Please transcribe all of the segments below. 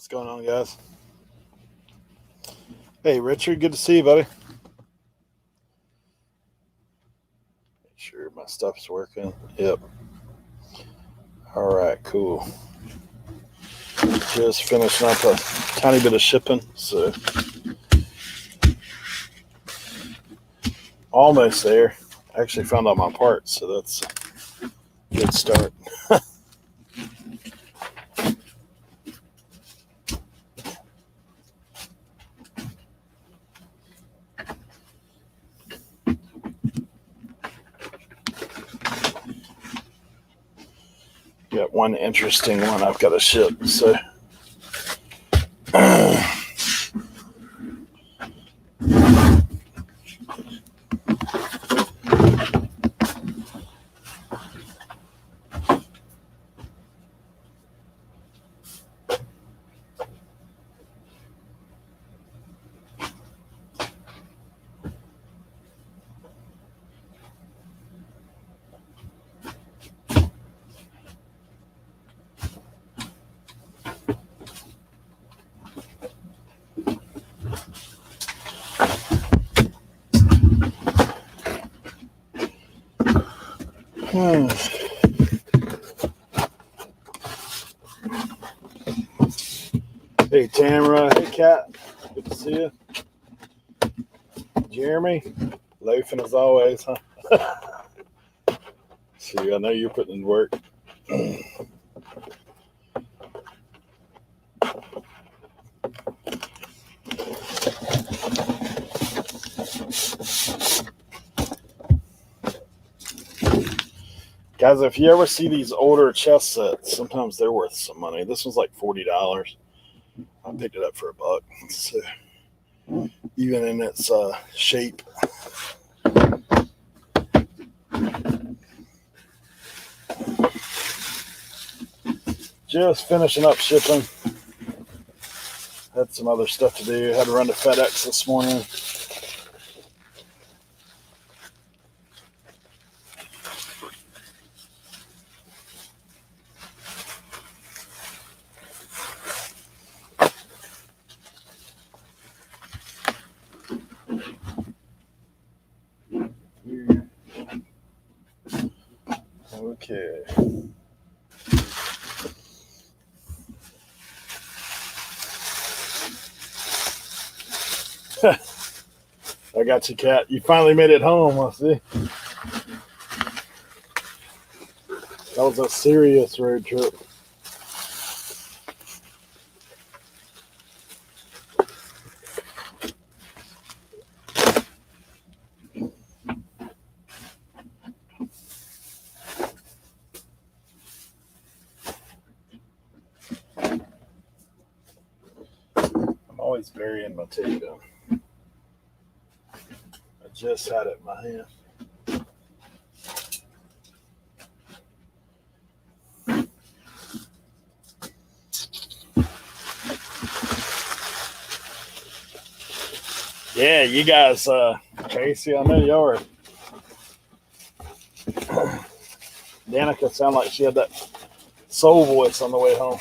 What's going on, guys? Hey, Richard, good to see you, buddy. Make sure my stuff's working. Yep. All right, cool. Just finishing up a tiny bit of shipping, so almost there. I actually found out my parts, so that's a good start. Got one interesting one I've got to ship, so Hey, Tamara. Hey, Kat. Good to see you. Jeremy. Loafing as always, huh? See, I know you're putting in work. Guys, if you ever see these older chess sets, sometimes they're worth some money. This one's like $40. I picked it up for $1. So even in its shape. Just finishing up shipping. Had some other stuff to do. Had to run to FedEx this morning. Okay. I got you, Kat. You finally made it home, I see. That was a serious road trip. I'm always burying my tape in. I just had it in my hand. Yeah, you guys, Casey, I know y'all are. Danica sounded like she had that soul voice on the way home.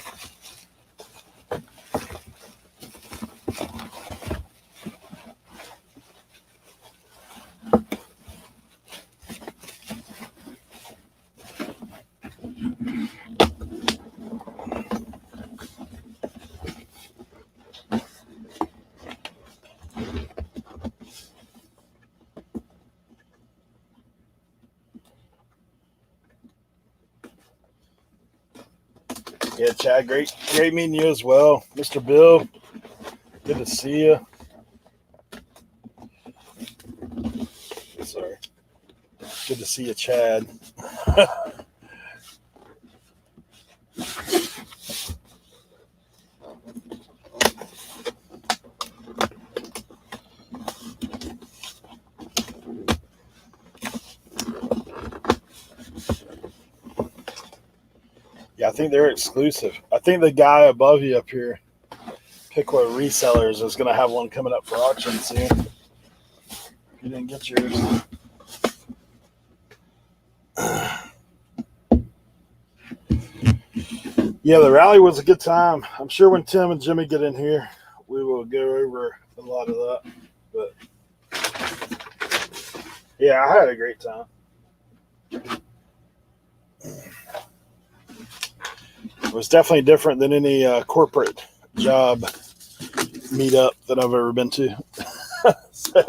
Yeah, Chad, great meeting you as well. Mr. Bill, good to see you. Sorry. Good to see you, Chad. Yeah, I think they're exclusive. I think the guy above you up here, Pickler Resellers, is going to have one coming up for auction soon. If you didn't get yours. Yeah, the rally was a good time. I'm sure when Tim and Jimmy get in here, we will go over a lot of that. But yeah, I had a great time. It was definitely different than any corporate job meetup that I've ever been to. So,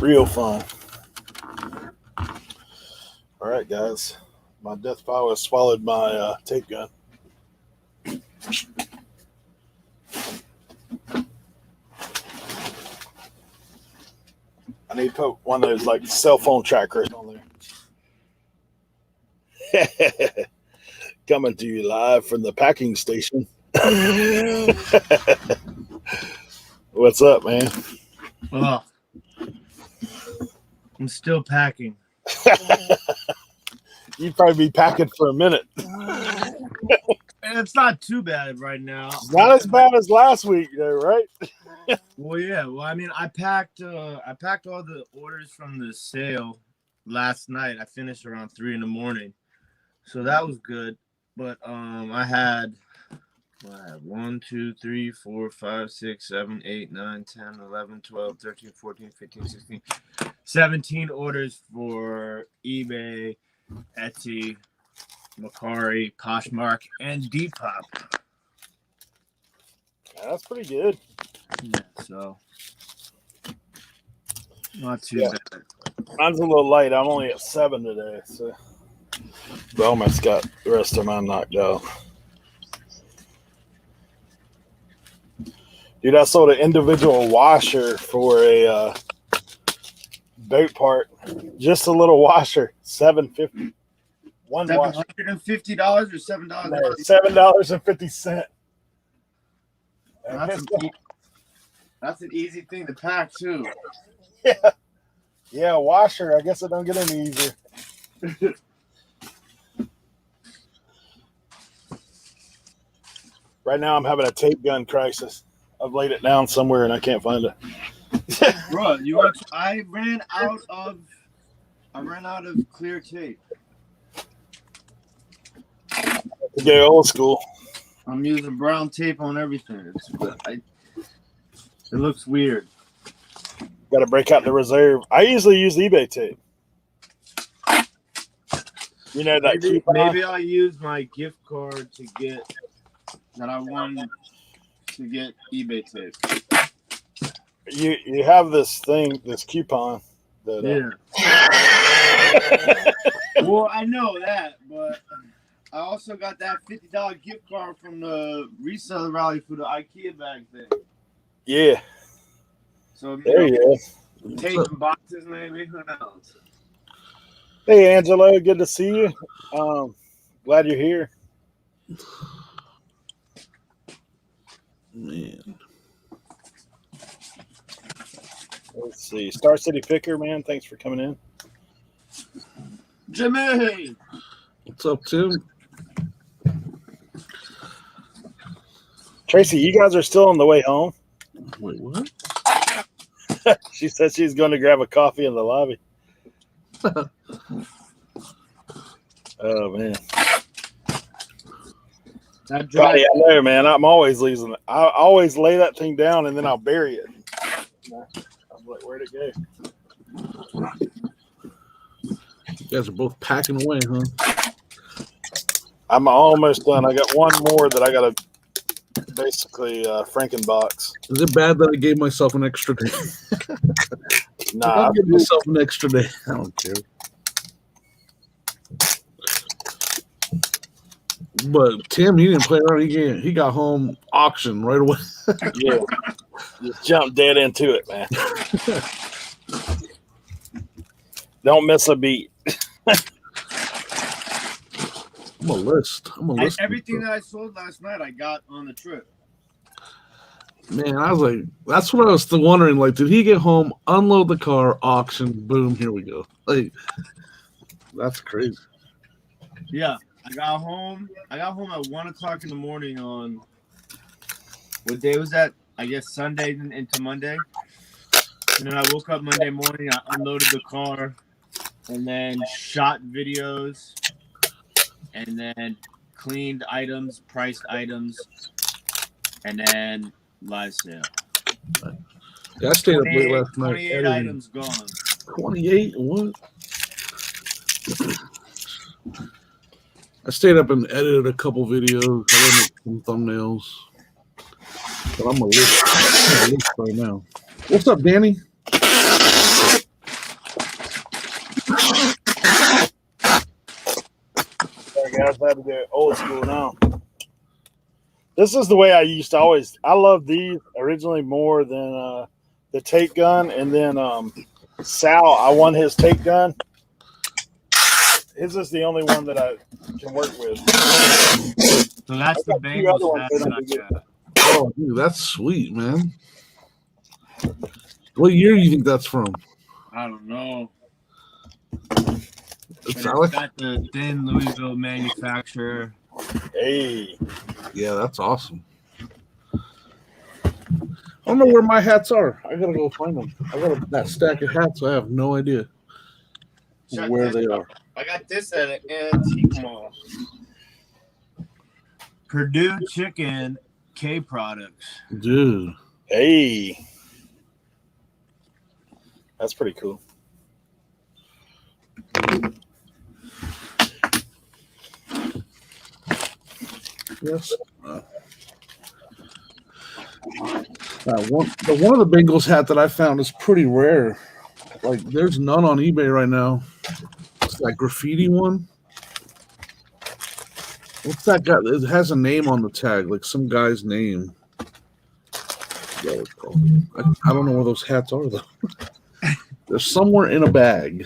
real fun. All right, guys. My death pile has swallowed my tape gun. I need to put one of those like cell phone trackers on there. Coming to you live from the packing station. What's up, man? Oh, I'm still packing. You'd probably be packing for a minute. It's not too bad right now. Not as bad as last week, though, right? Well, yeah. Well, I mean, I packed all the orders from the sale last night. I finished around 3 a.m, so that was good. But I had 1, 2, 3, 4, 5, 6, 7, 8, 9, 10, 11, 12, 13, 14, 15, 16, 17 orders for eBay, Etsy, Macari, Poshmark, and Depop. Yeah, that's pretty good. Yeah, so not too bad. Mine's a little light. I'm only at 7 today, so I almost got the rest of mine knocked out. Dude, I sold an individual washer for a boat part. Just a little washer, $7.50. One washer. $750 or $7? No, $7.50. That's an easy thing to pack too. Yeah, washer. I guess it don't get any easier. Right now, I'm having a tape gun crisis. I've laid it down somewhere and I can't find it. Bro, I ran out of clear tape. To go old school. I'm using brown tape on everything. It looks weird. Got to break out the reserve. I usually use eBay tape. You know that. Maybe I'll use my gift card to get that. I want to get eBay tape. You have this coupon. That, Well, I know that, but I also got that $50 gift card from the resell rally for the IKEA bag thing. Yeah. So there you go. Tape and boxes, maybe. Who knows? Hey, Angelo, good to see you. Glad you're here. Man. Let's see. Star City Picker, man. Thanks for coming in. Jimmy! What's up, Tim? Tracy, you guys are still on the way home? Wait, what? She said she's going to grab a coffee in the lobby. Oh, man. Buddy, I know, man. I'm always losing it. I always lay that thing down and then I'll bury it. I'm like, where'd it go? You guys are both packing away, huh? I'm almost done. I got one more that I got to basically Frankenbox. Is it bad that I gave myself an extra day? Nah, I'll give myself an extra day. I don't care. But Tim, he didn't play around. He got home auction right away. Yeah, just jump dead into it, man. Don't miss a beat. I'm a list. Everything that I sold last night, I got on the trip. Man, I was like, that's what I was still wondering. Like, did he get home, unload the car, auction, boom, here we go. Like, that's crazy. Yeah, I got home at 1 o'clock in the morning on what day was that? I guess Sunday into Monday. And then I woke up Monday morning. I unloaded the car, and then shot videos, and then cleaned items, priced items, and then live sale. Yeah, I stayed up late last night. 28 items gone. 28? What? I stayed up and edited a couple videos. I gotta make some thumbnails. But I'm a list right now. What's up, Danny? Sorry guys, I had to go old school now. This is the way I used to always. I love these originally more than the take gun, and then Sal. I won his take gun. His is the only one that I can work with. So that's the Bengals hat that I got. Oh, dude, that's sweet, man. What year do you think that's from? I don't know. It's got the thin Louisville manufacturer. Hey. Yeah, that's awesome. I don't know where my hats are. I gotta go find them. I got that stack of hats. I have no idea where they are. I got this at an antique mall. Purdue Chicken K Products. Dude. Hey. That's pretty cool. Yes. One of the Bengals hat that I found is pretty rare. Like, there's none on eBay right now. It's that graffiti one. What's that guy? It has a name on the tag, like some guy's name. I don't know where those hats are, though. They're somewhere in a bag.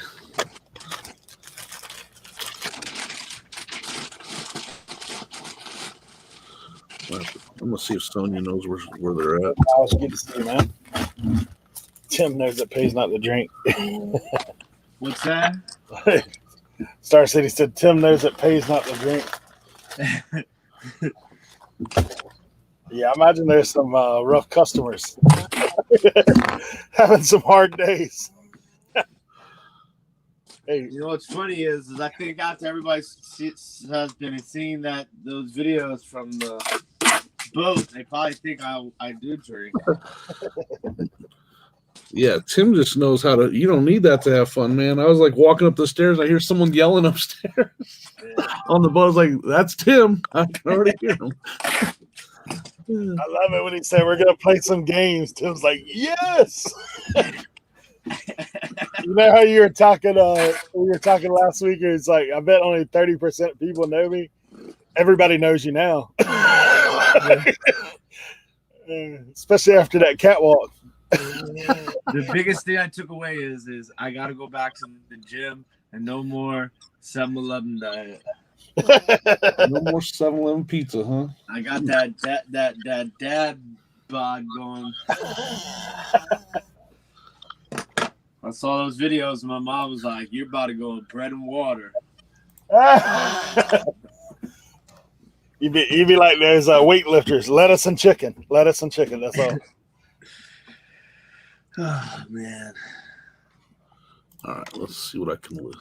I'm gonna see if Sonia knows where they're at. I was good to see you, man. Tim knows that pays not to drink. What's that? Star City said Tim knows it pays not to drink. Yeah, I imagine there's some rough customers having some hard days. Hey, you know what's funny is I think after everybody has been seeing those videos from the boat, they probably think I do drink. Yeah, Tim just knows how to. You don't need that to have fun, man. I was like walking up the stairs. I hear someone yelling upstairs on the boat. I was like, "That's Tim." I can already hear him. I love it when he said we're gonna play some games. Tim's like, "Yes." You know how you were talking? We were talking last week. It's like I bet only 30% people know me. Everybody knows you now, especially after that catwalk. The biggest thing I took away is I got to go back to the gym and no more 7-Eleven diet. No more 7-Eleven pizza, huh? I got that dad bod going. I saw those videos and my mom was like, "You're about to go with bread and water." You be like there's weightlifters, lettuce and chicken. Lettuce and chicken, that's all. Oh, man. All right, let's see what I can list.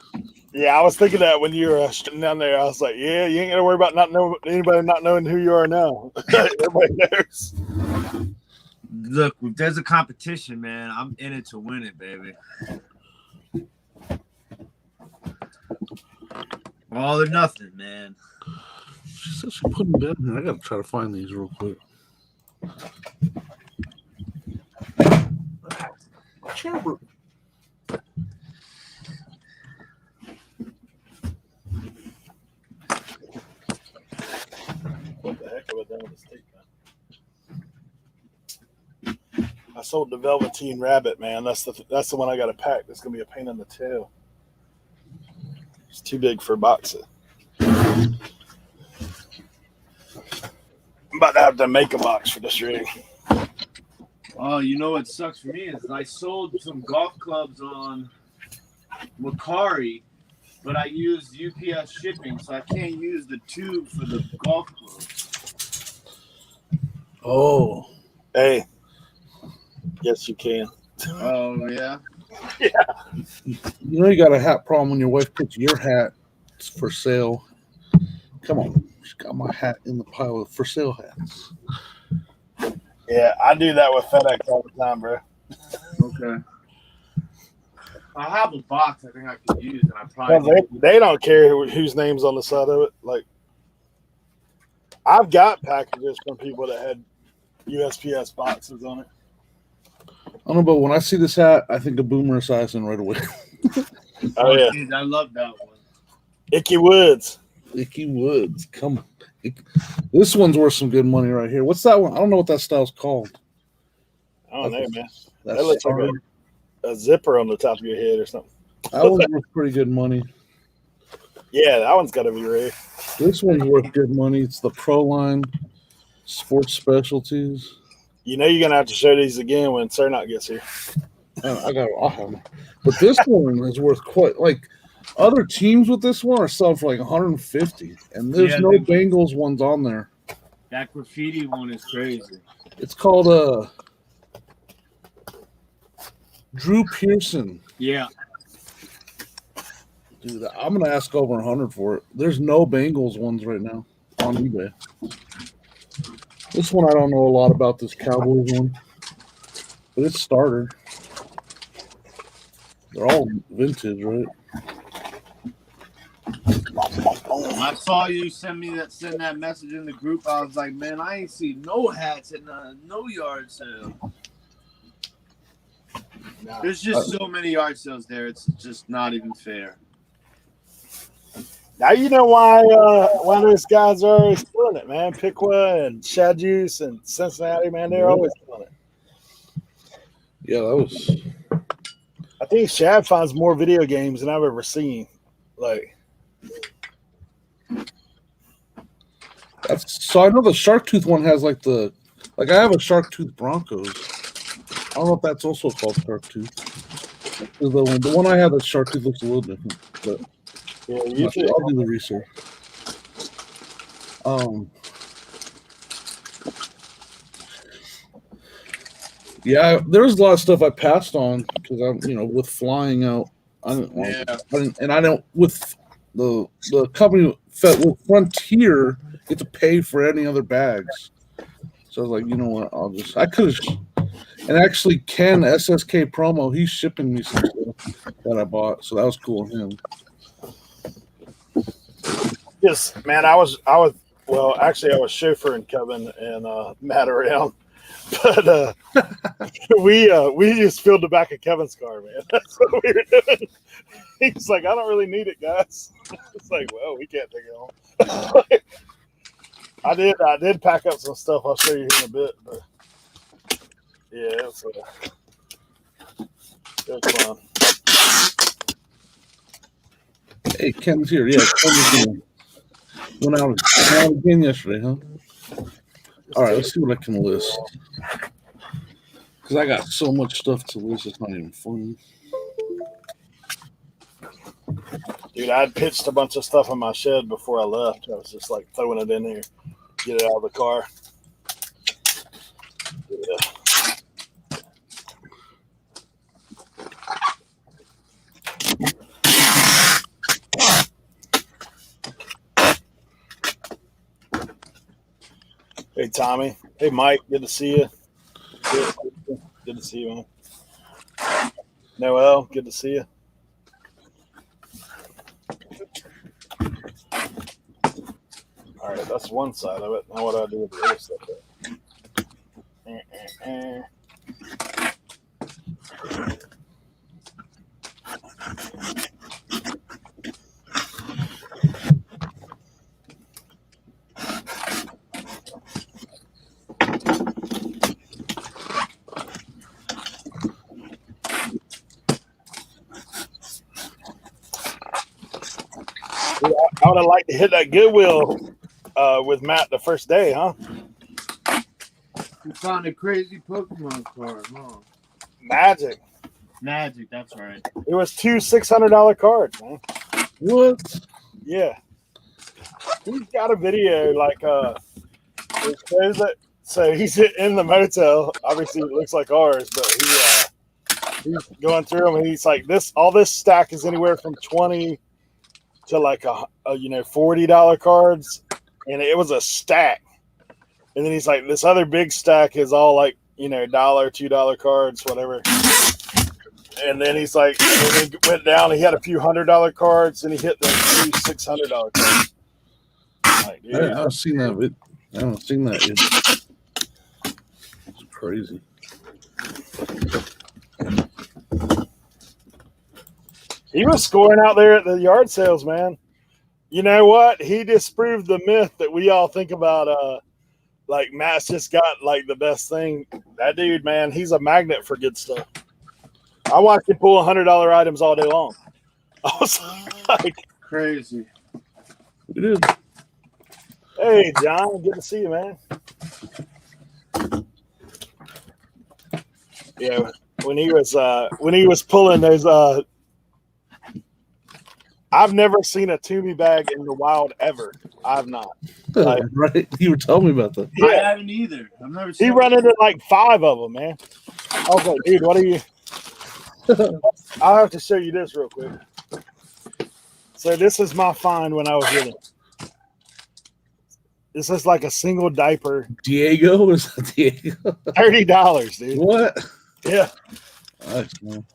Yeah, I was thinking that when you were sitting down there. I was like, yeah, you ain't got to worry about anybody not knowing who you are now. Everybody knows. Look, if there's a competition, man, I'm in it to win it, baby. All or nothing, man. She said she put them down here. I got to try to find these real quick. Chamber. What the heck have I done with this tape gun? I sold the Velveteen Rabbit, man. That's the one I got to pack. That's gonna be a pain in the tail. It's too big for boxing. I'm about to have to make a box for this rig. Oh, you know what sucks for me is I sold some golf clubs on Macari, but I used UPS shipping, so I can't use the tube for the golf clubs. Oh. Hey. Yes, you can. Oh, yeah? Yeah. You know you got a hat problem when your wife puts your hat for sale. Come on, she got my hat in the pile of for sale hats. Yeah, I do that with FedEx all the time, bro. Okay. I have a box I think I could use, and I Well, probably they don't care whose name's on the side of it. Like, I've got packages from people that had USPS boxes on it. I don't know, but when I see this hat, I think of Boomer Esiason right away. Oh yeah, geez, I love that one. Icky Woods. Icky Woods, come on. This one's worth some good money right here. What's that one? I don't know what that style's called. I don't know, man. That That looks like a zipper on the top of your head or something. That one's worth pretty good money. Yeah, that one's got to be rare. This one's worth good money. It's the Pro Line Sports Specialties. You know you're gonna have to show these again when Cernot gets here. I'll have them. But this one is worth quite like other teams with this one are selling for like 150, and there's no Bengals ones on there. That graffiti one is crazy. It's called Drew Pearson. Yeah. Dude, I'm gonna ask over 100 for it. There's no Bengals ones right now on eBay. This one I don't know a lot about, this Cowboys one, but it's starter. They're all vintage, right? I saw you send that message in the group. I was like, man, I ain't seen no hats at no yard sale. There's just so many yard sales there. It's just not even fair. Now you know why those guys are always killing it, man. Piqua and Shad Juice and Cincinnati, man, they're always killing it. Yeah, that was. I think Shad finds more video games than I've ever seen. Like, So I know the Shark Tooth one has like I have a Shark Tooth Broncos. I don't know if that's also called Shark Tooth. The one I have, that Shark Tooth looks a little different, but yeah, I'll do the research. Yeah, there was a lot of stuff I passed on because I'm, with flying out, I didn't want with the company with Frontier get to pay for any other bags. So I was like, you know what, I could have. And actually, Ken SSK promo, he's shipping me some stuff that I bought, so that was cool of him. Yes, man. I was chauffeuring Kevin and Matt around, but we just filled the back of Kevin's car, man. That's what we were doing. He's like, I don't really need it, guys. It's like, well, we can't take it home. I did pack up some stuff. I'll show you in a bit, but yeah, it was fun. Hey, Ken's here. Yeah, Ken went out again yesterday, huh? All right, let's see what I can list. Because I got so much stuff to list, it's not even funny. Dude, I pitched a bunch of stuff in my shed before I left. I was just like throwing it in here, get it out of the car. Yeah. Hey, Tommy. Hey, Mike. Good to see you. Good to see you, man. Noel, good to see you. All right, that's one side of it. Now what do I do with the other stuff? I would have liked to hit that Goodwill with Matt the first day, huh? You found a crazy Pokemon card, huh? Magic, that's right. it was two $600 cards, man. What? Yeah. He's got a video it shows it. So he's in the motel. Obviously, it looks like ours, but he's going through them, and he's like, all this stack is anywhere from 20 to like a $40 cards, and it was a stack. And then he's like, this other big stack is all like $1, $2 cards, whatever. And then he's like, and he went down. He had a few $100 cards, and he hit the few $600 cards. Like, dude, I haven't seen that. I haven't seen that yet. It's crazy. He was scoring out there at the yard sales, man. You know what? He disproved the myth that we all think about. Like Matt's just got like the best thing. That dude, man, he's a magnet for good stuff. I watched him pull $100 items all day long. I was like, crazy. It is. Hey, John, good to see you, man. Yeah, when he was pulling those, I've never seen a Toomey bag in the wild ever. I've not. Like, right? You were telling me about that. Yeah. I haven't either. I've never seen. He run into like 5 of them, man. I was like, dude, what are you? I'll have to show you this real quick. So this is my find when I was with him. This is like a single diaper. Diego? Is that Diego? $30, dude. What? Yeah. Nice, man.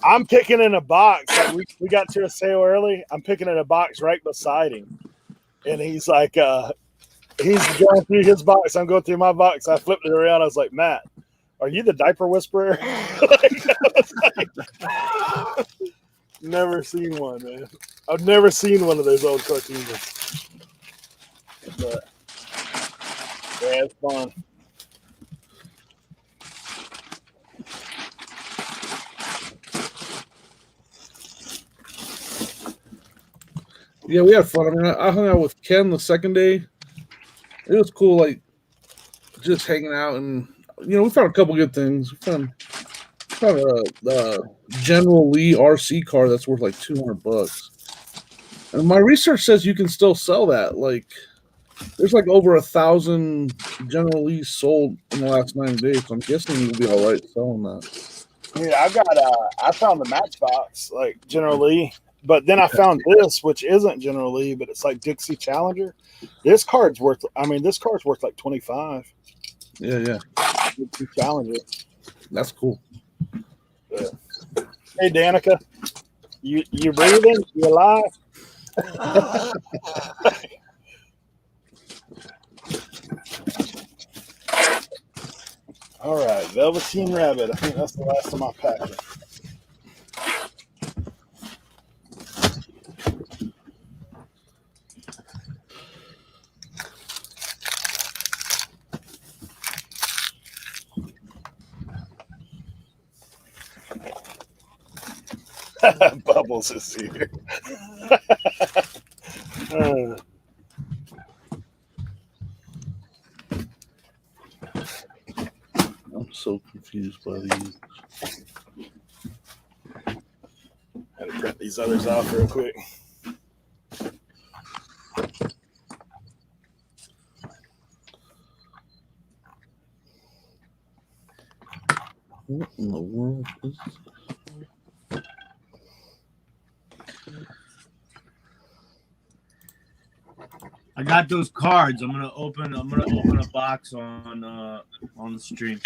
I'm picking in a box. Like we got to a sale early. I'm picking in a box right beside him. And he's like, he's going through his box. I'm going through my box. I flipped it around. I was like, Matt, are you the diaper whisperer? Never seen one, man. I've never seen one of those old cartoons. But, yeah, it's fun. Yeah, we had fun. I mean, I hung out with Ken the second day. It was cool, like, just hanging out. And, we found a couple good things. We found a General Lee RC car that's worth like $200. And my research says you can still sell that. Like, there's like over 1,000 General Lees sold in the last 9 days. So I'm guessing you'll be all right selling that. Yeah, I found the Matchbox, like General Lee. But then I found this, which isn't General Lee, but it's like Dixie Challenger. This card's worth like 25. Yeah. Dixie Challenger. That's cool. Yeah. Hey, Danica, you breathing? You alive? All right, Velveteen Rabbit. I think that's the last of my packing. Bubbles is here. I'm so confused by these. Had to print these others off real quick. What in the world is this? I got those cards. I'm gonna open a box on the stream.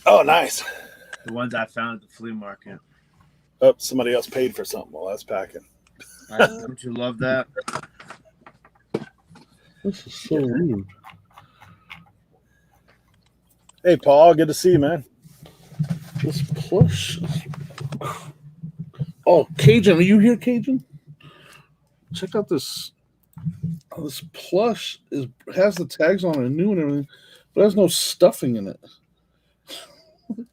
Oh, nice. The ones I found at the flea market. Oh, somebody else paid for something while I was packing. Don't you love that? This is so weird. Hey, Paul, good to see you, man. This plush. Oh, Cajun, are you here, Cajun? Check out this. Oh, this plush has the tags on it, new and everything, but has no stuffing in it. I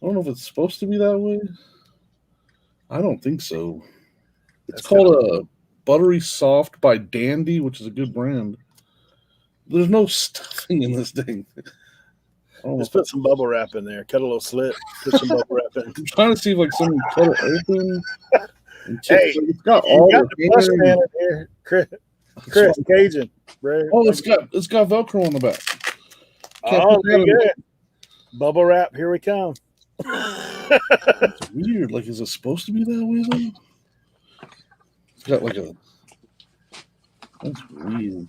don't know if it's supposed to be that way. I don't think so. It's called a Buttery Soft by Dandy, which is a good brand. There's no stuffing in this thing. Just put some bubble wrap in there. Cut a little slit. Put some bubble wrap in. I'm trying to see if somebody cut it open. Hey, it's got all the plush man in here, Chris Cajun, bro. Oh, it's got Velcro on the back. Oh, good. Bubble wrap, here we come. It's weird. Like, is it supposed to be that way though? It's got like a. That's weird.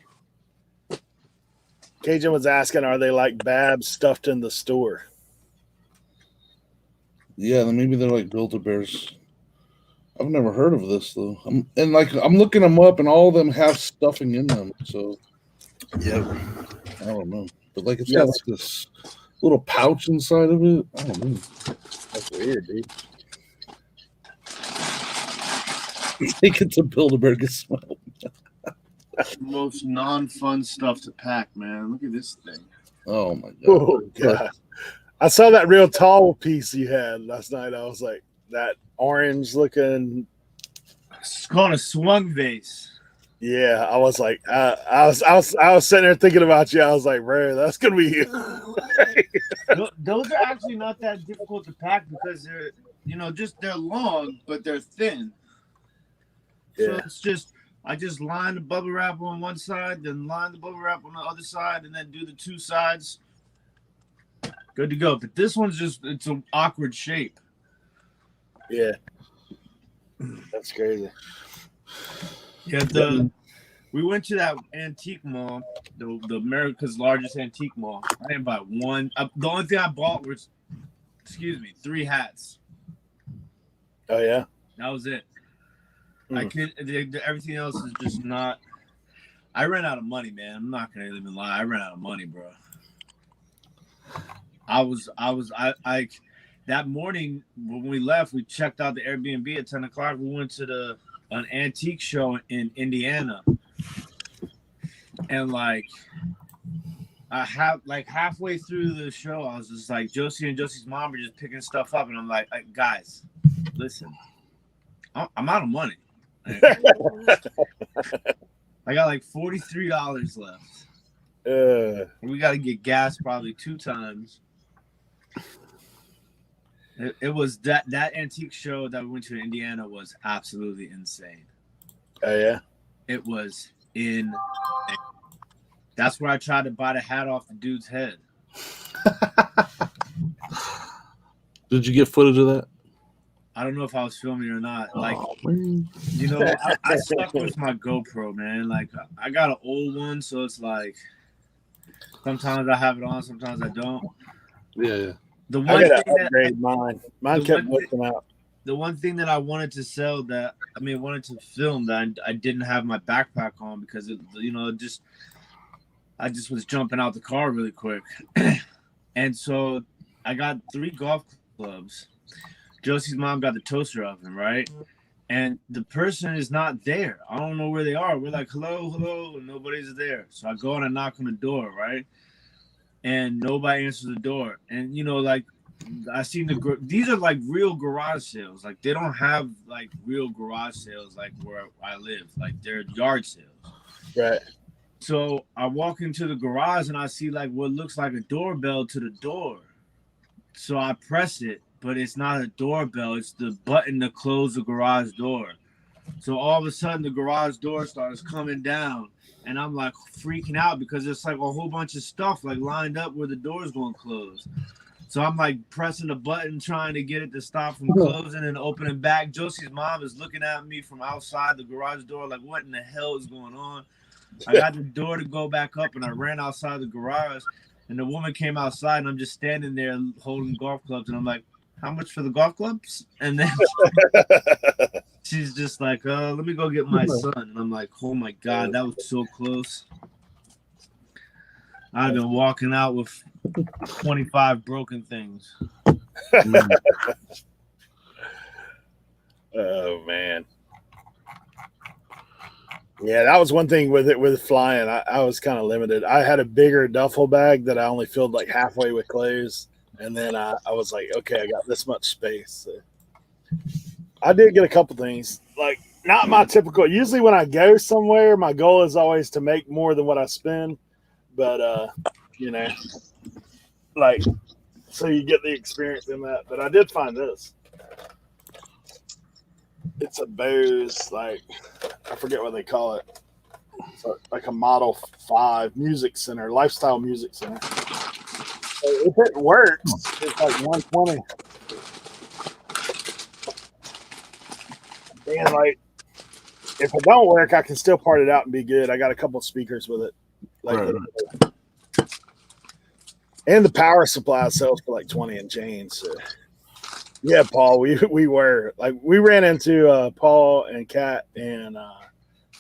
Cajun was asking, are they like Babs stuffed in the store? Yeah, then maybe they're like Build-A-Bears. I've never heard of this though. I'm looking them up, and all of them have stuffing in them. So, Yep. I don't know. But like, it's got like this little pouch inside of it. I don't know. That's weird, dude. Take it to Build-A-Bear get smelled. Most non-fun stuff to pack, man. Look at this thing. Oh my god! Oh god! I saw that real tall piece you had last night. I was like, that orange looking. It's called a swung vase. Yeah, I was like, I was sitting there thinking about you. I was like, bro, that's gonna be. Those are actually not that difficult to pack because they're, they're long, but they're thin. Yeah. So it's just, I just line the bubble wrap on one side, then line the bubble wrap on the other side, and then do the two sides. Good to go. But this one's it's an awkward shape. Yeah. That's crazy. Yeah, we went to that antique mall, the America's largest antique mall. I didn't buy one. The only thing I bought was, 3 hats. Oh yeah, that was it. Everything else is just not. I ran out of money, man. I'm not gonna even lie. I ran out of money, bro. I that morning when we left, we checked out the Airbnb at 10 o'clock. We went to an antique show in Indiana. And halfway through the show, I was just like, Josie and Josie's mom were just picking stuff up. And I'm like, guys, listen, I'm out of money. I got like $43 left. We got to get gas probably 2 times. It was that antique show that we went to in Indiana was absolutely insane. Oh yeah, it was insane. That's where I tried to buy the hat off the dude's head. Did you get footage of that? I don't know if I was filming or not. I stuck with my GoPro, man. Like, I got an old one, so it's like sometimes I have it on, sometimes I don't. Yeah. The one I gotta upgrade mine. Mine kept looking out. The one thing that I wanted to wanted to film that I didn't have my backpack on because I just was jumping out the car really quick. And so I got 3 golf clubs. Josie's mom got the toaster oven, right? And the person is not there. I don't know where they are. We're like, hello, and nobody's there. So I go and I knock on the door, right? And nobody answers the door. And, I seen these are like real garage sales. Like, they don't have like real garage sales like where I live. Like, they're yard sales. Right. So I walk into the garage and I see like what looks like a doorbell to the door. So I press it, but it's not a doorbell. It's the button to close the garage door. So all of a sudden the garage door starts coming down and I'm like freaking out because it's like a whole bunch of stuff like lined up where the door's going to close. So I'm like pressing the button, trying to get it to stop from closing and opening back. Josie's mom is looking at me from outside the garage door like, what in the hell is going on? I got the door to go back up and I ran outside the garage and the woman came outside and I'm just standing there holding golf clubs and I'm like, how much for the golf clubs? And then she's just like, let me go get my son. And I'm like, oh my God, that was so close. I've been walking out with 25 broken things. Oh man. Yeah, that was one thing with flying. I was kind of limited. I had a bigger duffel bag that I only filled like halfway with clothes. And then I was like, okay, I got this much space. So I did get a couple things. Like, not my typical. Usually when I go somewhere, my goal is always to make more than what I spend. But, like, so you get the experience in that. But I did find this. It's a Bose, like, I forget what they call it. It's like a Model 5 music center, lifestyle music center. So If it works, it's like 120. And like, if it don't work, I can still part it out and be good. I got a couple speakers with it, like, Right. and the power supply sells for like 20 and change. So. Yeah, Paul, we were like we ran into Paul and Kat and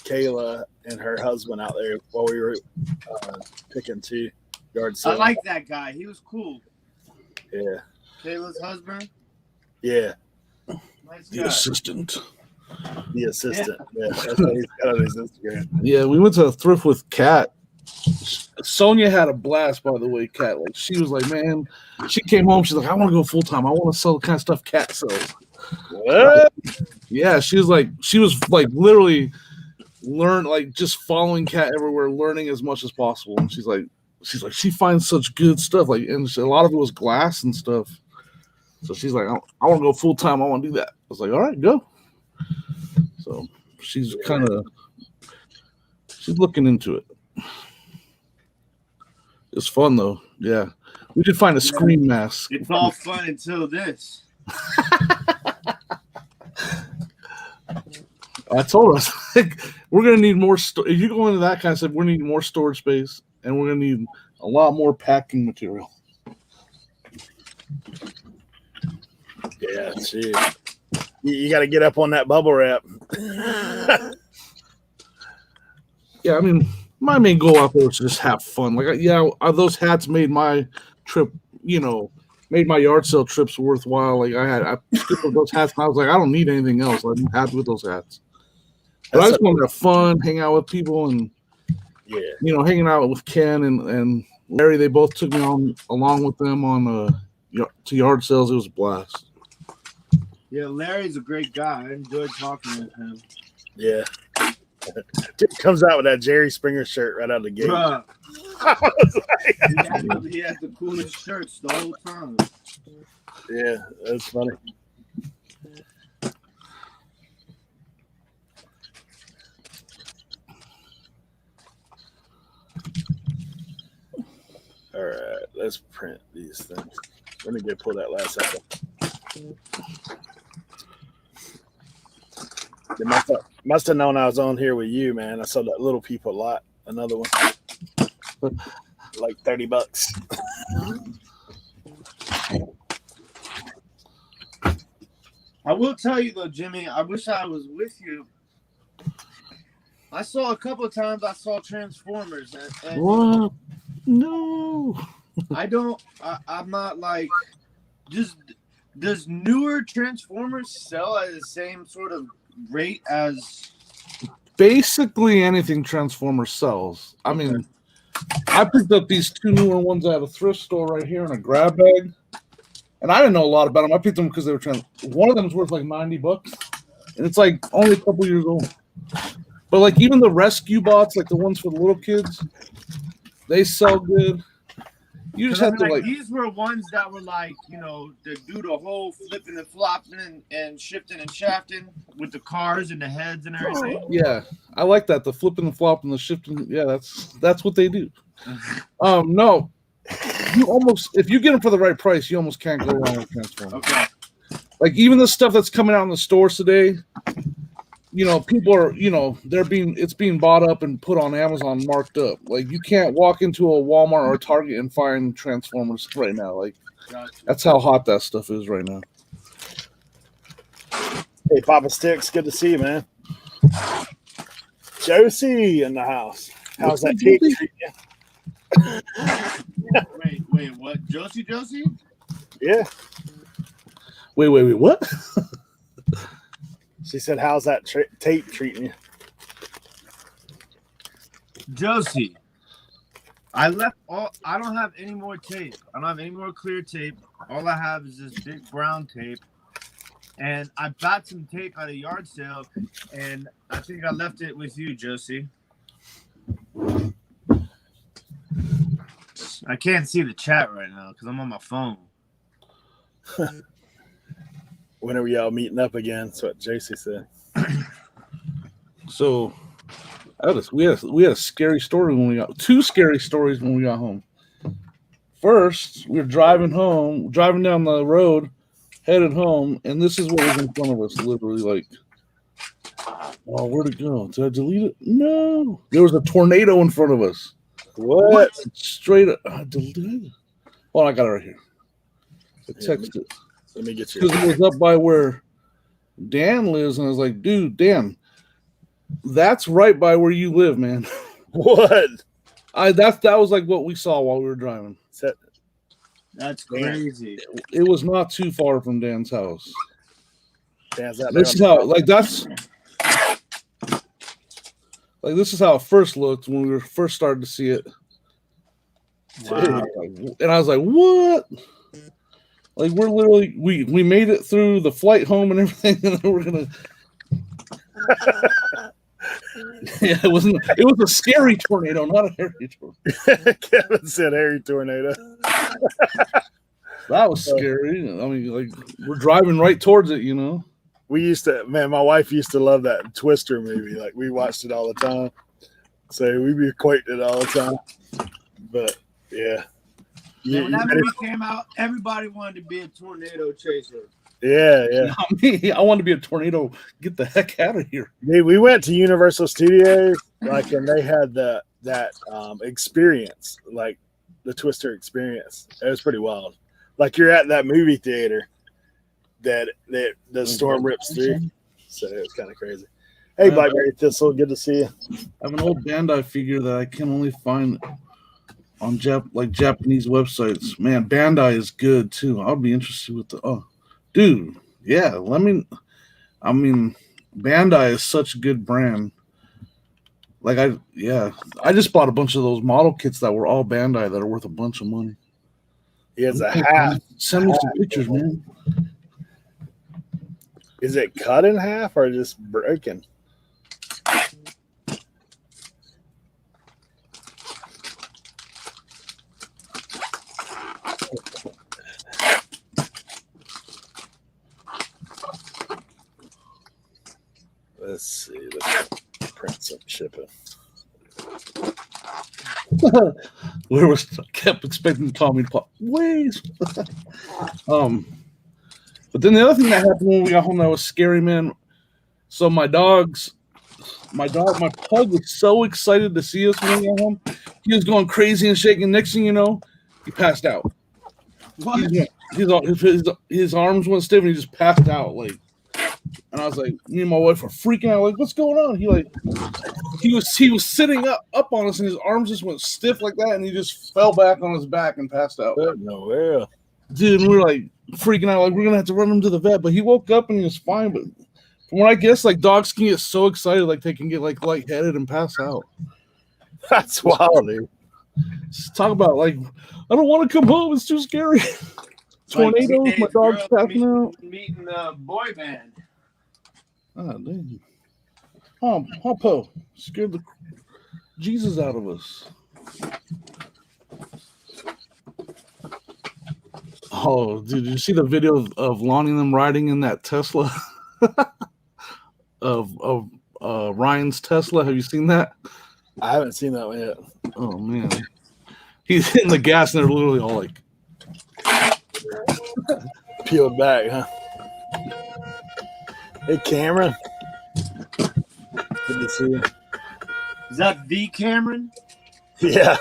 Kayla and her husband out there while we were picking 2 yard sales. I like that guy. He was cool. Yeah. Kayla's husband. Yeah. Nice The guy. assistant. The assistant. Yeah. That's what he's got on his Instagram. Yeah, we went to a thrift with Kat. Sonia had a blast, by the way, Kat. Like, she was like, man, she came home. She's like, I want to go full time. I want to sell the kind of stuff Kat sells. What? Yeah, she was like literally just following Kat everywhere, learning as much as possible. And she's like, she finds such good stuff. Like, and a lot of it was glass and stuff. So she's like, I want to go full time. I want to do that. I was like, all right, go. So she's looking into it. It's fun though. Yeah. We did find a screen mask. It's all fun until this. I told us like, we're gonna need more if you go into that kind of stuff, we're gonna need more storage space and we're gonna need a lot more packing material. Yeah, see. You got to get up on that bubble wrap. Yeah, I mean, my main goal out there was to just have fun. Like, those hats made my trip, made my yard sale trips worthwhile. Like, I skipped with those hats, and I was like, I don't need anything else. I'm happy with those hats. But I just wanted to have fun, hang out with people, and hanging out with Ken and Larry. They both took me on along with them on to yard sales. It was a blast. Yeah, Larry's a great guy. I enjoyed talking with him. Yeah. Dude comes out with that Jerry Springer shirt right out of the gate. Bruh. He had the coolest shirts the whole time. Yeah, that's funny. All right, let's print these things. Let me pull that last out. They must have known I was on here with you, man. I saw that Little People lot. Another one. Like $30. I will tell you though, Jimmy, I wish I was with you. I saw a couple of times I saw Transformers and what? No. I'm not like does newer Transformers sell at the same sort of rate as basically anything Transformers sells? I mean, I picked up these 2 newer ones at a thrift store right here in a grab bag, and I didn't know a lot about them. I picked them because they were one of them is worth like $90, and it's like only a couple years old. But like even the rescue bots, like the ones for the little kids, they sell good. You just have to like these were ones that were like, to do the whole flipping and flopping and shifting and shafting with the cars and the heads and everything. Yeah, I like that. The flipping and flopping, the shifting. Yeah, that's what they do. No, if you get them for the right price, you almost can't go wrong with Transformers. Okay. Like even the stuff that's coming out in the stores today, people are, it's being bought up and put on Amazon marked up. Like you can't walk into a Walmart or a Target and find Transformers right now. Like that's how hot that stuff is right now. Hey, Papa Sticks, good to see you, man. Josie in the house. How's that cake treating you? Wait, what? Josie? Yeah. Wait, what? She said, how's that tape treating you? Josie, I don't have any more tape. I don't have any more clear tape. All I have is this big brown tape. And I bought some tape at a yard sale, and I think I left it with you, Josie. I can't see the chat right now because I'm on my phone. When are y'all meeting up again? That's what JC said. So we had a scary story when we got 2 scary stories when we got home. first we were driving down the road, headed home, and this is what was in front of us, literally like, oh, where'd it go? Did I delete it? No. There was a tornado in front of us. What? Straight up. I deleted it. Oh, I got it right here. I texted it. Let me get you. Because it was up by where Dan lives, and I was like, dude, Dan, that's right by where you live, man. What? That was like what we saw while we were driving. That's crazy. It was not too far from Dan's house. Dan's out This is how this is how it first looked when we were first starting to see it. Wow. And I was like, what? Like we're literally we made it through the flight home and everything, and then we're gonna yeah, it was a scary tornado, not a hairy tornado. Kevin said hairy tornado. That was scary. I mean, like we're driving right towards it, you know. We used to, man, my wife used to love that Twister movie. Like we watched it all the time. So we'd be equating it all the time. But yeah. Yeah, when that movie came out, everybody wanted to be a tornado chaser. Yeah, yeah. Not me. I wanted to be a tornado. Get the heck out of here. We went to Universal Studios, like, and they had that experience, like the Twister experience. It was pretty wild. Like you're at that movie theater that the storm rips through. So it was kind of crazy. Hey, Blackberry Thistle, good to see you. I have an old Bandai figure that I can only find on Japanese websites. Man, Bandai is good too. I'll be interested with dude. Yeah, Bandai is such a good brand. Like I just bought a bunch of those model kits that were all Bandai that are worth a bunch of money. He has a half. Send me some pictures, man. Is it cut in half or just broken? Let's see. Let's print some shipping. Where was kept expecting Tommy to pop ways. But then the other thing that happened when we got home that was scary, man. So my pug was so excited to see us when we got home. He was going crazy and shaking. Next thing you know, he passed out. What? His arms went stiff and he just passed out. Like, and I was like, me and my wife were freaking out. Like, what's going on? He was sitting up on us and his arms just went stiff like that, and he just fell back on his back and passed out. No way. Dude, and we were like freaking out, like we're gonna have to run him to the vet. But he woke up and he was fine. But from what I guess, like dogs can get so excited, like they can get like lightheaded and pass out. That's wild, dude. Just talk about like, I don't want to come home. It's too scary. Tornadoes, my dog's passing out. Meeting the boy band. Oh, dang. Popo scared the Jesus out of us. Oh, dude, did you see the video of Lonnie and them riding in that Tesla? of Ryan's Tesla. Have you seen that? I haven't seen that one yet. Oh man. He's hitting the gas and they're literally all like peeled back, huh? Hey, Cameron. Good to see you. Is that the Cameron? Yeah.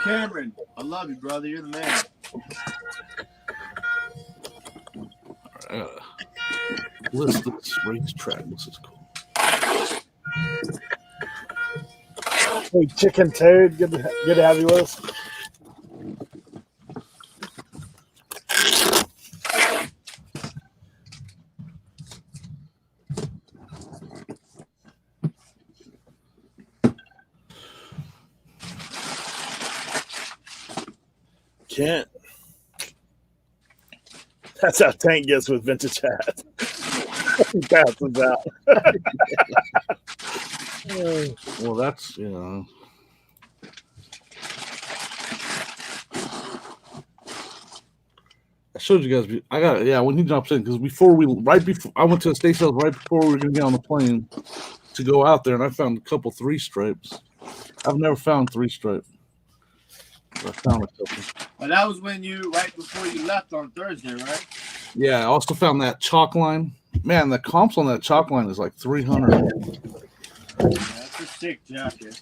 Cameron, I love you, brother. You're the man. List this racetrack. This is cool. Hey, Chicken Toad. Good to have you with us. Kent. That's how Tank gets with vintage hats. He passes out. Well, that's, you know. I showed you guys. I got it. Yeah, when he jumps in, because right before I went to the state sales right before we were going to get on the plane to go out there, and I found a couple 3 stripes. I've never found 3 stripe. I found a couple. Well, that was when right before you left on Thursday, right? Yeah, I also found that chalk line. Man, the comps on that chalk line is like 300. Yeah, that's a sick jacket.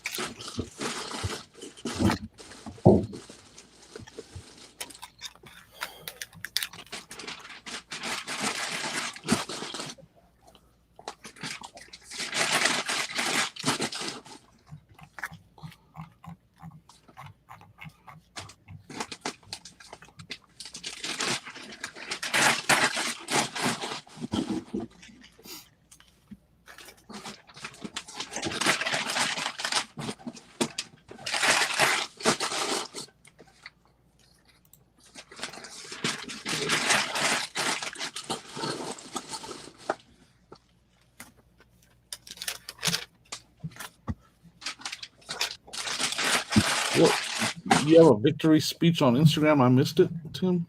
What? You have a victory speech on Instagram? I missed it, Tim.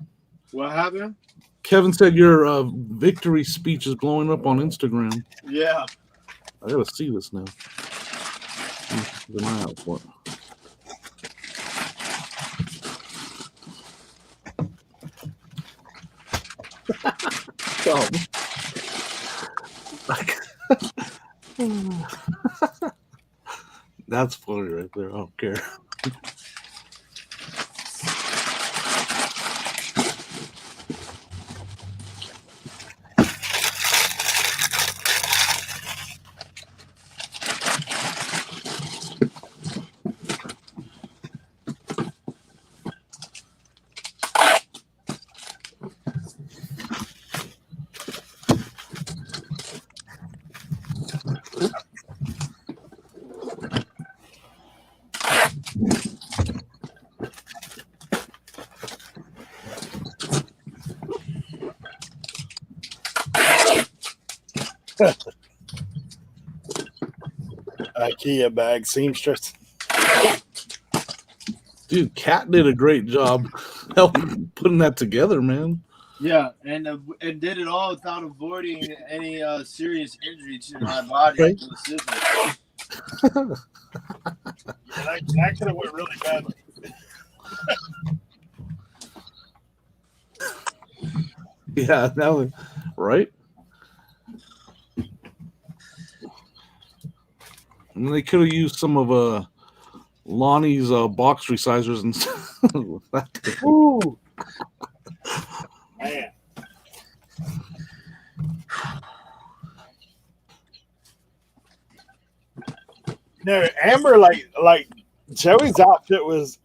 What happened? Kevin said your victory speech is blowing up on Instagram. Yeah. I gotta see this now. Keep an eye out for it. That's funny right there. I don't care. IKEA bag seamstress. Dude, Kat did a great job helping putting that together, man. Yeah, and did it all without avoiding any serious injury to my body. Right. That could have went really badly. Yeah, that was right. And they could have used some of Lonnie's box resizers and stuff. Ooh. Man. No, Amber, like Joey's outfit was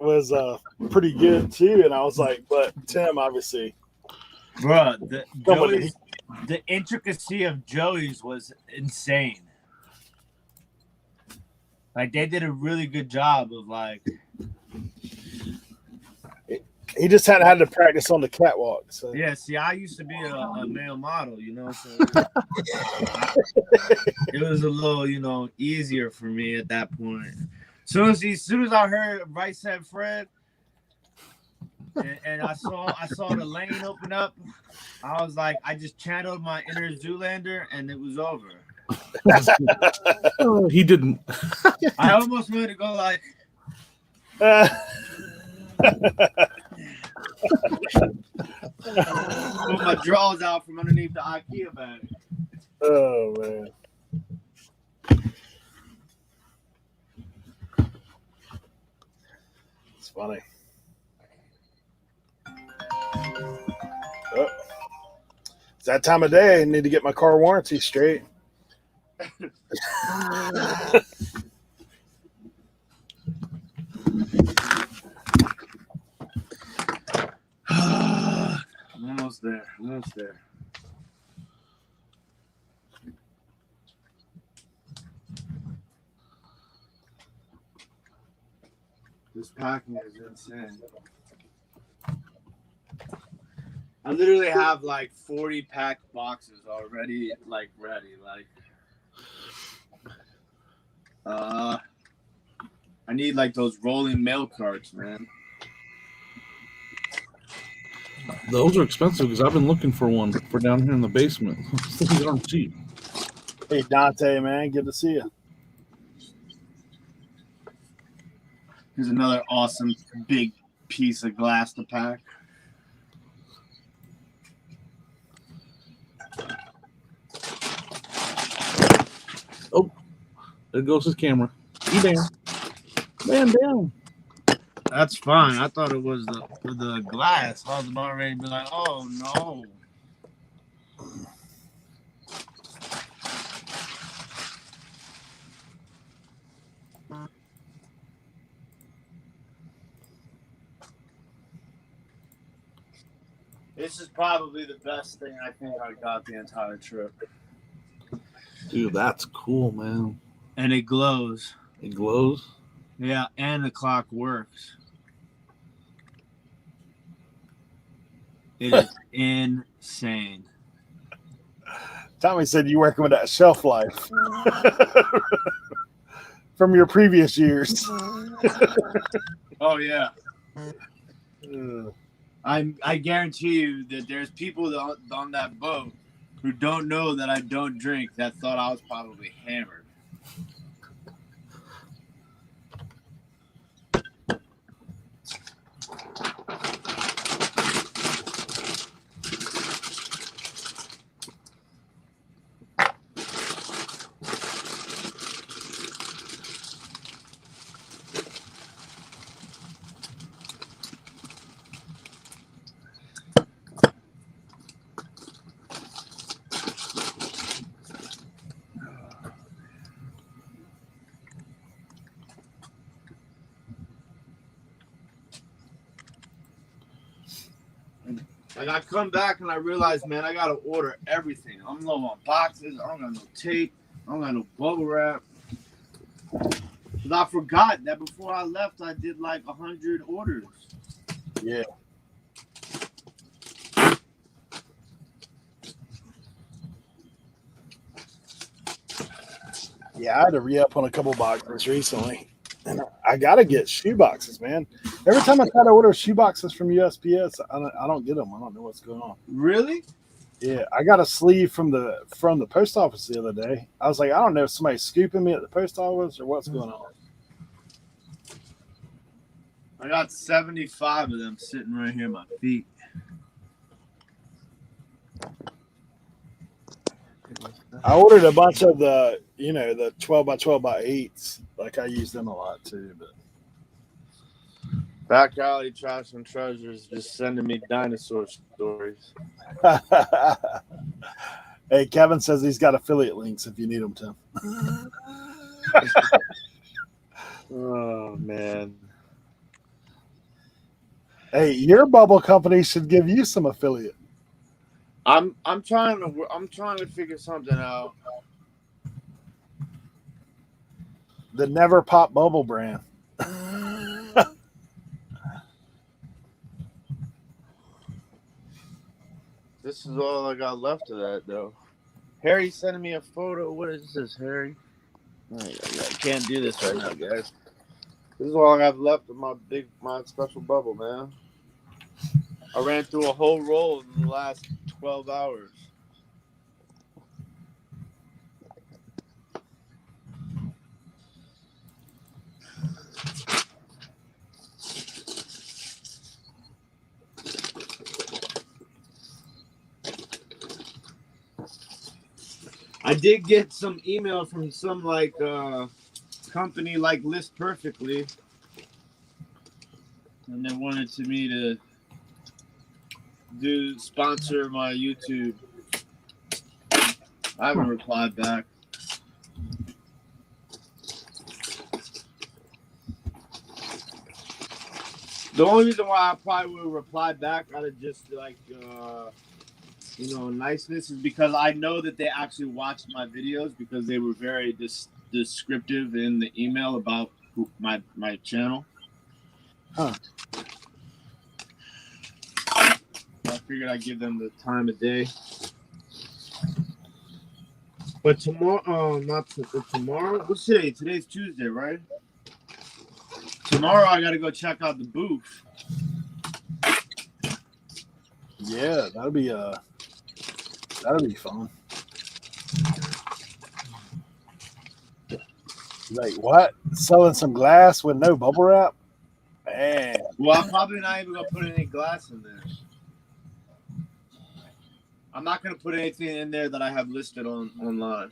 pretty good too, and I was like, but Tim obviously, bro, the intricacy of Joey's was insane. Like they did a really good job of like. he just hadn't had to practice on the catwalk. So Yeah, see, I used to be a male model, you know, so it was a little, you know, easier for me at that point. As soon as I heard Right Said Fred, and I saw the lane open up, I was like, I just channeled my inner Zoolander, and it was over. He didn't. I almost wanted to go like. Pull my drawers out from underneath the IKEA bag. Oh man. It's funny. Oh. It's that time of day. I need to get my car warranty straight. I'm almost there. This packing is insane. I literally have like 40 packed boxes already, like ready. Like, I need like those rolling mail carts, man. Those are expensive because I've been looking for one for down here in the basement. These aren't cheap. Hey Dante, man, good to see you. Here's another awesome big piece of glass to pack. Oh, there goes his camera. He down. Man down. That's fine. I thought it was the glass. I was about ready to be like, oh no. This is probably the best thing I think I got the entire trip. Dude, that's cool, man. And it glows. It glows? Yeah, and the clock works. It is insane. Tommy said you working with that shelf life from your previous years. Oh yeah. I guarantee you that there's people on that boat who don't know that I don't drink that thought I was probably hammered. Like I come back and I realize, man, I gotta order everything. I'm low on boxes. I don't got no tape. I don't got no bubble wrap. Cause I forgot that before I left, I did like 100 orders. Yeah. Yeah, I had to re-up on a couple boxes recently. And I got to get shoe boxes, man. Every time I try to order shoe boxes from USPS, I don't get them. I don't know what's going on. Really? Yeah, I got a sleeve from the post office the other day. I was like, I don't know if somebody's scooping me at the post office or what's going on. I got 75 of them sitting right here at my feet. I ordered a bunch of the 12 by 12 by 8s. Like I use them a lot too. But Back alley trash and treasures just sending me dinosaur stories. Hey, Kevin says he's got affiliate links if you need them, Tim. Oh man. Hey, your bubble company should give you some affiliate. I'm trying to figure something out. The Never Pop Bubble brand. This is all I got left of that, though. Harry sending me a photo. What is this, Harry? Oh, yeah, I can't do this right now, guys. This is all I have left of my special bubble, man. I ran through a whole roll in the last 12 hours. I did get some email from some company like List Perfectly, and they wanted me to sponsor my YouTube. I haven't replied back. The only reason why I probably will reply back out of just niceness is because I know that they actually watched my videos because they were very descriptive in the email about my channel. Huh. I figured I'd give them the time of day. But tomorrow, tomorrow? What's today? Today's Tuesday, right? Tomorrow I got to go check out the booth. Yeah, that'll be fun. Like what? Selling some glass with no bubble wrap? Man, Well, I'm probably not even gonna put any glass in there. I'm not gonna put anything in there that I have listed online.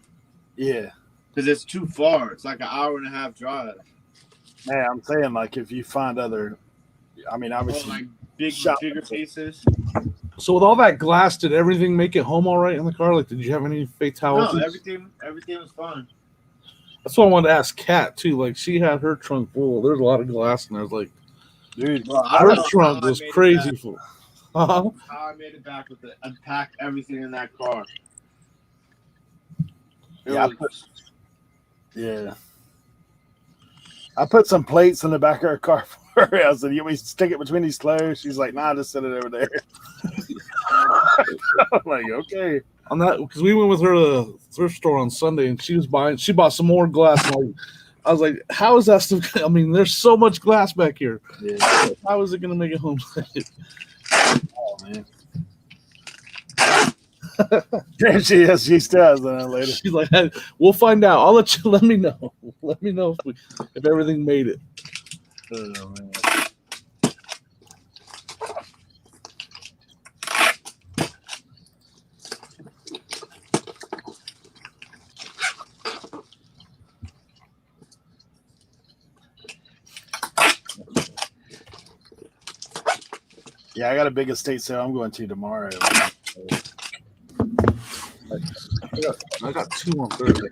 Yeah. Because it's too far. It's like an hour and a half drive. Man, I'm saying like if you find other, I mean, obviously, like bigger pieces. So with all that glass, did everything make it home all right in the car? Like, did you have any fatalities? No, everything was fine. That's what I wanted to ask Kat too. Like, she had her trunk full. There's a lot of glass in there. Like, dude, well, her trunk was crazy full. How I made it back with it. I packed everything in that car. I put some plates in the back of her car for her. I said, "You want me to stick it between these clothes?" She's like, "Nah, just set it over there." I'm like, okay. On that, because we went with her to the thrift store on Sunday, and she bought some more glass. And I was like, "How is that stuff? I mean, there's so much glass back here. Yeah. How is it going to make it home?" Oh man. she still has that later. She's like, "We'll find out. I'll let you. Let me know. Let me know if everything made it." Oh man. Yeah, I got a big estate sale I'm going to tomorrow. I got 2 on Thursday.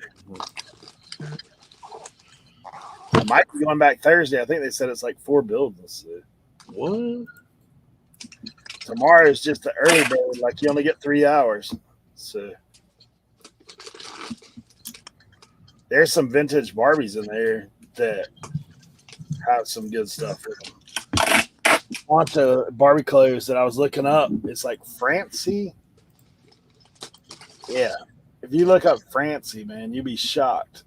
I might be going back Thursday. I think they said it's like 4 buildings. What? Tomorrow is just the early bird. Like you only get 3 hours. So there's some vintage Barbies in there that have some good stuff in them. On to Barbie clothes that I was looking up. It's like Francie. Yeah. If you look up Francie, man, you'd be shocked.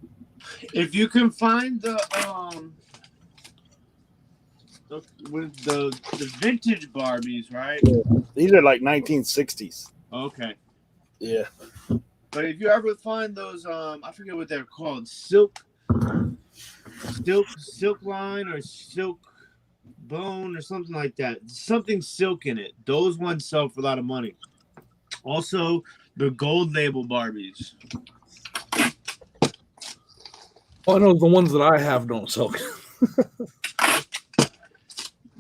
If you can find the vintage Barbies, right? These are like 1960s. Okay. Yeah. But if you ever find those, I forget what they're called, silk line or silk bone or something like that. Something silk in it. Those ones sell for a lot of money. Also, the gold label Barbies. Oh, I know the ones that I have don't sell.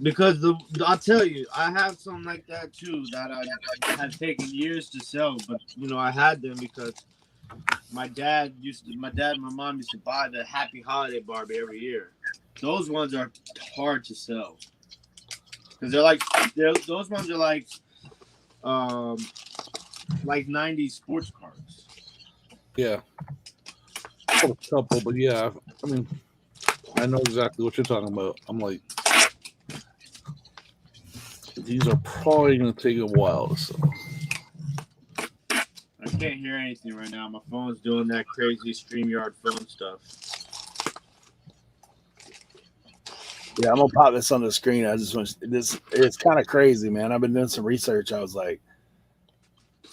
Because I'll tell you, I have some like that too that I had taken years to sell, but I had them because my dad and my mom used to buy the Happy Holiday Barbie every year. Those ones are hard to sell because those ones are like 90s sports cars. Yeah. A couple, but yeah, I mean, I know exactly what you're talking about. I'm like, these are probably going to take a while to sell. I can't hear anything right now. My phone's doing that crazy StreamYard phone stuff. Yeah, I'm gonna pop this on the screen. I just want this. It's kind of crazy, man. I've been doing some research. I was like,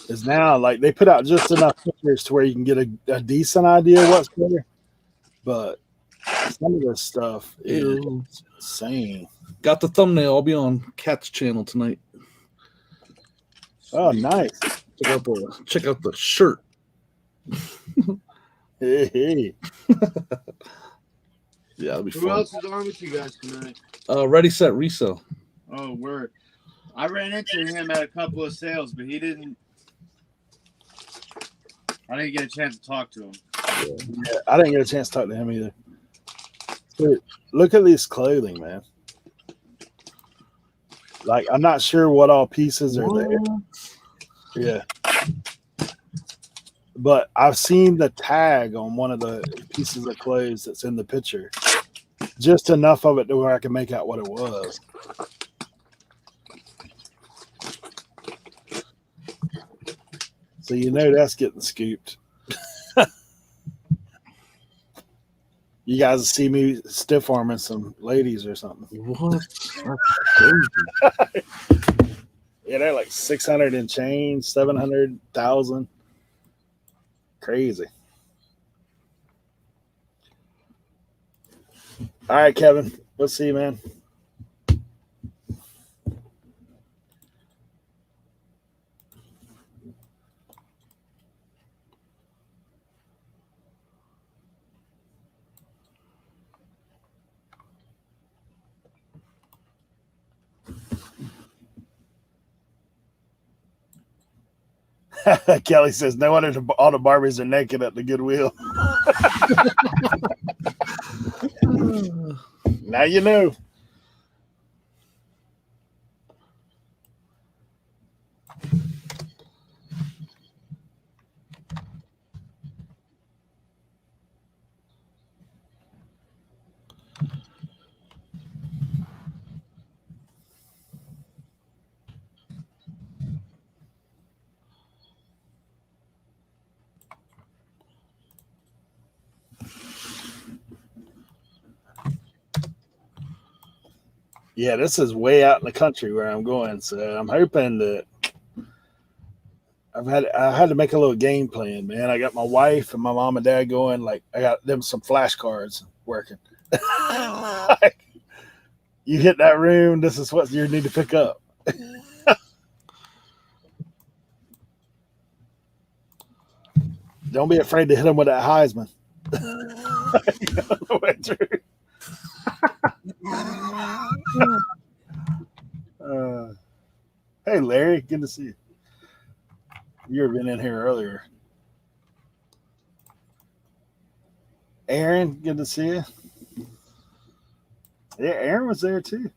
it's now like they put out just enough pictures to where you can get a decent idea what's there, but some of this stuff is insane. Got the thumbnail. I'll be on Kat's channel tonight. Oh, nice. Check out the shirt. Hey. Yeah, it'll be fun. Who else is on with you guys tonight? Ready, set, resell. Oh, word. I ran into him at a couple of sales, but I didn't get a chance to talk to him. Yeah, I didn't get a chance to talk to him either. Dude, look at this clothing, man. Like, I'm not sure what all pieces are there. Yeah. But I've seen the tag on one of the pieces of clothes that's in the picture. Just enough of it to where I can make out what it was. So that's getting scooped. You guys see me stiff arming some ladies or something. What? That's crazy. Yeah, they're like 600 and change, 700,000. Crazy. All right, Kevin. Let's see, man. Kelly says, no wonder all the Barbies are naked at the Goodwill. Now you know. Yeah, this is way out in the country where I'm going, so I'm hoping that I had to make a little game plan, man. I got my wife and my mom and dad going. Like I got them some flashcards working. Like, you hit that room, this is what you need to pick up. Don't be afraid to hit them with that Heisman. Hey, Larry, good to see you. You've been in here earlier. Aaron, good to see you. Yeah, Aaron was there too.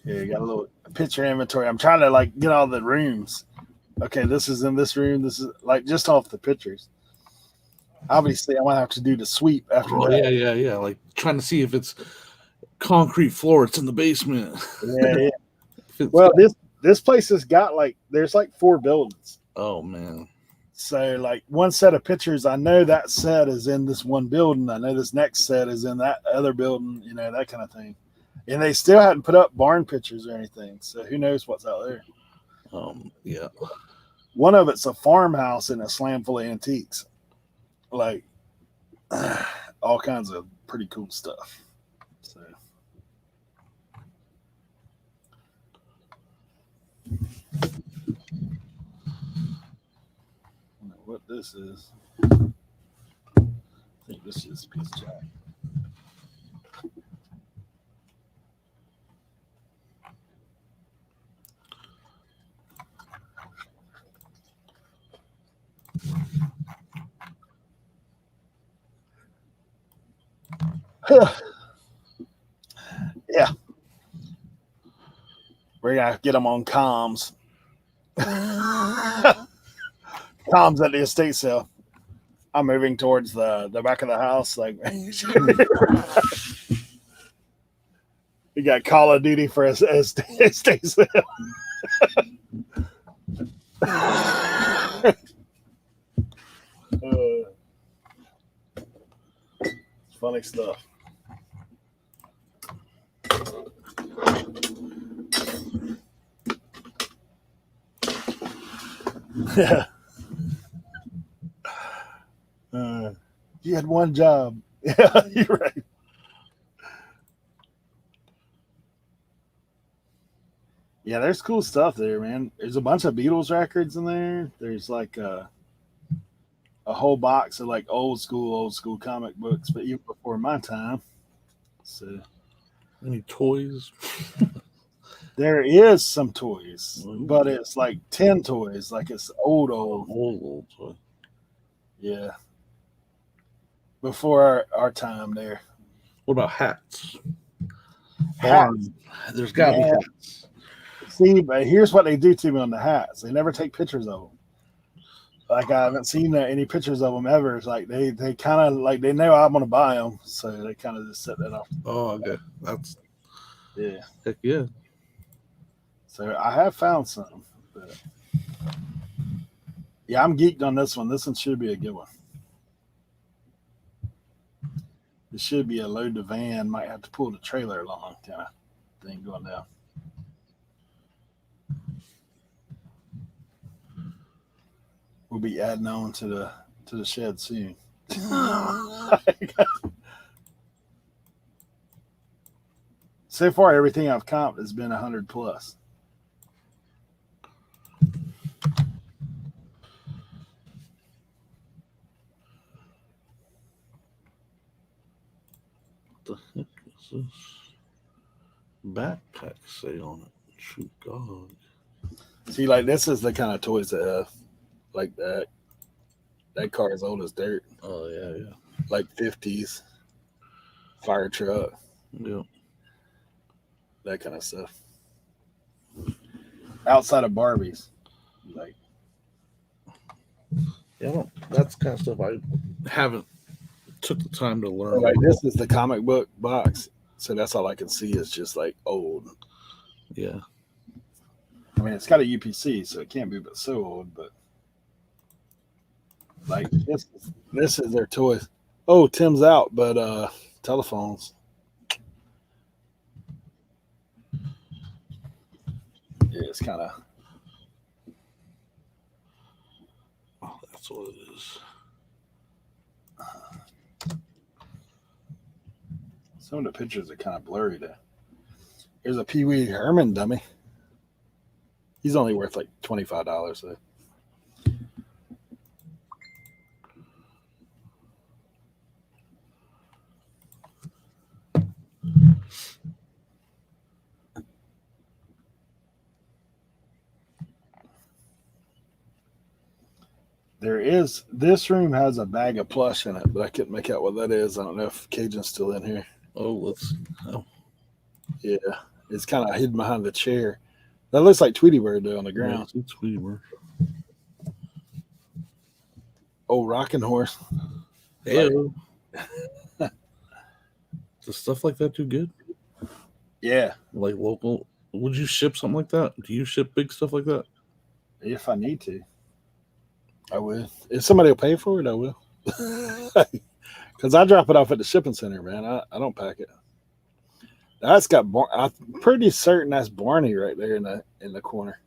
Yeah, got a little picture inventory. I'm trying to like get all the rooms. Okay, this is in this room. This is like just off the pictures. Obviously, I might have to do the sweep after that. Yeah. Like trying to see if it's concrete floor. It's in the basement. Yeah. Well, this place has got like there's like 4 buildings. Oh man. So like one set of pictures, I know that set is in this one building. I know this next set is in that other building. You know, that kind of thing. And they still hadn't put up barn pictures or anything. So who knows what's out there? Yeah. One of it's a farmhouse in a slam full of antiques. Like all kinds of pretty cool stuff. So I don't know what this is. I think this is a piece of jack. Yeah. We're going to get them on comms. Comms at the estate sale. I'm moving towards the back of the house. Like, we got Call of Duty for estate sale. It's funny stuff. Yeah. You had one job. Yeah, you're right. Yeah, there's cool stuff there, man. There's a bunch of Beatles records in there. There's like a whole box of like old school comic books, but even before my time. So any toys? There is some toys, but it's like 10 toys. Like it's old. Toy. Yeah. Before our time there. What about hats? There's got to be hats. See, but here's what they do to me on the hats. They never take pictures of them. Like I haven't seen any pictures of them ever. It's like they kind of like they know I'm gonna buy them, so they kind of just set that off. Oh, okay, that's heck yeah. So I have found some, but yeah, I'm geeked on this one. This one should be a good one. It should be a load the van. Might have to pull the trailer along, kind of thing going down. We'll be adding on to the shed soon. So so far everything I've comped has been 100 plus. What the heck is this? Backpack say on it. Shoot dog. See, like this is the kind of toys that have like that. That car is old as dirt. Oh yeah. Like 50s fire truck. Yeah. That kind of stuff. Outside of Barbies. Like, Yeah, that's the kind of stuff I haven't took the time to learn. like this is the comic book box. So that's all I can see is just like old. Yeah. I mean, it's got a UPC, so it can't be but so old, but like this is their toys. Oh, Tim's out, but telephones. Yeah, it's kind of. Oh, that's what it is. Some of the pictures are kind of blurry there. Here's a Pee Wee Herman dummy. He's only worth like $25 though. This room has a bag of plush in it, but I couldn't make out what that is. I don't know if Cajun's still in here. Yeah, it's kind of hidden behind the chair. That looks like Tweety Bird though on the ground. Yeah, it's Tweety Bird. Oh, rocking horse. Ew. Does stuff like that do good? Yeah, Like local? Would you ship something like that? Do you ship big stuff like that? if I need to, I will. If somebody will pay for it, I will. Because I drop it off at the shipping center, man. I don't pack it. That's got. I'm pretty certain that's Barney right there in the corner.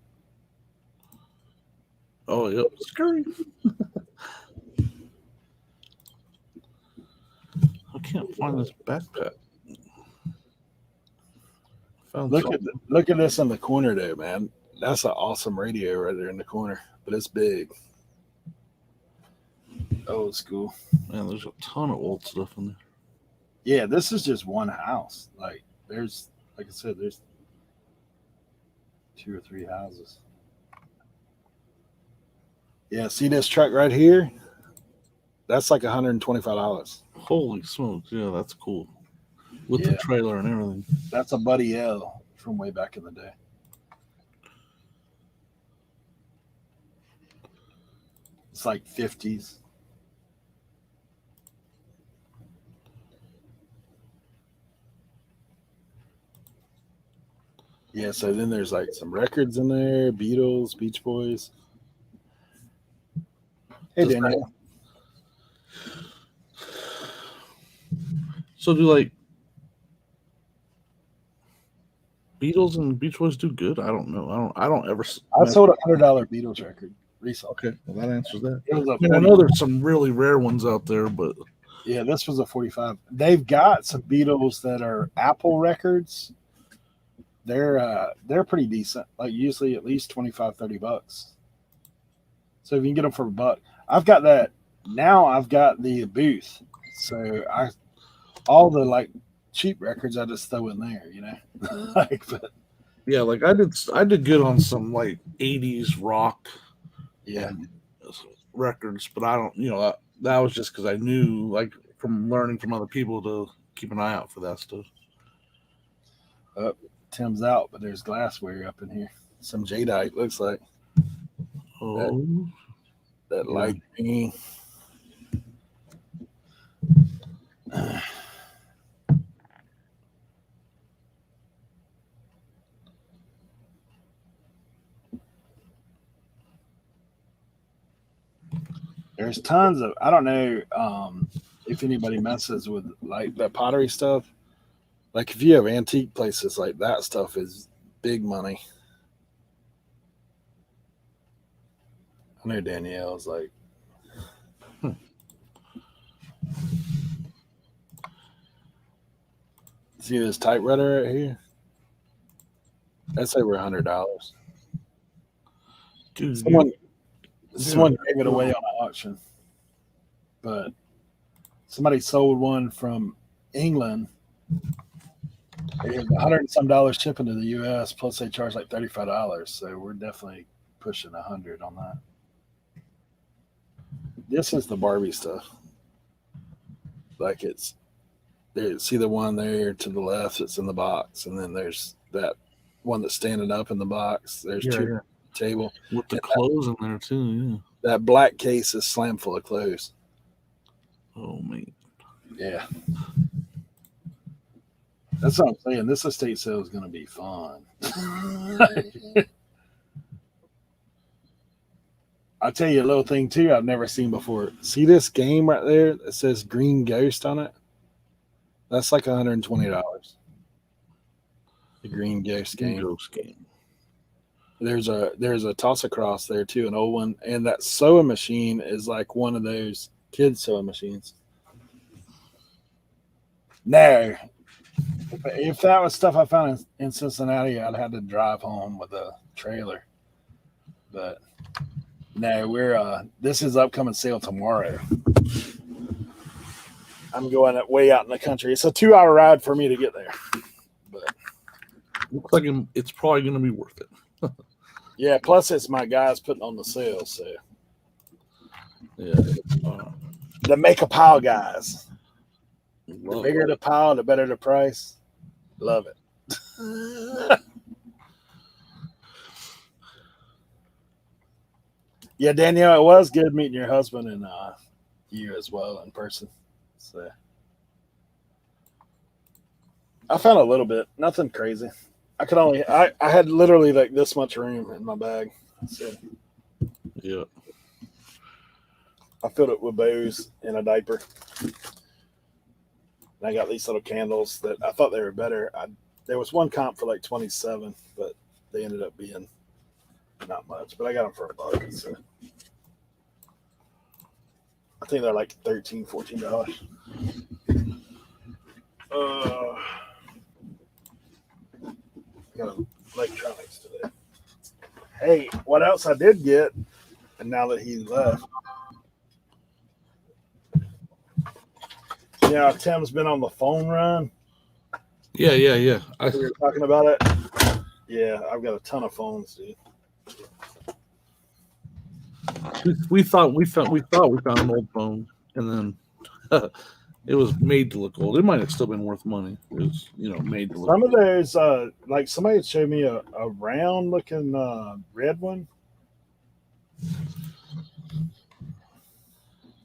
Oh, yep. Scurry. I can't find this backpack. Look at this in the corner there, man. That's an awesome radio right there in the corner, but it's big. Old school. Man, there's a ton of old stuff in there. Yeah, this is just one house. Like I said, there's 2 or 3 houses. Yeah, see this truck right here? That's like $125. Holy smokes. Yeah, that's cool. With the trailer and everything. That's a Buddy L from way back in the day. It's like 50s. Yeah, so then there's like some records in there, Beatles, Beach Boys. Hey, Daniel. So do like Beatles and Beach Boys do good? I don't know. I don't ever. I sold a $100 Beatles record recently. Okay, well that answers that. It was I know there's some really rare ones out there, but yeah, this was a 45. They've got some Beatles that are Apple records. They're pretty decent. Like usually at least $25-$30. So if you can get them for $1, I've got that now. I've got the booth, so all the like cheap records I just throw in there, you know. But yeah, like I did good on some like 80s rock, records, but I don't, that was just because I knew, like, from learning from other people to keep an eye out for that stuff. Tim's out, but there's glassware up in here. Some jadeite looks like. Oh, that light green. There's tons of, I don't know if anybody messes with like that pottery stuff. Like if you have antique places, like that stuff is big money. I know Danielle's like, see this typewriter right here? I'd say we're $100. Dude, Someone gave it away on an auction, but somebody sold one from England. It was $100 and some shipping to the U.S. Plus they charge like $35. So we're definitely pushing 100 on that. This is the Barbie stuff. Like see the one there to the left that's in the box, and then there's that one that's standing up in the box. There's two table with the clothes in there too. Yeah, that black case is slam full of clothes. Oh man, yeah. That's what I'm saying. This estate sale is going to be fun. I'll tell you a little thing too I've never seen before. See this game right there that says Green Ghost on it? That's like $120. The Green Ghost game. There's a toss across there too, an old one, and that sewing machine is like one of those kids sewing machines. No, if that was stuff I found in Cincinnati, I'd have to drive home with a trailer. But no, this is upcoming sale tomorrow. I'm going way out in the country. It's a 2-hour ride for me to get there. But looks like it's probably going to be worth it. Yeah, plus it's my guys putting on the sale, so yeah. The make a pile guys. The bigger the pile, the better the price. Love it. Yeah, Danielle, it was good meeting your husband and you as well in person. So I found a little bit, nothing crazy. I had literally like this much room in my bag. So yeah. I filled it with bows and a diaper. And I got these little candles that I thought they were better. There was one comp for like 27, but they ended up being not much. But I got them for $1. So I think they're like $13, $14. Got electronics today. Hey, what else I did get, and now that he left, yeah, Tim's been on the phone run. Yeah. We were talking about it. Yeah, I've got a ton of phones, dude. We thought we found an old phone, and then it was made to look old. It might have still been worth money. It was, made to look. Some of those, like somebody showed me a round looking red one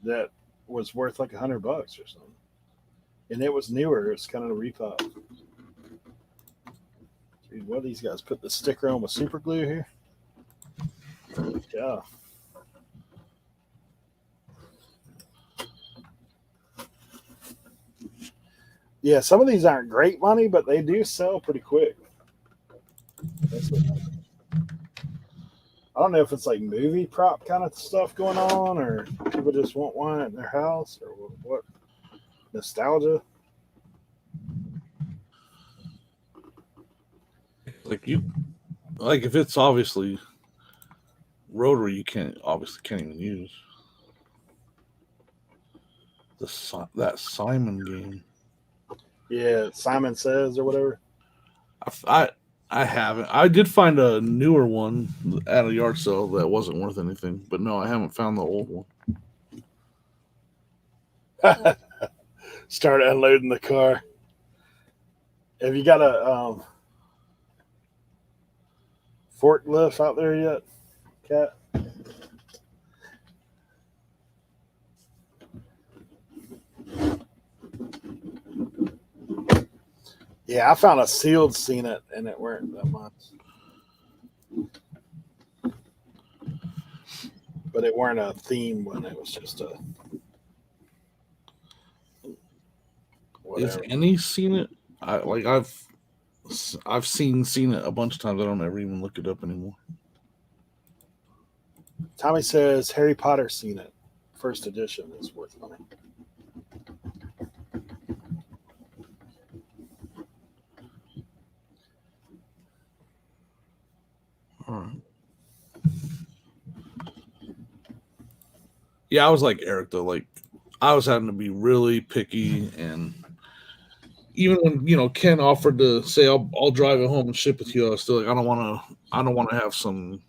that was worth like $100 or something, and it was newer. It's kind of a repop. Dude, what are these guys put the sticker on with super glue here? Yeah. Yeah, some of these aren't great money, but they do sell pretty quick. I don't know if it's like movie prop kind of stuff going on, or people just want one at their house, or what. Nostalgia. Like if it's obviously rotary, you can't even use that Simon game. Yeah, Simon Says or whatever. I haven't. I did find a newer one at a yard sale that wasn't worth anything, but no, I haven't found the old one. Start unloading the car. Have you got a forklift out there yet, Kat? Yeah, I found a sealed Scenic and it weren't that much. But it weren't a theme one, it was just a whatever. Is any Scenic? I've seen Scenic a bunch of times. I don't ever even look it up anymore. Tommy says Harry Potter Scenic first edition is worth money. Yeah, I was like Eric though. Like I was having to be really picky, and even when Ken offered to say I'll drive it home and ship it to you, I was still like I don't want to have some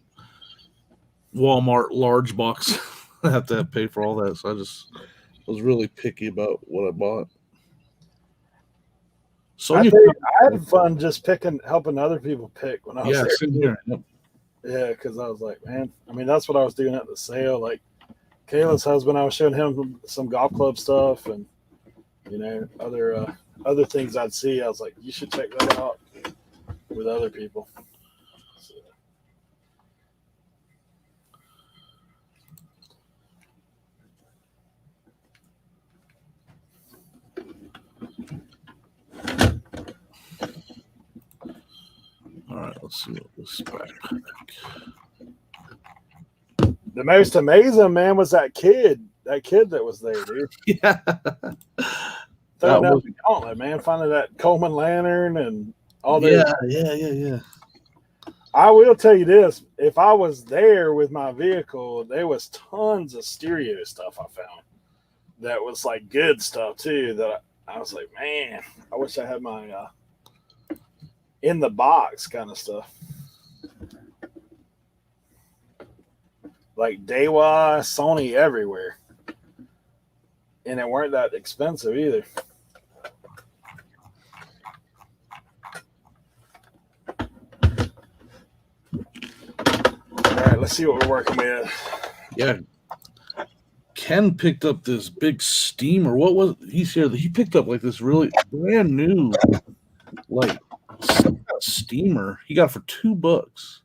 Walmart large box. I have to pay for all that, so I just was really picky about what I bought. So I think I had fun just helping other people pick when I was there. Same here. Yep. Yeah, because I was like, man, I mean, that's what I was doing at the sale. Like Kayla's husband, I was showing him some golf club stuff and other things I'd see. I was like, you should check that out with other people. So. All right, let's see what this back. The most amazing, man, was that kid that was there, dude. Yeah. Throwing out the gauntlet, man. Finding that Coleman lantern and all that. Yeah. I will tell you this: if I was there with my vehicle, there was tons of stereo stuff I found that was like good stuff too. That I was like, man, I wish I had my in the box kind of stuff, like Daiwa, Sony, everywhere, and it weren't that expensive either. All right, let's see what we're working with. Yeah. Ken picked up this big steamer. What was he's here? He picked up like this really brand new, like steamer. He got it for $2.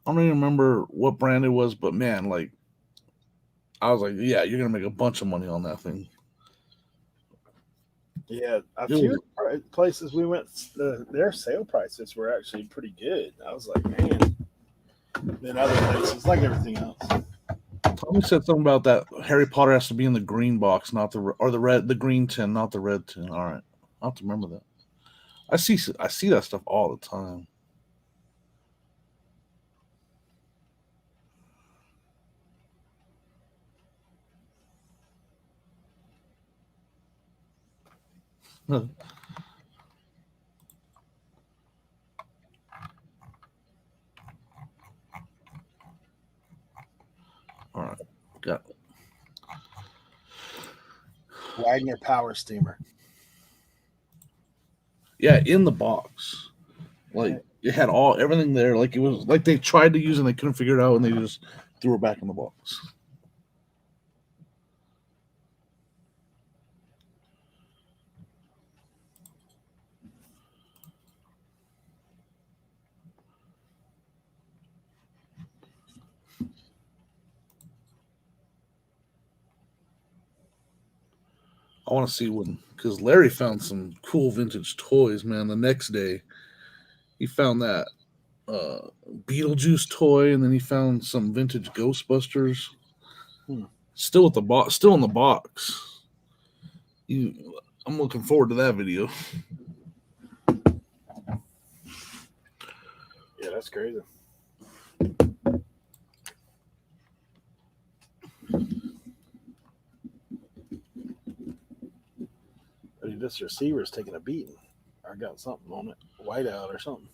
I don't even remember what brand it was, but man, like I was like, yeah, you're gonna make a bunch of money on that thing. Yeah, a few places we went, their sale prices were actually pretty good. I was like, man. Then other places, like everything else. Tommy said something about that Harry Potter has to be in the green box, not the green tin, not the red tin. All right, I'll have to remember that. I see that stuff all the time. All right, got it. Wagner Power Steamer. Yeah, in the box. Like it had everything there. Like it was like they tried to use it and they couldn't figure it out and they just threw it back in the box. I want to see because Larry found some cool vintage toys, man. The next day, he found that Beetlejuice toy, and then he found some vintage Ghostbusters. Still at the box, still in the box. I'm looking forward to that video. Yeah, that's crazy. This receiver's taking a beating. I got something on it, whiteout or something.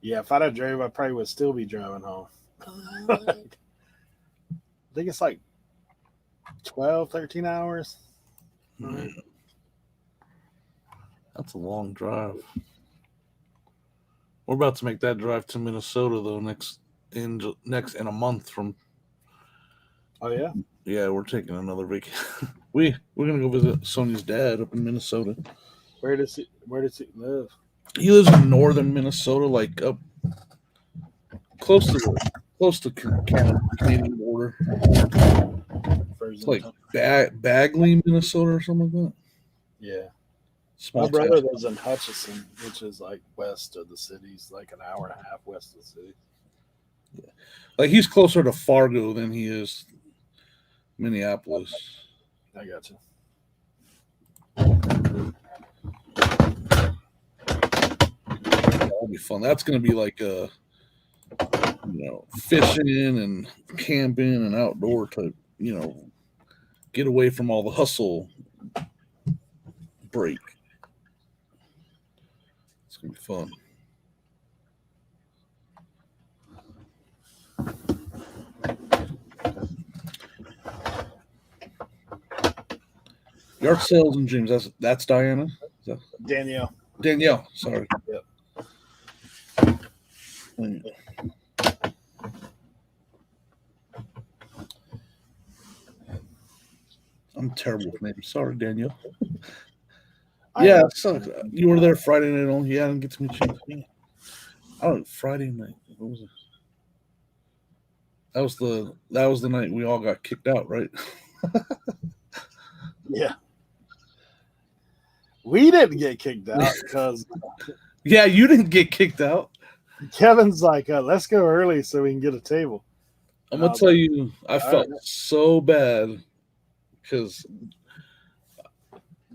Yeah, if I'd have drove, I probably would still be driving home. I think it's like 12, 13 hours. Man. That's a long drive. We're about to make that drive to Minnesota though in a month from. Oh yeah. Yeah, we're taking another vacation. We're gonna go visit Sonia's dad up in Minnesota. Where does he live? He lives in northern Minnesota, like up close to Canada, Canadian border. It's like Bagley, Minnesota, or something like that. Yeah. Small My brother town. lives in Hutchinson, which is like west of the cities, like an hour and a half west of the city. Like he's closer to Fargo than he is Minneapolis. I got you. That'll be fun. That's gonna be like fishing and camping and outdoor type. Get away from all the hustle. Break. It's gonna be fun. Yard sales and dreams. That's Diana. Danielle. Danielle. Sorry. Yep. I'm terrible with names. Sorry, Danielle. Yeah, so you were there Friday night only. Yeah, I didn't get to meet you. I don't know, Friday night. What was it? That was the night we all got kicked out, right? Yeah. We didn't get kicked out because yeah, you didn't get kicked out. Kevin's like, let's go early so we can get a table. I'm gonna tell you, I felt so bad because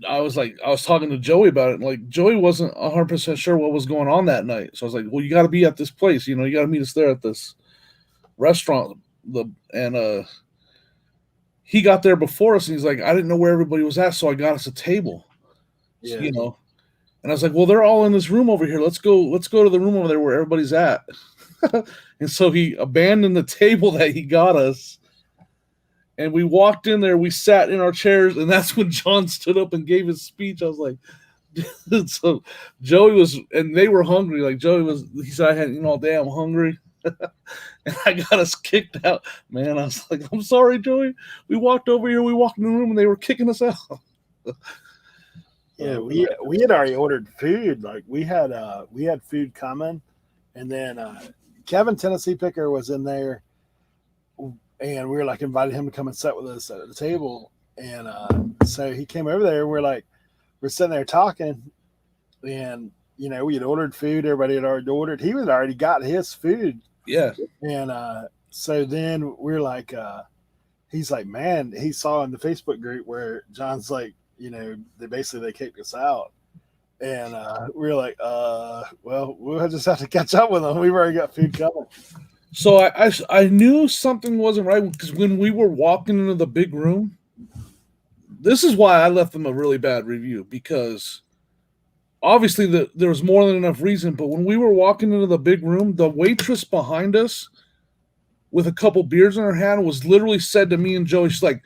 I was talking to Joey about it. And like Joey wasn't 100% sure what was going on that night, so I was like, "Well, you got to be at this place. You got to meet us there at this restaurant." He got there before us, and he's like, "I didn't know where everybody was at, so I got us a table." Yeah. And I was like, "Well, they're all in this room over here. Let's go to the room over there where everybody's at." And so he abandoned the table that he got us. And we walked in there, we sat in our chairs, and that's when John stood up and gave his speech. I was like, so Joey was, and they were hungry. Like he said, I hadn't eaten all day, I'm hungry. And I got us kicked out. Man, I was like, I'm sorry, Joey. We walked over here, we walked in the room, and they were kicking us out. Yeah, we had already ordered food. Like we had food coming, and then Kevin Tennessee Picker was in there, and we were like invited him to come and sit with us at the table. And so he came over there. We're sitting there talking, and we had ordered food. Everybody had already ordered. He had already got his food. Yeah. And so then we're like, he's like, man, he saw in the Facebook group where John's like, they kicked us out. And we were like, well, we'll just have to catch up with them. We've already got food coming. So I knew something wasn't right because when we were walking into the big room, this is why I left them a really bad review, because obviously there was more than enough reason. But when we were walking into the big room, the waitress behind us with a couple beers in her hand was literally said to me and Joey, she's like,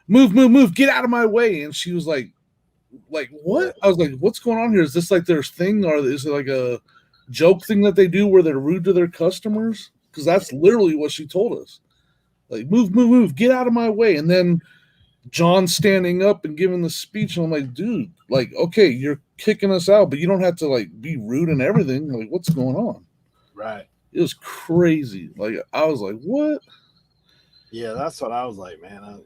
move, get out of my way. And she was like, what? I was like, what's going on here? Is this like their thing, or is it like a joke thing that they do where they're rude to their customers? Because that's literally what she told us. Like, move, get out of my way. And then John standing up and giving the speech, and I'm like, dude, like, okay, you're kicking us out, but you don't have to like be rude and everything. Like, what's going on? Right. It was crazy. Like, I was like, what? Yeah, that's what I was like, man.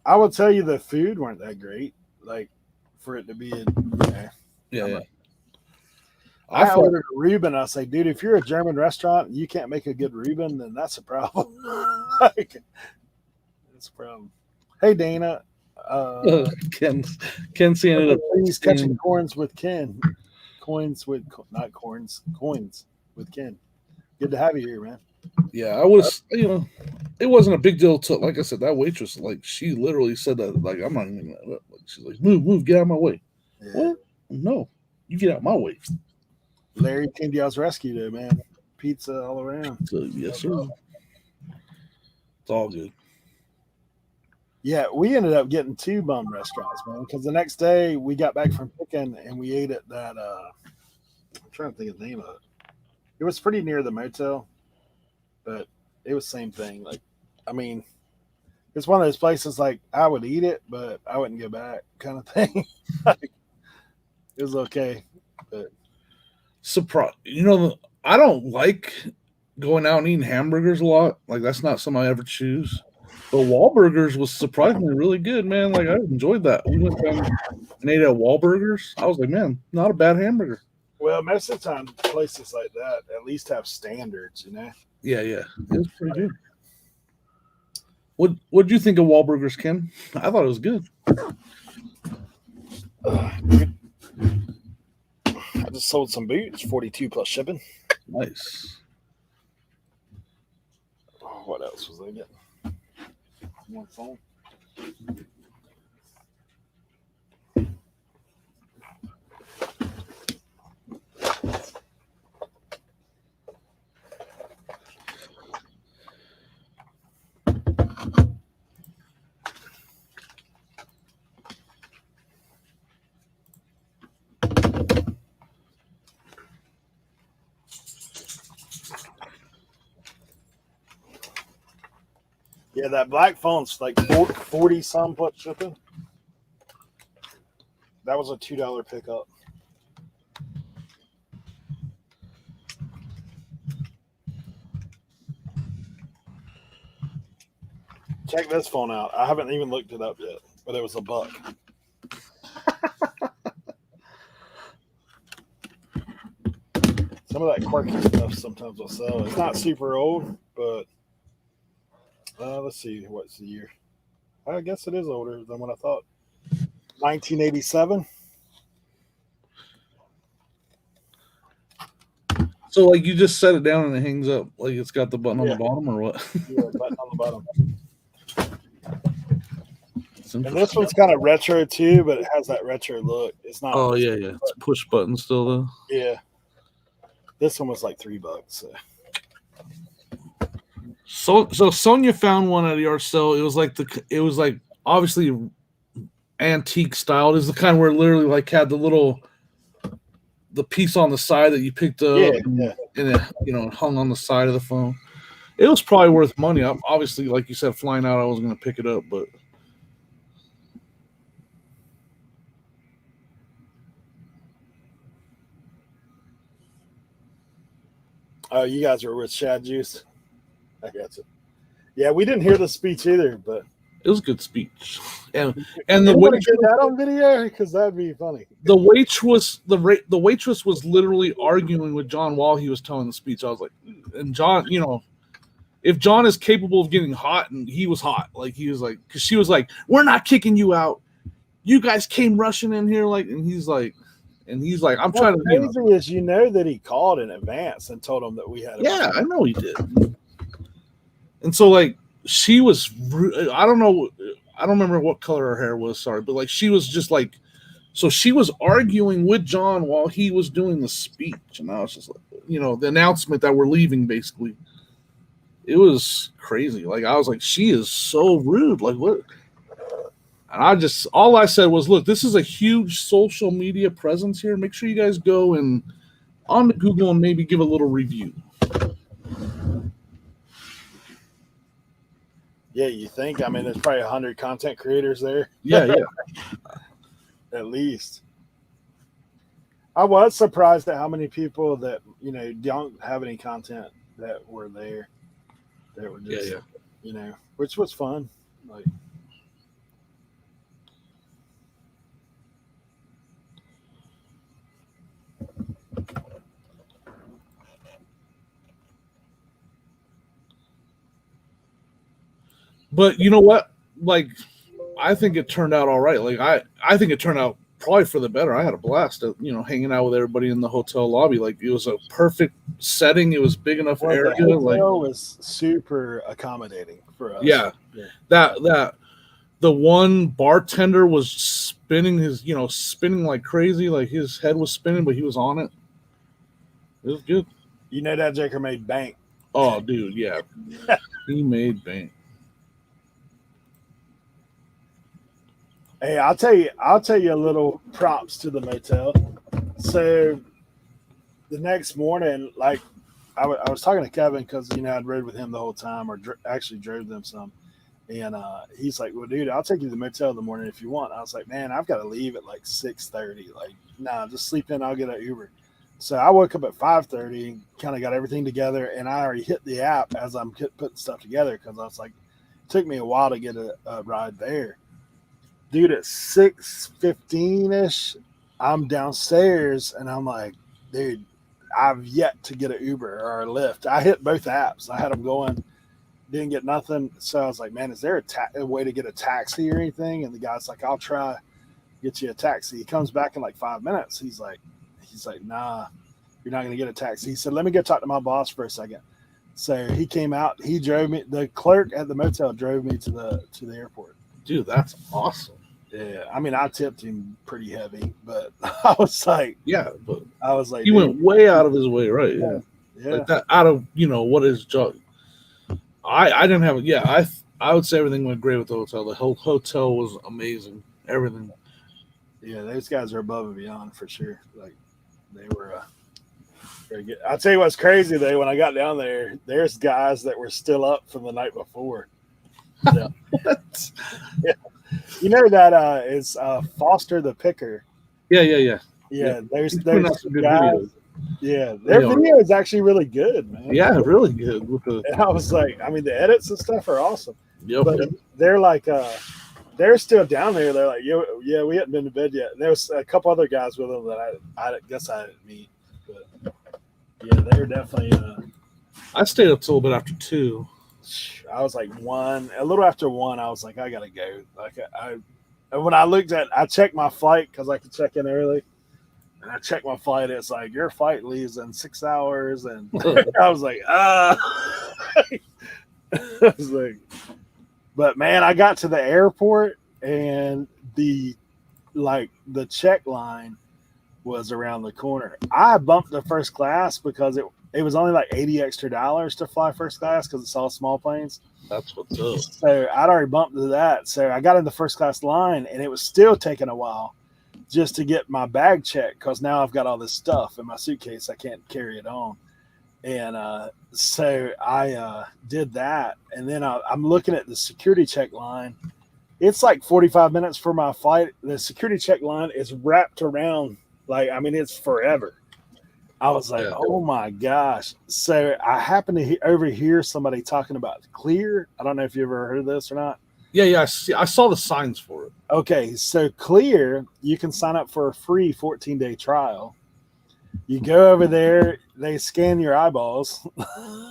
I will tell you the food weren't that great. Like, for it to be Yeah. I ordered a Reuben. I was like, dude, if you're a German restaurant and you can't make a good Reuben, then that's a problem. That's a problem. Hey, Dana. Ken ended up please catching corns with Ken. Coins with Ken. Good to have you here, man. Yeah, I was, it wasn't a big deal to, like I said, that waitress, like, she literally said that, like, I'm not even, she's like, move, get out of my way. Yeah. What? No, you get out of my way. Larry came to y'all's rescue, though, man. Pizza all around. So, yes, sir. It's all good. Yeah, we ended up getting 2 bum restaurants, man, because the next day we got back from picking and we ate at that, I'm trying to think of the name of it. It was pretty near the motel, but it was same thing, like I mean, it's one of those places like I would eat it, but I wouldn't go back, kind of thing. Like, it was okay, but Surprise! I don't like going out and eating hamburgers a lot. Like that's not something I ever choose. But Wahlburgers was surprisingly really good, man. Like I enjoyed that. We went down and ate at Wahlburgers. I was like, man, not a bad hamburger. well, most of the time places like that at least have standards, Yeah, it was pretty good. What'd you think of Wahlburgers, Ken? I thought it was good. I just sold some boots, 42 plus shipping. Nice. What else was I getting? One phone. Yeah, that black phone's like 40 some plus shipping. That was a $2 pickup. Check this phone out. I haven't even looked it up yet, but it was $1. Some of that quirky stuff sometimes will sell. It's not super old, but let's see, what's the year? I guess it is older than what I thought. 1987. So, like, you just set it down and it hangs up, like it's got the button on the bottom, or what? Yeah, button on the bottom. And this one's kind of retro too, but it has that retro look. It's not. Oh yeah. It's push button still though. Yeah. This one was like $3. So Sonia found one at a yard sale. It was like obviously antique style. It was the kind where it literally like had the piece on the side that you picked up and it hung on the side of the phone. It was probably worth money. Obviously, like you said, flying out, I wasn't going to pick it up, but oh, you guys were with Shad Juice. I got you. Yeah, we didn't hear the speech either, but it was a good speech. And the way get that on video, because that'd be funny. The waitress was literally arguing with John while he was telling the speech. I was like, and John, if John is capable of getting hot, and he was hot, like he was like, because she was like, "We're not kicking you out. You guys came rushing in here," like, and he's like, "I'm trying to." Crazy is that he called in advance and told him that we had. Yeah, I know he did. And so like she was, I don't know. I don't remember what color her hair was, sorry, but like she was just like, so she was arguing with John while he was doing the speech, and I was just like, the announcement that we're leaving, basically. It was crazy. Like I was like, she is so rude. Like what? And all I said was, look, this is a huge social media presence here. Make sure you guys go and on to Google and maybe give a little review. Yeah, you think? I mean, there's probably 100 content creators there. Yeah. At least. I was surprised at how many people that, don't have any content that were there. That were just, which was fun. Like, but you know what? Like, I think it turned out all right. Like, I think it turned out probably for the better. I had a blast, hanging out with everybody in the hotel lobby. Like, it was a perfect setting. It was big enough area. The hotel was super accommodating for us. Yeah. That the one bartender was spinning spinning like crazy. Like his head was spinning, but he was on it. It was good. That Jaker made bank. Oh, dude, yeah. He made bank. Hey, I'll tell you a little props to the motel. So the next morning, like I was talking to Kevin because I'd rode with him the whole time, or actually drove them some. And he's like, "Well, dude, I'll take you to the motel in the morning if you want." I was like, "Man, I've got to leave at like 6:30. Like, nah, just sleep in. I'll get an Uber." So I woke up at 5:30, kind of got everything together, and I already hit the app as I'm putting stuff together because I was like, it took me a while to get a ride there. Dude, at 6:15 ish, I'm downstairs, and I'm like, dude, I've yet to get an Uber or a Lyft. I hit both apps. I had them going. Didn't get nothing. So I was like, man, is there a way to get a taxi or anything? And the guy's like, I'll try get you a taxi. He comes back in like 5 minutes. He's like, nah, you're not going to get a taxi. He said, let me go talk to my boss for a second. So he came out. He drove me. The clerk at the motel drove me to the airport. Dude, that's awesome. Yeah, I mean, I tipped him pretty heavy, but I was like, he went way out of his way, right? Yeah. Like that, out of what his job. I didn't have it. Yeah, I would say everything went great with the hotel. The whole hotel was amazing. Everything. Yeah, those guys are above and beyond for sure. Like they were very good. I'll tell you what's crazy though. When I got down there, there's guys that were still up from the night before. Yeah. What? Yeah. You know that is Foster the Picker. Yeah. Yeah, there's guys. Videos. Yeah, their video is actually really good, man. Yeah, really good. With the, and I was like, I mean, the edits and stuff are awesome. Yep. But they're like, they're still down there. They're like, yeah, we hadn't been to bed yet. And there was a couple other guys with them that I guess I didn't meet. But yeah, they were definitely. I stayed up till a bit after 2. I was like a little after 1. I was like, I gotta go. Like when I checked my flight because I could check in early. And I checked my flight. It's like, your flight leaves in 6 hours. And I was like, I was like, but man, I got to the airport and the check line was around the corner. I bumped the first class because it was only like $80 extra to fly first class because it's all small planes. That's what's up. So I'd already bumped to that. So I got in the first class line and it was still taking a while just to get my bag checked because now I've got all this stuff in my suitcase. I can't carry it on. And so I did that. And then I'm looking at the security check line. It's like 45 minutes for my flight. The security check line is wrapped around. It's forever. I was like, oh my gosh. So I happened to overhear somebody talking about Clear. I don't know if you ever heard of this or not. Yeah. I saw the signs for it. Okay, so Clear, you can sign up for a free 14-day trial. You go over there, they scan your eyeballs,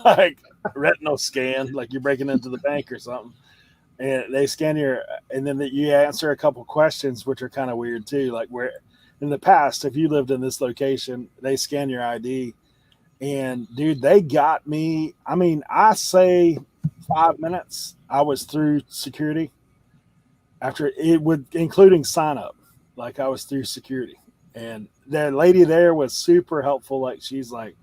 like retinal scan, like you're breaking into the bank or something. And they scan and then you answer a couple questions, which are kind of weird too. Like where in the past, if you lived in this location, they scan your ID. And dude, they got me. I mean, I say 5 minutes, I was through security. After it would, including sign up, like I was through security, and the lady there was super helpful. Like she's like,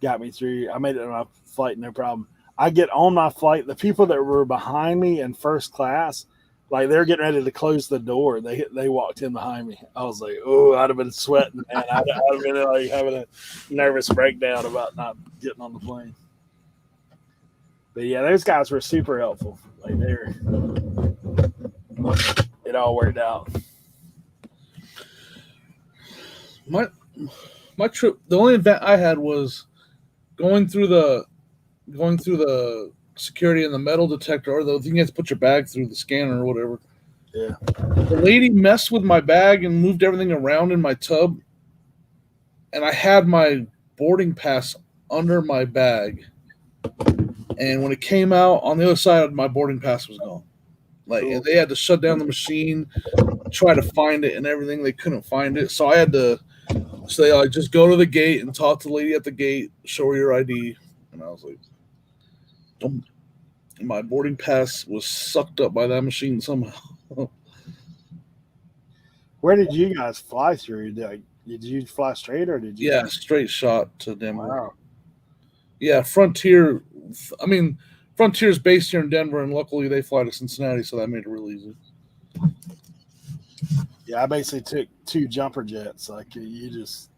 got me through. I made it on my flight, no problem. I get on my flight. The people that were behind me in first class, like they're getting ready to close the door. They walked in behind me. I was like, oh, I'd have been sweating, and I'd have been like having a nervous breakdown about not getting on the plane. But yeah, those guys were super helpful. Like it all worked out. My trip, the only event I had was going through the security and the metal detector, or the thing you have to put your bag through the scanner or whatever. Yeah. The lady messed with my bag and moved everything around in my tub, and I had my boarding pass under my bag. And when it came out on the other side, my boarding pass was gone. And they had to shut down the machine, try to find it and everything. They couldn't find it. So I had to say, just go to the gate and talk to the lady at the gate, show her your ID. And I was like, don't. My boarding pass was sucked up by that machine somehow. Where did you guys fly through? Did you fly straight or did you? Yeah, straight shot to Denver. Wow. Yeah, Frontier. I mean, Frontier's based here in Denver, and luckily they fly to Cincinnati, so that made it real easy. Yeah, I basically took 2 jumper jets. Like you just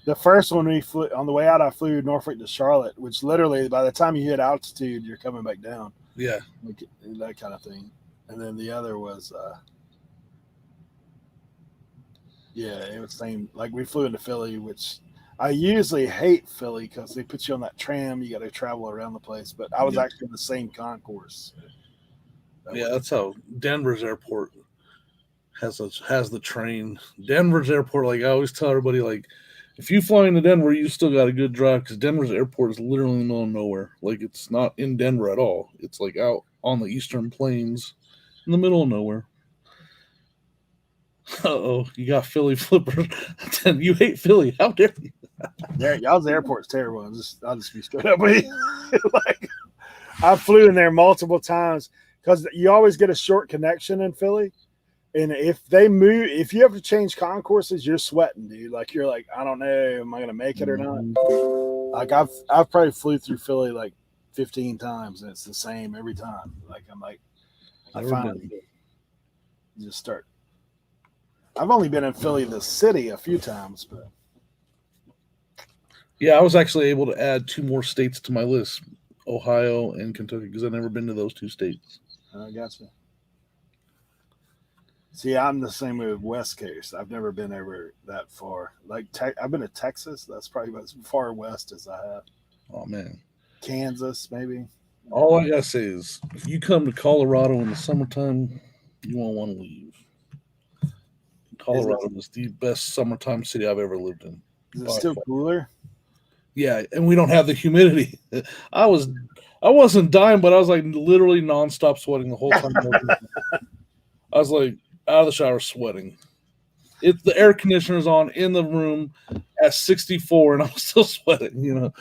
The first one we flew on the way out, I flew Norfolk to Charlotte, which literally by the time you hit altitude, you're coming back down. Yeah. Like, that kind of thing. And then the other was, it was same. Like we flew into Philly, which I usually hate Philly because they put you on that tram. You got to travel around the place. But I was actually in the same concourse. That's how Denver's airport has the train. Denver's airport, like I always tell everybody, like if you fly into Denver, you still got a good drive because Denver's airport is literally in the middle of nowhere. Like it's not in Denver at all. It's like out on the eastern plains in the middle of nowhere. You got Philly flippers. You hate Philly. How dare you? Y'all's airport's terrible. I'll just be straight up with you. Like I flew in there multiple times because you always get a short connection in Philly. And if you have to change concourses, you're sweating, dude. Like you're like, I don't know, am I gonna make it or not? Like I've probably flew through Philly like 15 times, and it's the same every time. Like I'm like, I finally just start. I've only been in Philly, the city, a few times, but yeah, I was actually able to add 2 more states to my list, Ohio and Kentucky, because I've never been to those 2 states. I gotcha. See, I'm the same with West Coast. I've never been ever that far. Like I've been to Texas. That's probably as far west as I have. Oh man, Kansas maybe. All I gotta say is, if you come to Colorado in the summertime, you won't want to leave. Colorado is the best summertime city I've ever lived in. Is it still cooler? Yeah, and we don't have the humidity. I wasn't dying, but I was like literally nonstop sweating the whole time. I was like out of the shower sweating. The air conditioner's on in the room at 64, and I'm still sweating. You know.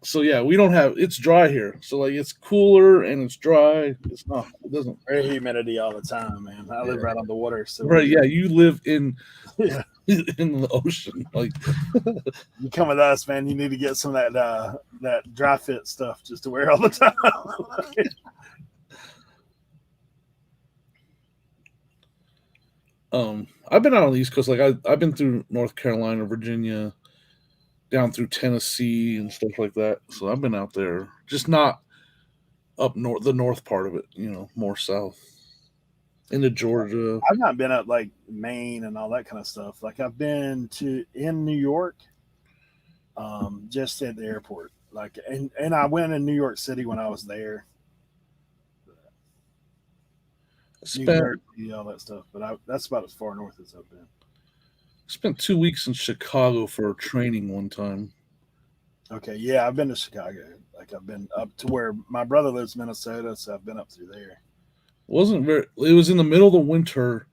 So yeah, we don't have. It's dry here, so like it's cooler and it's dry. It's not. It doesn't. Very humidity all the time, man. I live right on the water, so right. Yeah, you live in in the ocean. Like you come with us, man. You need to get some of that dry fit stuff just to wear all the time. I've been out on the East Coast. Like I've been through North Carolina, Virginia, down through Tennessee and stuff like that. So I've been out there, just not up north, the north part of it, you know, more south into Georgia. I've not been up like Maine and all that kind of stuff. Like I've been in New York, just at the airport. Like, and I went in New York City when I was there. New Jersey, all that stuff, but that's about as far north as I've been. Spent 2 weeks in Chicago for training one time. Okay, yeah, I've been to Chicago. Like I've been up to where my brother lives in Minnesota, so I've been up through there. It was in the middle of the winter,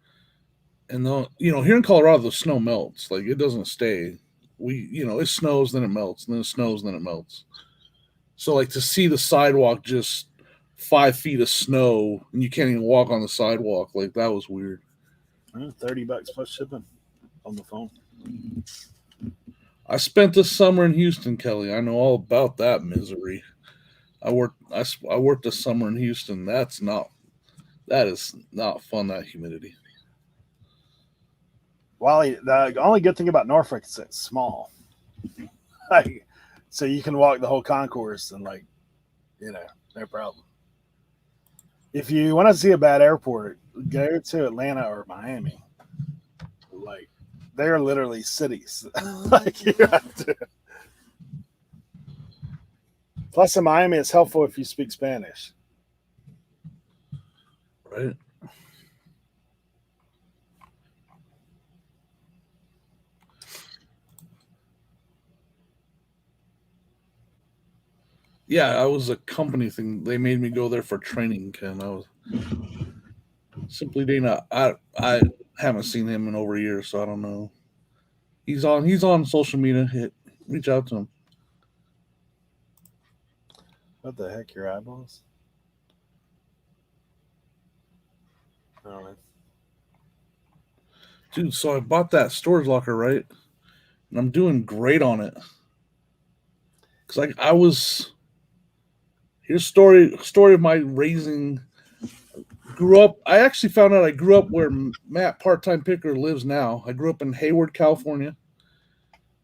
and here in Colorado the snow melts. Like it doesn't stay. It snows, then it melts, and then it snows, then it melts. So like to see the sidewalk just 5 feet of snow and you can't even walk on the sidewalk, like that was weird. $30 plus shipping on the phone. I spent the summer in Houston, Kelly. I know all about that misery. I worked the summer in Houston. That is not fun, that humidity. Wally, the only good thing about Norfolk is it's small. Like, so you can walk the whole concourse and no problem. If you want to see a bad airport, go to Atlanta or Miami. Like, they're literally cities. Like, you have to. Plus, in Miami, it's helpful if you speak Spanish. Right. Yeah, I was a company thing. They made me go there for training, Ken. I was simply Dana. I haven't seen him in over a year, so I don't know. He's on social media. Reach out to him. What the heck, your eyeballs? I don't know. Dude, so I bought that storage locker, right? And I'm doing great on it. Cause I was. Here's story of my raising. Grew up. I actually found out I grew up where Matt Part-Time Picker lives now. I grew up in Hayward, California.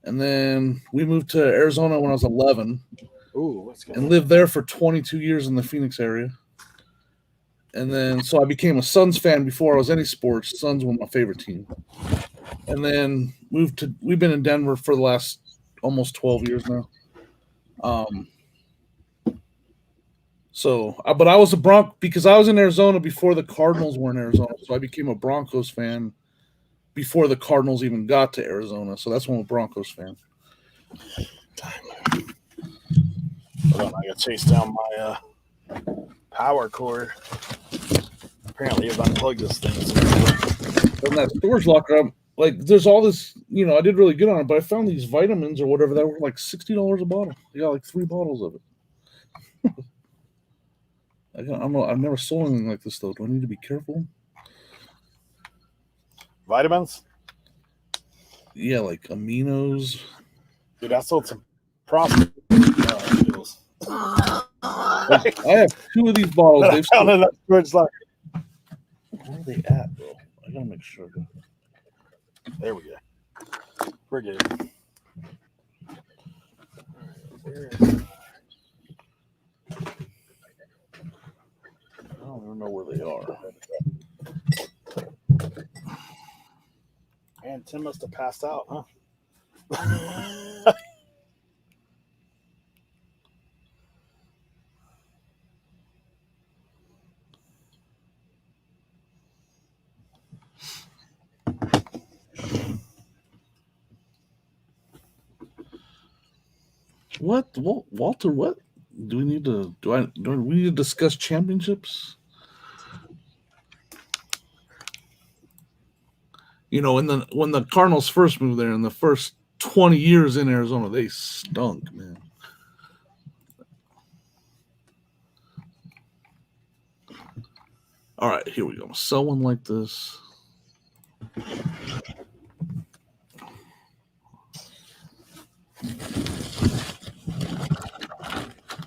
And then we moved to Arizona when I was 11 Ooh, let's go. and lived there for 22 years in the Phoenix area. And then, so I became a Suns fan before I was any sports. Suns were my favorite team. And then we've been in Denver for the last almost 12 years now. But I was a because I was in Arizona before the Cardinals were in Arizona. So I became a Broncos fan before the Cardinals even got to Arizona. So that's when I'm a Broncos fan. Hold on, I got to chase down my power cord. Apparently, I've unplugged this thing. In that storage locker, there's all this, I did really good on it, but I found these vitamins or whatever that were like $60 a bottle. I got like 3 bottles of it. I've never sold anything like this, though. Do I need to be careful? Vitamins? Yeah, like aminos. Dude, I sold some prostate pills. I have 2 of these bottles. I found in that storage locker. Where are they at, bro? I gotta make sure. There we go. We're good. I don't even know where they are. Man, Tim must have passed out, huh? What, Walter? What do we need to do? We need to discuss championships? When the Cardinals first moved there, in the first 20 years in Arizona, they stunk, man. All right, here we go. Sell one like this.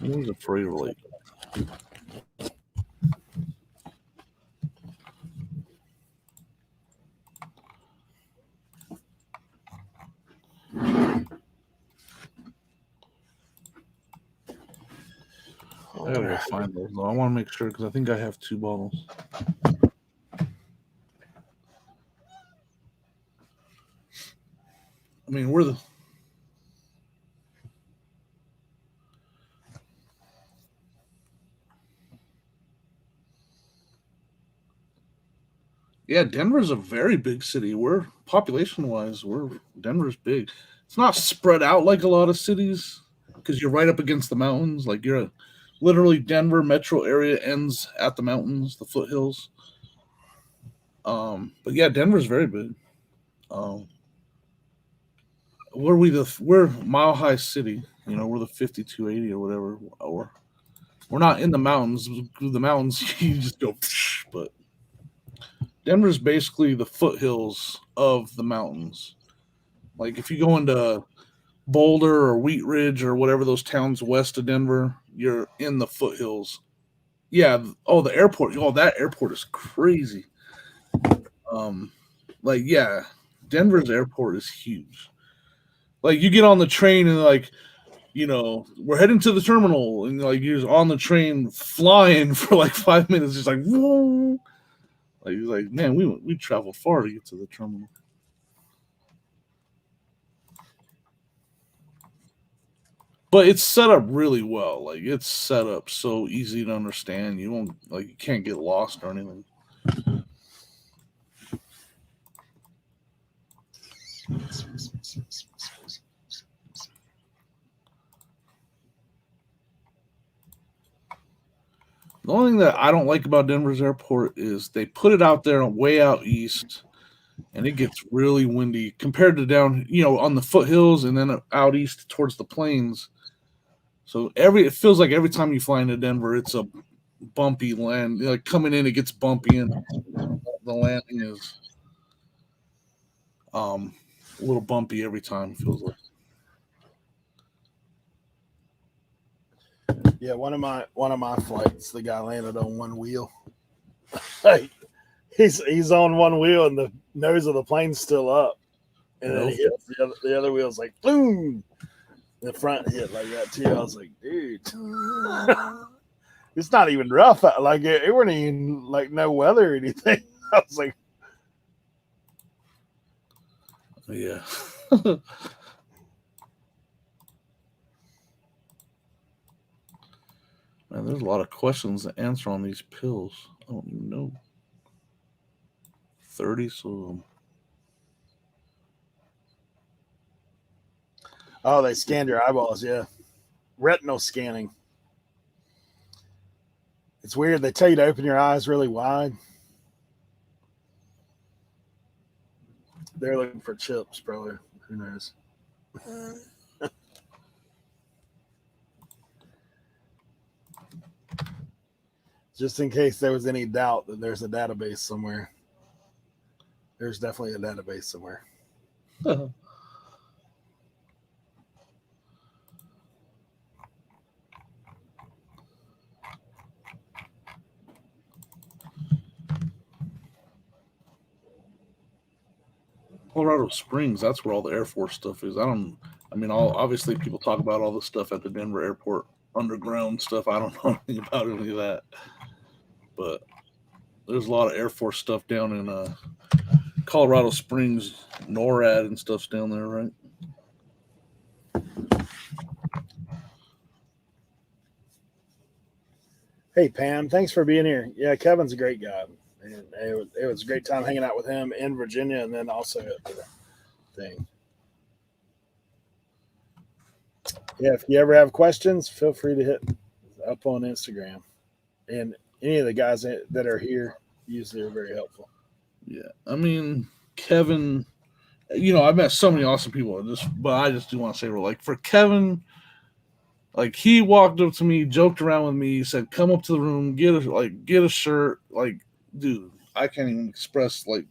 Where's the freighter lake? I gotta go find those though. I want to make sure because I think I have 2 bottles. I mean, we're the. Yeah, Denver's a very big city. We're population-wise, Denver's big. It's not spread out like a lot of cities because you're right up against the mountains. Like literally Denver metro area ends at the mountains, the foothills. But yeah, Denver's very big. We're Mile High City. We're the 5280 or whatever. We're not in the mountains. Through the mountains, you just go, but. Denver's basically the foothills of the mountains. Like if you go into Boulder or Wheat Ridge or whatever those towns west of Denver, you're in the foothills. Yeah. Oh, the airport. Oh, that airport is crazy. Denver's airport is huge. Like you get on the train and we're heading to the terminal and you're on the train flying for like 5 minutes, just like whoa. Like, man, we traveled far to get to the terminal. But it's set up really well. Like it's set up so easy to understand. You can't get lost or anything. The only thing that I don't like about Denver's airport is they put it out there way out east, and it gets really windy compared to down, on the foothills and then out east towards the plains. So it feels like every time you fly into Denver, it's a bumpy land. Like coming in, it gets bumpy, and the landing is a little bumpy every time. It feels like. Yeah, one of my flights, the guy landed on one wheel. He's on one wheel and the nose of the plane's still up. And then it hit the other wheel's like boom. The front hit like that too. I was like, dude, it's not even rough. Like it wasn't even like no weather or anything. I was like, yeah. Man, there's a lot of questions to answer on these pills. I don't even know. 30, so. oh, they scanned your eyeballs, yeah. Retinal scanning. It's weird. They tell you to open your eyes really wide. They're looking for chips, probably. Who knows? Just in case there was any doubt that there's a database somewhere. There's definitely a database somewhere. Colorado Springs, that's where all the Air Force stuff is. Obviously people talk about all the stuff at the Denver airport, underground stuff. I don't know anything about any of that. But there's a lot of Air Force stuff down in Colorado Springs, NORAD and stuff's down there, right? Hey, Pam, thanks for being here. Yeah, Kevin's a great guy. And it was a great time hanging out with him in Virginia and then also at the thing. Yeah, if you ever have questions, feel free to hit up on Instagram. And any of the guys that are here usually are very helpful. Yeah. I mean, Kevin, I've met so many awesome people, but I just do want to say, like, for Kevin, like, he walked up to me, joked around with me, said, come up to the room, get a shirt. Like, dude, I can't even express, like,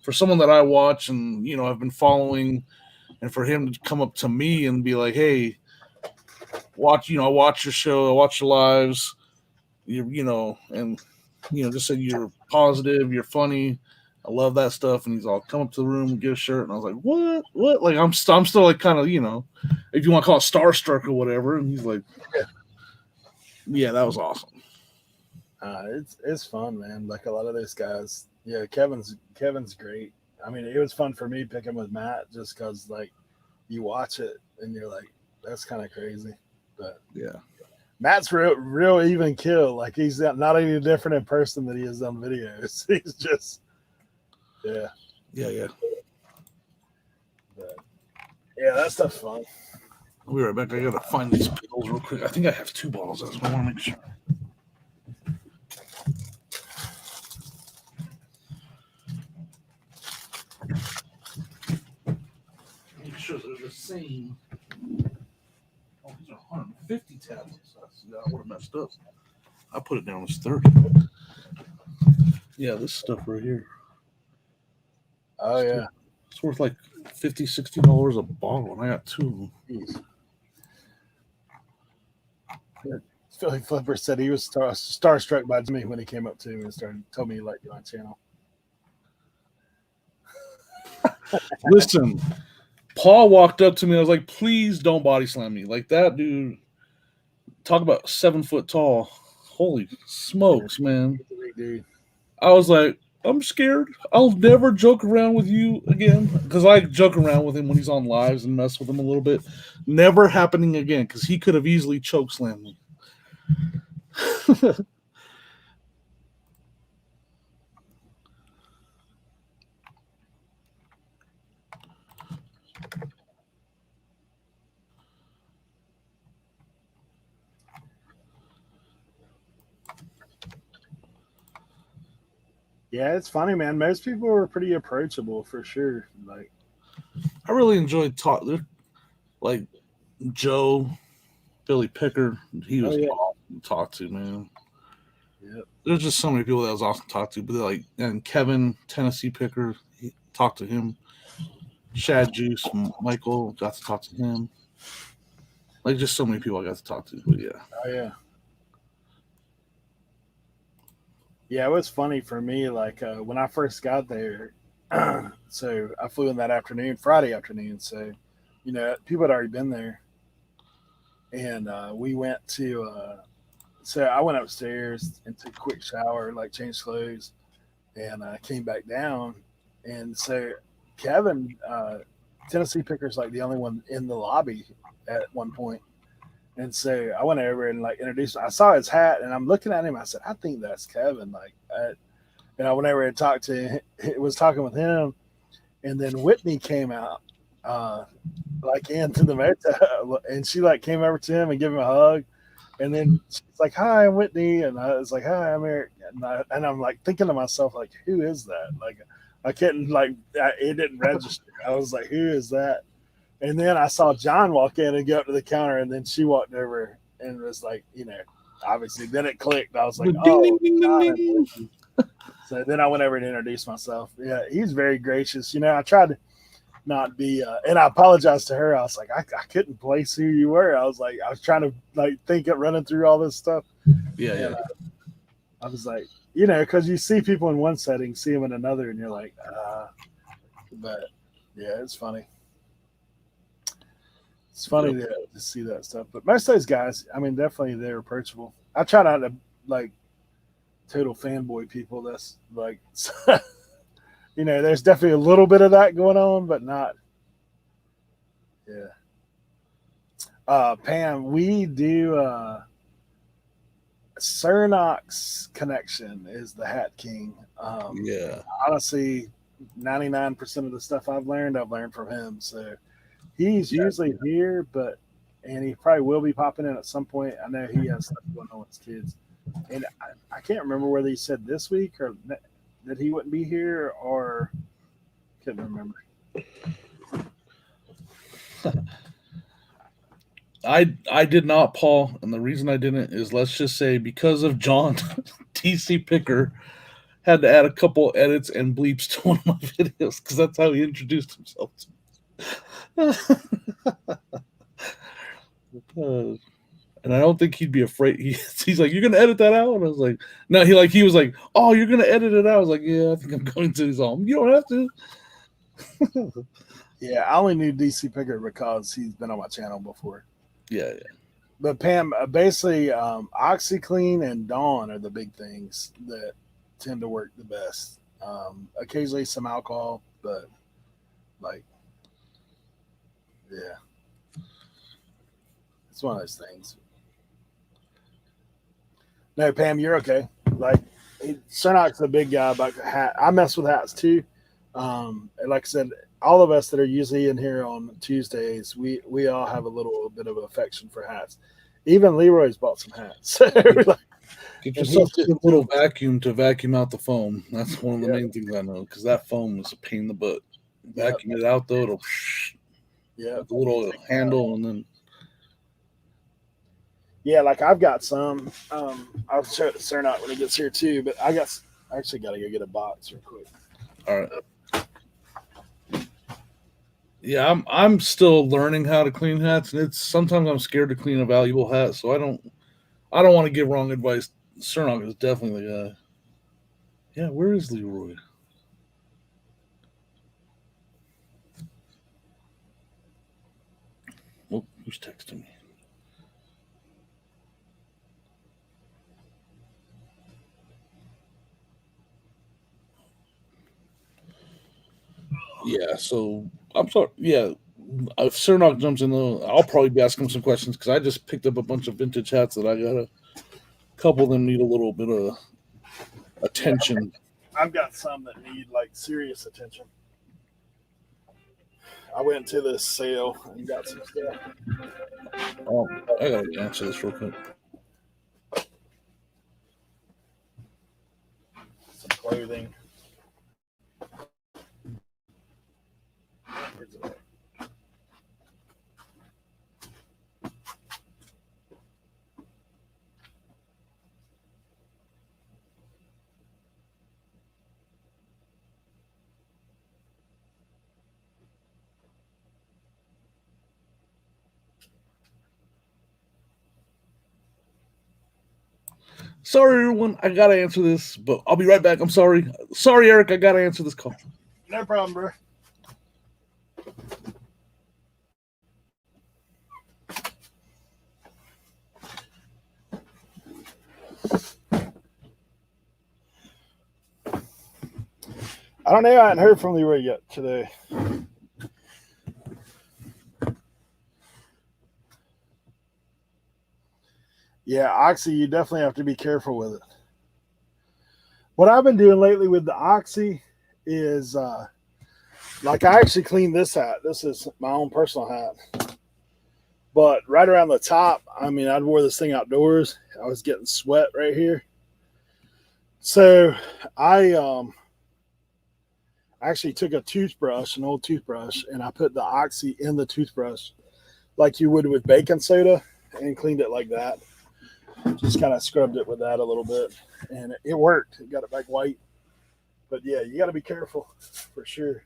for someone that I watch and, I've been following, and for him to come up to me and be like, hey, I watch your show, I watch your lives, and, just said you're positive, you're funny. I love that stuff. And he's all, come up to the room and get a shirt. And I was like, what? Like, I'm still like kind of, if you want to call it starstruck or whatever. And he's like, yeah, that was awesome. It's fun, man. Like a lot of those guys. Yeah, Kevin's great. I mean, it was fun for me picking with Matt just because, like, you watch it and you're like, that's kind of crazy. But yeah, Matt's real even kill. Like, he's not any different in person than he is on videos. He's just, yeah. But, yeah, that stuff's fun. I'll be right back. I gotta find these pills real quick. I think I have 2 bottles. I just want to make sure. Make sure they're the same. Oh, these are 150 tablets. I would have messed up. I put it down as 30. Yeah, this stuff right here. Oh, yeah. It's worth like $50, $60 a bottle, and I got 2 of them. Jeez. Philly Flipper said he was starstruck by Jimmy when he came up to me and told me he liked you on channel. Listen, Paul walked up to me. I was like, please don't body slam me. Like, that dude, talk about 7 foot tall. Holy smokes, man. Dude. I was like, I'm scared. I'll never joke around with you again. Because I joke around with him when he's on lives and mess with him a little bit. Never happening again, because he could have easily choke slammed me. Yeah, it's funny, man. Most people are pretty approachable for sure. Like, I really enjoyed talking. Like Joe, Billy Picker, he was awesome to talk to, man. Yep. There's just so many people that was awesome to talk to. But and Kevin, Tennessee Picker, he talked to him. Shad Juice, Michael, got to talk to him. Like, just so many people I got to talk to. But yeah. Oh yeah. Yeah, it was funny for me. Like when I first got there, So I flew in that afternoon, Friday afternoon. So, people had already been there, and we went to. So I went upstairs and took a quick shower, like changed clothes, and came back down. And so Kevin, Tennessee Picker's like the only one in the lobby at one point. And so I went over and like introduced him. I saw his hat and I'm looking at him. I said, I think that's Kevin. And I went over and talked to him, was talking with him. And then Whitney came out, like into the motel, and she like came over to him and gave him a hug. And then she's like, "Hi, I'm Whitney," and I was like, "Hi, I'm Eric." And I'm like thinking to myself, like, "Who is that?" Like, I couldn't it didn't register. I was like, "Who is that?" And then I saw John walk in and go up to the counter, and then she walked over and was like, obviously, then it clicked. I was like, Ding, "Oh, ding, ding, ding, John and ding. Whitney." So then I went over and introduced myself. Yeah, he's very gracious. I tried to not be and I apologized to her. I was like, I couldn't place who you were. I was trying to like think of running through all this stuff. Yeah, And yeah. I was like, because you see people in one setting, see them in another, and you're like, but yeah, it's funny. It's funny to see that stuff. But most of those guys, I mean, definitely they're approachable. I try not to like total fanboy people. That's like there's definitely a little bit of that going on, but not. Yeah. Pam, we do Cernox connection is the Hat King. Yeah. Honestly, 99% of the stuff I've learned from him. So he's usually here, and he probably will be popping in at some point. I know he has stuff going on with his kids. And I can't remember whether he said this week or that he wouldn't be here, or couldn't remember. I did not, Paul, and the reason I didn't is, let's just say, because of John, TC Picker had to add a couple edits and bleeps to one of my videos because that's how he introduced himself to me. And I don't think he'd be afraid. He's like, "You're gonna edit that out?" And I was like, "No." He was like, "Oh, you're gonna edit it out?" I was like, "Yeah, I think I'm going to." He's all, "You don't have to." Yeah, I only knew DC Picker because he's been on my channel before. Yeah. But Pam, basically, OxyClean and Dawn are the big things that tend to work the best. Occasionally some alcohol, but like, yeah, it's one of those things. No, Pam, you're okay. Like, Cernoc's a big guy about hat. I mess with hats too. And like I said, all of us that are usually in here on Tuesdays, we all have a little bit of affection for hats. Even Leroy's bought some hats. Get yourself a little vacuum to vacuum out the foam. That's one of the main things I know, because that foam is a pain in the butt. Vacuum it out though, it'll the little handle, and then like I've got some. I'll show it to Cernoc when he gets here too. But I actually got to go get a box real quick. All right. Yeah, I'm still learning how to clean hats, and sometimes I'm scared to clean a valuable hat, so I don't want to give wrong advice. Cernoc is definitely the guy. Yeah, where is Leroy? Oh, who's texting me? Yeah, so I'm sorry. Yeah, if Cernoc jumps in, I'll probably be asking him some questions because I just picked up a bunch of vintage hats that I got a couple of them need a little bit of attention. I've got some that need like serious attention. I went to this sale and got some stuff. Oh, I gotta answer this real quick. Some clothing. Sorry, everyone. I gotta answer this, but I'll be right back. I'm sorry. Sorry, Eric. I gotta answer this call. No problem, bro. I don't know. I hadn't heard from Leroy yet today. Yeah, Oxy, you definitely have to be careful with it. What I've been doing lately with the Oxy is like I actually cleaned this hat. This is my own personal hat. But right around the top, I mean, I'd wore this thing outdoors. I was getting sweat right here. So I actually took a toothbrush, an old toothbrush, and I put the Oxy in the toothbrush like you would with baking soda and cleaned it like that. Just kind of scrubbed it with that a little bit, and it worked. It got it back white. But yeah, you got to be careful for sure.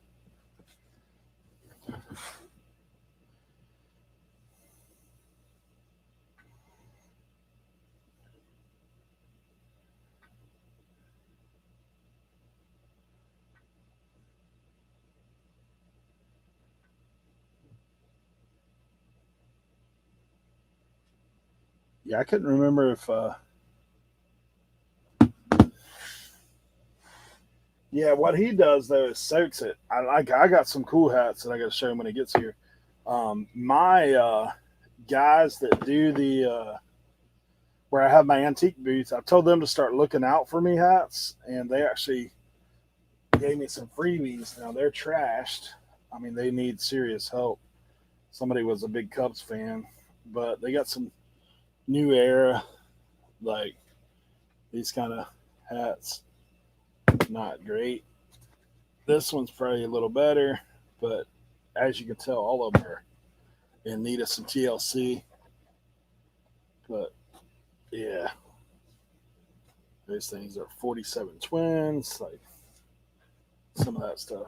Yeah, I couldn't remember if yeah, what he does though is soaks it. I got some cool hats that I got to show him when he gets here. My guys that do the where I have my antique booth, I've told them to start looking out for me hats, and they actually gave me some freebies. Now they're trashed. I mean, they need serious help. Somebody was a big Cubs fan, but they got some new era, like these kind of hats. Not great. This one's probably a little better, but as you can tell, all of them are in need of some TLC. But yeah, those things are 47 twins, like some of that stuff.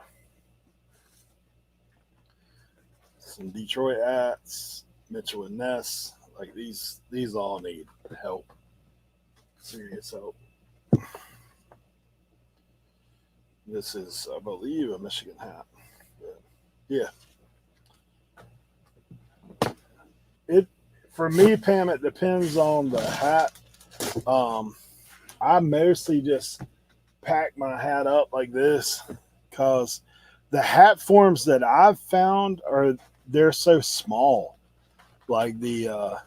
Some Detroit hats, Mitchell and Ness, like these all need help, serious help. This is, I believe, a Michigan hat. But yeah. It for me, Pam, it depends on the hat. I mostly just pack my hat up like this because the hat forms that I've found they're so small. Like the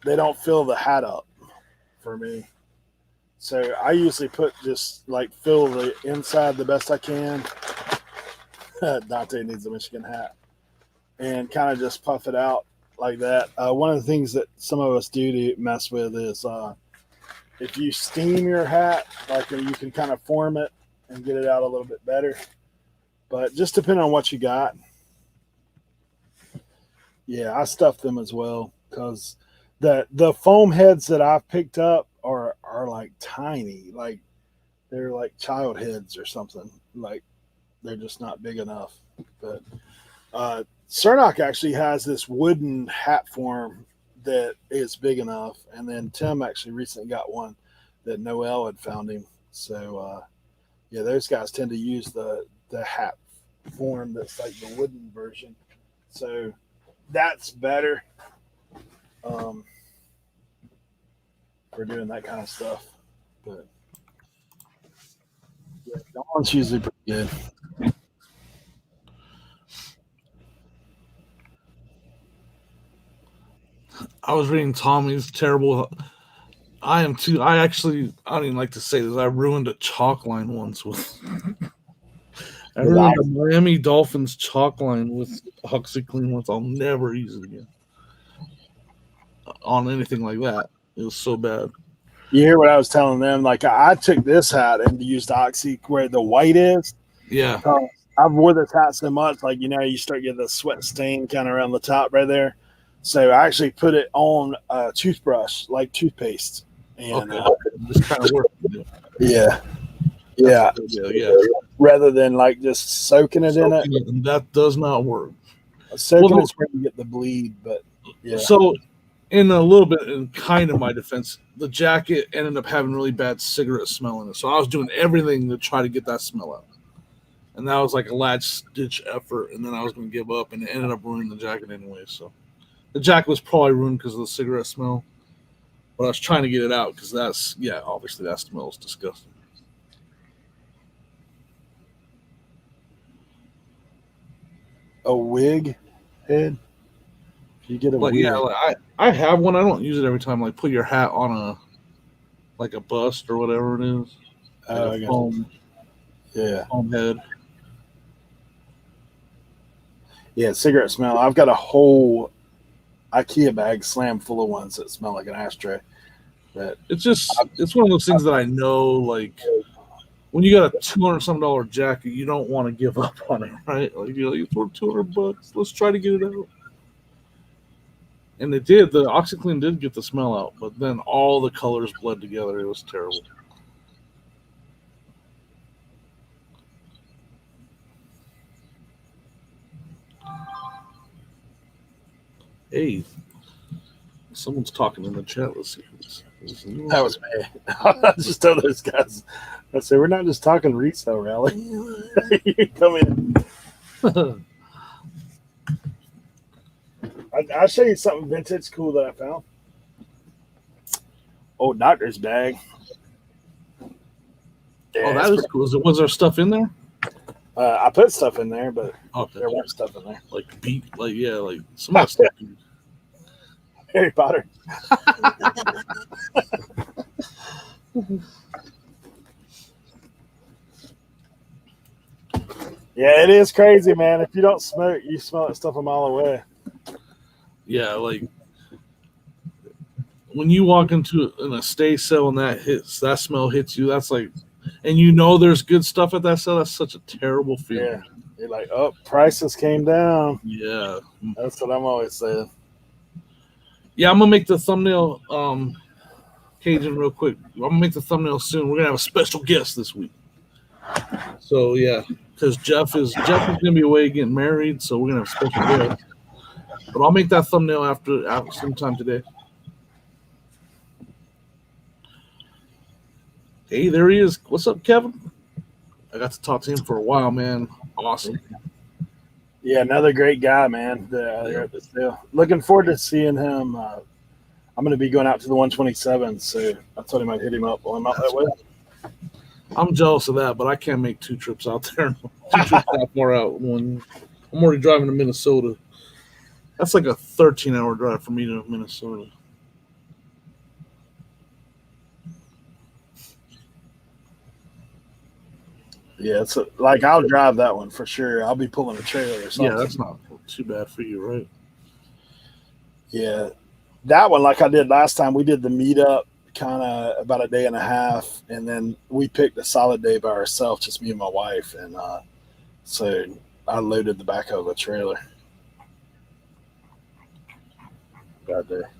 they don't fill the hat up for me. So I usually put just like fill the inside the best I can. Dante needs a Michigan hat. And kind of just puff it out like that. One of the things that some of us do to mess with is if you steam your hat, like you can kind of form it and get it out a little bit better. But just depending on what you got. Yeah, I stuff them as well because the foam heads that I've picked up are like tiny, like they're like child heads or something. Like they're just not big enough. But Cernock actually has this wooden hat form that is big enough, and then Tim actually recently got one that Noel had found him. So yeah, those guys tend to use the hat form that's like the wooden version. So that's better. For doing that kind of stuff. But yeah, Dawn's usually pretty good. I was reading Tommy's terrible. I am too. I don't even like to say this. I ruined a chalk line once with. I ruined the Miami Dolphins chalk line with OxyClean once. I'll never use it again on anything like that. It was so bad. You hear what I was telling them? Like I took this hat and used Oxy where the white is. Yeah. I've wore this hat so much, like you start getting the sweat stain kind of around the top right there. So I actually put it on a toothbrush, like toothpaste, and this kind of work. Yeah. Rather than like just soaking it in it. That does not work. Soaking is where you get the bleed, but yeah. So in a little bit, in kind of my defense, the jacket ended up having really bad cigarette smell in it. So I was doing everything to try to get that smell out. And that was like a last ditch effort. And then I was going to give up, and it ended up ruining the jacket anyway. So the jacket was probably ruined because of the cigarette smell. But I was trying to get it out because obviously that smell is disgusting. A wig head? You get a Like, wig. yeah, like I have one. I don't use it every time. Like, put your hat on a bust or whatever it is. Like a foam head. Yeah, cigarette smell. I've got a whole IKEA bag slammed full of ones that smell like an ashtray. But it's one of those things that I know, like, when you got a $200-something jacket, you don't want to give up on it, right? Like, you're like, it's worth $200. Let's try to get it out. And it did. The OxyClean did get the smell out, but then all the colors bled together. It was terrible. Hey, someone's talking in the chat. Let's see who this is. that was me. I just told those guys. I said, we're not just talking resale rally. You come in. I'll show you something vintage cool that I found. Old doctor's bag. Yeah, oh, that is cool. Was there stuff in there? I put stuff in there, but Okay. there weren't stuff in there. Like some of that stuff. Harry Potter. Yeah, it is crazy, man. If you don't smoke, you smell that stuff a mile away. Yeah, like when you walk into an estate sale and that smell hits you, that's like, and you know there's good stuff at that sale. That's such a terrible feeling. Yeah, you're like, oh, prices came down. Yeah, That's what I'm always saying. yeah. I'm gonna make the thumbnail, Cajun, real quick. I'm gonna make the thumbnail soon. We're gonna have a special guest this week. So yeah, because Jeff is gonna be away getting married, so we're gonna have a special guest. But I'll make that thumbnail after sometime today. Hey, there he is. What's up, Kevin? I got to talk to him for a while, man. Awesome. Yeah, another great guy, man. There at the sale. Looking forward to seeing him. I'm going to be going out to the 127, so I told him I'd hit him up while I'm out that way. I'm jealous of that, but I can't make 2 trips out there. 2 trips that far out. I'm already driving to Minnesota. That's like a 13-hour drive for me to Minnesota. Yeah, it's like I'll drive that one for sure. I'll be pulling a trailer or something. Yeah, that's not too bad for you, right? Yeah, that one, like I did last time, we did the meetup kind of about a day and a half, and then we picked a solid day by ourselves, just me and my wife, and so I loaded the back of a trailer. God there.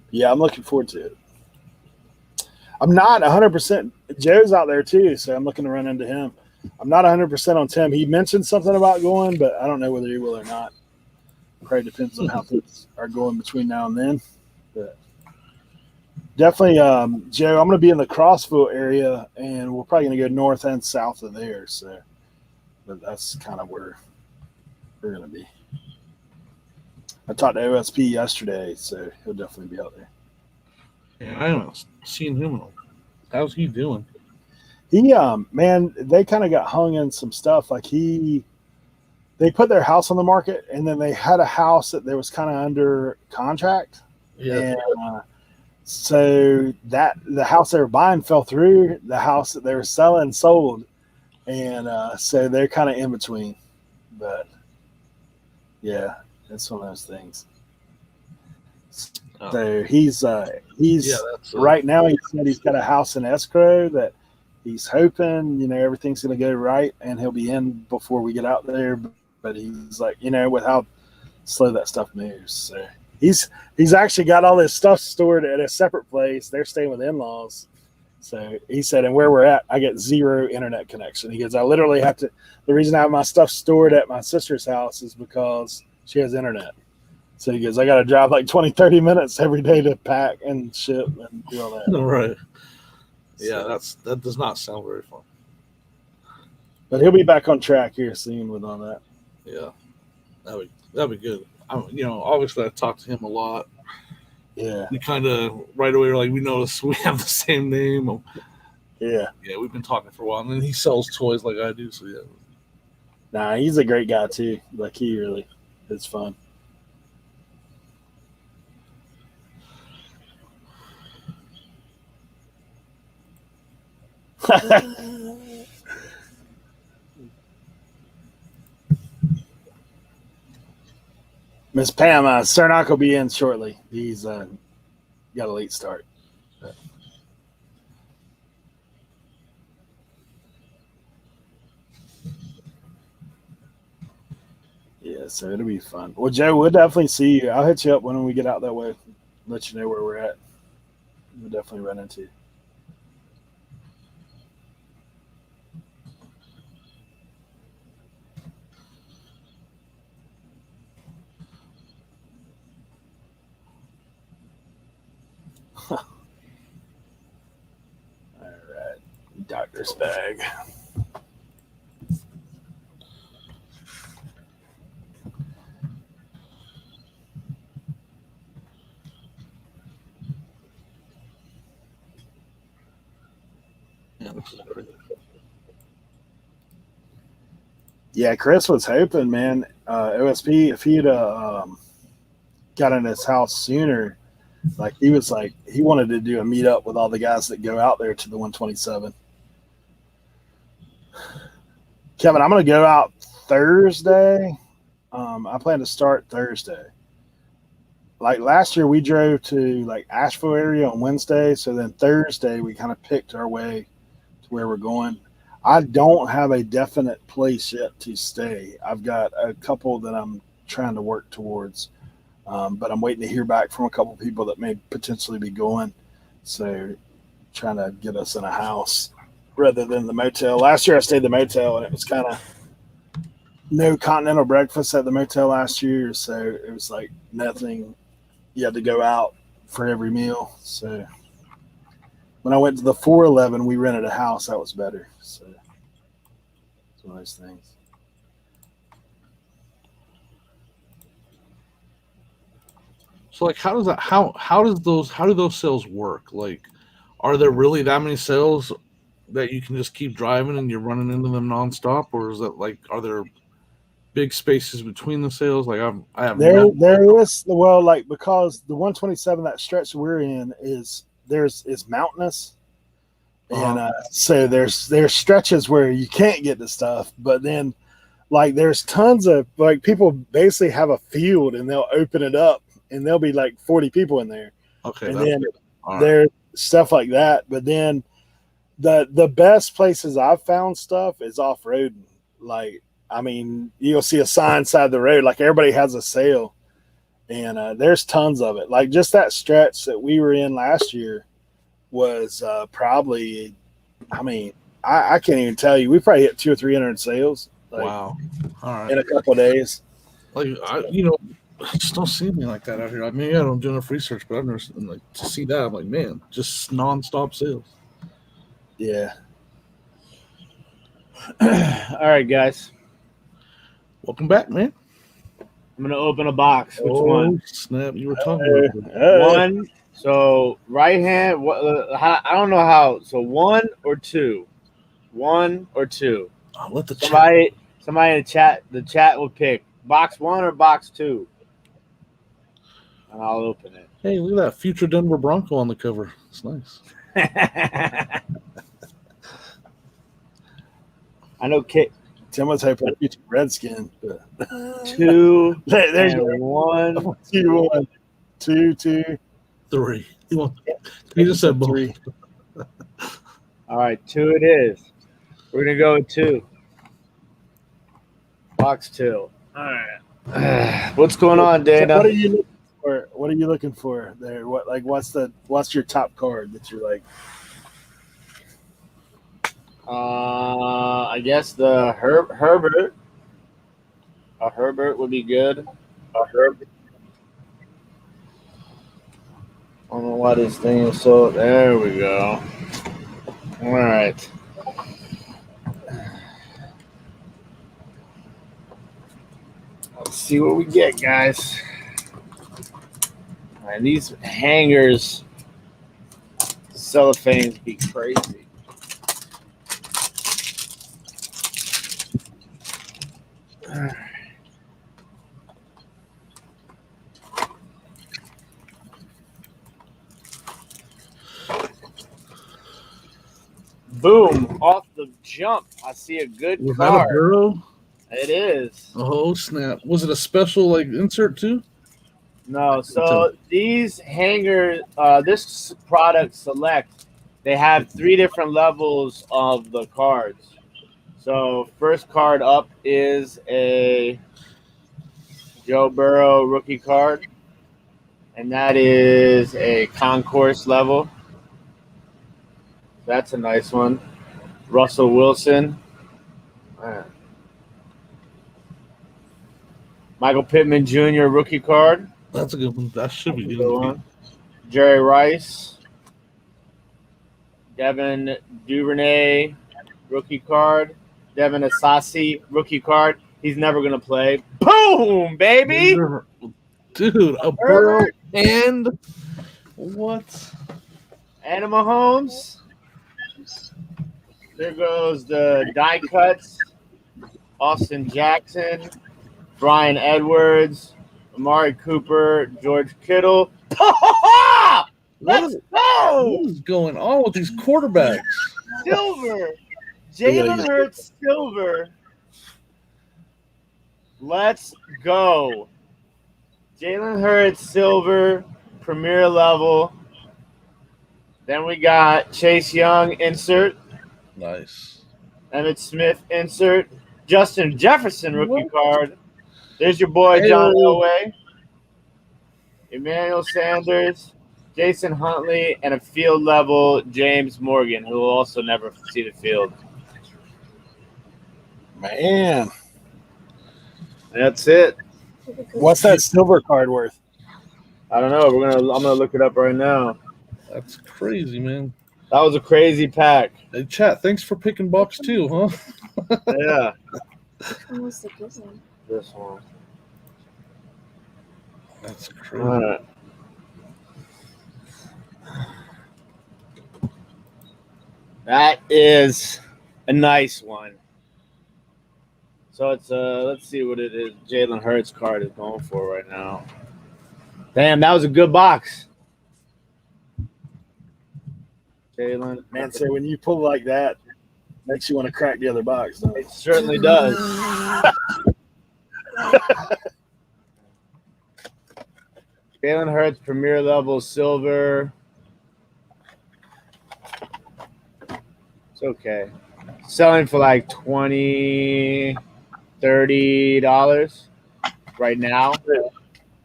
Yeah, I'm looking forward to it. I'm not 100%. Joe's out there too, so I'm looking to run into him. I'm not 100% on Tim. He mentioned something about going, but I don't know whether he will or not. Probably depends on how things are going between now and then. But definitely, Joe, I'm going to be in the Crossville area, and we're probably going to go north and south of there. So, but that's kind of where we're going to be. I talked to OSP yesterday, so he'll definitely be out there. Yeah, I haven't seen him. How's he doing? He, man, they kind of got hung in some stuff. Like they put their house on the market, and then they had a house that was kind of under contract. Yeah. And so the house they were buying fell through. The house that they were selling sold, and so they're kind of in between. But yeah, it's one of those things. So he's right now. He said he's got a house in escrow that he's hoping everything's going to go right, and he'll be in before we get out there. But he's like, with how slow that stuff moves. So he's actually got all his stuff stored at a separate place. They're staying with in-laws. So he said, and where we're at, I get 0 internet connection. He goes, I literally have to. The reason I have my stuff stored at my sister's house is because she has internet. So he goes, I got to drive like 20, 30 minutes every day to pack and ship and do all that. Right. Yeah, that does not sound very fun. But he'll be back on track here soon with all that. Yeah, that'd be good. Obviously I talked to him a lot. Yeah. We kind of right away were like, we noticed we have the same name. Yeah. Yeah, we've been talking for a while, and then he sells toys like I do. So yeah. Nah, he's a great guy too. Like he really, it's fun. Miss Pam, Cernak will be in shortly. He's got a late start. Yeah, so it'll be fun. Well, Joe, we'll definitely see you. I'll hit you up when we get out that way. Let you know where we're at. We'll definitely run into you. All right. Doctor's bag. Yeah, this is great. Yeah, Chris was hoping, man, OSP, if he'd got in his house sooner, like he was like, he wanted to do a meetup with all the guys that go out there to the 127. Kevin, I'm going to go out Thursday. I plan to start Thursday. Like last year, we drove to like Asheville area on Wednesday. So then Thursday, we kind of picked our way to where we're going. I don't have a definite place yet to stay. I've got a couple that I'm trying to work towards, but I'm waiting to hear back from a couple people that may potentially be going. So trying to get us in a house rather than the motel. Last year I stayed at the motel and it was kind of no continental breakfast at the motel last year. So it was like nothing. You had to go out for every meal. So when I went to the 411, we rented a house. That was better. So it's one of those things. So like, how do those sales work? Like, are there really that many sales that you can just keep driving and you're running into them nonstop, or is that like, are there big spaces between the sales? Like I have There is, well, like because the 127, that stretch we're in is mountainous. And so there's stretches where you can't get the stuff, but then like there's tons of like people basically have a field and they'll open it up and there'll be like 40 people in there. Okay, and then there's stuff like that. But then the best places I've found stuff is off roading. Like, I mean, you'll see a sign side the road, like everybody has a sale, and there's tons of it. Like just that stretch that we were in last year was probably, I mean, I can't even tell you. We probably hit 200 or 300 sales. Like, wow! All right, in a couple of days. Like I just don't see anything like that out here. I mean, I don't do enough research, but I've never like to see that. I'm like, man, just nonstop sales. Yeah. All right, guys. Welcome back, man. I'm gonna open a box. Which one? Snap! You were talking about one. So right hand. I don't know how. So one or two. One or two. Let the somebody in the chat. The chat will pick box one or box two, and I'll open it. Hey, look at that future Denver Bronco on the cover. It's nice. I know Kit. Tim was hoping to get Redskin. But... Two. There's one. Two. Three. He just said three. All right, two it is. We're gonna go with two. Box two. All right. What's going on, Dana? So what are you looking for there? What's your top card that you're like? I guess the Herbert. A Herbert would be good. I don't know why this thing is so. There we go. All right. Let's see what we get, guys. And these hangers, cellophanes, be crazy. Boom! Off the jump, I see a good Was that a card. burrow? It is. Oh snap! Was it a special like insert too? No, so these hangers, this product select, they have 3 different levels of the cards. So first card up is a Joe Burrow rookie card, and that is a concourse level. That's a nice one. Russell Wilson. Michael Pittman Jr. rookie card. That's a good one. That should be That's a good good one. Jerry Rice. Devin Duvernay rookie card. Devin Asasi rookie card. He's never going to play. Boom, baby. Dude, a burrow and what? Anna Mahomes. There goes the die cuts. Austin Jackson. Brian Edwards. Amari Cooper. George Kittle. Let's go! What is going on with these quarterbacks? Silver. Jalen Hurts silver. Let's go. Jalen Hurts silver, premier level. Then we got Chase Young insert. Nice. Emmitt Smith insert. Justin Jefferson rookie card. There's your boy John Elway. Emmanuel Sanders. Jason Huntley, and a field level James Morgan, who will also never see the field. Man, that's it. What's that silver card worth? I don't know. I'm gonna look it up right now. That's crazy, man. That was a crazy pack. Hey, chat. Thanks for picking box 2, huh? Yeah. Almost like this one. This one. That's crazy. All right. That is a nice one. So it's let's see what it is. Jalen Hurts card is going for right now. Damn, that was a good box. Jalen, Man, say when you pull like that, makes you want to crack the other box. Doesn't it? It certainly does. Jalen Hurts premier level silver. It's okay. Selling for like $20, $30 right now.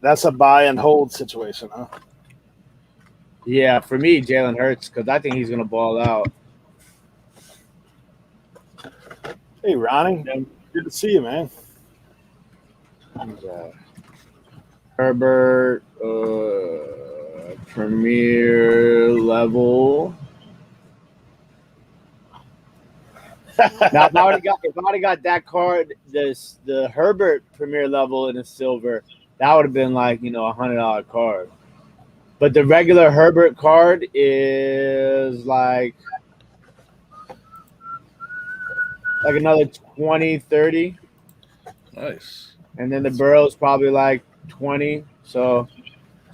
That's a buy and hold situation, huh? Yeah, for me, Jalen Hurts, because I think he's going to ball out. Hey, Ronnie. Good to see you, man. Herbert, premier level. Now, if I would have got that card, the Herbert premier level in a silver, that would have been like $100 card. But the regular Herbert card is like another 20, 30. Nice. And then the Burrow's probably like 20. So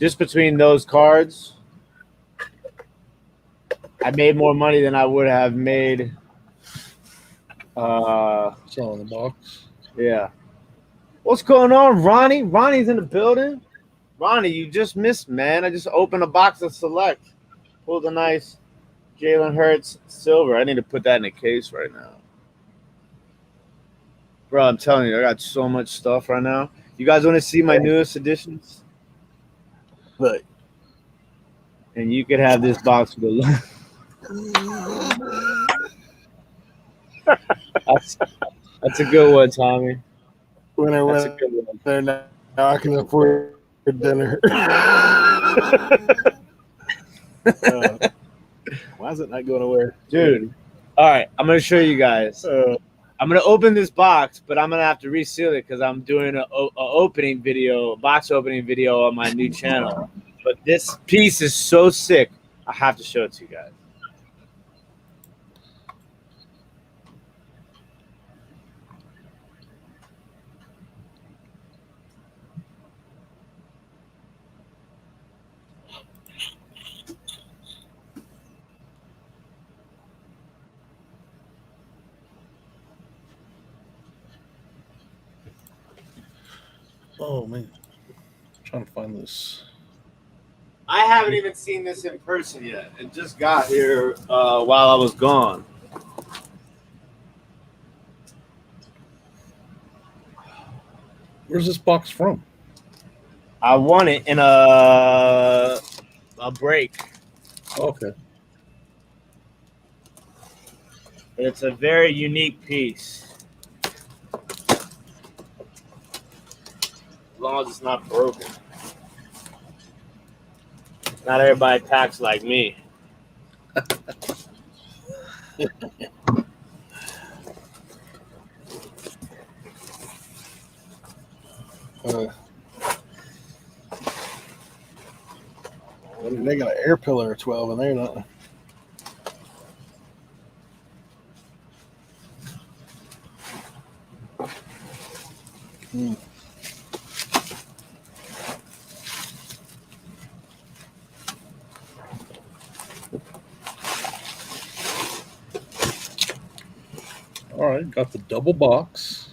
just between those cards, I made more money than I would have made. Selling the box. Yeah. What's going on, Ronnie? Ronnie's in the building. Ronnie, you just missed, man. I just opened a box of Select. Pulled a nice Jalen Hurts silver. I need to put that in a case right now. Bro, I'm telling you, I got so much stuff right now. You guys want to see my newest additions? Look. And you could have this box for the That's a good one, Tommy. When I That's a went good one. there now I can afford dinner. Why is it not going away? Dude. All right, I'm gonna show you guys. I'm gonna open this box, but I'm gonna have to reseal it because I'm doing a opening video, a box opening video on my new channel. But this piece is so sick, I have to show it to you guys. Oh man, I'm trying to find this. I haven't even seen this in person yet. It just got here while I was gone. Where's this box from? I won it in a break. Okay. It's a very unique piece. As long as it's not broken. Not everybody packs like me. They got an air pillar 12 in there, don't they? All right, got the double box.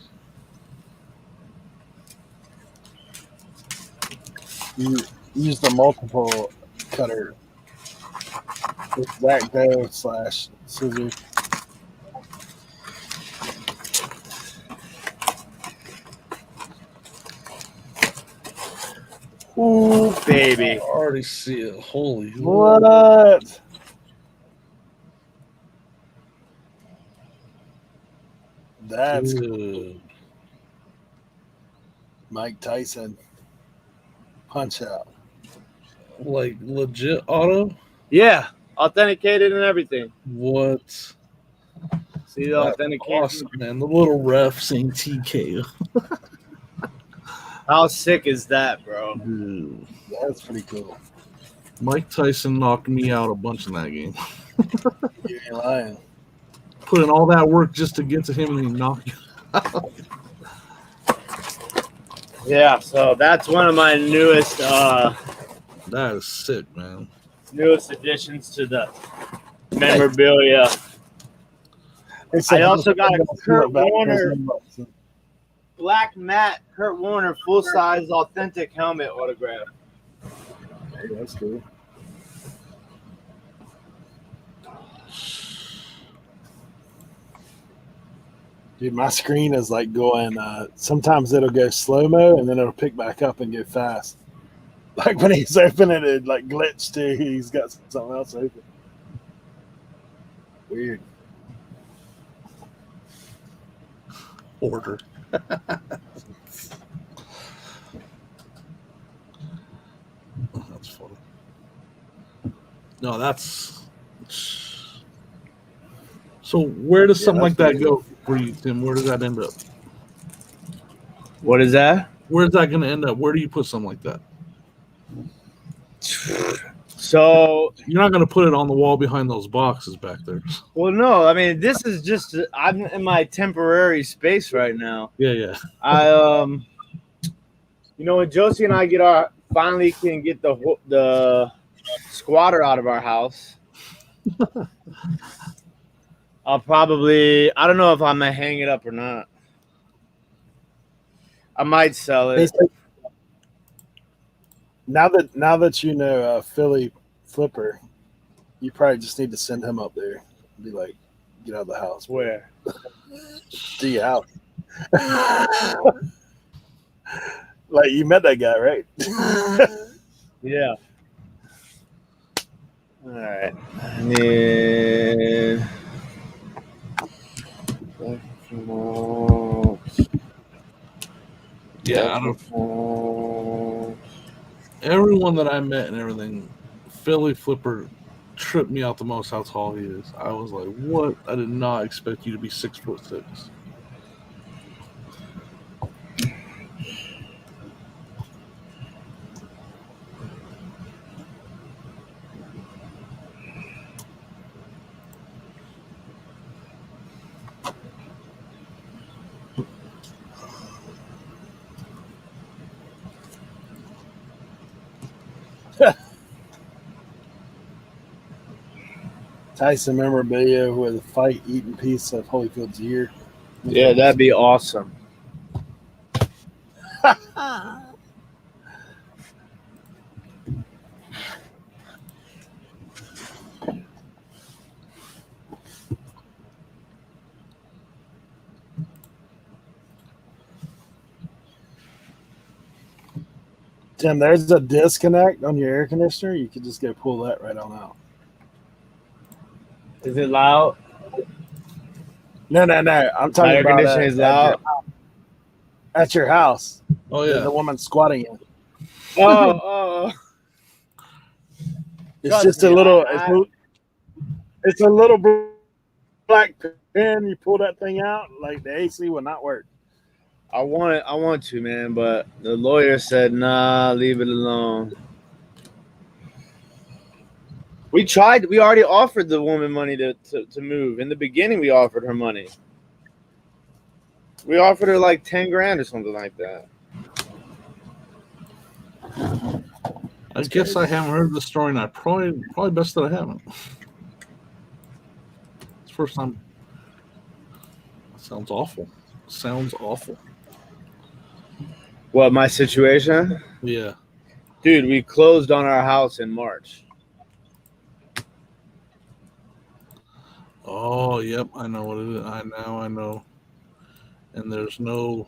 You use the multiple cutter. X-Acto / scissors. Ooh, baby. I already see it. Holy. What? That's Dude. Mike Tyson. Punch out. Like legit auto? Yeah, authenticated and everything. What? See the That's authentication? awesome, man. The little ref saying TK. How sick is that, bro? Dude. That's pretty cool. Mike Tyson knocked me out a bunch in that game. You ain't lying. Put in all that work just to get to him and he knocked you out. Yeah, so that's one of my newest That is sick, man. additions to the memorabilia. I also got a Kurt Warner black matte Kurt Warner full size authentic helmet autograph. Hey, that's cool. Dude, my screen is like going. Sometimes it'll go slow mo and then it'll pick back up and go fast. Like when he's opening it, like glitch too. He's got something else open. Weird. Order. That's funny. No, that's. So where does something like that go for you, Tim? Where does that end up? What is that? Where's that going to end up? Where do you put something like that? So you're not going to put it on the wall behind those boxes back there. Well, no, I mean this is just I'm in my temporary space right now. Yeah. When Josie and I finally can get the squatter out of our house. I don't know if I'm gonna hang it up or not. I might sell it. Now that you know Philly Flipper, you probably just need to send him up there and be like, get out of the house. Where? To your house. Like you met that guy, right? Yeah. All right. I need. Yeah, out of everyone that I met and everything, Philly Flipper tripped me out the most how tall he is. I was like, what? I did not expect you to be 6'6". Tyson memorabilia with a fight eating piece of Holyfield's ear. Yeah, that'd be awesome. Tim, there's a disconnect on your air conditioner. You could just go pull that right on out. Is it loud? No. I'm talking My air about conditioning is loud. at your house. Oh yeah. The woman squatting in. Oh. It's Trust just me, a little. I- It's a little black pin. You pull that thing out, like the AC will not work. I want to, man, but the lawyer said, nah, leave it alone. We tried. We already offered the woman money to move. In the beginning, we offered her money. We offered her like 10 grand or something like that. I guess I haven't heard the story, and I probably best that I haven't. It's the first time. Sounds awful. What, my situation? Yeah. Dude, we closed on our house in March. Oh, yep. I know what it is. I know. And there's no.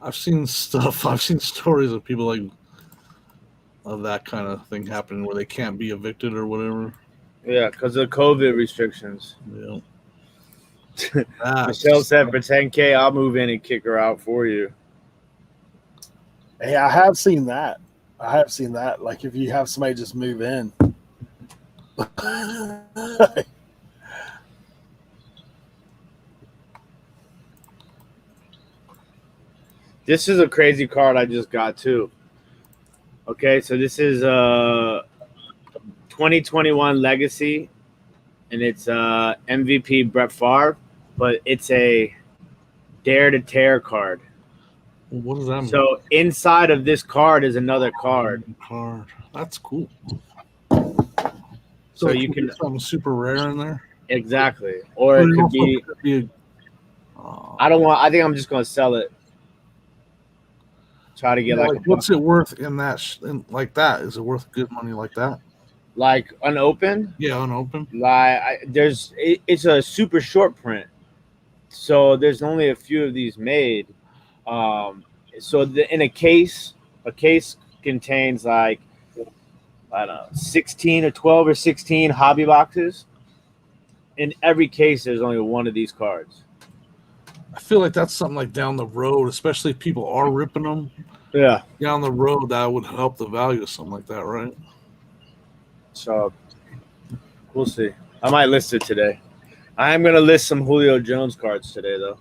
I've seen stories of people of that kind of thing happening where they can't be evicted or whatever. Yeah, because of COVID restrictions. Yeah. Michelle said for 10K, I'll move in and kick her out for you. Hey, I have seen that. Like if you have somebody just move in. This is a crazy card I just got too. Okay, so this is 2021 Legacy, and it's MVP Brett Favre, but it's a Dare to Tear card. What does that mean? So inside of this card is another card. That's cool. So you can something super rare in there. Exactly, or it could be. I don't want. I think I'm just gonna sell it. Try to get what's it worth in that? Like that? Is it worth good money like that? Like unopened? Yeah, unopened. It's a super short print, so there's only a few of these made. In a case contains like, I don't know, 16 or 12 or 16 hobby boxes. In every case, there's only one of these cards. I feel like that's something like down the road, especially if people are ripping them. Yeah. Down the road, that would help the value of something like that, right? So we'll see. I might list it today. I am going to list some Julio Jones cards today, though.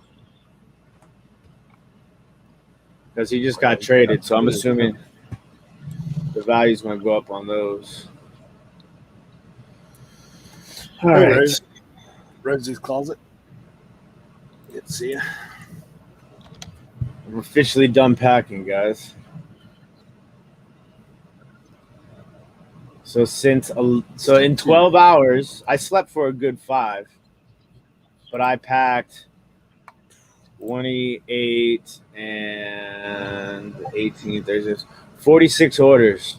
Because he just got traded, so I'm assuming the value's going to go up on those. All right. Rosie's Closet. Good to see you. I'm officially done packing, guys. So in 12 hours, I slept for a good 5, but I packed 28 and 18, 36, 46 orders.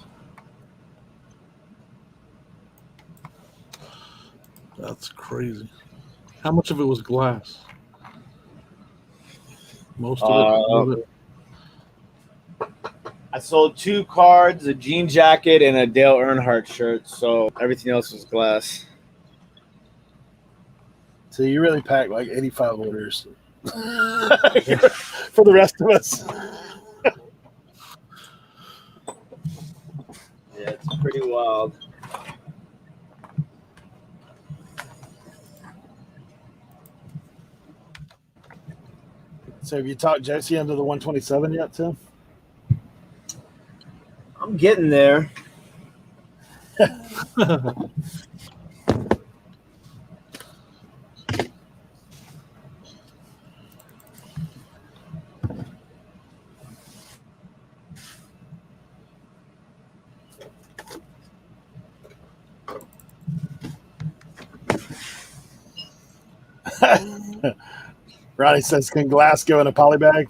That's crazy. How much of it was glass? Most of it. I sold 2 cards, a jean jacket, and a Dale Earnhardt shirt. So everything else was glass. So you really packed like 85 orders for the rest of us. Yeah, it's pretty wild. So have you talked Josie into the 127 yet, Tim? I'm getting there. Ronnie says, can glass go in a poly bag?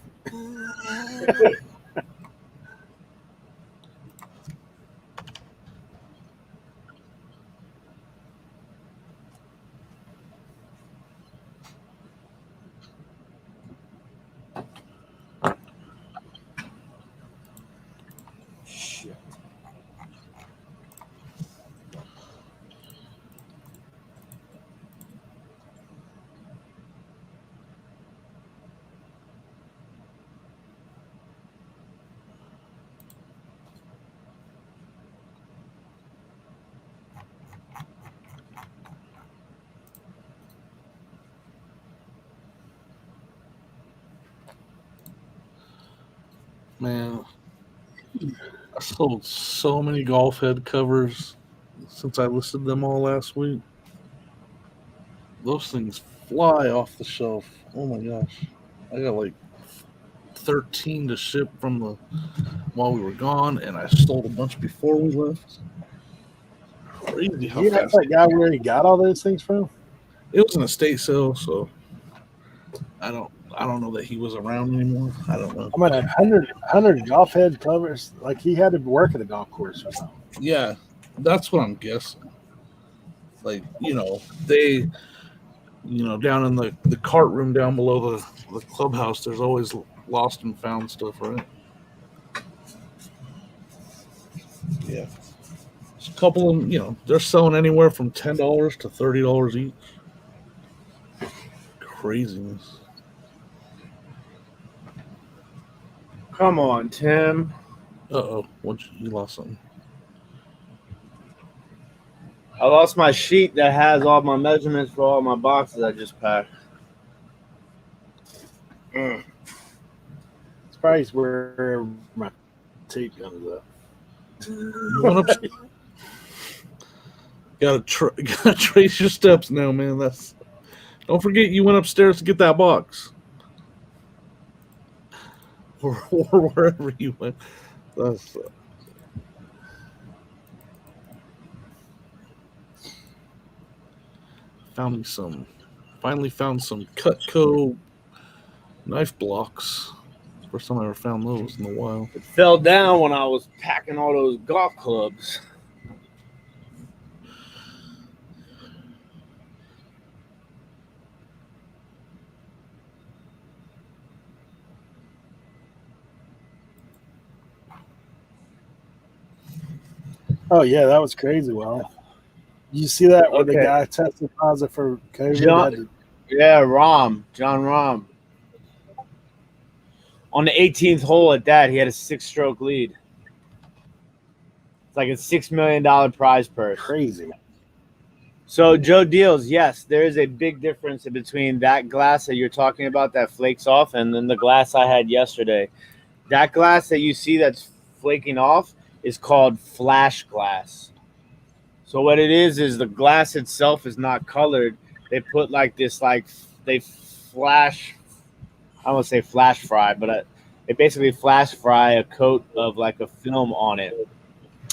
Shit. Man, I sold so many golf head covers since I listed them all last week. Those things fly off the shelf. Oh my gosh. I got like 13 to ship from the while we were gone, and I sold a bunch before we left. Crazy how You have fast that guy where he got all those things from? it was an estate sale, so I don't know that he was around anymore. I don't know. I mean, 100 golf head covers. Like he had to work at a golf course or something. Yeah, that's what I'm guessing. Like, they down in the cart room down below the clubhouse, there's always lost and found stuff, right? Yeah. There's a couple of them, they're selling anywhere from $10 to $30 each. Craziness. Come on, Tim. Uh-oh. You lost something. I lost my sheet that has all my measurements for all my boxes I just packed. It's probably where my tape comes up. You went up. Gotta trace your steps now, man. Don't forget you went upstairs to get that box. Or wherever you went. That's finally found some Cutco knife blocks. First time I ever found those in a while. It fell down when I was packing all those golf clubs. Oh yeah, that was crazy. Well, you see that where the guy tested positive for COVID? Yeah, John Rahm. On the 18th hole at that, he had a 6-stroke lead. It's like a $6 million prize purse. Crazy. So, Joe Deals, yes, there is a big difference between that glass that you're talking about that flakes off and then the glass I had yesterday. That glass that you see that's flaking off is called flash glass. So what it is the glass itself is not colored. They put they flash, I won't say flash fry, but they basically flash fry a coat of like a film on it.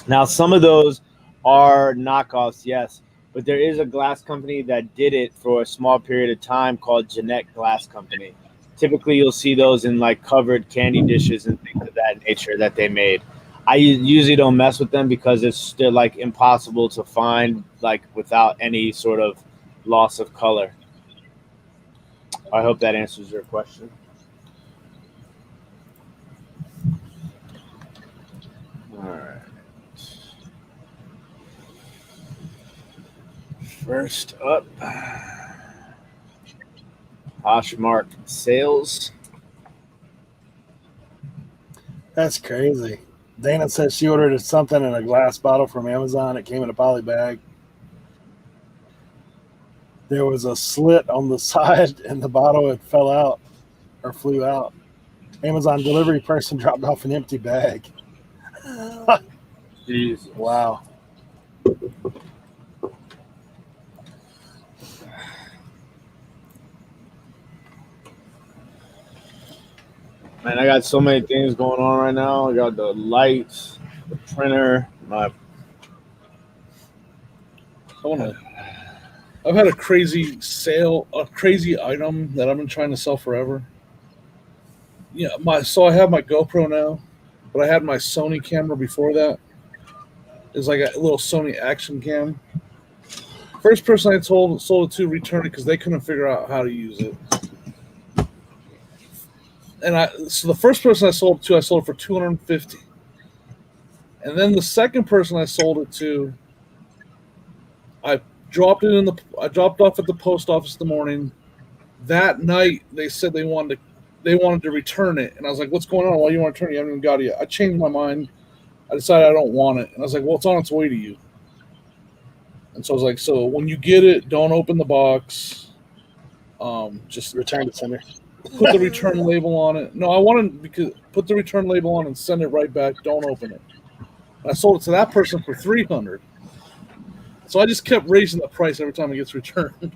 Now, some of those are knockoffs, yes, but there is a glass company that did it for a small period of time called Jeanette Glass Company. Typically, you'll see those in like covered candy dishes and things of that nature that they made. I usually don't mess with them because they're like impossible to find like without any sort of loss of color. I hope that answers your question. All right. First up, Poshmark sales. That's crazy. Dana says she ordered something in a glass bottle from Amazon. It came in a poly bag. There was a slit on the side, and the bottle had fell out or flew out. Amazon delivery person dropped off an empty bag. Jesus. Wow. Man, I got so many things going on right now. I got the lights, the printer, my. I've had a crazy sale, a crazy item that I've been trying to sell forever. Yeah, so I have my GoPro now, but I had my Sony camera before that. It's like a little Sony action cam. First person I sold it to returned it because they couldn't figure out how to use it. And so the first person I sold it for $250. And then the second person I sold it to, I dropped off at the post office in the morning. That night they said they wanted to return it, and I was like, "What's going on? Why do you want to return it? You haven't even got it yet." I changed my mind. I decided I don't want it, and I was like, "Well, it's on its way to you." And so I was like, "So when you get it, don't open the box. Just Return to sender. put the return label on it." No, I wanted because put the return label on and send it right back. Don't open it. And I sold it to that person for $300. So I just kept raising the price every time it gets returned.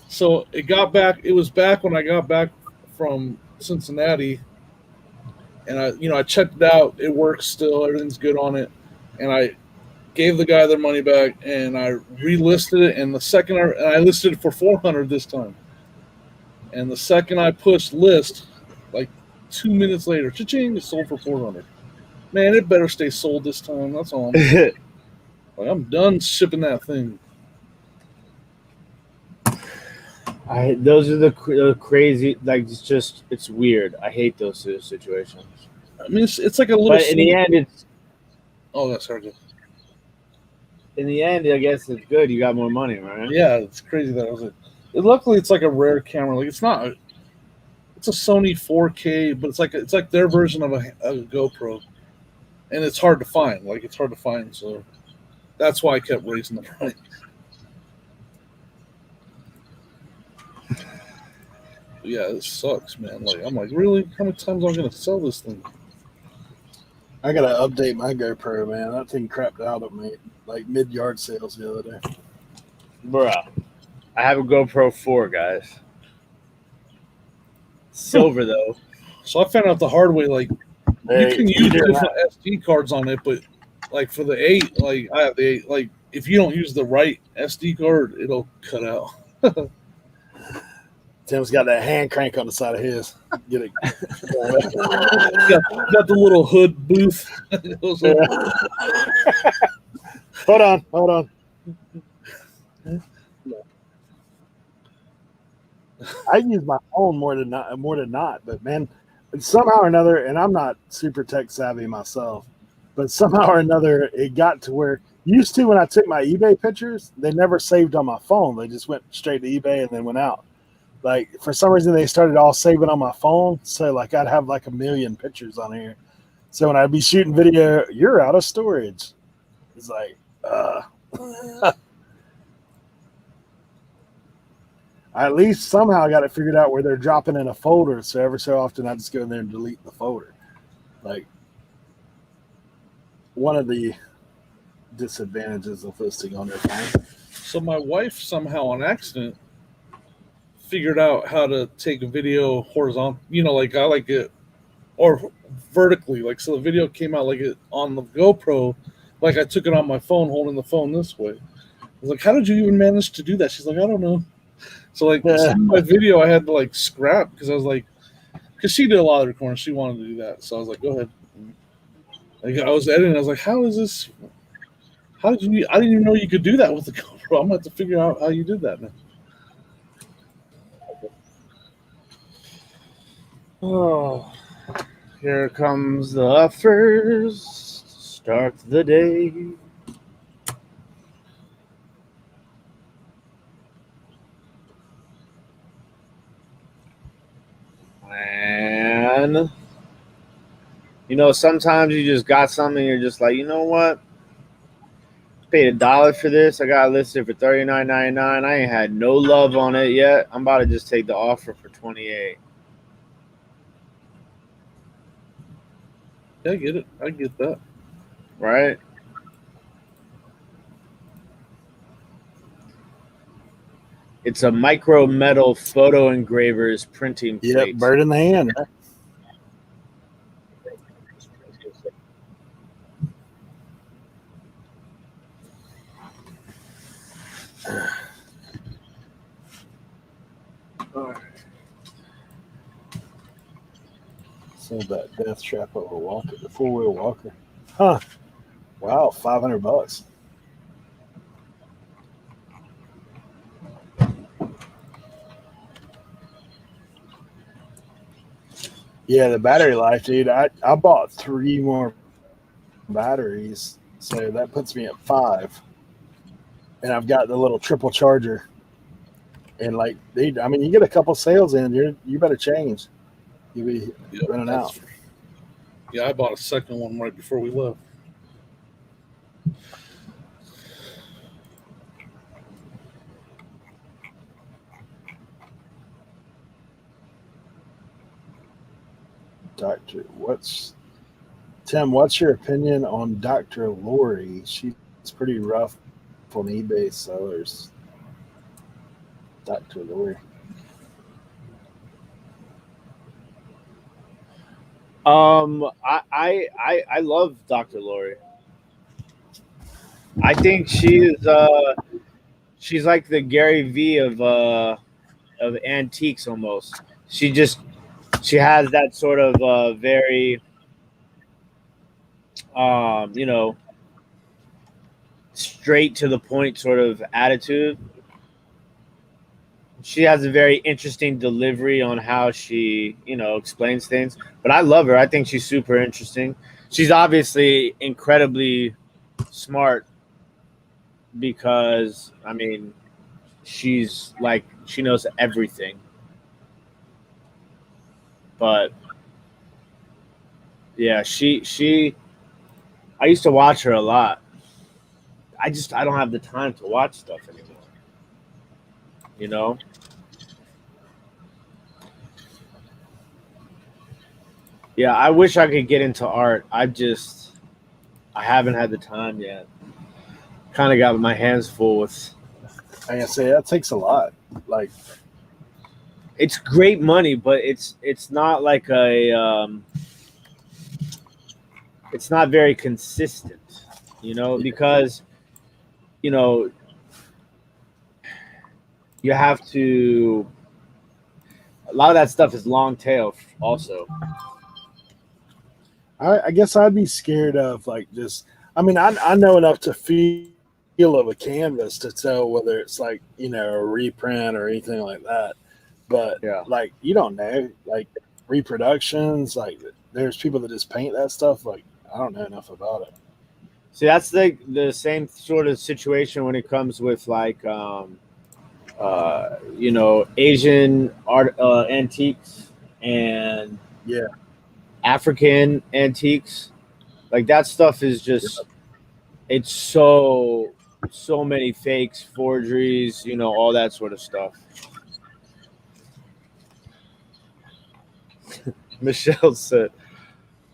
So it got back. It was back when I got back from Cincinnati, and I checked it out. It works still. Everything's good on it, and I gave the guy their money back, and I relisted it. And I listed it for $400 this time. And the second I pushed list, like 2 minutes later, cha-ching, it sold for $400. Man, it better stay sold this time. That's all. I'm done shipping that thing. Those are the crazy, like, it's weird. I hate those situations. I mean, it's like a little. But in the end, it's. Oh, that's hard. In the end, I guess it's good. You got more money, right? Yeah, it's crazy that I was. Luckily, it's like a rare camera. Like it's not. It's a Sony 4K, but it's like their version of a GoPro, and it's hard to find. So that's why I kept raising the price. Yeah, it sucks, man. Like I'm like, really? How many times am I gonna sell this thing? I gotta update my GoPro, man. That thing crapped out at me like mid-yard sales the other day. Bruh, I have a GoPro 4, guys. Silver though. So I found out the hard way. Like you can use different SD cards on it, but like for the 8, like I have the 8. Like if you don't use the right SD card, it'll cut out. Tim's got that hand crank on the side of his. Get it. got the little hood booth. Hold on. I use my phone more than not, but man, somehow or another, and I'm not super tech savvy myself, but somehow or another, it got to where used to when I took my eBay pictures, they never saved on my phone. They just went straight to eBay and then went out. Like for some reason they started all saving on my phone. So like I'd have like 1 million pictures on here. So when I'd be shooting video, you're out of storage. It's like, I at least somehow got it figured out where they're dropping in a folder. So every so often I just go in there and delete the folder. Like one of the disadvantages of listing on their phone. So my wife somehow on accident figured out how to take a video horizontal, like I like it, or vertically, like so the video came out like it on the GoPro, like I took it on my phone holding the phone this way. I was like, how did you even manage to do that? She's like, I don't know. So like my video I had to like scrap because I was like, because she did a lot of recording, she wanted to do that, so I was like, go ahead. Like I was editing, I was like, how is this? How did you? I didn't even know you could do that with the GoPro. I'm gonna have to figure out how you did that now. Oh, here comes the first start the day. And sometimes you just got something, you're just like, you know what? Paid $1 for this. I got it listed for $39.99. I ain't had no love on it yet. I'm about to just take the offer for $28. Yeah, I get it. I get that. Right? It's a micro metal photo engraver's printing Yep, plate. bird in the hand. So that death trap of a walker, the 4-wheel walker. Huh. Wow, $500. Yeah, the battery life, dude. I bought 3 more batteries, so that puts me at 5. And I've got the little triple charger. And like, dude, I mean, you get a couple sales in, you better change. You'll be Yep, running out. Yeah, I bought a second one right before we left. Doctor, Tim? What's your opinion on Dr. Lori? She's pretty rough on eBay sellers. Dr. Lori. I love Dr. Lori. I think she's like the Gary V of antiques almost. She has that sort of very straight to the point sort of attitude. She has a very interesting delivery on how she, explains things. But I love her. I think she's super interesting. She's obviously incredibly smart because, I mean, she's like, she knows everything. But yeah, I used to watch her a lot. I don't have the time to watch stuff anymore. You know? Yeah, I wish I could get into art. I haven't had the time yet. Kind of got my hands full with. I say that takes a lot. Like, it's great money, but it's not like it's not very consistent, because you have to. A lot of that stuff is long tail, also. I guess I'd be scared of like just. I mean, I know enough to feel of a canvas to tell whether it's like a reprint or anything like that. But Yeah. like you don't know, like reproductions, like there's people that just paint that stuff. Like I don't know enough about it. See, that's the same sort of situation when it comes with like Asian art antiques and Yeah. African antiques. Like that stuff is just it's so many fakes, forgeries, all that sort of stuff. Michelle said,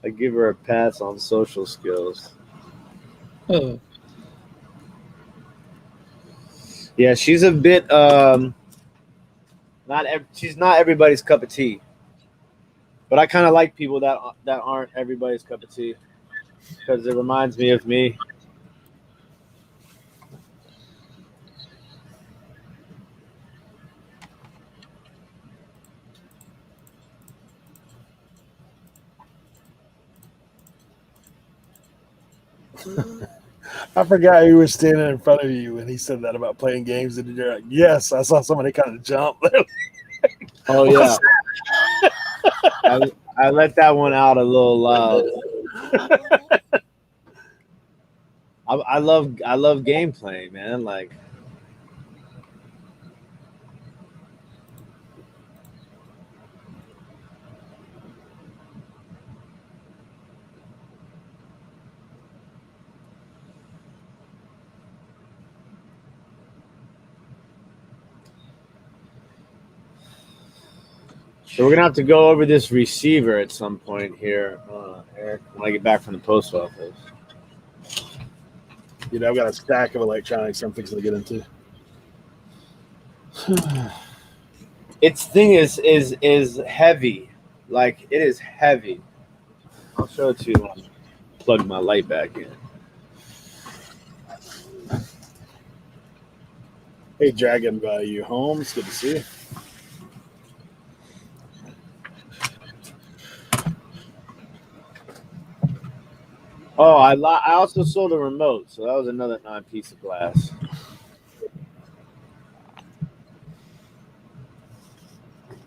I give her a pass on social skills. Yeah, she's a bit she's not everybody's cup of tea. But I kind of like people that aren't everybody's cup of tea because it reminds me of me. I forgot who was standing in front of you when he said that about playing games, and you're like, "Yes, I saw somebody kind of jump." Oh yeah, I let that one out a little loud. I love gameplay, man. Like So we're gonna have to go over this receiver at some point here, Eric, when I get back from the post office. You know, I've got a stack of electronics I'm fixing to get into. Its thing is heavy, like it is heavy. I'll show it to you when I plug my light back in. Hey, Dragon, you home? It's good to see you. Oh, I also sold a remote, so that was another non-piece of glass.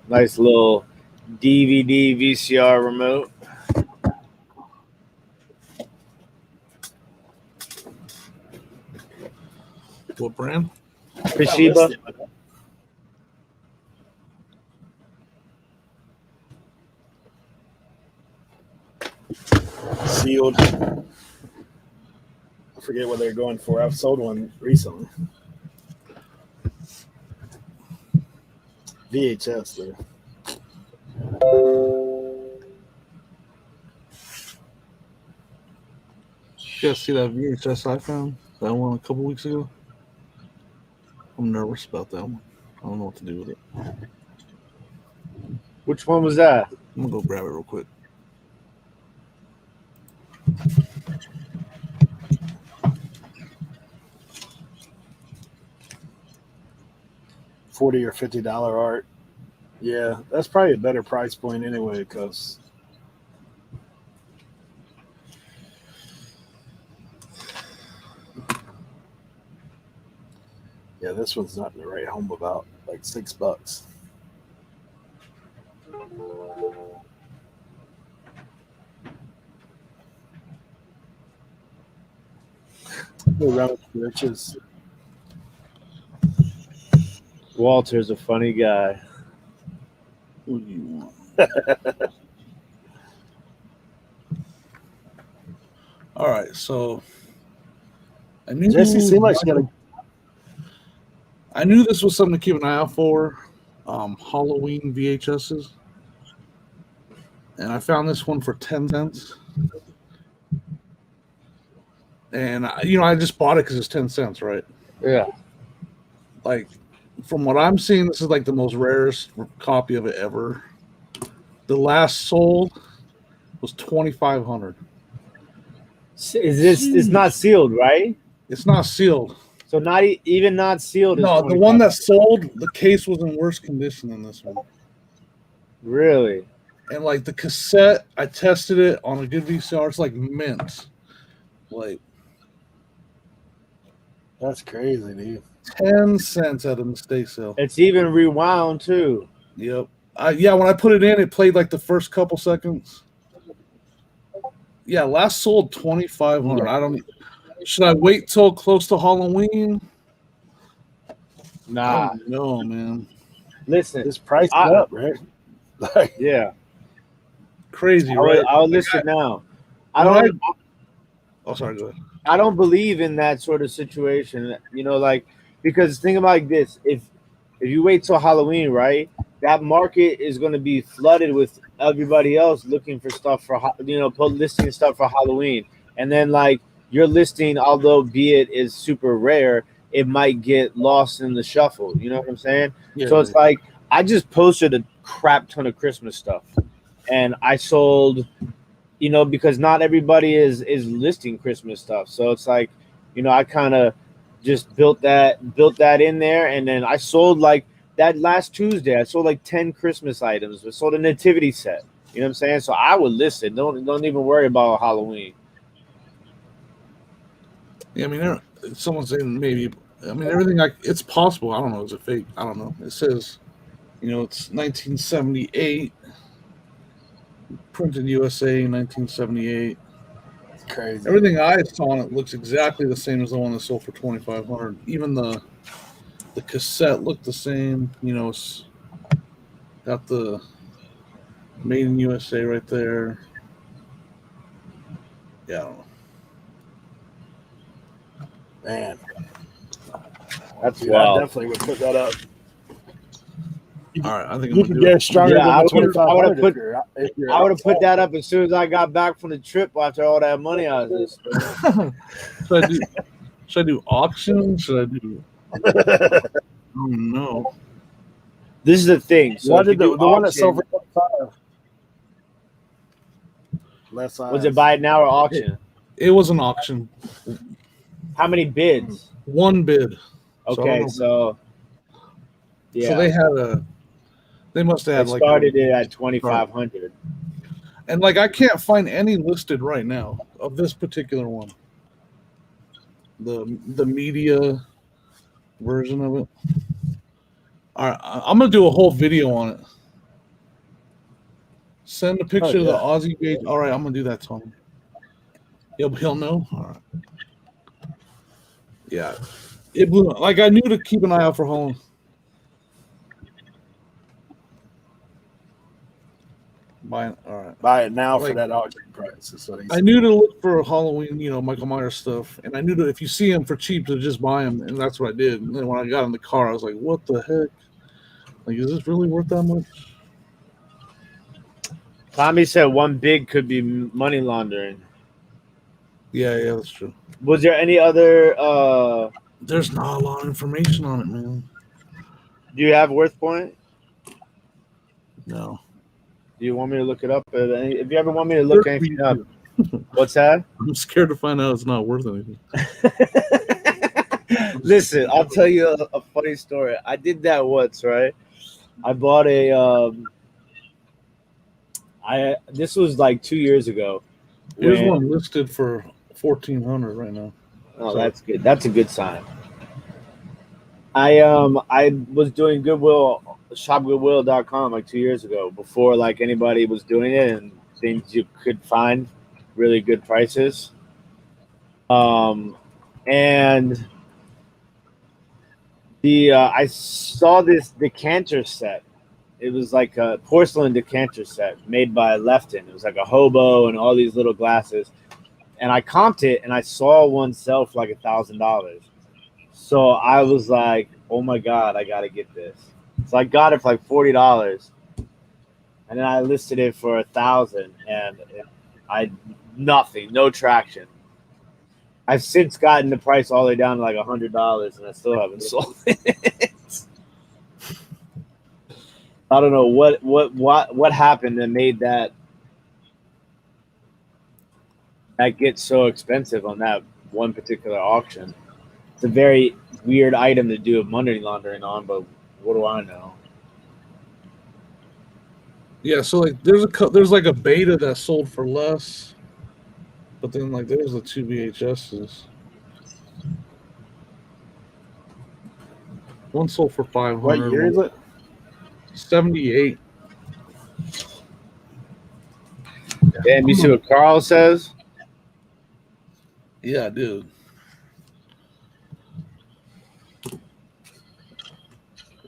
Nice little DVD VCR remote. What brand? Toshiba. Sealed. I forget what they're going for. I've sold one recently. VHS, though. You guys see that VHS I found? That one a couple weeks ago? I'm nervous about that one. I don't know what to do with it. Which one was that? I'm gonna go grab it real quick. $40 or $50 art. Yeah, that's probably a better price point anyway, because yeah, this one's not in the right home about like $6. Around riches. Walter's a funny guy. What do you want? All right, so I knew Jesse seemed like she got a I knew this was something to keep an eye out for. Halloween VHSs, and I found this one for 10 cents. And I just bought it because it's 10 cents, right? Yeah. Like, from what I'm seeing, this is like the most rarest copy of it ever. The last sold was 2,500. It's not sealed, right? It's not sealed. So not even not sealed. No, the one that sold, the case was in worse condition than this one. Really? And like the cassette, I tested it on a good VCR. It's like mint. Like, that's crazy, dude. 10 cents at a mistake sale. It's even rewound too. Yep. Yeah, when I put it in, it played like the first couple seconds. Yeah, last sold 2,500. I don't. Should I wait till close to Halloween? Nah. No, man. Listen, This price up, right? Like, yeah. Crazy, right? I'll list it now. Oh, sorry. Go ahead. I don't believe in that sort of situation. Like, because think about it like this: if you wait till Halloween, right, that market is going to be flooded with everybody else looking for stuff for listing stuff for Halloween, and then like your listing, although be it is super rare, it might get lost in the shuffle. You know what I'm saying? Yeah, so it's like I just posted a crap ton of Christmas stuff, and I sold. Because not everybody is listing Christmas stuff. So it's like, I kind of just built that in there. And then I sold like that last Tuesday, I sold like 10 Christmas items. I sold a nativity set. You know what I'm saying? So I would list it. Don't even worry about Halloween. Yeah, I mean, someone's saying maybe. I mean, everything it's possible. I don't know. Is it fake? I don't know. It says, it's 1978. Printed USA, 1978. That's crazy. Everything I saw on it looks exactly the same as the one that sold for 2,500. Even the cassette looked the same. It's got the Made in USA right there. Yeah, I don't know. Man, that's dude, wild. I definitely would put that up. All right, I think I'm You gonna can do get it. stronger Yeah, than I the would've- 2,500 put- if you're I would have put that up as soon as I got back from the trip after all that money I was just spending. Should I do auction? Should I do? Oh no. This is the thing. So Why if you did do the one that sold auction, for 25? Less size. was it buy it now or auction? It was an auction. How many bids? One bid. Okay, so yeah, So they had they must have they had like started it at 2,500. and like I can't find any listed right now of this particular one. The media version of it. All right, I'm gonna do a whole video on it. Send a picture of the Aussie gauge. All right, I'm gonna do that to him. He'll know. All right. Yeah, it blew. Like I knew to keep an eye out for Halloween. Buy it. All right. Buy it now for Like- that auction price. Is what he I said. knew to look for Halloween, Michael Myers stuff, and I knew that if you see him for cheap, to just buy him, and that's what I did. And then when I got in the car, I was like, "What the heck? Like, is this really worth that much?" Tommy said one big could be money laundering. Yeah, that's true. Was there any other? There's not a lot of information on it, man. Do you have Worth Point? No. Do you want me to look it up? If you ever want me to look anything up, what's that? I'm scared to find out it's not worth anything. Listen, I'll tell you a funny story. I did that once, right? I bought this was like 2 years ago. Here's one listed for 1,400 right now. Oh, that's good. That's a good sign. I was doing shopgoodwill.com like 2 years ago before like anybody was doing it and things you could find really good prices. And I saw this decanter set. It was like a porcelain decanter set made by Lefton. It was like a hobo and all these little glasses. And I comped it and I saw one sell for like $1,000. So I was like, oh my God, I got to get this. So I got it for like $40. And then I listed it for $1,000 and no traction. I've since gotten the price all the way down to like $100 and I still haven't sold it. I don't know what happened that made that get so expensive on that one particular auction. It's a very weird item to do money laundering on, but what do I know? Yeah, so like there's like a beta that sold for less, but then like there's the 2 VHSs. One sold for 500. What year is it? 78. Damn, you see what Carl says? Yeah, dude.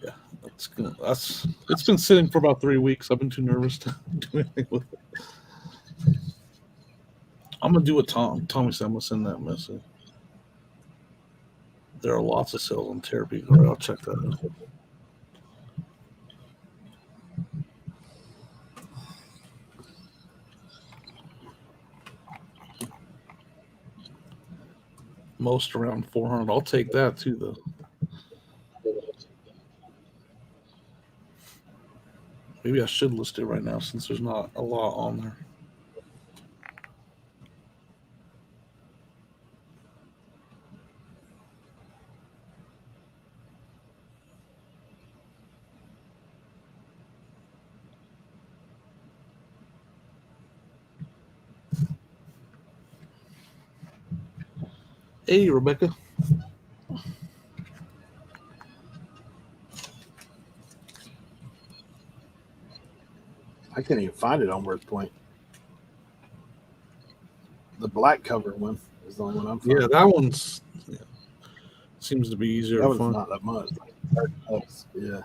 Yeah, that's good. It's been sitting for about 3 weeks. I've been too nervous to do anything with it. I'm gonna do what Tommy said. I'm gonna send that message. There are lots of sales on Therapy. All right, I'll check that out. Most around 400. I'll take that too, though. Maybe I should list it right now since there's not a lot on there. Hey, Rebecca. I can't even find it on Worth Point. The black cover one is the only one I'm finding. Yeah, that one's seems to be easier That to one's find. not that much. Yeah.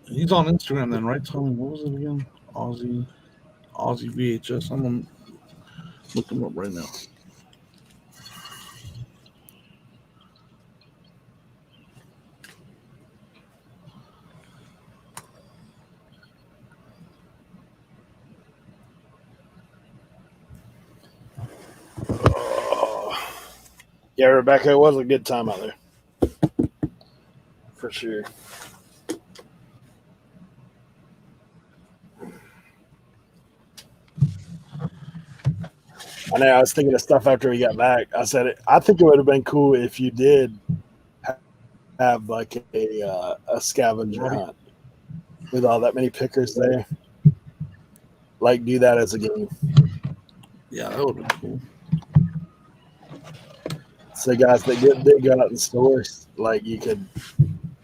He's on Instagram then, right? Tell me, what was it again? Aussie VHS. I'm gonna look him up right now. Yeah, Rebecca, it was a good time out there. For sure. I know I was thinking of stuff after we got back. I said, I think it would have been cool if you did have like a scavenger hunt with all that many pickers there. Like, do that as a game. Yeah, that would be cool. So guys that get big out in stores, like you could,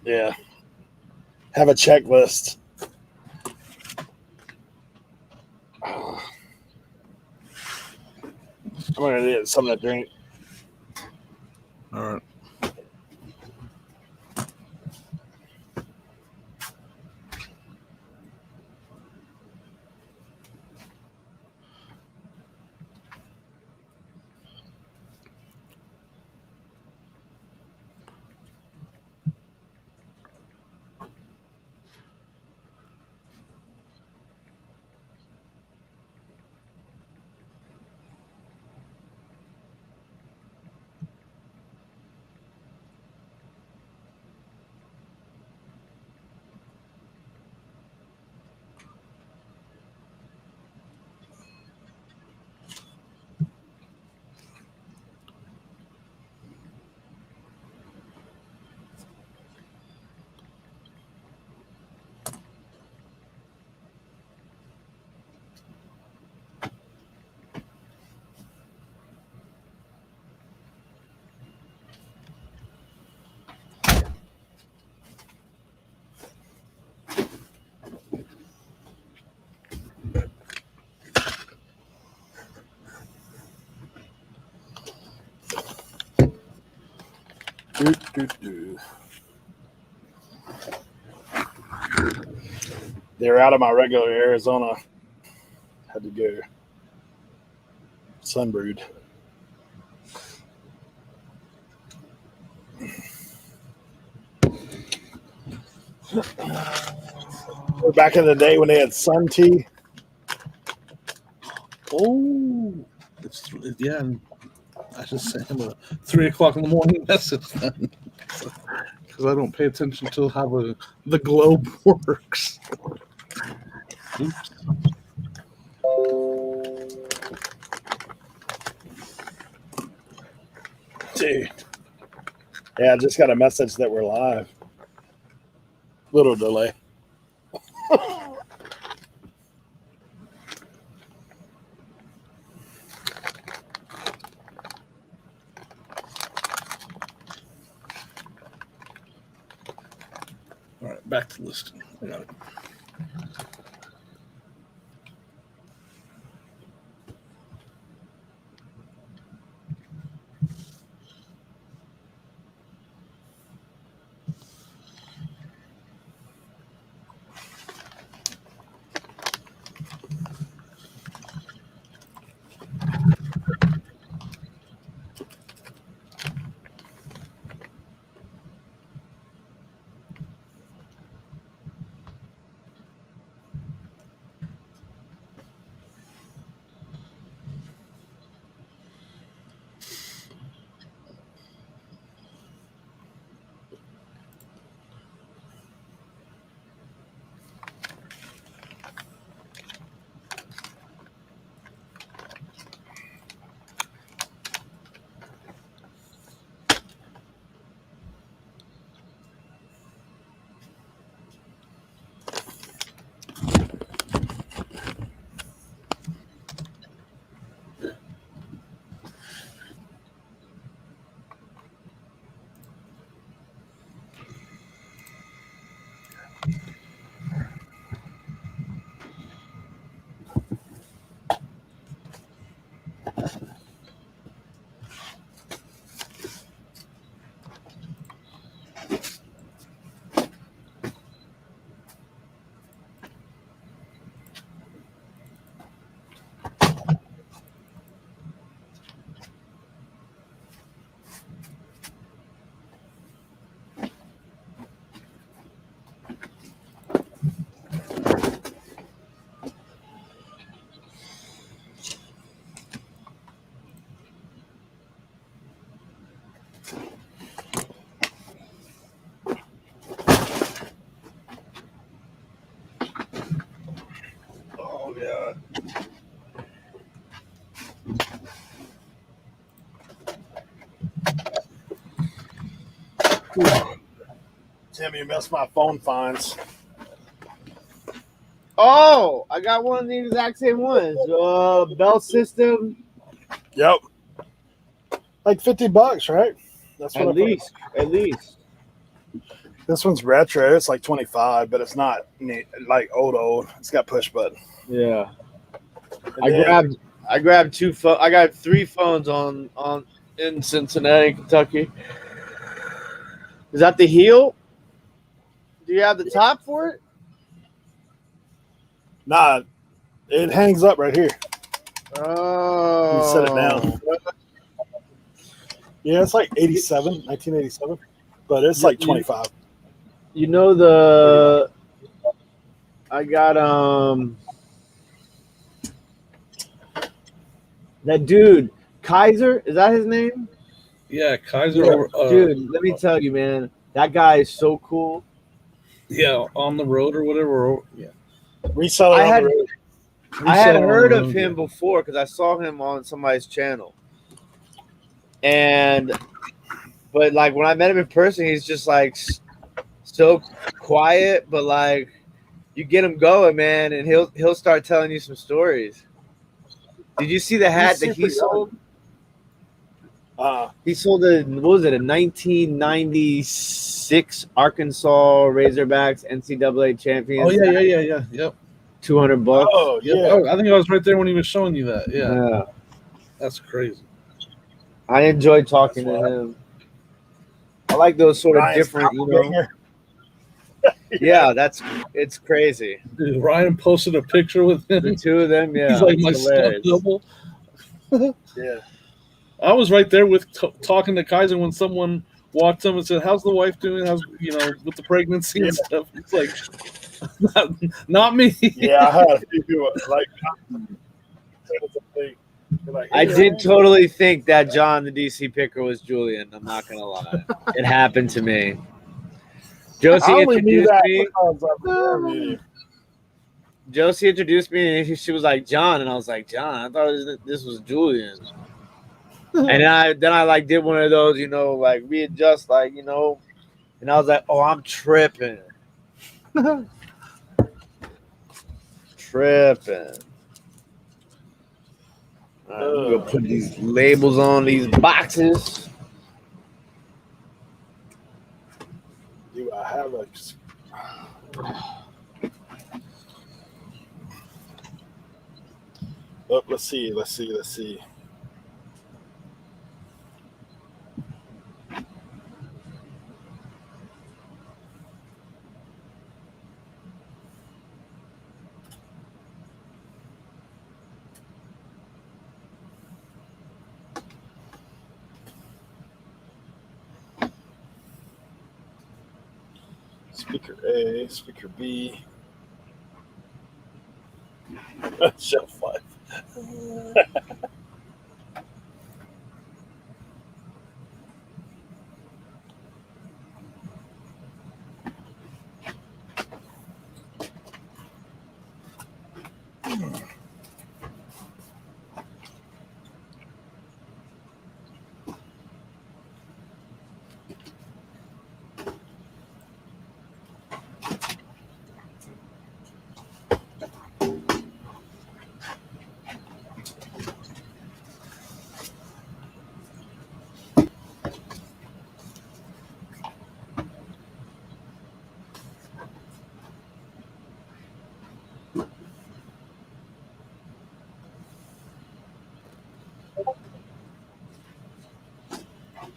yeah, have a checklist. I'm gonna get something to drink. All right. They're out of my regular Arizona. Had to go sunbrewed. Back in the day when they had sun tea. Oh, yeah. And I just sent him a 3:00 in the morning message then, because I don't pay attention to how the globe works. Oops. Dude. Yeah, I just got a message that we're live. Little delay. All right, back to listing. I got it. Yeah. Tim, you missed my phone finds. Oh, I got one of the exact same ones. Bell System, Yep. Like $50, right? That's what at I put. least. This one's retro. It's like 25, but it's not neat, like old. It's got push button. Yeah. And I then- grabbed two phones. I got 3 phones on in Cincinnati, Kentucky. Is that the heel? Do you have the top for it? Nah, it hangs up right here. Oh. You set it down. Yeah, it's like 1987, but it's like 25. You know I got that dude Kaiser. Is that his name? Yeah, Kaiser. Dude, let me tell you, man, that guy is so cool. Yeah, on the road or whatever. Yeah. Reseller I on had the road. I had Reseller on the heard of road, him yeah. before because I saw him on somebody's channel, but like when I met him in person, he's just like so quiet, but like you get him going, man, and he'll start telling you some stories. Did you see the hat that he super sold? He sold a 1996 Arkansas Razorbacks NCAA champions. Oh yeah. Yep. $200. Oh, Yep. yeah. Oh, I think I was right there when he was showing you that. Yeah. Yeah. That's crazy. I enjoyed talking That's to him. I like those sort of Ryan's different, doppelganger. Yeah, it's crazy. Dude, Ryan posted a picture with him. The two of them, yeah. He's like it's my hilarious. stuffed double. Yeah. I was right there with talking to Kaiser when someone walked him and said, "How's the wife doing? How's with the pregnancy and stuff?" It's like, not me. Yeah, I had a few people like. I did totally think that John, the DC picker, was Julian. I'm not gonna lie, it happened to me. Josie I only knew introduced that me. because of the interview. Josie introduced me, and she was like John, and I was like John. I thought this was Julian. And then I like did one of those, like readjust, and I was like, oh, I'm tripping. Tripping. All right, I'm gonna put these labels on these boxes. Do I have a? Oh, let's see. Speaker A, speaker B. Shelf life.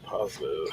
Positive.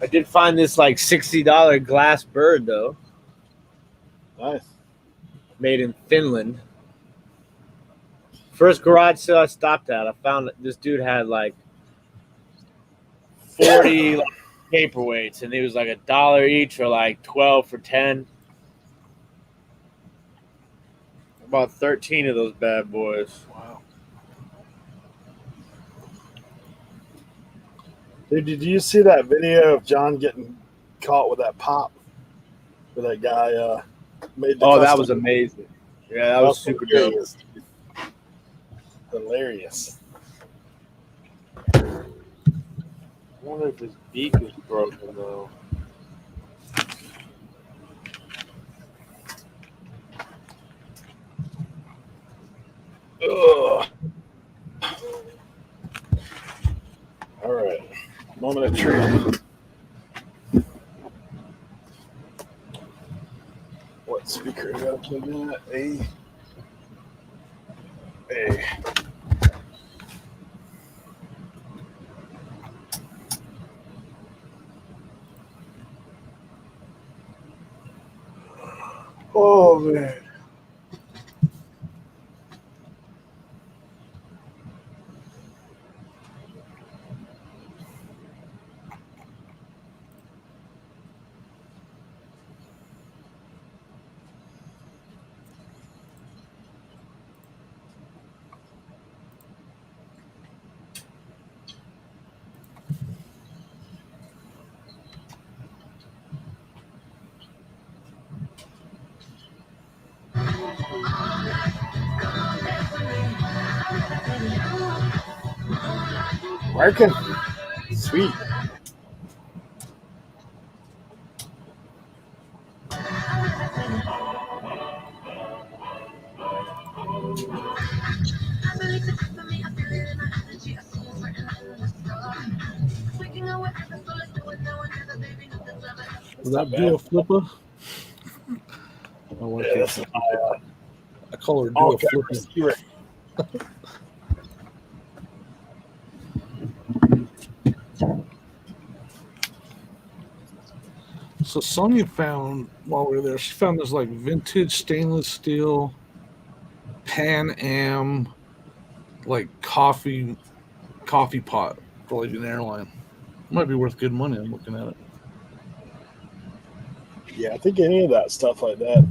I did find this like $60 glass bird though, Nice. made in Finland. First garage sale I stopped at, I found that this dude had like 40 like, paperweights, and it was like $1 each or like 12 for 10. About 13 of those bad boys. Wow. Dude, did you see that video of John getting caught with that pop? Where that guy made the Oh, that custom- was amazing. Yeah, that was super dope. hilarious. Hilarious. I wonder if his beak is broken though. Ugh. All right. Moment of truth. What speaker is that plugged in? A. Oh, man. Working. Sweet. Was that Dua Flippa? I like Yeah, it. this is my I call her Dua all-cap Flippa. receiver. So Sonia found while we were there, she found this like vintage stainless steel Pan Am like coffee pot for like an airline. Might be worth good money. I'm looking at it. Yeah, I think any of that stuff like that.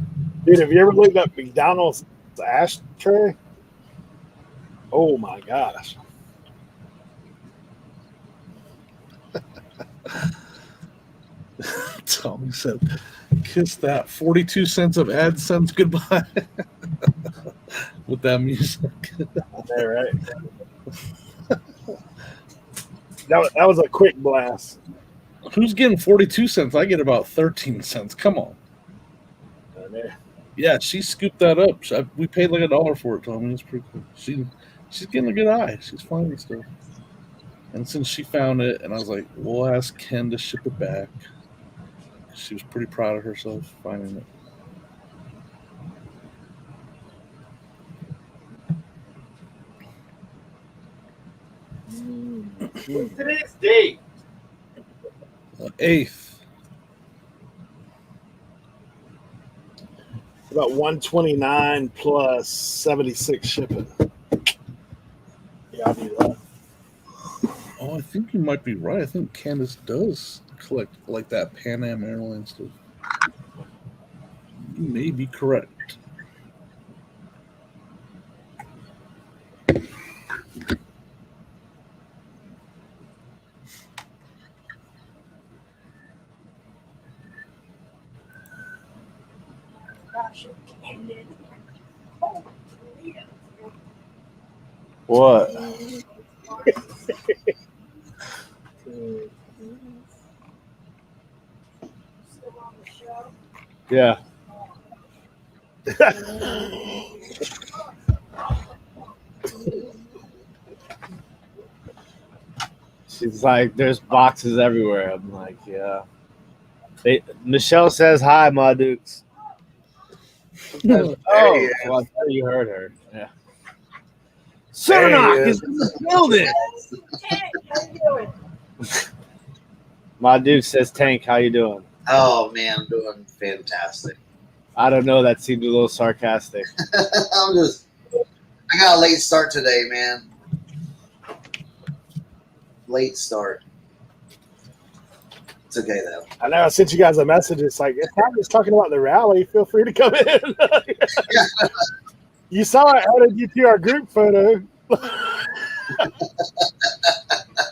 Dude, have you ever looked at McDonald's ashtray? Oh my gosh. Tommy said, "Kiss that 42 cents of AdSense goodbye." With that music. Yeah, right. That was a quick blast. Who's getting 42 cents? I get about 13 cents. Come on. Yeah, she scooped that up. We paid like $1 for it, Tommy. It's pretty cool. She's getting a good eye. She's finding stuff. And since she found it, and I was like, we'll ask Ken to ship it back. She was pretty proud of herself finding it. What's today's date? 8th. About 129 plus 76 shipping. Yeah, I'll do that. Oh, I think you might be right. I think Candace does collect like that Pan Am Airlines stuff. You may be correct. What? Yeah. She's like, there's boxes everywhere. I'm like, yeah. Michelle says hi, my dukes. Oh, well, I thought you heard her. Yeah. Cernak is in the building. My dude says, Tank, how you doing? Oh man, I'm doing fantastic. I don't know. That seemed a little sarcastic. I got a late start today, man. Late start. It's okay though. I know I sent you guys a message. It's like, if I'm just talking about the rally, feel free to come in. You saw I added you to our group photo. I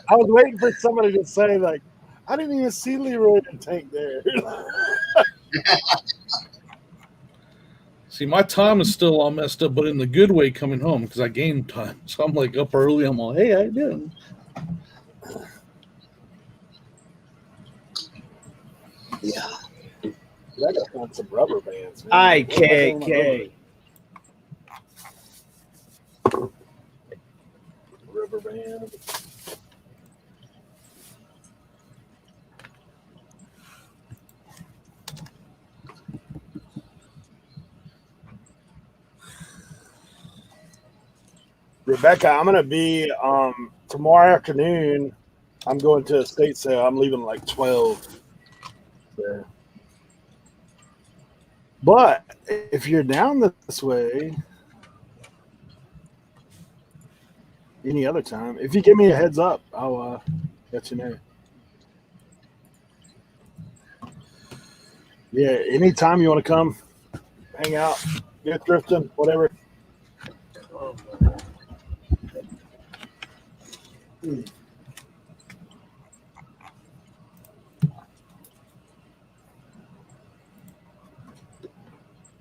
was waiting for somebody to say, like, I didn't even see Leroy and Tank there. See, my time is still all messed up, but in the good way coming home because I gained time. So I'm like up early. I'm all, hey, how you doing? Yeah. I gotta find some rubber bands. Man. IKK. Rubber band. Rebecca, I'm gonna be tomorrow afternoon. I'm going to a state sale. I'm leaving like 12. So. But if you're down this way, any other time, if you give me a heads up, I'll let you know. Yeah, anytime you want to come, hang out, go thrifting, whatever.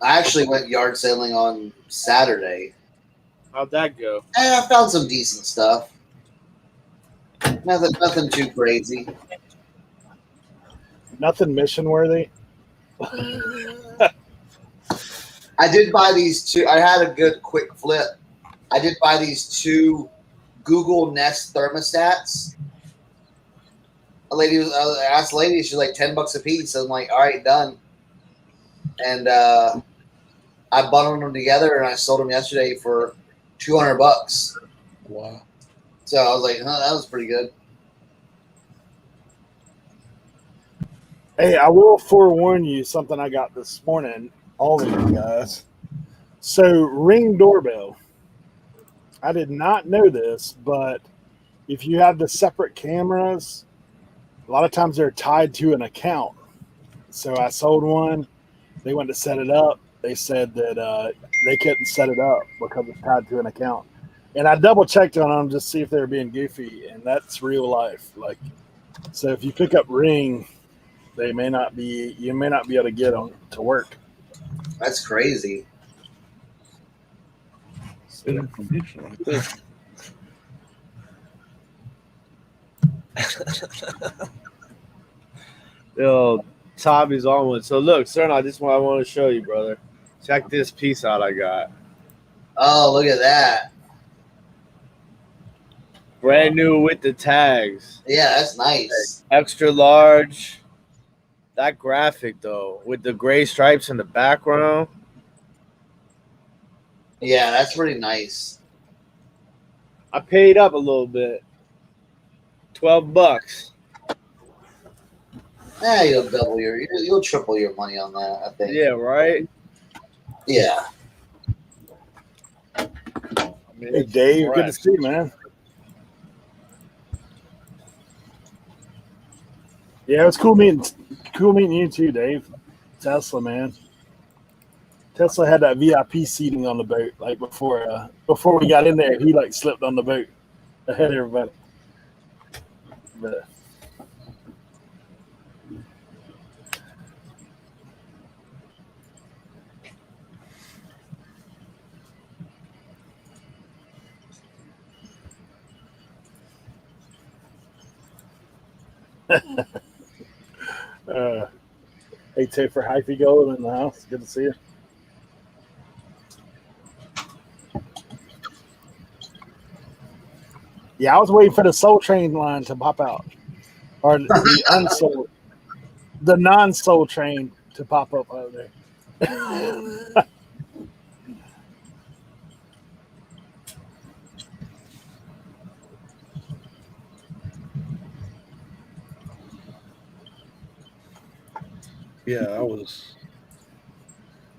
I actually went yard selling on Saturday, How'd that go? and I found some decent stuff. Nothing too crazy. Nothing mission worthy. I did buy these two. I had a good quick flip. I did buy these two Google Nest thermostats. I asked the lady, she's like $10 a piece. I'm like, all right, done. And I bundled them together and I sold them yesterday for $200. Wow. So I was like, that was pretty good. Hey, I will forewarn you something I got this morning, all of you guys. So, Ring doorbell. I did not know this, but if you have the separate cameras, a lot of times they're tied to an account. So I sold one. They went to set it up. They said that they couldn't set it up because it's tied to an account. And I double checked on them just to see if they were being goofy, and that's real life. Like, so if you pick up Ring, you may not be able to get them to work. That's crazy. Good information right there. Yo, Tommy's on one. So look, Cern, this is what I want to show you, brother. Check this piece out I got. Oh, look at that. Brand new with the tags. Yeah, that's nice. Extra large. That graphic though, with the gray stripes in the background. Yeah, that's pretty nice. I paid up a little bit. $12. Yeah, you'll triple your money on that, I think. Yeah, right? Yeah. I mean, Hey, it's Dave, good to fresh. see you, man. Yeah, it was cool meeting you too, Dave. Tesla, man. Tesla had that VIP seating on the boat, like before we got in there. He like slipped on the boat ahead of everybody. But hey, Taper Hyphy Gold in the house. Good to see you. Yeah, I was waiting for the Soul Train line to pop out, or the unsold, the non-Soul Train to pop up over there. Yeah, I was.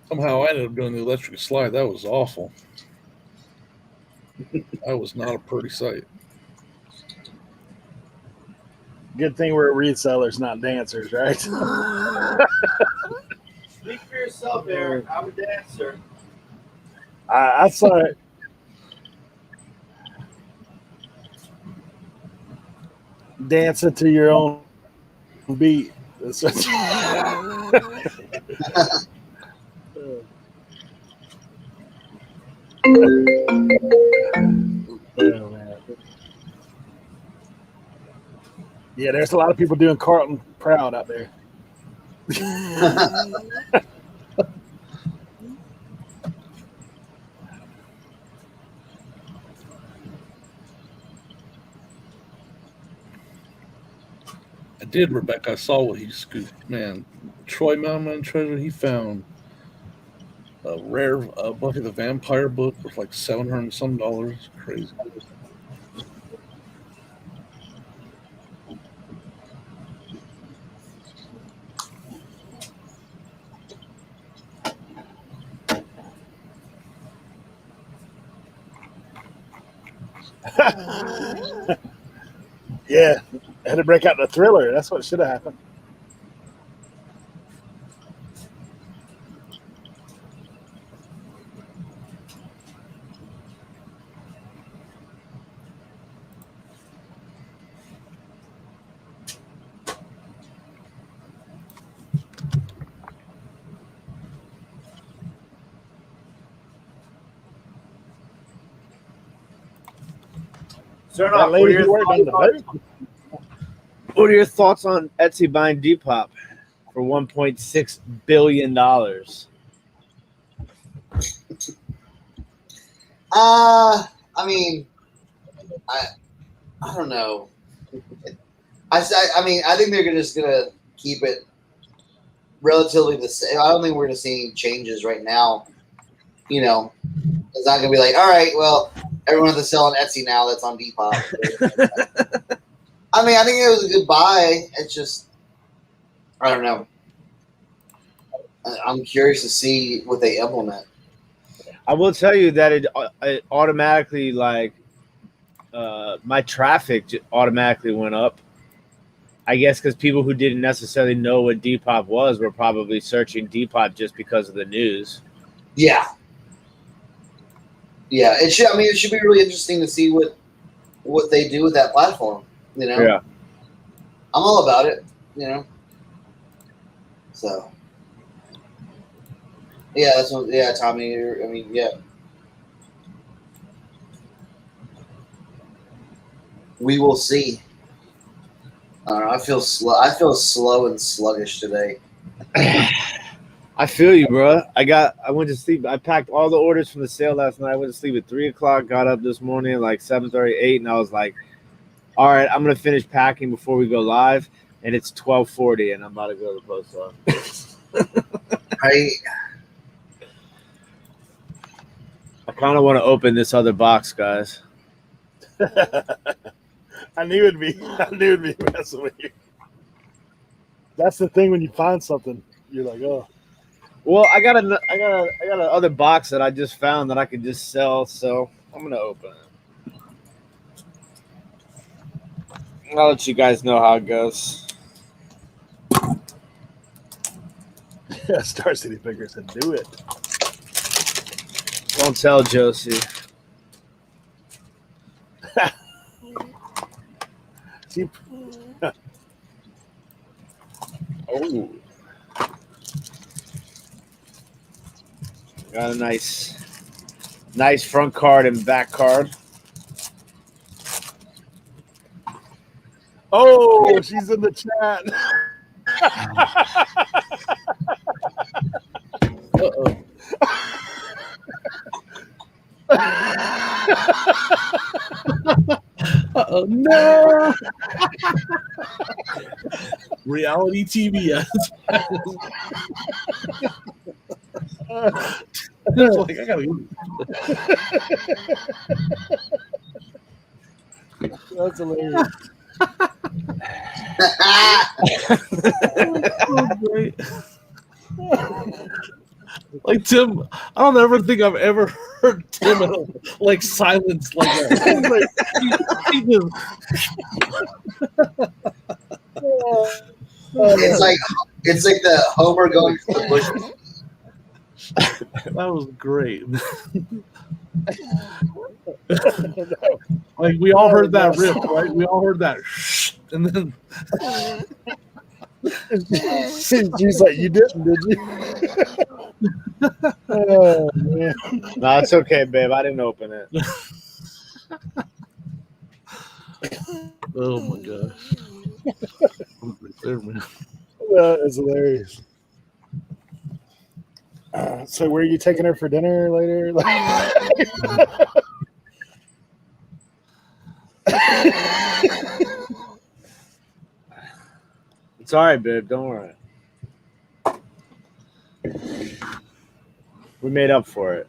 Somehow I ended up doing the electric slide. That was awful. That was not a pretty sight. Good thing we're resellers, not dancers, right? Speak for yourself, Eric. I'm a dancer. I saw it. Dancing to your own beat. That's what Oh, man. Yeah, there's a lot of people doing Carlton proud out there. I did, Rebecca. I saw what he scooped. Man, Troy Mountain Treasure, he found a rare Buffy the Vampire book worth like $700 and some dollars. Crazy. Yeah, had to break out the Thriller. That's what should have happened. Start That off, lady who worked on the boat. what are your thoughts on Etsy buying Depop for $1.6 billion? I mean, I don't know. I mean, I think they're just gonna keep it relatively the same. I don't think we're gonna see any changes right now. You know, it's not gonna be like, all right, well, everyone has to sell on Etsy now. That's on Depop. I mean, I think it was a good buy. It's just, I don't know. I'm curious to see what they implement. I will tell you that it automatically, like, my traffic automatically went up. I guess because people who didn't necessarily know what Depop was were probably searching Depop just because of the news. Yeah. Yeah, it should. I mean, it should be really interesting to see what they do with that platform. You know, Yeah. I'm all about it. You know, so yeah, that's what. Yeah, Tommy. I mean, yeah, we will see. I don't know. I feel slow. I feel slow and sluggish today. I feel you, bro. I went to sleep. I packed all the orders from the sale last night. I went to sleep at 3:00. Got up this morning at like 7:30, 8, and I was like, "All right, I'm gonna finish packing before we go live." And it's 12:40, and I'm about to go to the post office. I kind of want to open this other box, guys. I knew it'd be messing with you. That's the thing when you find something, you're like, oh. Well, I got an other box that I just found that I could just sell, so I'm gonna open it. I'll let you guys know how it goes. Star City Picker said, do it. Don't tell Josie. See, Oh, got a nice front card and back card. oh, she's in the chat. Uh-oh. Uh-oh, no. Reality TV. It's like, I gotta That's hilarious. oh, great. Like Tim, I don't ever think I've ever heard Tim in a, like silence like that. It's like the Homer going to the bush. That was great. Like we all heard that riff, right? We all heard that, and then she's like, "You didn't, did you?" Oh man. No, it's okay, babe. I didn't open it. oh my gosh, there, man. That is hilarious. So, where are you taking her for dinner later? It's all right, babe. Don't worry. We made up for it.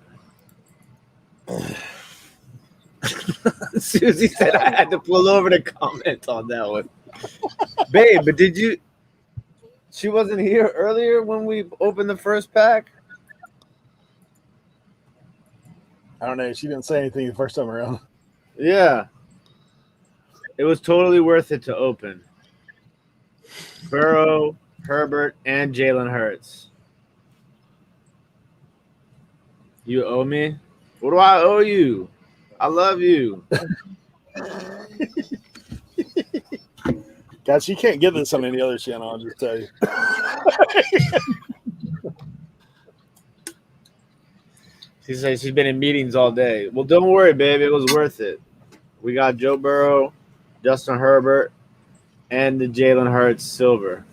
Susie said I had to pull over to comment on that one. Babe, but did you? She wasn't here earlier when we opened the first pack? I don't know. She didn't say anything the first time around. Yeah. It was totally worth it to open. Burrow, Herbert, and Jalen Hurts. You owe me? What do I owe you? I love you. Guys, you can't get this on any other channel, I'll just tell you. She says she's been in meetings all day. Well, don't worry, babe. It was worth it. We got Joe Burrow, Justin Herbert, and the Jalen Hurts silver.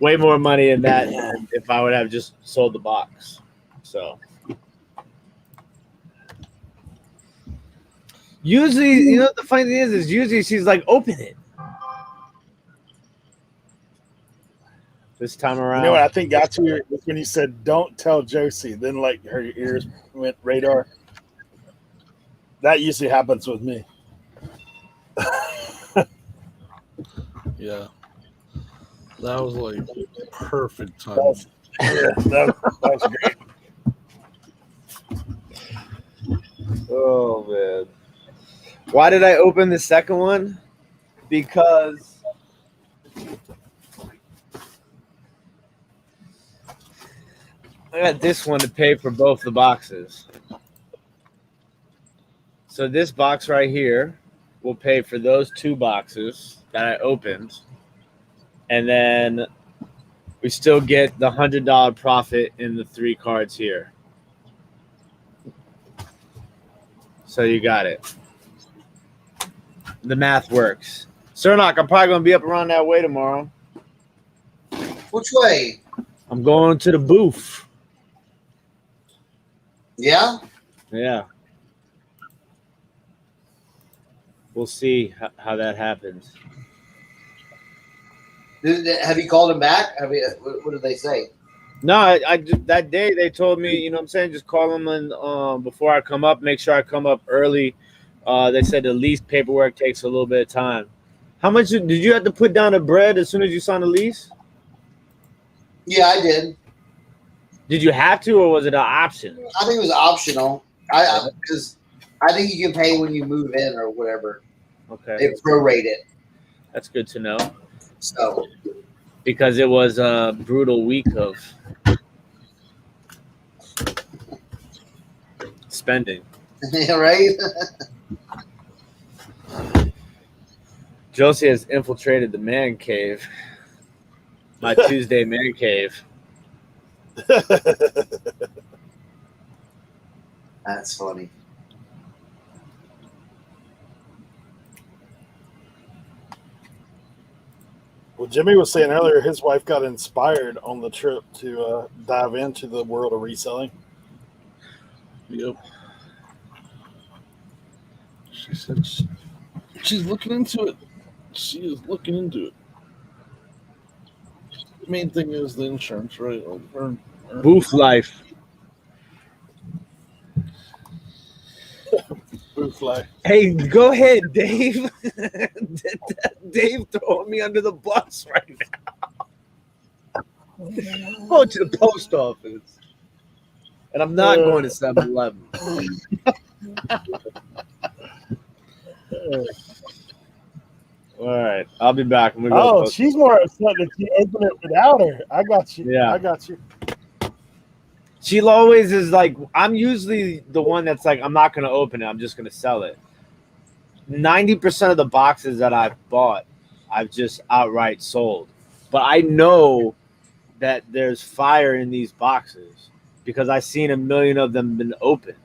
Way more money in that than if I would have just sold the box. So usually, you know, the funny thing is usually she's like, open it. This time around. You know what I think got to you was when you said, "Don't tell Josie." Then, like, her ears went radar. That usually happens with me. Yeah, that was like perfect time. That was great. Oh man. Why did I open the second one? Because I got this one to pay for both the boxes. So this box right here will pay for those two boxes that I opened. And then we still get the $100 profit in the 3 cards here. So you got it. The math works. Cernock, I'm probably going to be up around that way tomorrow. Which way? I'm going to the booth. Yeah? Yeah. We'll see how that happens. Have you called him back? What did they say? No, I that day they told me, you know what I'm saying, just call them and before I come up, make sure I come up early. They said the lease paperwork takes a little bit of time. How much did you have to put down the bread as soon as you signed the lease? Yeah, I did. Did you have to, or was it an option? I think it was optional. Because I think you can pay when you move in or whatever. Okay. They prorate it. That's good to know. So Because it was a brutal week of spending. yeah, right? Josie has infiltrated the man cave. My Tuesday man cave. That's funny. Well, Jimmy was saying earlier his wife got inspired on the trip to dive into the world of reselling. Yep. She said she's looking into it. She is looking into it. The main thing is the insurance, right? Booth life. Booth life. Hey, go ahead, Dave. Dave throwing me under the bus right now. I'm going to the post office. And I'm not going to 7-Eleven. All right, I'll be back. I'm gonna go to the Oh, post she's more upset that you open it without her. I got you. Yeah. I got you. She always is like, I'm usually the one that's like, I'm not going to open it. I'm just going to sell it. 90% of the boxes that I've bought, I've just outright sold. But I know that there's fire in these boxes because I've seen a million of them been opened.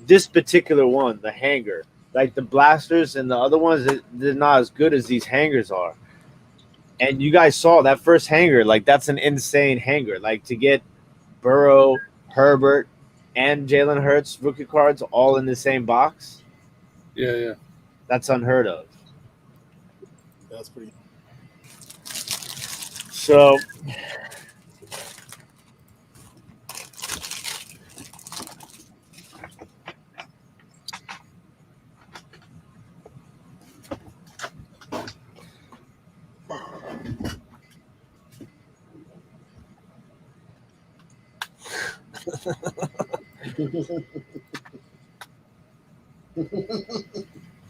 This particular one, the hanger, like the blasters and the other ones, they're not as good as these hangers are. And you guys saw that first hanger, like that's an insane hanger. Like to get Burrow, Herbert, and Jalen Hurts rookie cards all in the same box. Yeah. That's unheard of. That's pretty. So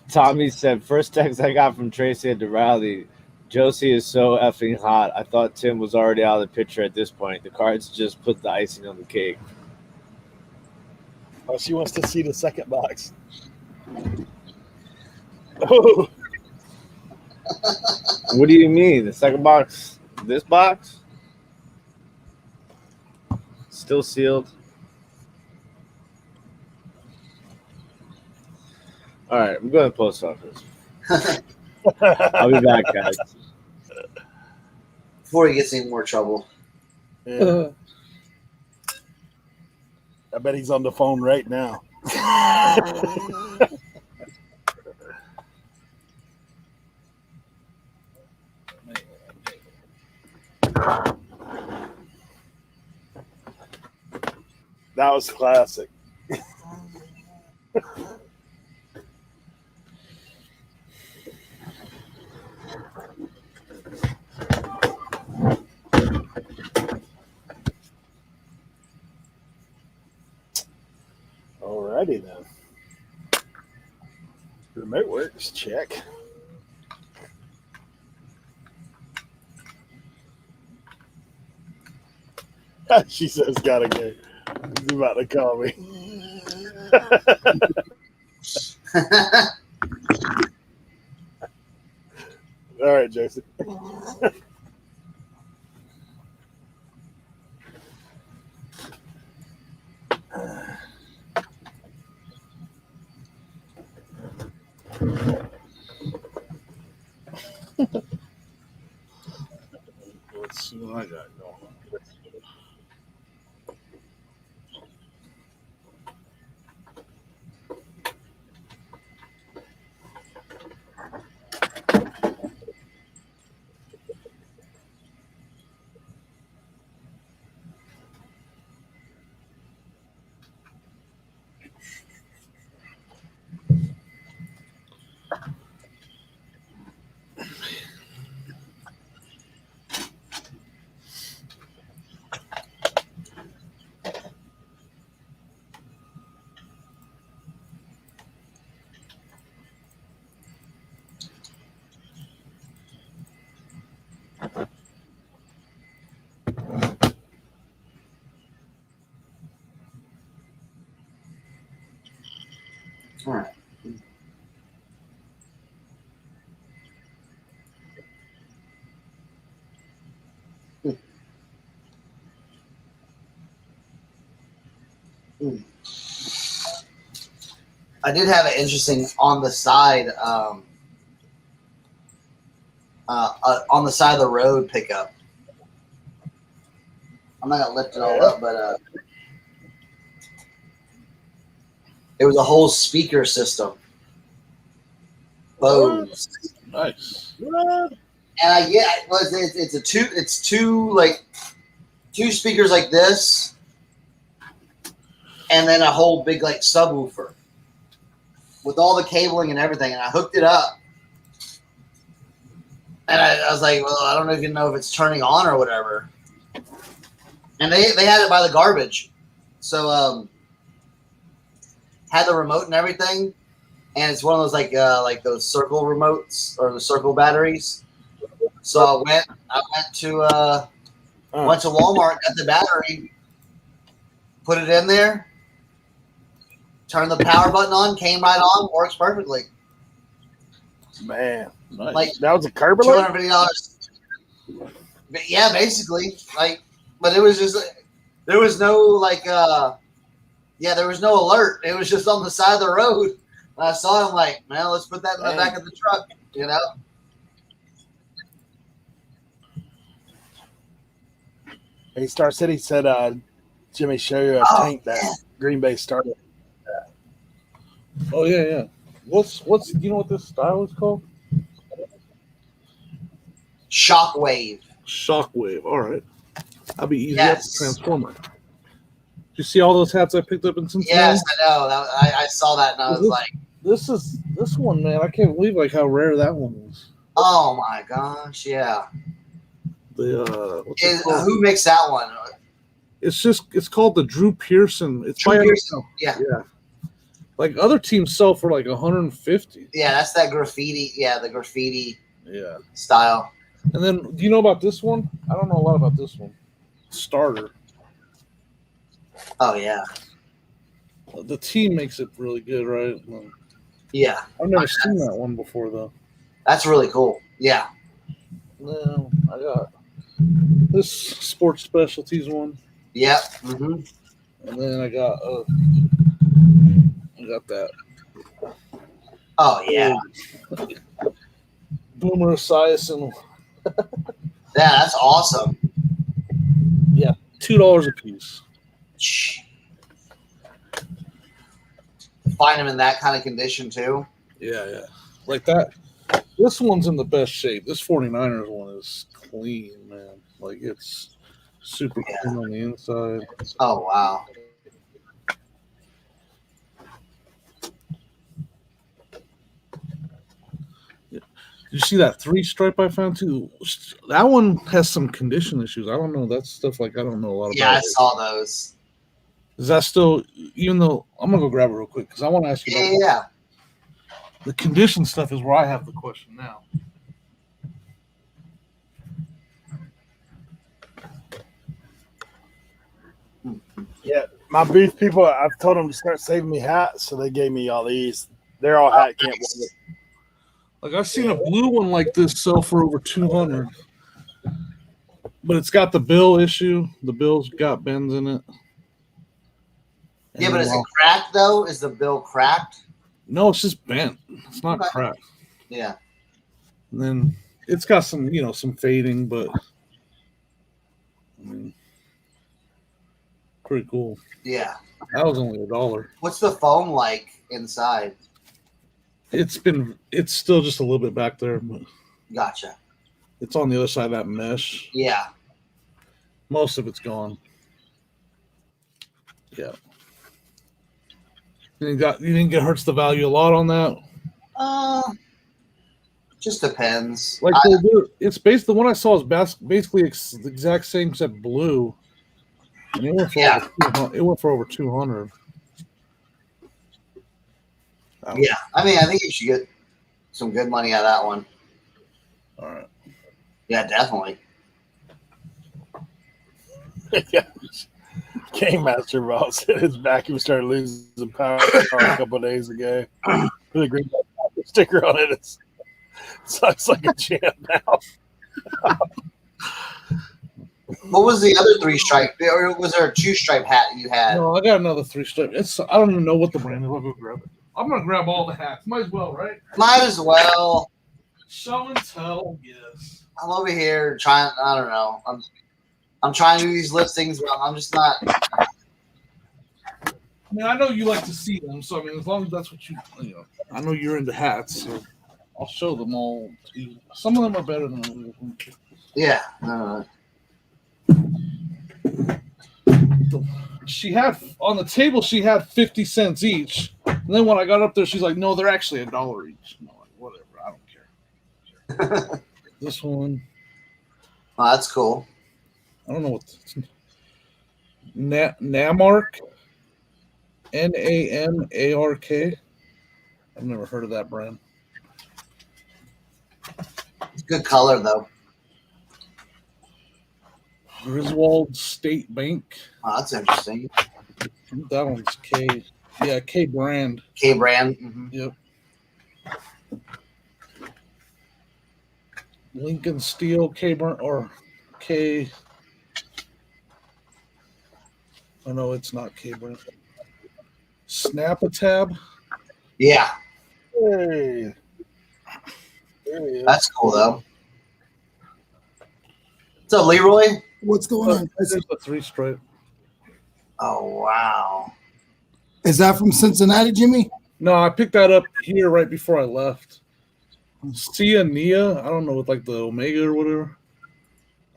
Tommy said, first text I got from Tracy at the rally, Josie is so effing hot. I thought Tim was already out of the picture at this point. The cards just put the icing on the cake. Oh, she wants to see the second box. Oh, What do you mean? The second box? This box? Still sealed. All right, I'm going to the post office. I'll be back, guys. Before he gets any more trouble. yeah. I bet he's on the phone right now. That was classic. Alrighty then. Remote works, check. She says, gotta go. He's about to call me. All right, Jason. Let's see what I got going on. All right. I did have an interesting on the side, on the side of the road pickup. I'm not gonna lift it all up, but it was a whole speaker system. Bose. Nice. And it's two speakers like this, and then a whole big like subwoofer with all the cabling and everything. And I hooked it up, and I was like, well, I don't even know if it's turning on or whatever. And they had it by the garbage. So had the remote and everything. And it's one of those like those circle remotes or the circle batteries. So I went to Walmart, got the battery, put it in there, turned the power button on, came right on, works perfectly. Man, Nice. Like that was a Kerberling? $250. Yeah, basically. But it was just there was no there was no alert. It was just on the side of the road. And I saw him like, man, let's put that in the back of the truck, you know. Hey, Star City said, Jimmy, show you a tank that Green Bay started. Oh yeah. What's you know what this style is called? Shockwave. Shockwave. All right. That'll be easy. Yes. That's a transformer. Did you see all those hats I picked up in Cincinnati? Yes, I know. I saw that and I was like, this one, man. I can't believe like how rare that one is. oh my gosh, yeah. What's it called? Who makes that one? It's called the Drew Pearson. It's Drew by Pearson. Yeah. Like other teams sell for like 150. Yeah, that's that graffiti. Yeah, the graffiti style. And then, do you know about this one? I don't know a lot about this one. Starter. Oh yeah. The team makes it really good, right? Yeah. I've never seen that one before though. That's really cool. Yeah. No, I got this sports specialties one. Yep. Mm-hmm. And then I got that. Oh yeah. Boomer Esiason. Yeah, that's awesome. Yeah, $2 a piece. Find them in that kind of condition too. Yeah. Like that. This one's in the best shape. This 49ers one is clean, man. Like it's super clean on the inside. Oh wow. Did you see that 3-stripe I found too? That one has some condition issues. I don't know. That's stuff like I don't know a lot about. Yeah, I saw those. Is that still, even though I'm gonna go grab it real quick because I want to ask you about Yeah. the condition stuff is where I have the question now. Yeah, my booth people, I've told them to start saving me hats, so they gave me all these. They're all hat camp. Like I've seen a blue one like this sell for over 200, but it's got the bill issue. The bill's got bends in it. Yeah, but is it cracked though? Is the bill cracked? No, it's just bent. It's not cracked. Yeah. And then it's got some, some fading, but I mean, pretty cool. Yeah. That was only $1. What's the foam like inside? It's still just a little bit back there, but Gotcha. it's on the other side of that mesh. Yeah. Most of it's gone. Yeah. You think it hurts the value a lot on that? Just depends. Like it's basically the one I saw is basically the exact same except blue, and it went for over 200. Yeah, I mean, I think you should get some good money out of that one. All right. Yeah, definitely. Yeah. Game Master Boss hit his vacuum started losing power a couple of days ago. Put a green sticker on it. It sucks like a champ now. What was the other 3-stripe? Or was there a 2-stripe hat you had? No, I got another 3-stripe. I don't even know what the brand is. I'll go grab it. I'm gonna grab all the hats. Might as well, right? Might as well. Show and tell, yes. I'm over here trying. I don't know. I'm trying to do these listings, but I'm just not. I mean, I know you like to see them, so I mean, as long as that's what I know you're into hats, so I'll show them all to you. Some of them are better than others. Yeah. She had on the table. She had 50 cents each, and then when I got up there, she's like, "No, they're actually $1 each." I'm like, "Whatever, I don't care." This one. Oh, that's cool. I don't know what. Namark. Namark. I've never heard of that brand. It's a good color though. Griswold State Bank. Oh, that's interesting. That one's K. Yeah, K brand. K brand. Mm-hmm. Yep. Lincoln Steel, K brand, or K. Oh no, it's not K brand. Snap-a-tab. Yeah, Hey. There he is. that's cool though. What's up, Leroy? What's going on, guys? There's a 3-stripe. Oh wow. Is that from Cincinnati, Jimmy? No, I picked that up here right before I left. Sia Nia, I don't know, with like the Omega or whatever.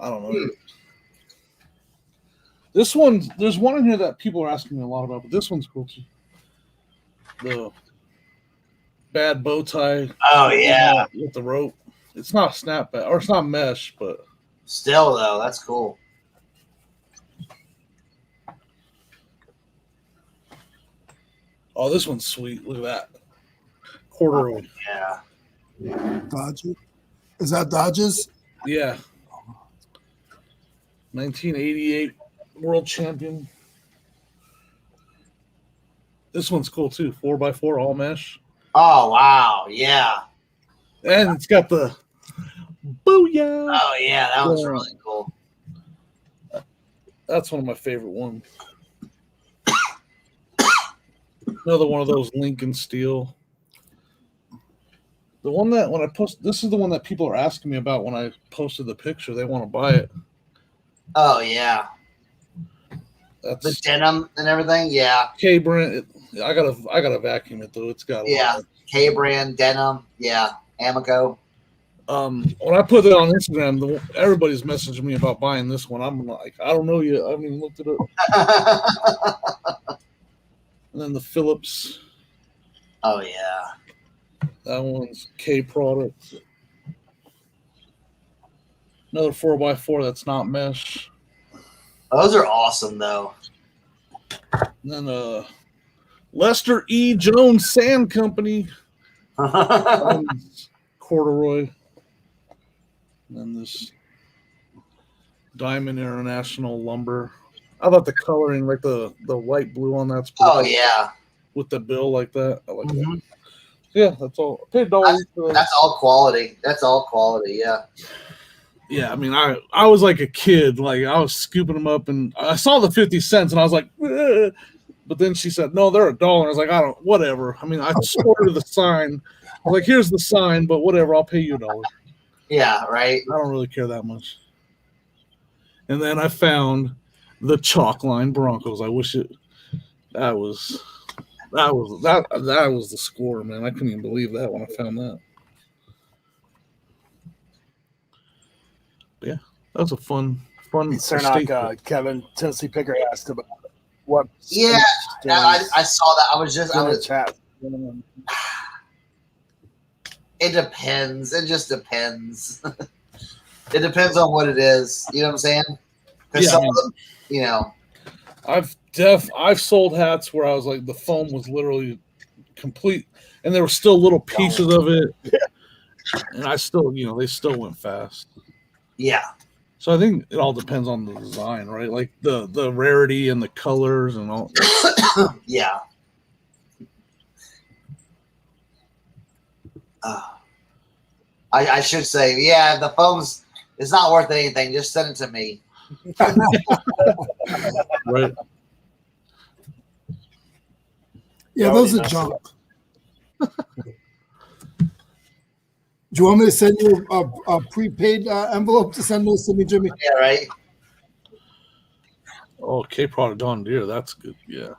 I don't know. This one, there's one in here that people are asking me a lot about, but this one's cool too. The bad bow tie. Oh yeah. With the rope. It's not snapback, or it's not mesh, but Still though, that's cool. oh, this one's sweet. Look at that. Corduroy. Yeah. Dodger. Is that Dodgers? Yeah. 1988 world champion. This one's cool too. 4x4 all mesh. Oh wow. Yeah. And it's got the booyah. Oh yeah, that was Yeah. really cool. That's one of my favorite ones. Another one of those Lincoln Steel. The one that when I post, this is the one that people are asking me about when I posted the picture. They want to buy it. Oh yeah. The That's denim and everything. Yeah. K brand. I gotta vacuum it though. It's got a Yeah. lot. K brand denim. Yeah. Amico. When I put it on Instagram, everybody's messaging me about buying this one. I'm like, I don't know yet. I haven't even looked it up. And then the Phillips. Oh yeah. That one's K product. Another 4x4 that's not mesh. Those are awesome though. And then Lester E. Jones Sand Company. Corduroy. And then this Diamond International Lumber. I thought the coloring, like the light blue on that's pretty Oh cool. yeah. With the bill like that. I like Mhm. that. Yeah, that's all. I paid $1 for That's all quality. That's all quality. Yeah. Yeah, I mean, I was like a kid. Like, I was scooping them up, and I saw the 50 cents, and I was like, eh. But then she said, no, they're $1. I was like, I don't, whatever. I mean, I ordered the sign. I was like, here's the sign, but whatever, I'll pay you $1. Yeah. Right. I don't really care that much. And then I found the chalk line Broncos. I wish that was the score, man. I couldn't even believe that when I found that. But yeah, that was a fun Cernak, Kevin, Tennessee Picker asked about what. Yeah. I saw that. I was chat. It depends. It just depends. It depends on what it is. You know what I'm saying? Because Yeah, some I mean- of them, you know. I've sold hats where I was like the foam was literally complete, and there were still little pieces of it, and I still, they still went fast. Yeah. So I think it all depends on the design, right? Like the rarity and the colors and all. Yeah. I should say, yeah, the foam's it's not worth anything. Just send it to me. Right. Yeah, That would those be are nice. junk. Do you want me to send you a prepaid envelope to send those to me, Jimmy? Yeah, right. Oh, K product on deer. That's good. Yeah.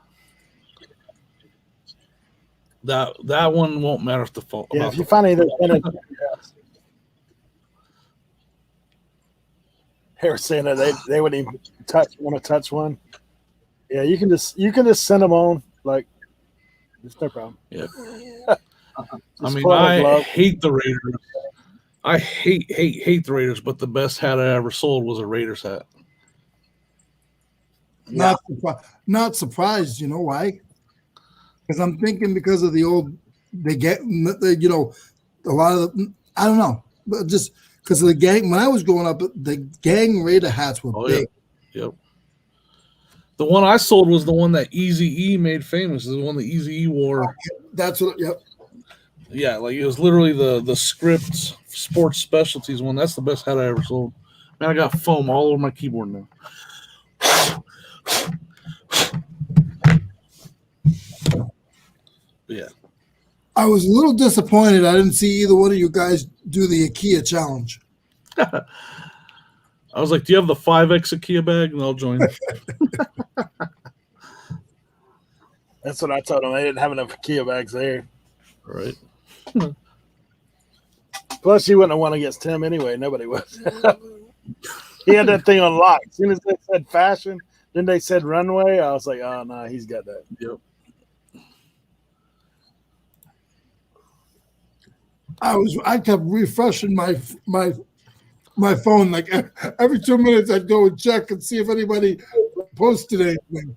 That one won't matter if the foam. Yeah, if you find either Harris saying that they wouldn't even want to touch one. Yeah, you can just send them on like it's no problem. Yeah. Just I mean, put on a I glove. hate the Raiders. I hate the Raiders, but the best hat I ever sold was a Raiders hat. Not surprised. You know why? Because I'm thinking because of the old, they get, you know, a lot of the, I don't know, but just because of the gang. When I was growing up, the gang Raider hats were big. Yeah. Yep. The one I sold was the one that Easy E made famous. The one that Easy E wore. That's what. Yep. Yeah, like it was literally the Scripps Sports Specialties one. That's the best hat I ever sold. Man, I got foam all over my keyboard now. Yeah. I was a little disappointed. I didn't see either one of you guys do the IKEA challenge. I was like, "Do you have the 5X IKEA bag?" And I'll join. That's what I told them. They didn't have enough IKEA bags there. Right. Plus, you wouldn't have won against Tim anyway. Nobody would. He had that thing on lock. As soon as they said fashion, then they said runway. I was like, oh, no, he's got that. Yep. I kept refreshing my phone like every 2 minutes. I'd go and check and see if anybody posted anything.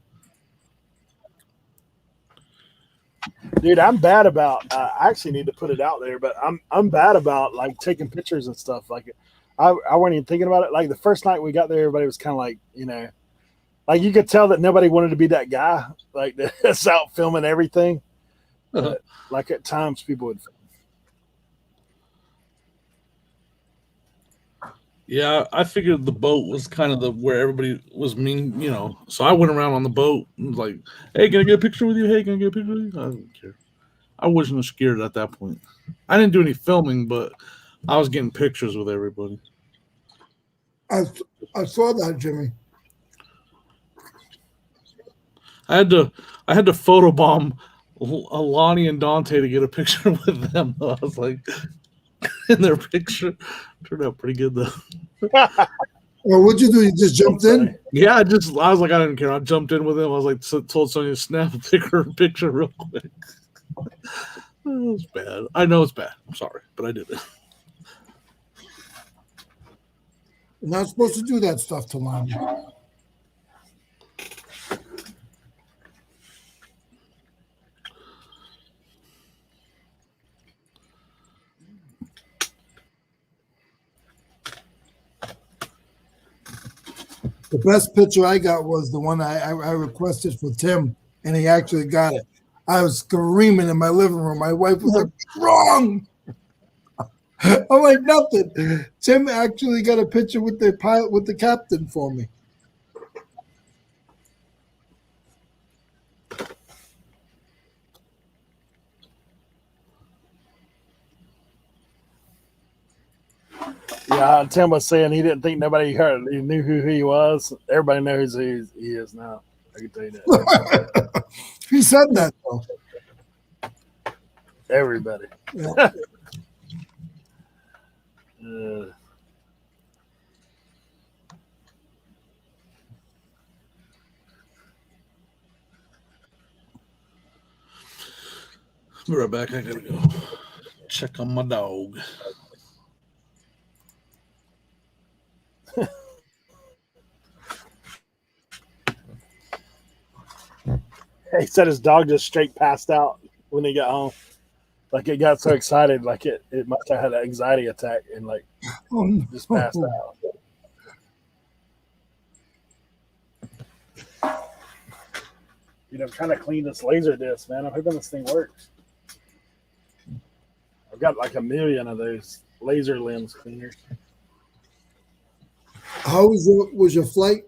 Dude, I'm bad about. I actually need to put it out there, but I'm bad about like taking pictures and stuff. Like, I wasn't even thinking about it. Like the first night we got there, everybody was kind of like, you know, like you could tell that nobody wanted to be that guy, like that's out filming everything. But, like at times, people would. Yeah, I figured the boat was kind of where everybody was mean, you know. So I went around on the boat and was like, "Hey, can I get a picture with you? Hey, can I get a picture with you?" I don't care. I wasn't scared at that point. I didn't do any filming, but I was getting pictures with everybody. I saw that, Jimmy. I had to photobomb Lonnie and Dante to get a picture with them. I was like, in their picture turned out pretty good though. Well, what'd you do? You just jumped in? Yeah, I was like, I didn't care. I jumped in with him. I was like, told Sonya to snap a picture real quick. It was bad. I know it's bad. I'm sorry, but I did it. You're not supposed to do that stuff to Lonnie. The best picture I got was the one I requested for Tim, and he actually got it. I was screaming in my living room. My wife was like, "What's wrong?" I'm like, "Nothing." Tim actually got a picture with the pilot, with the captain for me. Yeah, Tim was saying he didn't think nobody heard. He knew who he was. Everybody knows who he is now. I can tell you that. He said that though. Everybody. Yeah. Be right back. I gotta go check on my dog. He said his dog just straight passed out when he got home. Like it got so excited, like it must have had an anxiety attack and like just passed out. Dude, I'm trying to clean this laser disc, man. I'm hoping this thing works. I've got like 1 million of those laser lens cleaners. How was your flight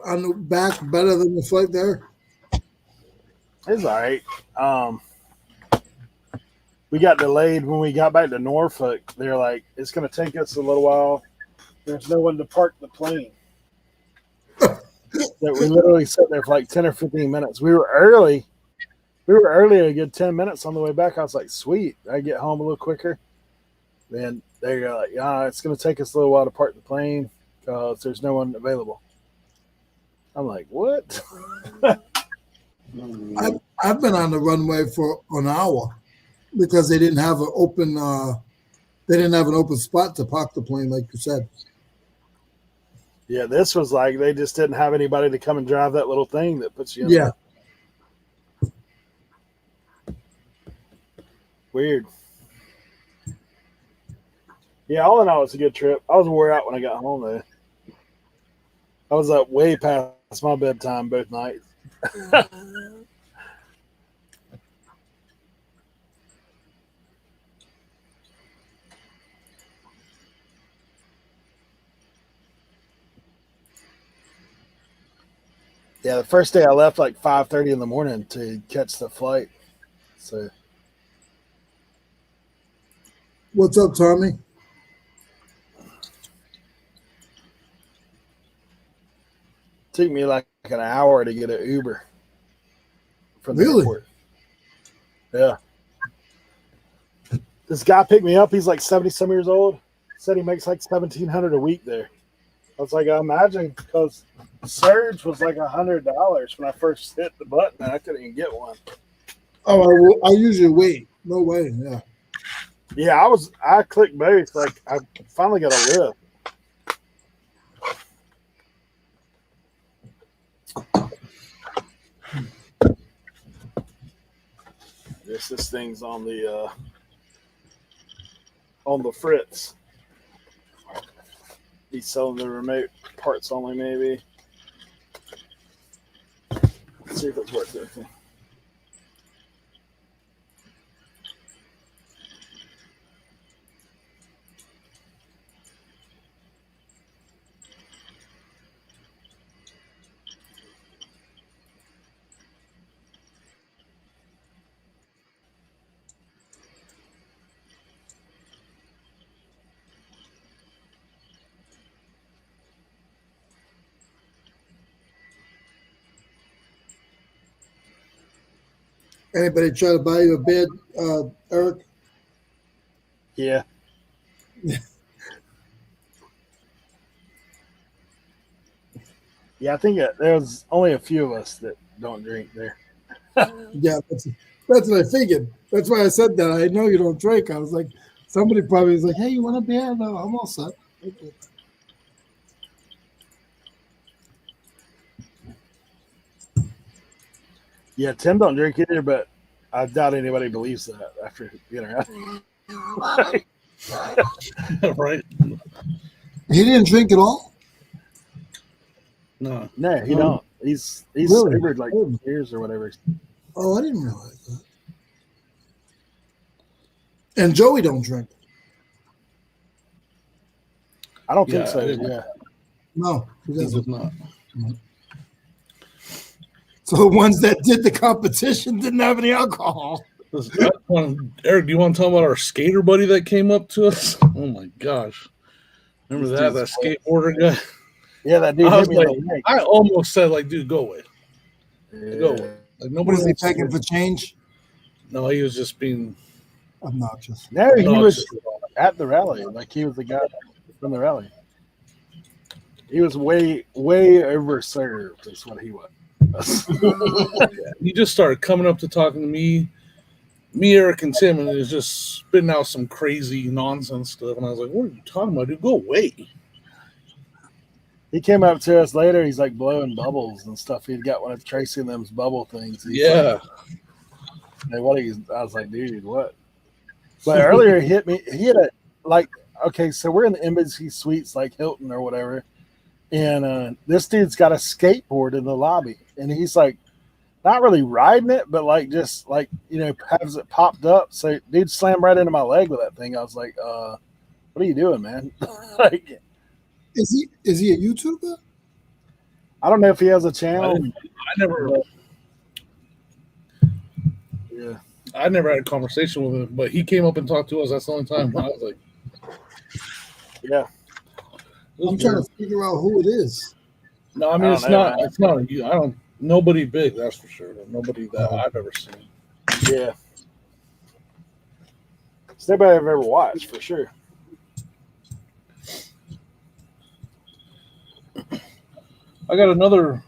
on the back better than the flight there? It's all right. We got delayed when we got back to Norfolk. They're like, it's going to take us a little while. There's no one to park the plane. That we literally sat there for like 10 or 15 minutes. We were early. A good 10 minutes on the way back. I was like, sweet. I get home a little quicker. Then they're like, yeah, it's going to take us a little while to park the plane because there's no one available. I'm like, what? I've been on the runway for an hour because they didn't have an open spot to park the plane, like you said. Yeah, this was like they just didn't have anybody to come and drive that little thing that puts you in. Yeah. Weird. Yeah, all in all, it's a good trip. I was wore out when I got home, though. I was up way past my bedtime both nights. Yeah, the first day I left like 5:30 in the morning to catch the flight. So What's up, Tommy? it took me like an hour to get an Uber from the Really? airport. Yeah. This guy picked me up. He's like 70-some years old. Said he makes like $1,700 a week there. I was like, I imagine because Surge was like $100 when I first hit the button. And I couldn't even get one. Oh, I usually wait. No way. Yeah. Yeah, I clicked both. Like I finally got a lift. This thing's on the fritz. He's selling the remote parts only, maybe. Let's see if it's worth it. Anybody try to buy you a bed, Eric? Yeah. Yeah, I think there's only a few of us that don't drink there. Yeah, that's what I figured. That's why I said that. I know you don't drink. I was like, somebody probably was like, hey, you want a beer? No, I'm all set. Okay. Yeah, Tim don't drink either, but I doubt anybody believes that after being around. Right? He didn't drink at all? No. No, he don't. He's Really? sobered like years or whatever. Oh, I didn't realize that. And Joey don't drink. I don't think Yeah, so. I didn't. Yeah. No, he He doesn't. does not. So the ones that did the competition didn't have any alcohol. Eric, do you want to tell about our skater buddy that came up to us? Oh my gosh. Remember that skateboarder guy? Yeah, that dude I hit was me like, in the leg. I almost said, like, dude, go away. Yeah. Go away. Like, What nobody was he wants to- taking for change? No, he was just being Obnoxious. No, he was obnoxious. at the rally. Like he was the guy from the rally. He was way overserved. Is what he was. He just started coming up to talking to me, Eric, and Tim, and he was just spitting out some crazy nonsense stuff. And I was like, what are you talking about, dude? Go away. He came up to us later. He's like blowing bubbles and stuff. He'd got one of Tracy and them's bubble things. He's Yeah. like, what? I was like, dude, what? But earlier he hit me. He had a okay. So we're in the Embassy Suites, like Hilton or whatever, and this dude's got a skateboard in the lobby, and he's like, not really riding it, but like just like has it popped up. So dude slammed right into my leg with that thing. I was like, what are you doing, man? Like, Is he a YouTuber? I don't know if he has a I channel. I never had a conversation with him, but he came up and talked to us. That's the only time I was like, Yeah. I'm trying to figure out who it is. no, I mean, I it's don't know, not, man. it's not you. I don't, nobody big, that's for sure. Nobody that I've ever seen. Yeah. It's nobody I've ever watched for sure. I got another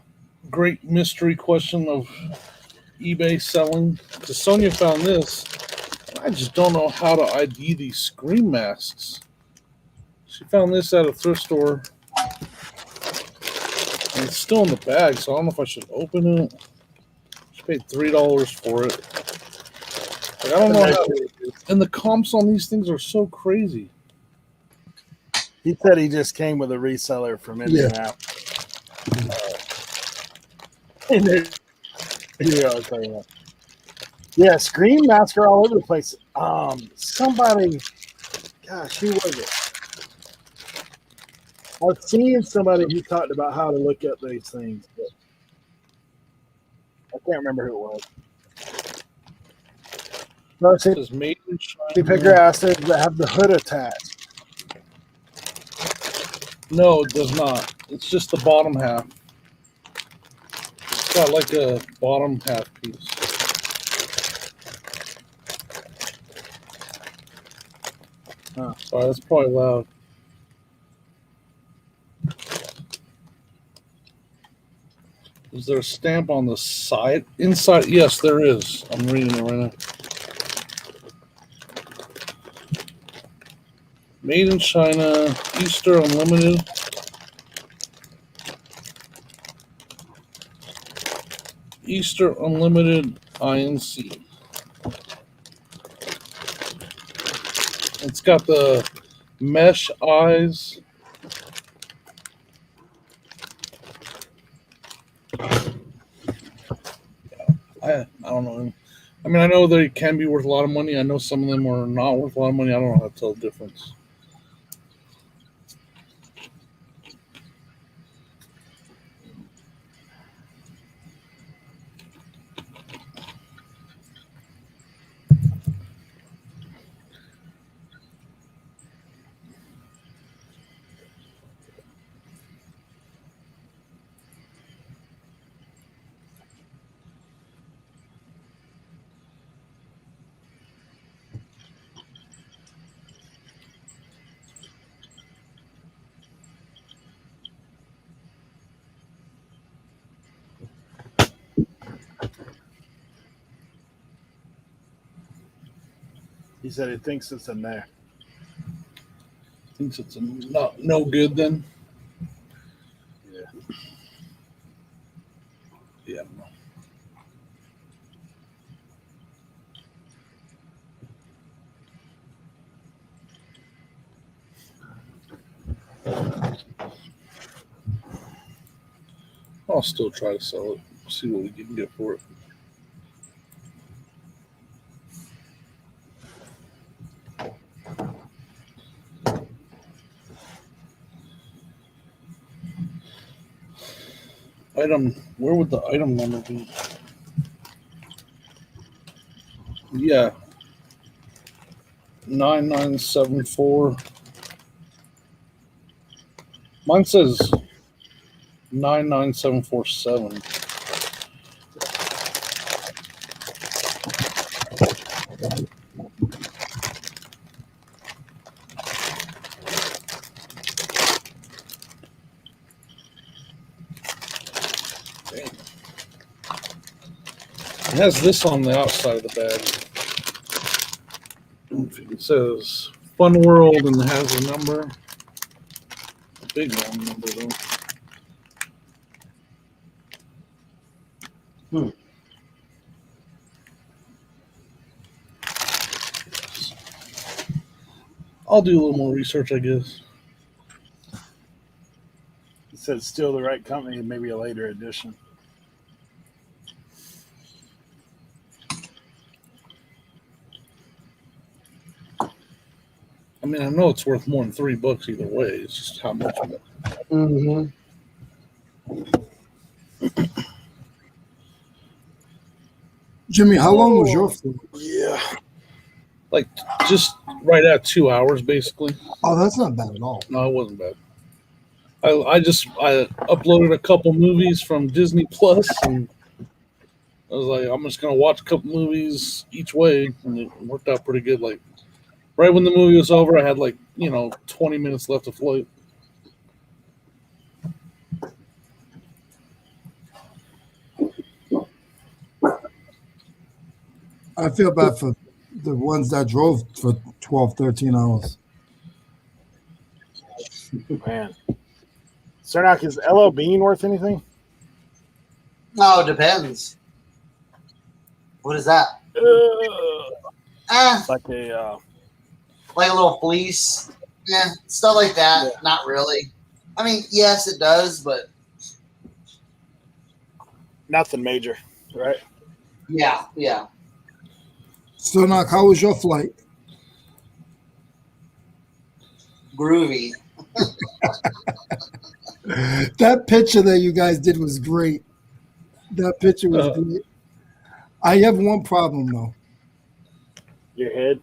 great mystery question of eBay selling. Because Sonia found this. I just don't know how to ID these screen masks. She found this at a thrift store. And it's still in the bag, so I don't know if I should open it. Just paid $3 for it. Like, I don't know how. And the comps on these things are so crazy. He said he just came with a reseller from Indianapolis. Yeah, Scream Master all over the place. Somebody, gosh, who was it? I've seen somebody who talked about how to look up these things, but I can't remember who it was. No, see, It says made in picker China. acid that have the hood attached. No, it does not. It's just the bottom half. It's got like a bottom half piece. Huh. Sorry, that's probably loud. Is there a stamp on the side? Inside? Yes, there is. I'm reading it right now. Made in China, Easter Unlimited. Easter Unlimited INC. It's got the mesh eyes. I don't know. I mean, I know they can be worth a lot of money. I know some of them are not worth a lot of money. I don't know how to tell the difference. He said he thinks it's in there. Thinks it's no good then. Yeah. Yeah. I'll still try to sell it. See what we can get for it. Item, where would the item number be? Yeah. 9974. Mine says 99747. It has this on the outside of the bag. It says Fun World and it has a number. A big long number though. I'll do a little more research, I guess. He said it's still the right company, maybe a later edition. I mean, I know it's worth more than $3 either way. It's just how much more. Mm-hmm. Jimmy, how long was your flight? Yeah. Like just right at 2 hours, basically. Oh, that's not bad at all. No, it wasn't bad. I uploaded a couple movies from Disney Plus, and I was like, I'm just gonna watch a couple movies each way, and it worked out pretty good. Like right when the movie was over, I had 20 minutes left of flight. I feel bad for the ones that drove for 12, 13 hours. Man. Cernak, is LL Bean worth anything? No, it depends. What is that? Like a Like a little fleece. Yeah, stuff like that. Yeah. Not really. I mean, yes, it does, but nothing major, right? yeah. So, Knock, how was your flight? Groovy. That picture that you guys did was great. That picture was great. I have one problem, though. Your head.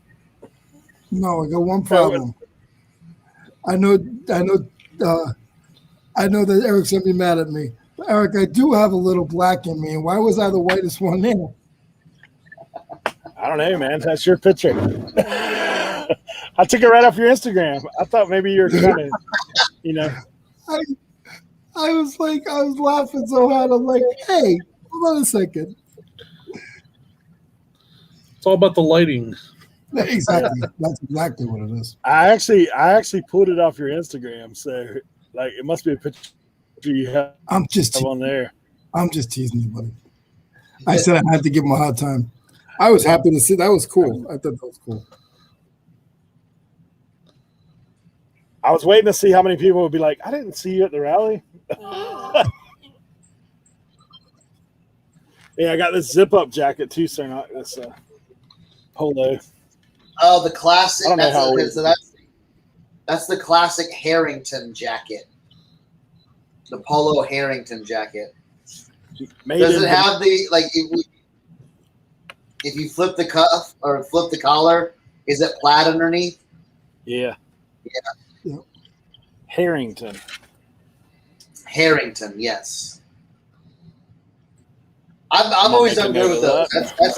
No, I got one problem. I know that Eric's gonna be mad at me. But Eric, I do have a little black in me, and why was I the whitest one there? I don't know, man. That's your picture. I took it right off your Instagram. I thought maybe you were kind of, I was laughing so hard. I'm like, hey, hold on a second. It's all about the lighting. Exactly. That's exactly what it is. I actually pulled it off your Instagram, so like it must be a picture you have I'm just on there. I'm just teasing you, buddy. I said I had to give him a hard time. I was happy to see that was cool. I thought that was cool. I was waiting to see how many people would be like, I didn't see you at the rally. Yeah, I got this zip up jacket too, sir. Not this polo. Oh, the classic. I don't know how That's the classic Harrington jacket. The polo Harrington jacket. Does it have the if you flip the cuff or flip the collar, is it plaid underneath? Yeah. Yeah. Harrington, yes. I'm always done good with those. That's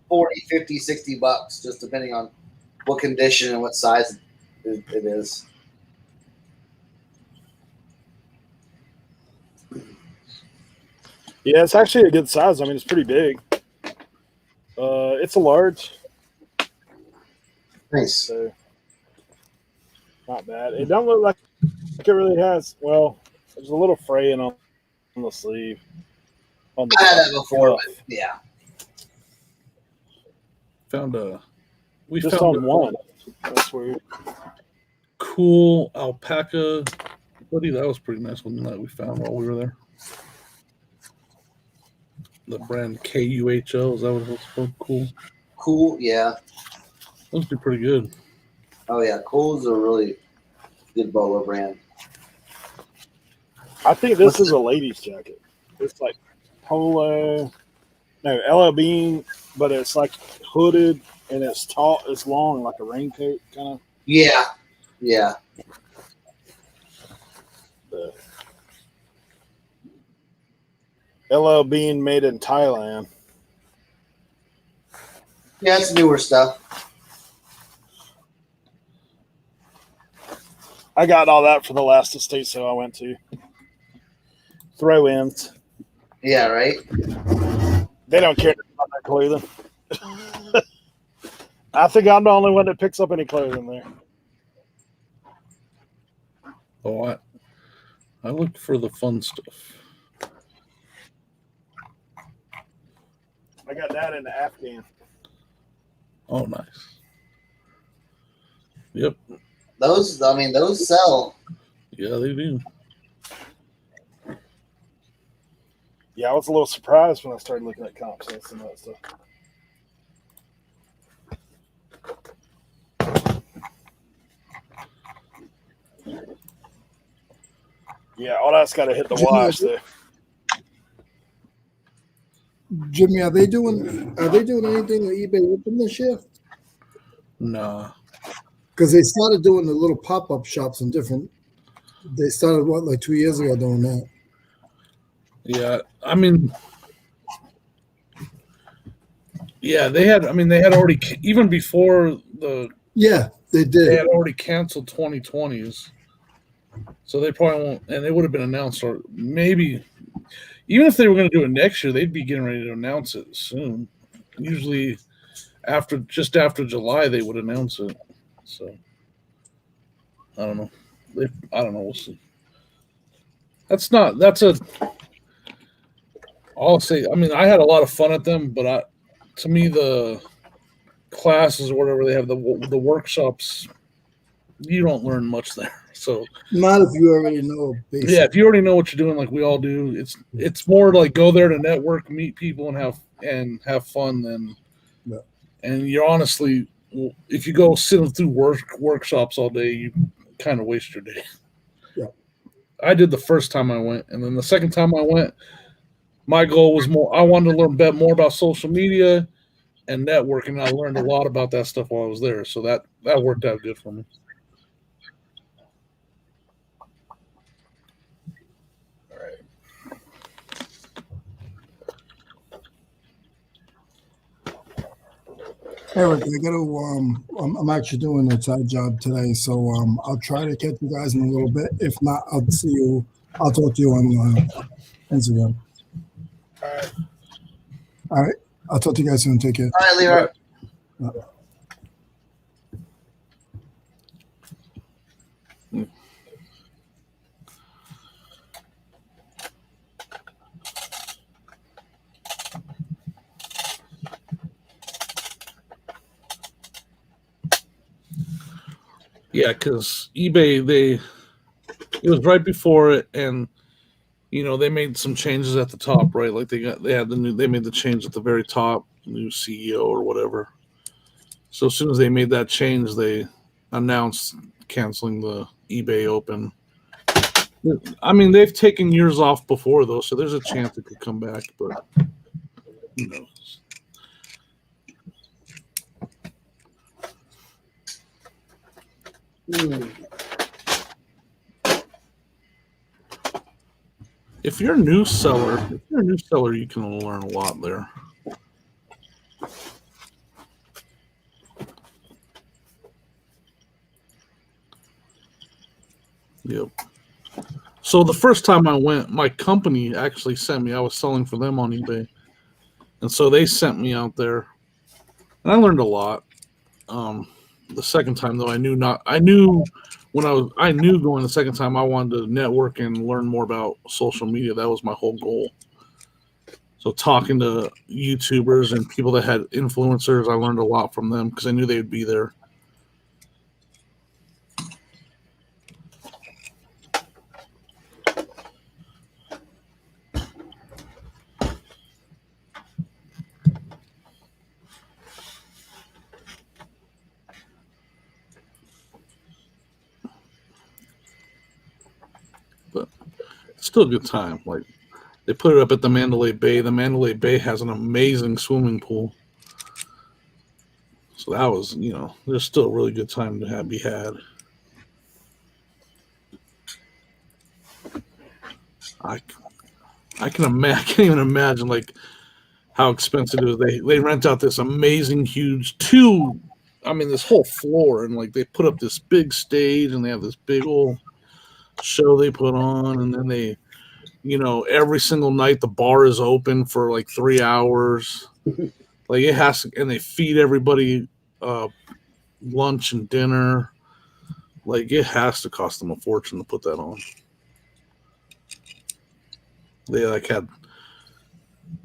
$40, $50, $60 just depending on what condition and what size it is. Yeah, it's actually a good size. I mean, it's pretty big. It's a large. Nice. So not bad. It don't look like it really has. Well, there's a little fraying on the sleeve. I had that before, but yeah. We just found on one. That's weird. Cool alpaca hoodie. That was pretty nice one that we found while we were there. The brand KUHO, is that what it's called? Cool. Cool, yeah. Those be pretty good. Oh yeah, Cool's a really good bolo brand. I think this is a lady's jacket. It's like polo. No, LL Bean, but it's like hooded and it's tall. It's long, like a raincoat kind of. Yeah. The LL Bean made in Thailand. Yeah, it's newer stuff. I got all that for the last estate sale I went to. Throw-ins. Yeah, right? They don't care about that clothing. I think I'm the only one that picks up any clothing there. Oh, I look for the fun stuff. I got that in the Afghan. Oh, nice. Yep. Those sell. Yeah, they do. Yeah, I was a little surprised when I started looking at comp sales and that stuff. Yeah, all that's got to hit the wash there. Jimmy, are they doing anything with eBay Open this year? Nah. Because they started doing the little pop-up shops in different. They started like 2 years ago doing that. Yeah, I mean, yeah, they had already, even before the. Yeah, they did. They had already canceled 2020s. So they probably won't, and it would have been announced, or maybe, even if they were going to do it next year, they'd be getting ready to announce it soon. Usually, just after July, they would announce it. So, I don't know. We'll see. That's not. That's a. I'll say. I mean, I had a lot of fun at them, but to me, the classes or whatever they have, the workshops, you don't learn much there. So Not if you already know yeah, basic. if you already know what you're doing, like we all do, it's more like go there to network, meet people, and have fun. Than Yeah. and you're honestly, if you go sit through workshops all day, you kind of waste your day. Yeah. I did the first time I went, and then the second time I went, my goal was more. I wanted to learn more about social media and networking. I learned a lot about that stuff while I was there, so that worked out good for me. All right. Eric, I gotta I'm actually doing a side job today, so I'll try to catch you guys in a little bit. If not, I'll talk to you on Instagram. All right. All right. I'll talk to you guys soon. Take care. All right, Leroy. Yeah, because eBay, it was right before it, and they made some changes at the top, right? Like they made the change at the very top, new CEO or whatever. So as soon as they made that change, they announced canceling the eBay Open. I mean, they've taken years off before though, so there's a chance it could come back, but who knows? If you're a new seller, you can learn a lot there. Yep. So the first time I went, my company actually sent me. I was selling for them on eBay, and so they sent me out there, and I learned a lot. The second time though, I knew going the second time I wanted to network and learn more about social media. That was my whole goal. So talking to YouTubers and people that had influencers, I learned a lot from them because I knew they'd be there. But it's still a good time. Like they put it up at the Mandalay Bay. The Mandalay Bay has an amazing swimming pool. So that was, there's still a really good time to be had. I can't even imagine like how expensive it is. They rent out this amazing huge this whole floor, and like they put up this big stage and they have this big old show they put on, and then they every single night the bar is open for like 3 hours. Like it has to, and they feed everybody lunch and dinner. Like it has to cost them a fortune to put that on.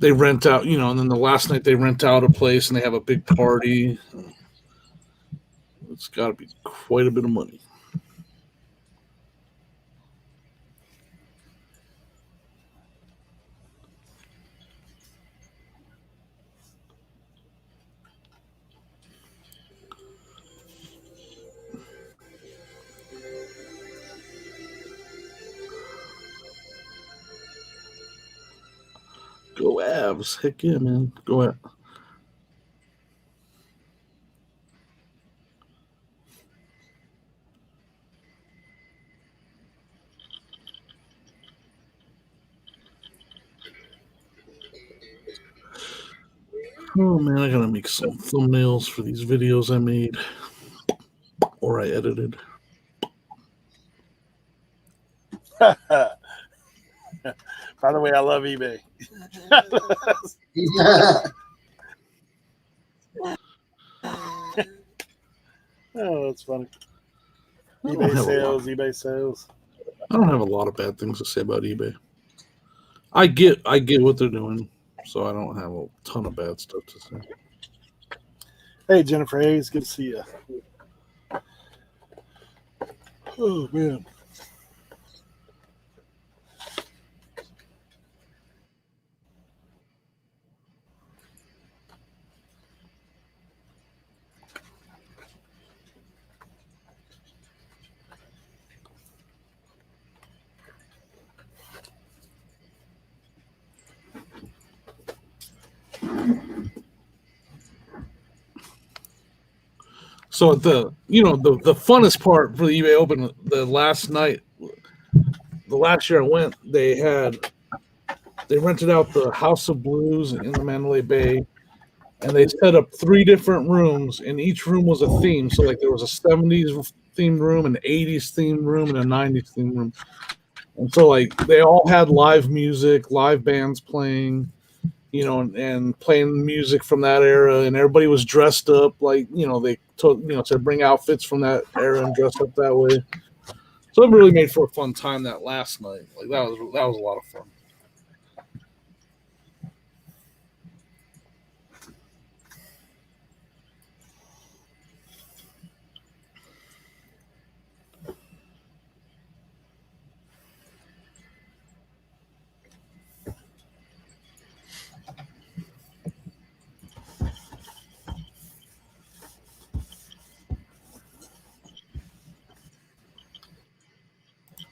They rent out, and then the last night they rent out a place and they have a big party. It's got to be quite a bit of money. Go Avs. Heck yeah, man. Go ahead. Oh man, I gotta make some thumbnails for these videos I made or I edited. By the way, I love eBay. Oh, that's funny. eBay sales. I don't have a lot of bad things to say about eBay. I get what they're doing, so I don't have a ton of bad stuff to say. Hey, Jennifer Hayes, good to see you. Oh man. So the funnest part for the eBay Open, the last night, the last year I went, they rented out the House of Blues in the Mandalay Bay, and they set up 3 different rooms, and each room was a theme. So like there was a 70s themed room, an 80s themed room, and a 90s themed room. And so like they all had live music, live bands playing, and playing music from that era, and everybody was dressed up like, they took, to bring outfits from that era and dress up that way. So it really made for a fun time that last night. Like that was a lot of fun.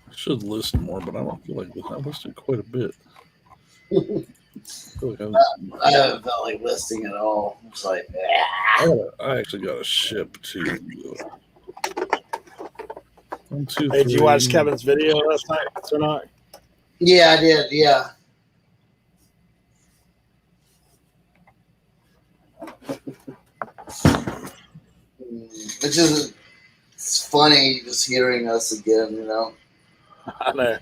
I should list more, but I don't feel like I listed quite a bit. I haven't felt like listing at all. It's like, I actually got a ship too. 1, 2, Hey, did you 3. watch Kevin's video last night or not? yeah, I did. Yeah. It's funny just hearing us again, I know.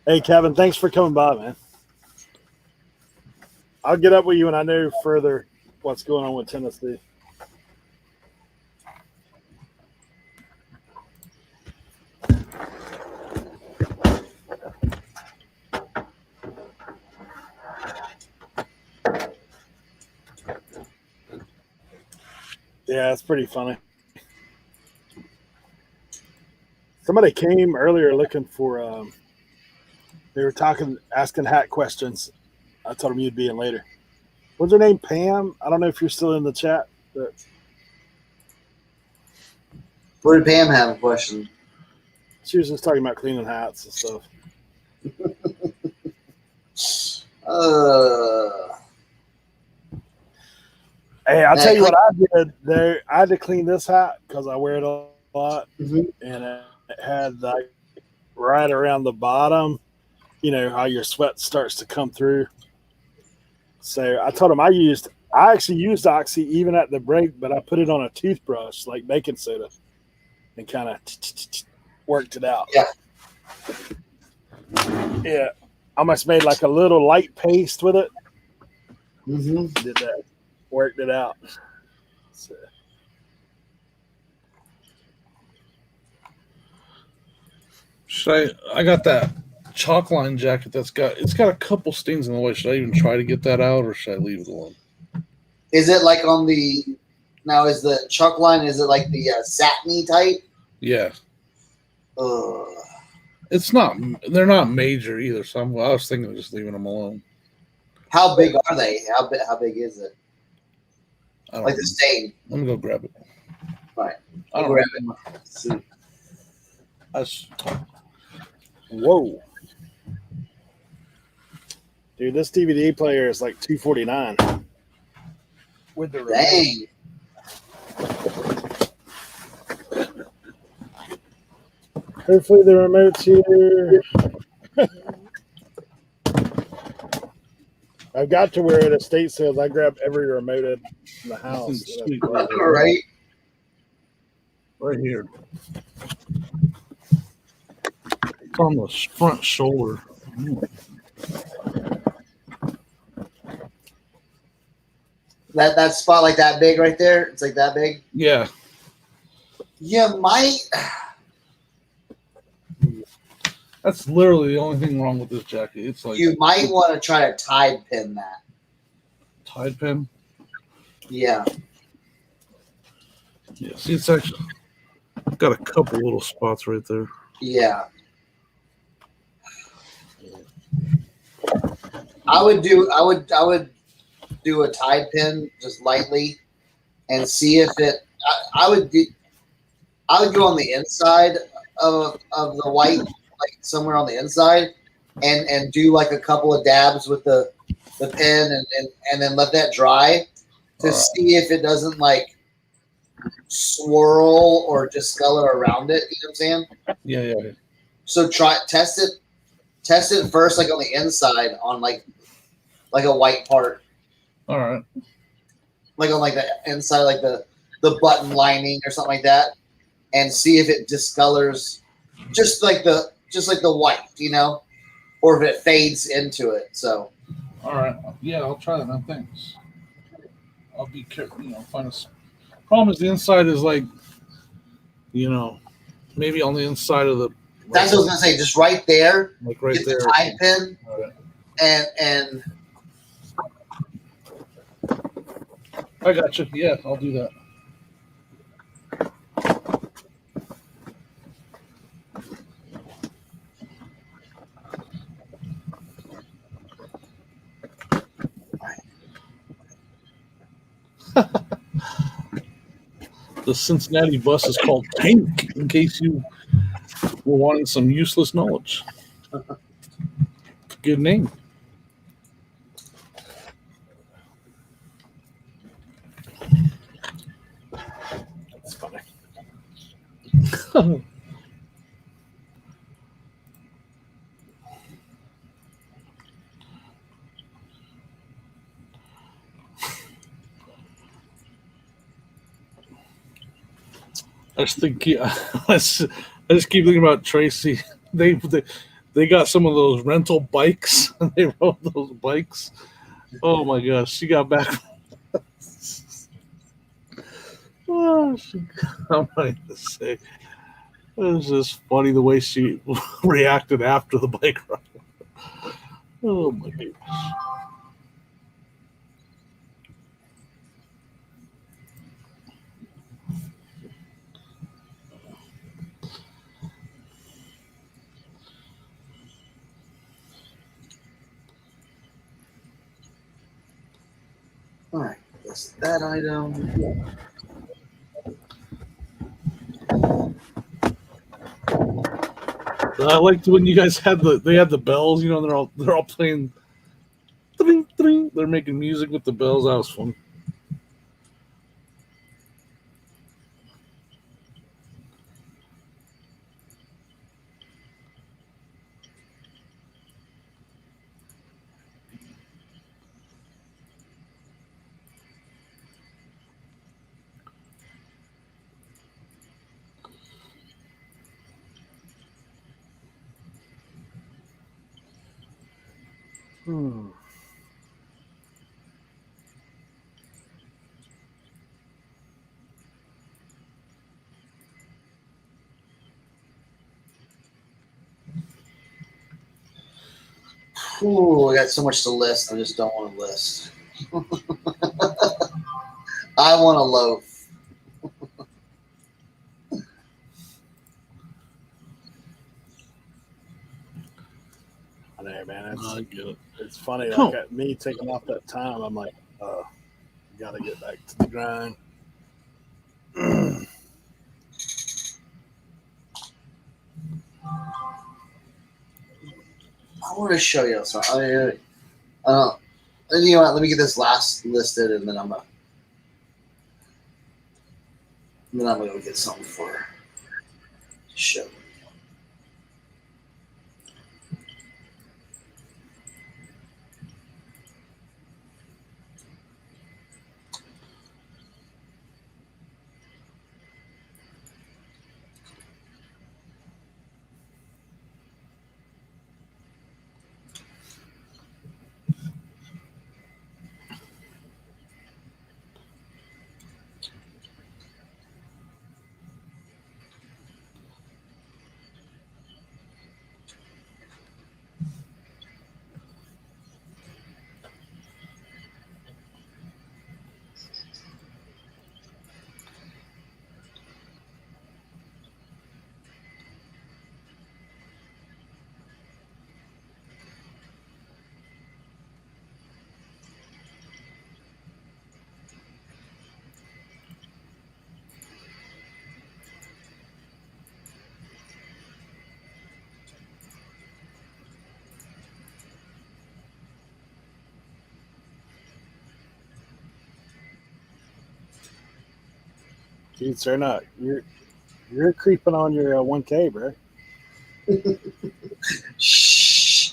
Hey, Kevin, thanks for coming by, man. I'll get up with you when I know further what's going on with Tennessee. Yeah, it's pretty funny. Somebody came earlier looking for, they were asking hat questions. I told them you'd be in later. What's her name? Pam? I don't know if you're still in the chat. But What did Pam have a question? she was just talking about cleaning hats and stuff. Hey, I'll tell you what I did there. I had to clean this hat because I wear it a lot, and it had like right around the bottom, how your sweat starts to come through. So I told him I actually used Oxy even at the break, but I put it on a toothbrush like baking soda and kind of worked it out. Yeah. Yeah. Almost made like a little light paste with it. Mm-hmm. Did that. Worked it out. So. I got that chalk line jacket it's got a couple stings in the way. Should I even try to get that out, or should I leave it alone? Is it like on the is the chalk line, is it like the satiny type? Yeah. It's not, they're not major either, so I was thinking of just leaving them alone. How big are they? How big is it? I don't like know. the stain. Let me go grab it. Right. I'll grab it. Whoa. Dude, this DVD player is like $249. With the Dang. Hopefully the remote's here. I've got to where at estate sales I grab every remote in the house. Right. Right here. It's on the front shoulder. That spot like that big right there? It's like that big? Yeah. You might. That's literally the only thing wrong with this jacket. It's like You might want to try to tide pin that. Tide pin. Yeah. Yeah, see, it's actually got a couple little spots right there. Yeah. I would do a tide pin just lightly and see if it. I would go on the inside of the white, like somewhere on the inside, and do like a couple of dabs with the pen and then let that dry to see if it doesn't like swirl or discolor around it. You know what I'm saying? Yeah. So test it first, like on the inside on like a white part. All right. Like on like the inside, like the button lining or something like that, and see if it discolors just like the white, you know, or if it fades into it. So All right. Yeah, I'll try that. Man. Thanks. I'll be careful. Find a. Problem is the inside is like, maybe on the inside of the. that's what I was gonna say. Just right there, Like right get there. the tide pin, Right. and I got you. Yeah, I'll do that. The Cincinnati bus is called Tank, in case you were wanting some useless knowledge. Good name. That's funny. I just think I just keep thinking about Tracy. They got some of those rental bikes and they rode those bikes. Oh my gosh, she got back. I'm not even to say. It was just funny the way she reacted after the bike ride. Oh my goodness. all right, that's that item. I liked when you guys had the bells. They're all playing. Ding, ding. They're making music with the bells. That was fun. Ooh, I got so much to list. I just don't want to list. I want to loaf. I know, man. I get it. It's funny. Cool. Like me taking off that time, I'm like, gotta get back to the grind. I want to show you something. And you know what? Let me get this last listed, and then I'm gonna go get something for show. Dude, sir, not you're creeping on your 1K, bro. Shh.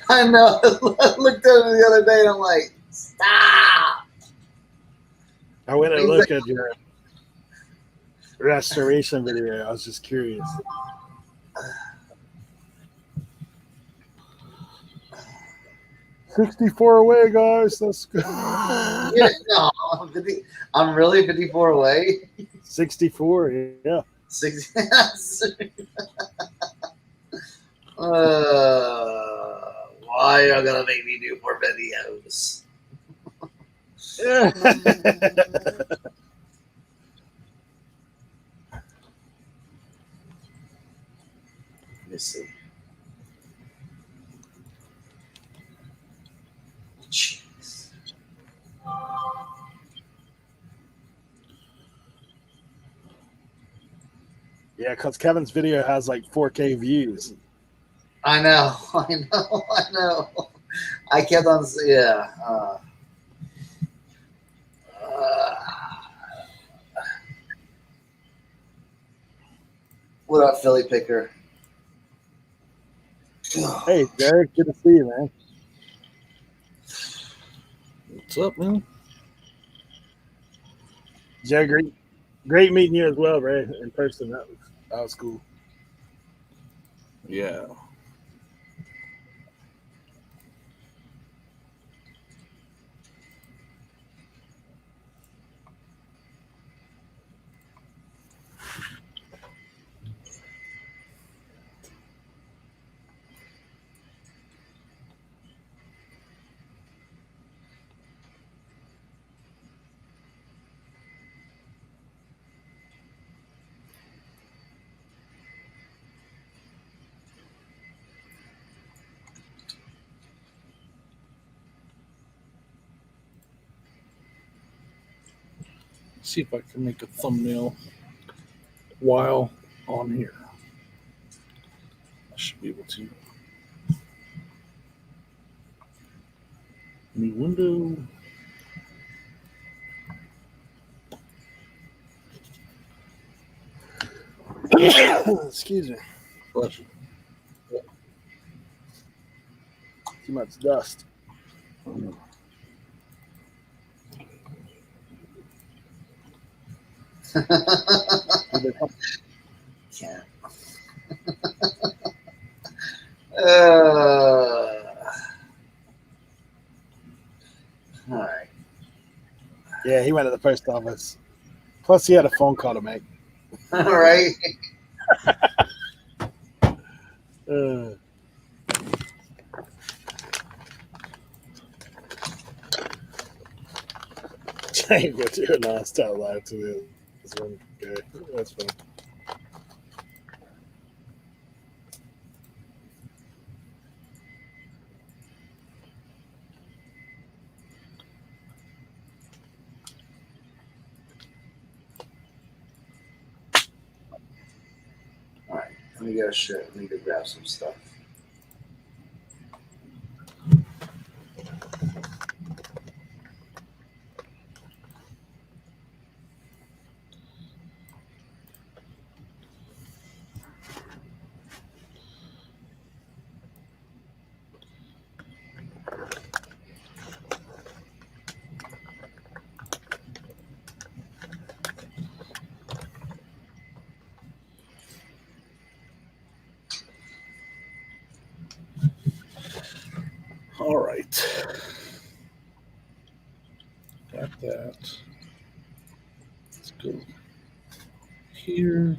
I know. I looked at him the other day and I'm like, stop. I went and He's looked at your restoration video. I was just curious. $64 away, guys. Let's go. Yeah, no, I'm really 54 away. 64, yeah. 60. Why are you gonna make me do more videos? Let me see. Jeez. Yeah, because Kevin's video has like 4K views. I know. I kept on, yeah. What up, Philly Picker? Hey, Derek, good to see you, man. What's up, man? Joe, great meeting you as well, bro, in person. That was cool. Yeah. See if I can make a thumbnail while on here. I should be able to. New window. Excuse me. Bless you. Too much dust. Can't. All right. Yeah, he went to the post office. Plus, he had a phone call to make. All right. I ain't gonna do it last out loud to this one guy. That's fine. All right. Let me get a shirt. Let me go grab some stuff. All right. Got that. Let's go here.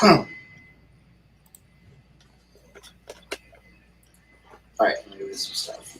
All right. Let me go get some stuff.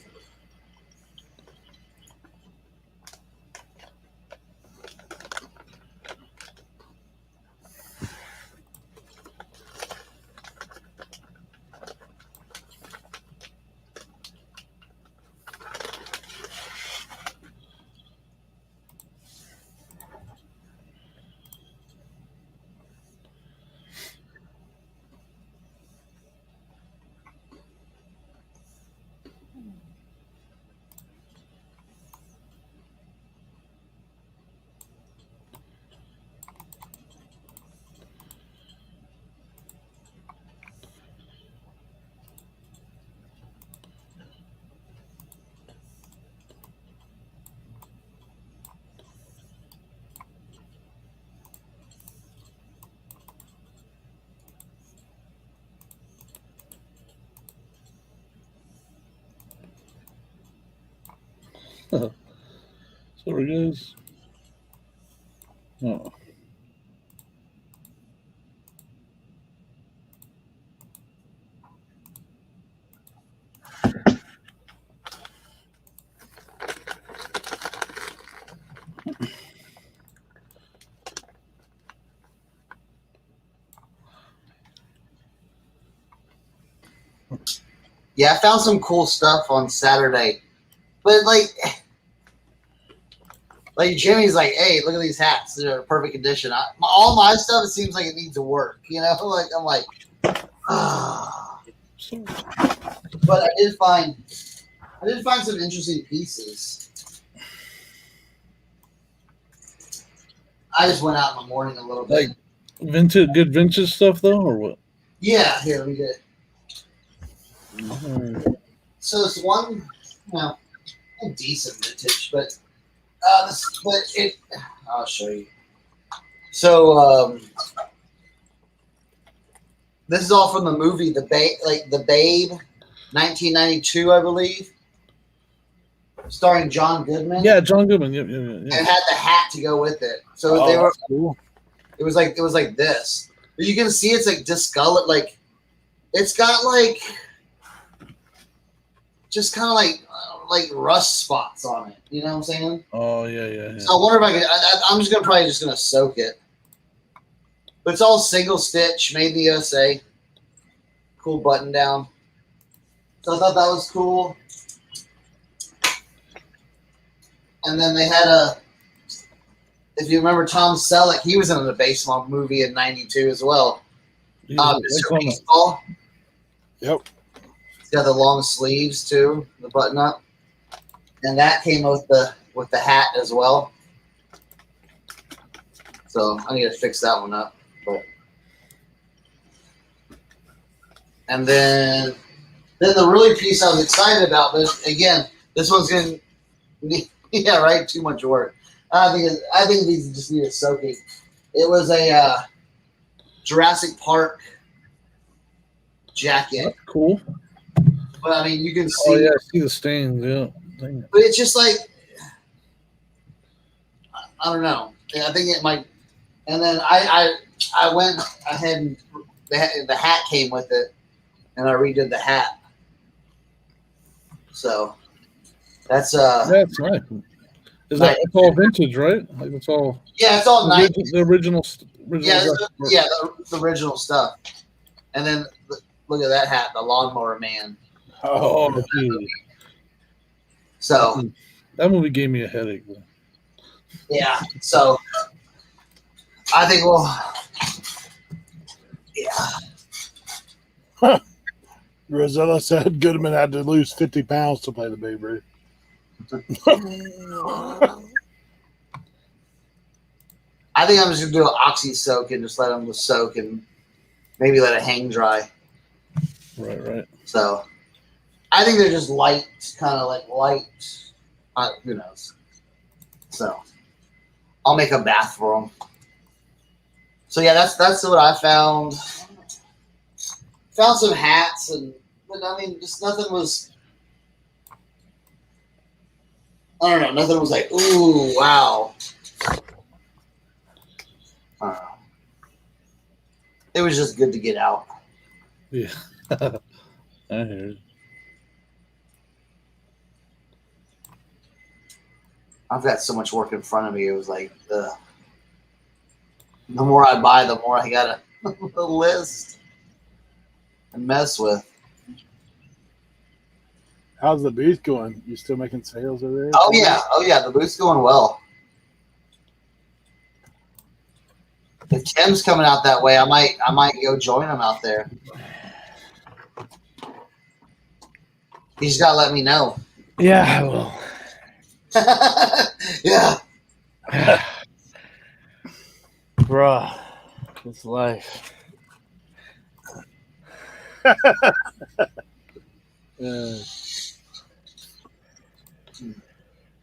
Sorry, guys. Oh. Yeah, I found some cool stuff on Saturday, but like Jimmy's like, hey, look at these hats. They're in perfect condition. All my stuff, it seems like it needs to work. You know, like I'm like, ah. But I did find some interesting pieces. I just went out in the morning a little bit. Like good vintage stuff though, or what? Yeah, here, let me get it. Mm. So it's one, well, a decent vintage, but I'll show you. So this is all from the movie The Babe, 1992, I believe, starring John Goodman. Yeah, John Goodman. Yep. And it had the hat to go with it. So they were cool. It was like this. But you can see it's like discolored, like it's got like just kind of like rust spots on it. You know what I'm saying? Oh yeah. So I wonder if I could. I'm just probably gonna soak it. But it's all single stitch, made in the USA. Cool button down. So I thought that was cool. And then they had if you remember Tom Selleck, he was in the baseball movie in '92 as well. Mr. Baseball. Yep. It's got the long sleeves too, the button up, and that came with the hat as well. So I need to fix that one up. And then the really piece I was excited about, but again, this one's gonna yeah, right, too much work. I think these just need a soaking. It was a Jurassic Park jacket. That's cool. But I mean, you can see. Oh yeah, I see the stains. Yeah. Dang. But it's just like I don't know. I think it might. And then I went ahead and the hat came with it, and I redid the hat. So that's nice. Is that it's all vintage, right? Like it's all it's all nice. The original the original stuff. And then look at that hat, the Lawnmower Man. Oh, geez. So that movie gave me a headache. Though. Yeah, so I think Rosella said Goodman had to lose 50 pounds to play the Babe Ruth. I think I'm just gonna do an oxy soak and just let them soak and maybe let it hang dry. Right. So I think they're just light, kind of like light. Who knows? So I'll make a bath for them. So yeah, that's what I found. Found some hats but I mean, just nothing was. I don't know. Nothing was like, ooh, wow. I don't know. It was just good to get out. Yeah. I hear it. I've got so much work in front of me. It was like the more I buy, the more I got a list and mess with. How's the booth going? You still making sales over there? Oh yeah. The booth's going well. If Tim's coming out that way, I might go join him out there. You just gotta let me know. Yeah, I will. Yeah. Bruh, it's life.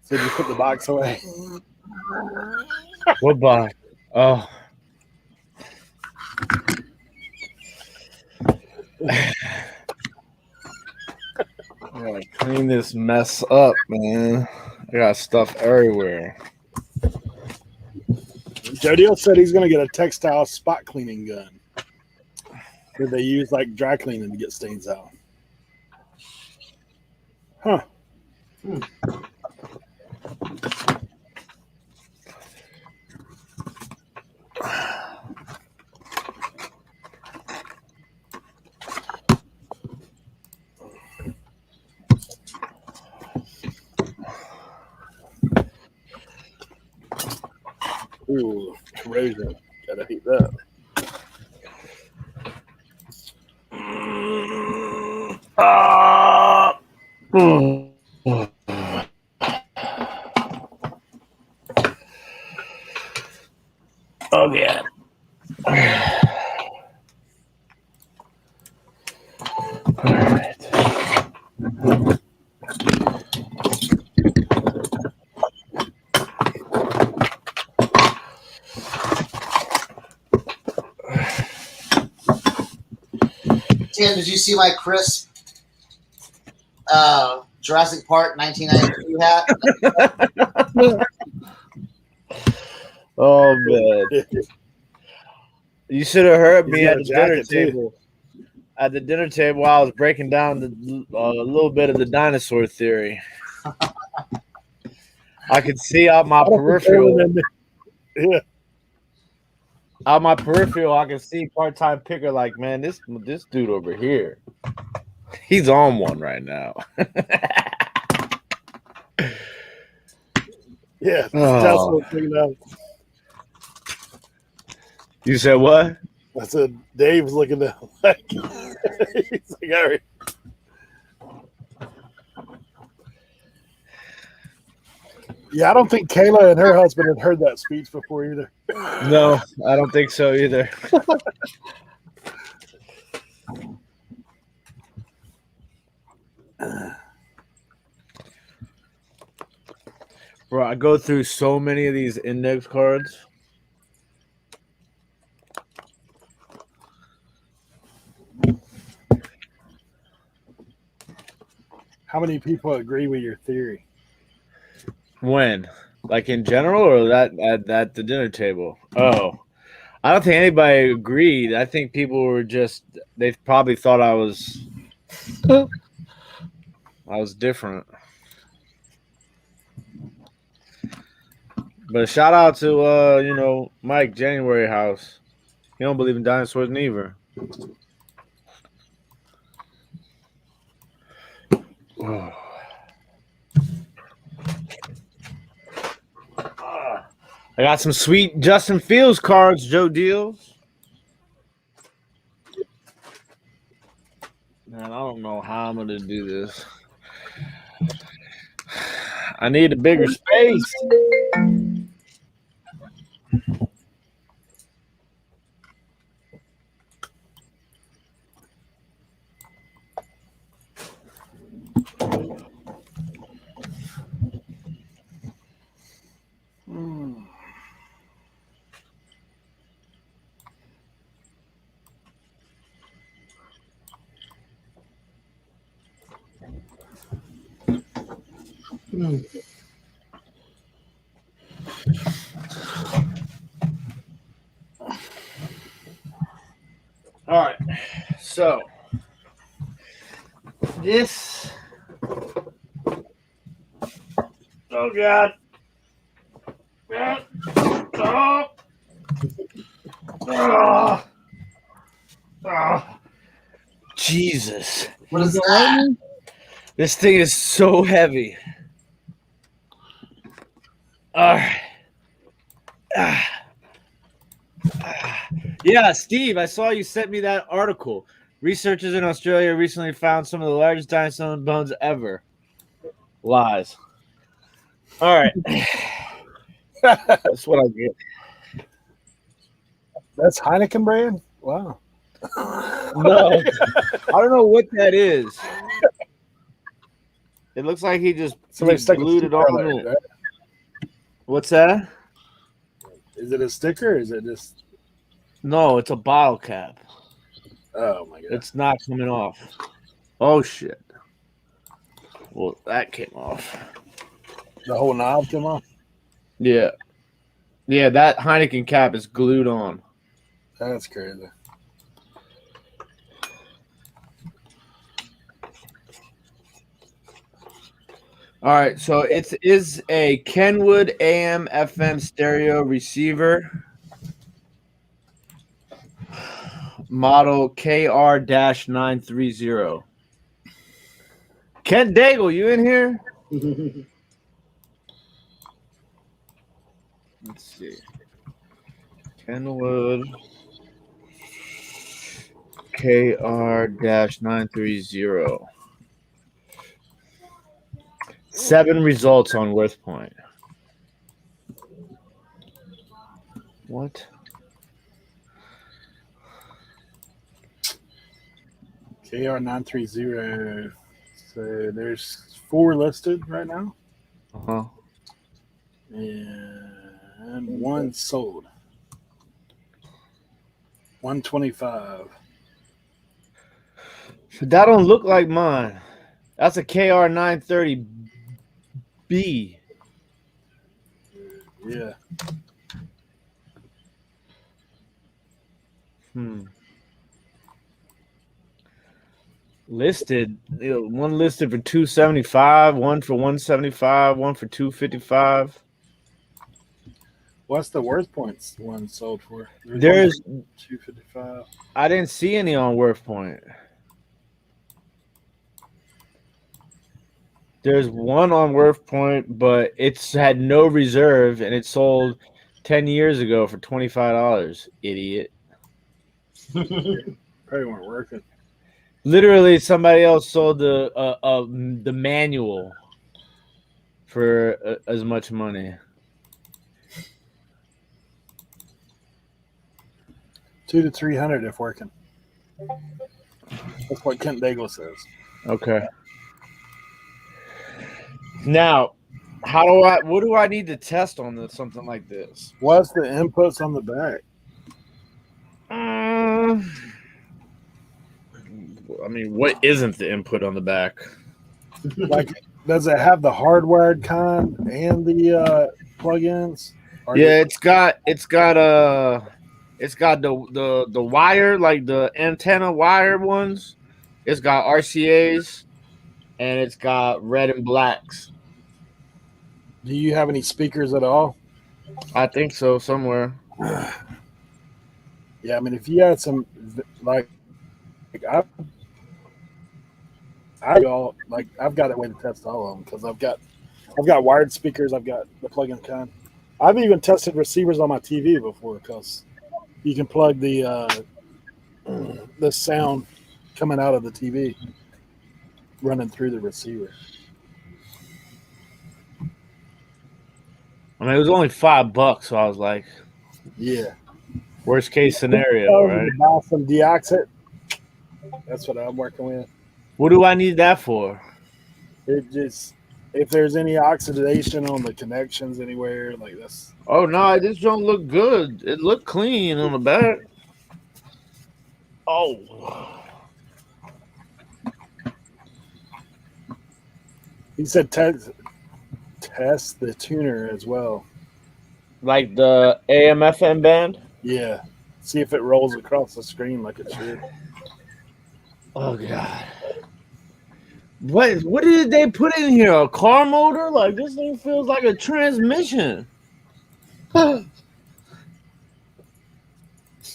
So you put the box away. What box? Oh. I gotta clean this mess up, man. I got stuff everywhere. Joe Deal said he's going to get a textile spot cleaning gun that they use like dry cleaning to get stains out. Huh. Ooh, corrosion. Gotta hate that. Oh yeah. All right. Tim, did you see my crisp Jurassic Park 1992 hat? Oh man. You should have heard me at the dinner table. At the dinner table, I was breaking down a little bit of the dinosaur theory. I could see out my peripheral. Yeah. Out my peripheral, I can see part-time picker like, man, this dude over here, he's on one right now. Yeah, that's what I'm thinking of. You said what? I said Dave's looking at like he's like, all right. Yeah, I don't think Kayla and her husband had heard that speech before either. No, I don't think so either. Bro, I go through so many of these index cards. How many people agree with your theory? When? Like in general or that at the dinner table? Oh. I don't think anybody agreed. I think people were just they probably thought I was different. But shout out to Mike January House. He don't believe in dinosaurs neither. I got some sweet Justin Fields cards, Joe Deals. Man, I don't know how I'm gonna do this. I need a bigger space. All right, so this. Oh God! Jesus! What is that? This thing is so heavy. All right. Yeah, Steve, I saw you sent me that article. Researchers in Australia recently found some of the largest dinosaur bones ever. Lies. All right. That's what I get. That's Heineken brand? Wow. No, I don't know what that is. It looks like he just glued it all in. Right? What's that? Is it a sticker or is it just... No, it's a bottle cap. Oh, my God. It's not coming off. Oh, shit. Well, that came off. The whole knob come off. Yeah. Yeah, that Heineken cap is glued on. That's crazy. All right, so it is a Kenwood AM FM stereo receiver, model KR-930. Kent Daigle, you in here? Let's see. Kenwood KR-930. 7 results on Worth Point. What? KR-930. So there's 4 listed right now. Uh-huh. And 1 sold. 125. So that don't look like mine. That's a KR-930B. Yeah. Listed, one listed for $275, one for $175, one for $255. What's the Worth Points one sold for? There's $255. I didn't see any on Worth Point. There's one on Worth Point, but it's had no reserve and it sold 10 years ago for $25. Idiot. Probably weren't working. Literally, somebody else sold the manual for as much money. $200 to $300 if working. That's what Kent Daigle says. Okay. Now, what do I need to test on this, something like this? What's the inputs on the back? I mean, what isn't the input on the back? Like, does it have the hardwired kind and the plugins? Yeah, it's got the wire, like the antenna wire ones. It's got RCAs and it's got red and blacks. Do you have any speakers at all? I think so, somewhere. Yeah, I mean, if you had some, I've got a way to test all of them because I've got wired speakers, I've got the plug-in kind. I've even tested receivers on my TV before because you can plug the sound coming out of the TV running through the receiver. I mean, it was only $5, so I was like, yeah, worst case scenario, right? Buy some deoxit. That's what I'm working with. What do I need that for? It just, if there's any oxidation on the connections anywhere, like this. Oh no, this don't look good. It looked clean on the back. Oh. He said test the tuner as well. Like the AM/FM band? Yeah. See if it rolls across the screen like it should. Oh god. What did they put in here? A car motor? Like this thing feels like a transmission. Yeah,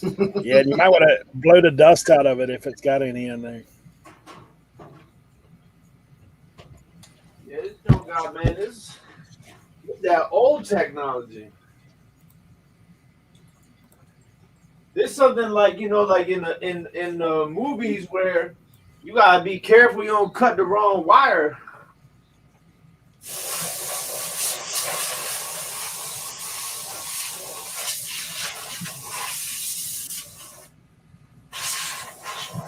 you might want to blow the dust out of it if it's got any in there. Yeah, this don't got, man. This that old technology. This is something like, like in the movies where you gotta be careful you don't cut the wrong wire.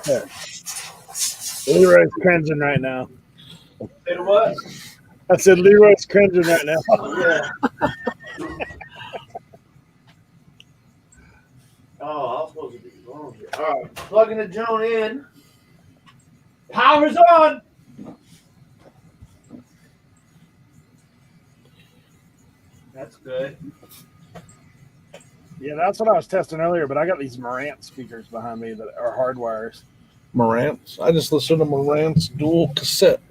Yeah. Leroy's cringing right now. Say what? I said Leroy's cringing right now. Yeah. Oh, I was supposed to be wrong here. All right, plugging the Joan in. Power's on. That's good. Yeah, that's what I was testing earlier, but I got these Marantz speakers behind me that are hardwires. Marantz. I just listened to Marantz dual cassette.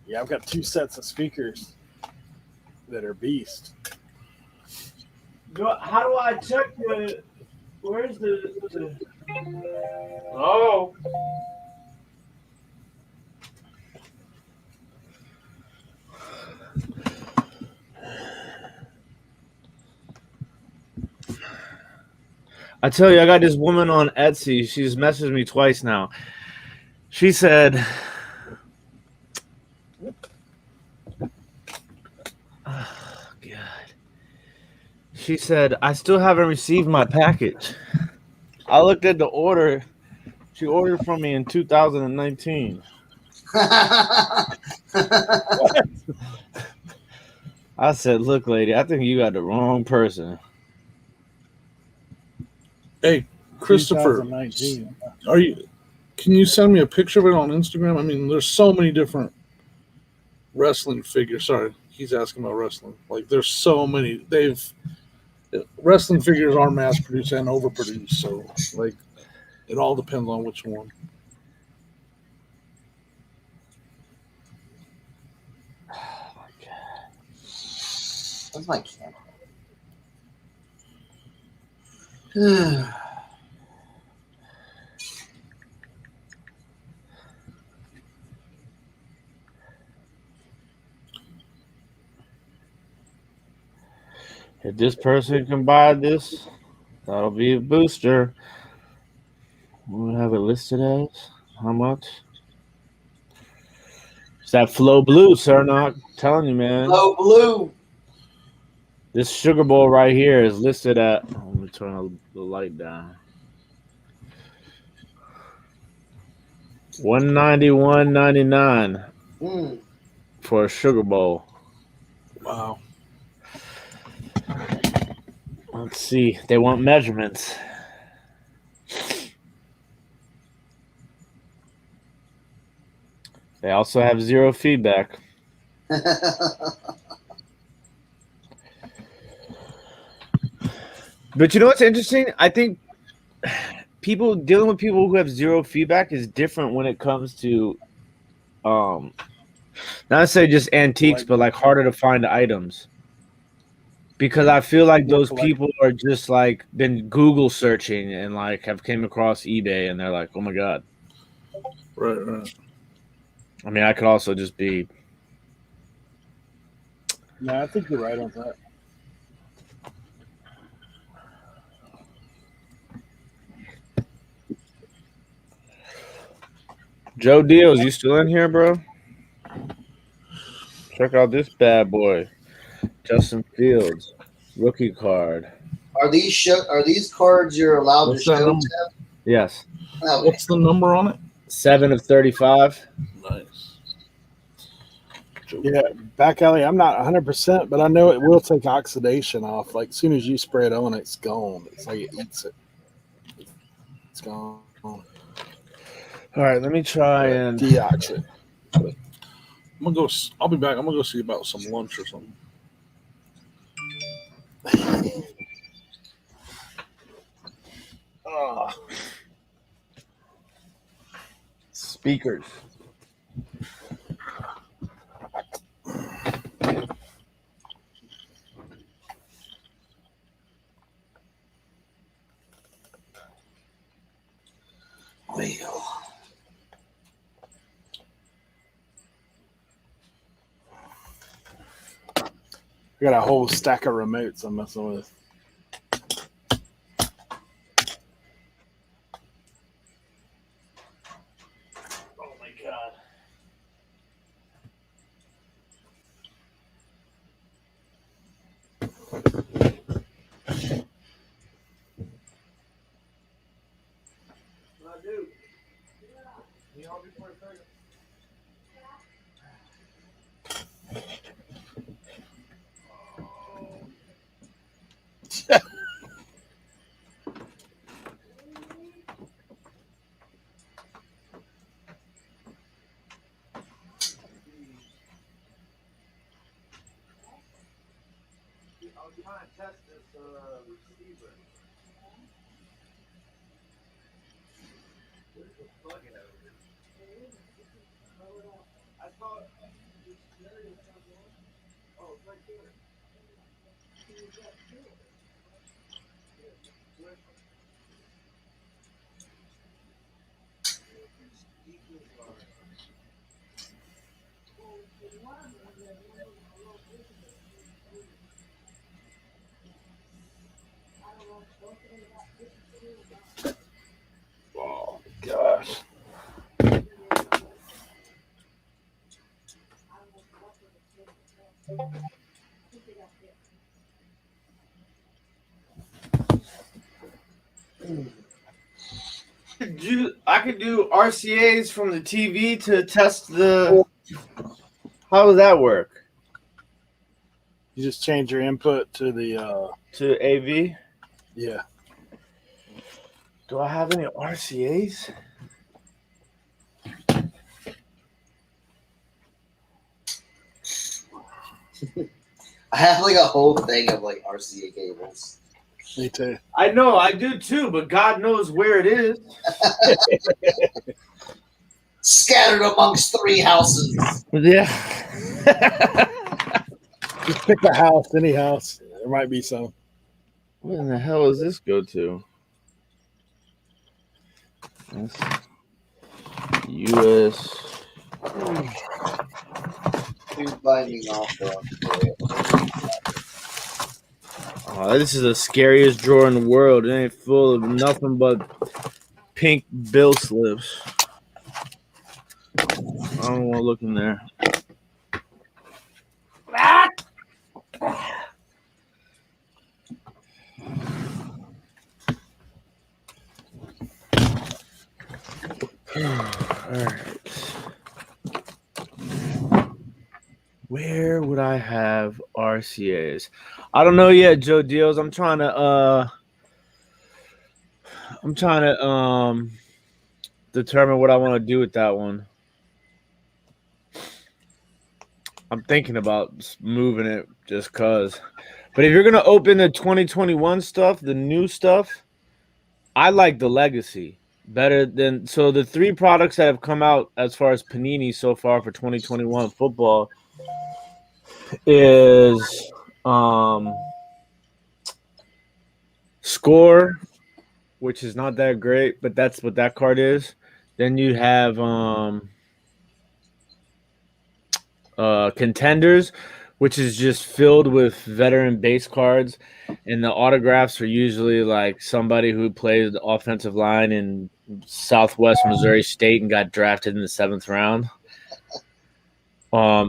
Yeah, I've got 2 sets of speakers that are beast. How do I check the? Where's the? Oh. I tell you, I got this woman on Etsy. She's messaged me twice now. She said, oh, God. She said, I still haven't received my package. I looked at the order. She ordered from me in 2019. I said, look, lady, I think you got the wrong person. Hey, Christopher, 2019. can you send me a picture of it on Instagram? I mean, there's so many different wrestling figures. Sorry, he's asking about wrestling. Like, there's so many. Wrestling figures are mass produced and overproduced. So, like, it all depends on which one. Oh, my God. Where's my camera? If this person can buy this, that'll be a booster. We'll have it listed as how much? It's that Flow Blue, sir. Not telling you, man. Low blue. This sugar bowl right here is listed at. Let me turn the light down. $191.99 Mm. for a sugar bowl. Wow. Let's see. They want measurements. They also have 0 feedback. But you know what's interesting? I think people dealing with people who have 0 feedback is different when it comes to not to say just antiques, but like harder to find items. Because I feel like those people are just like been Google searching and like have came across eBay and they're like, oh my God. Right. I mean, I could also just be. No, I think you're right on that. Joe Deals, you still in here, bro? Check out this bad boy. Justin Fields, rookie card. Are these cards you're allowed What's to that show? number? Yes. Okay. What's the number on it? 7 of 35. Nice. Yeah, back alley. I'm not 100%, but I know it will take oxidation off. Like as soon as you spray it on, it's gone. It's like it eats it. It's gone. All right, let me try and deox it. I'll be back. I'm gonna go see about some lunch or something. speakers. I got a whole stack of remotes I'm messing with. Oh my God. was trying to test this receiver. Where's the plug at? I thought. Oh, it's right there. Oh gosh. I could do RCAs from the TV to test the. How does that work? You just change your input to the To AV? yeah. Do I have any RCAs? I have like a whole thing of like RCA cables. Me too. I know, I do too, but God knows where it is. Scattered amongst 3 houses. Yeah. Just pick a house, any house. There might be some. Where in the hell does this go to? That's US. Who's binding off Oh, this is the scariest drawer in the world. It ain't full of nothing but pink bill slips. I don't want to look in there. All right. Where would I have RCAs? I don't know yet, Joe Deals. I'm trying to determine what I want to do with that one. I'm thinking about moving it just cause. But if you're gonna open the 2021 stuff, the new stuff, I like the Legacy better than. So the 3 products that have come out as far as Panini so far for 2021 football is Score, which is not that great, but that's what that card is. Then you have Contenders, which is just filled with veteran base cards, and the autographs are usually like somebody who plays the offensive line in Southwest Missouri State and got drafted in the 7th round.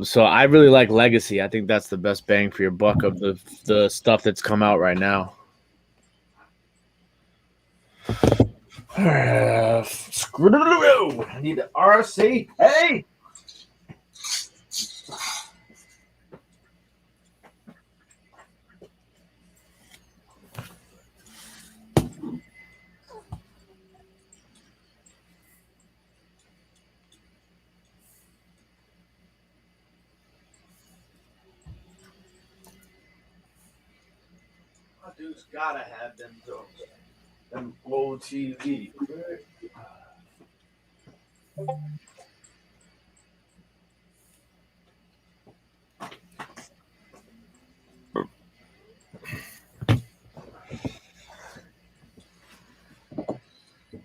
So I really like Legacy. I think that's the best bang for your buck of the stuff that's come out right now. Screw I need the RC. Hey. My dude's gotta have them though. Them old TV.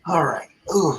All right. Ooh.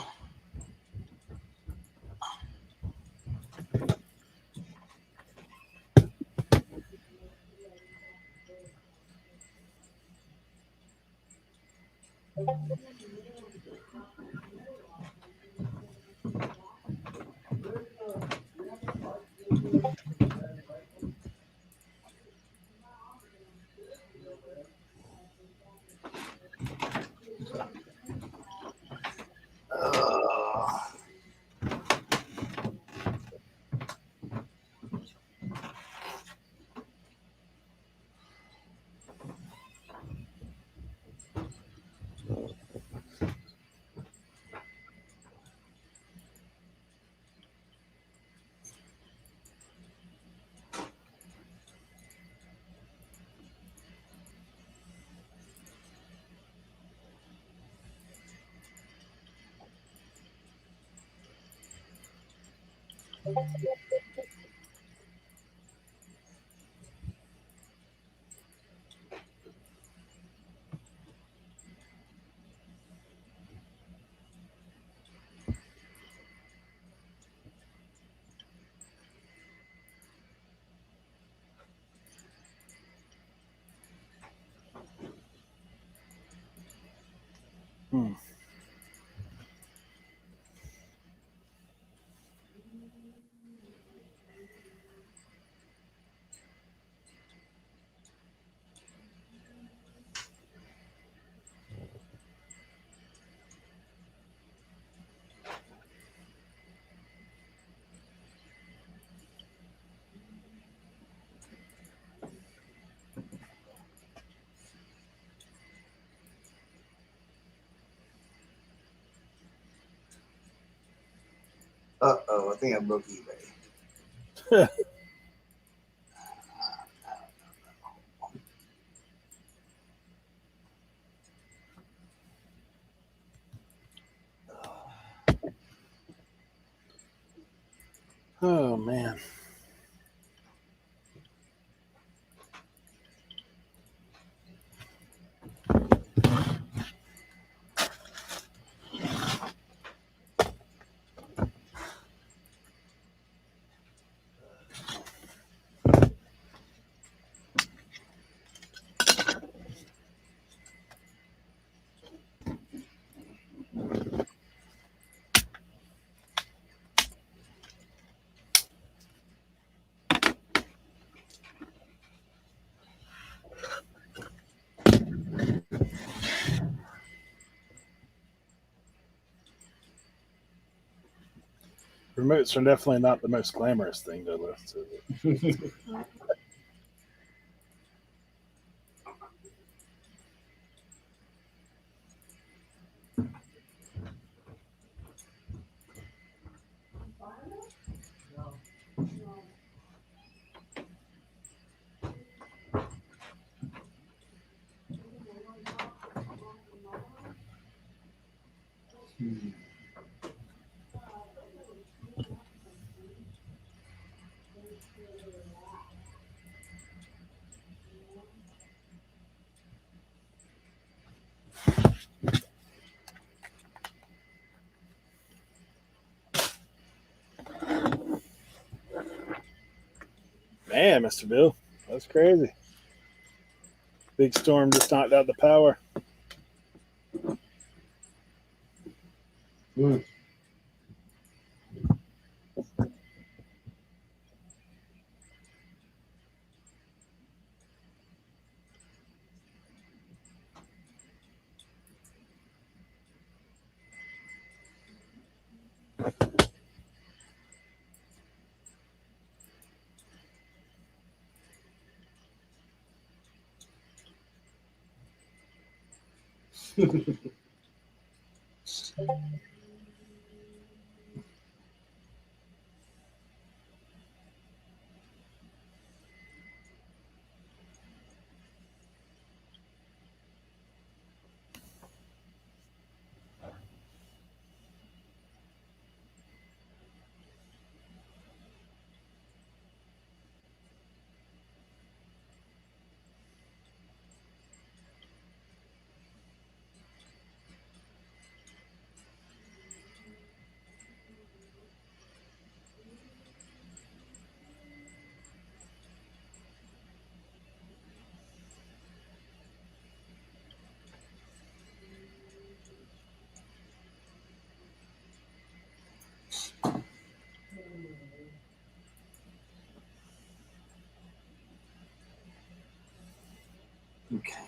Uh-oh, I think I broke eBay. Oh man. Remotes are definitely not the most glamorous thing to listen to. Man, Mr. Bill, that's crazy. Big storm just knocked out the power. Okay.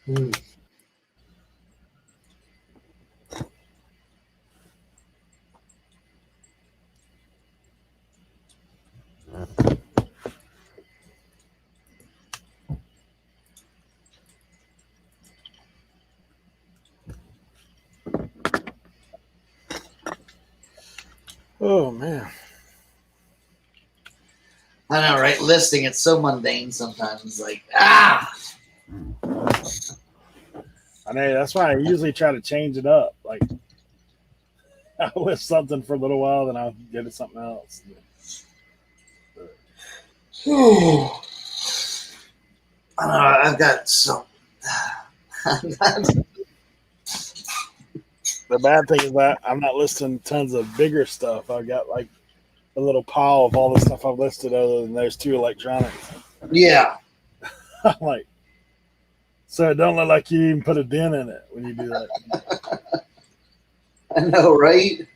Hmm. Oh man. I know, right? Listing, it's so mundane sometimes. Like, ah! I know that's why I usually try to change it up. Like I'll list something for a little while, then I'll get it something else. I don't know. I've got so. The bad thing is that I'm not listing tons of bigger stuff. I've got like a little pile of all the stuff I've listed other than those two electronics. Yeah. I'm like, so it don't look like you even put a dent in it when you do that. I know, right?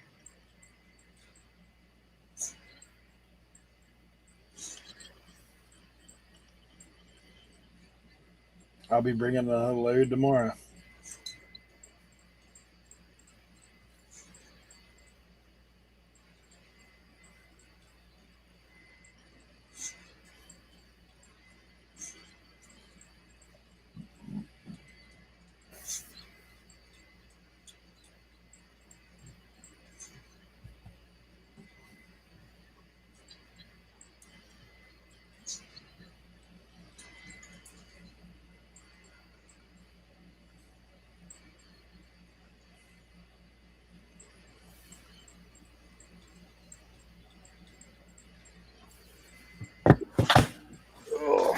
I'll be bringing a load tomorrow. Oh.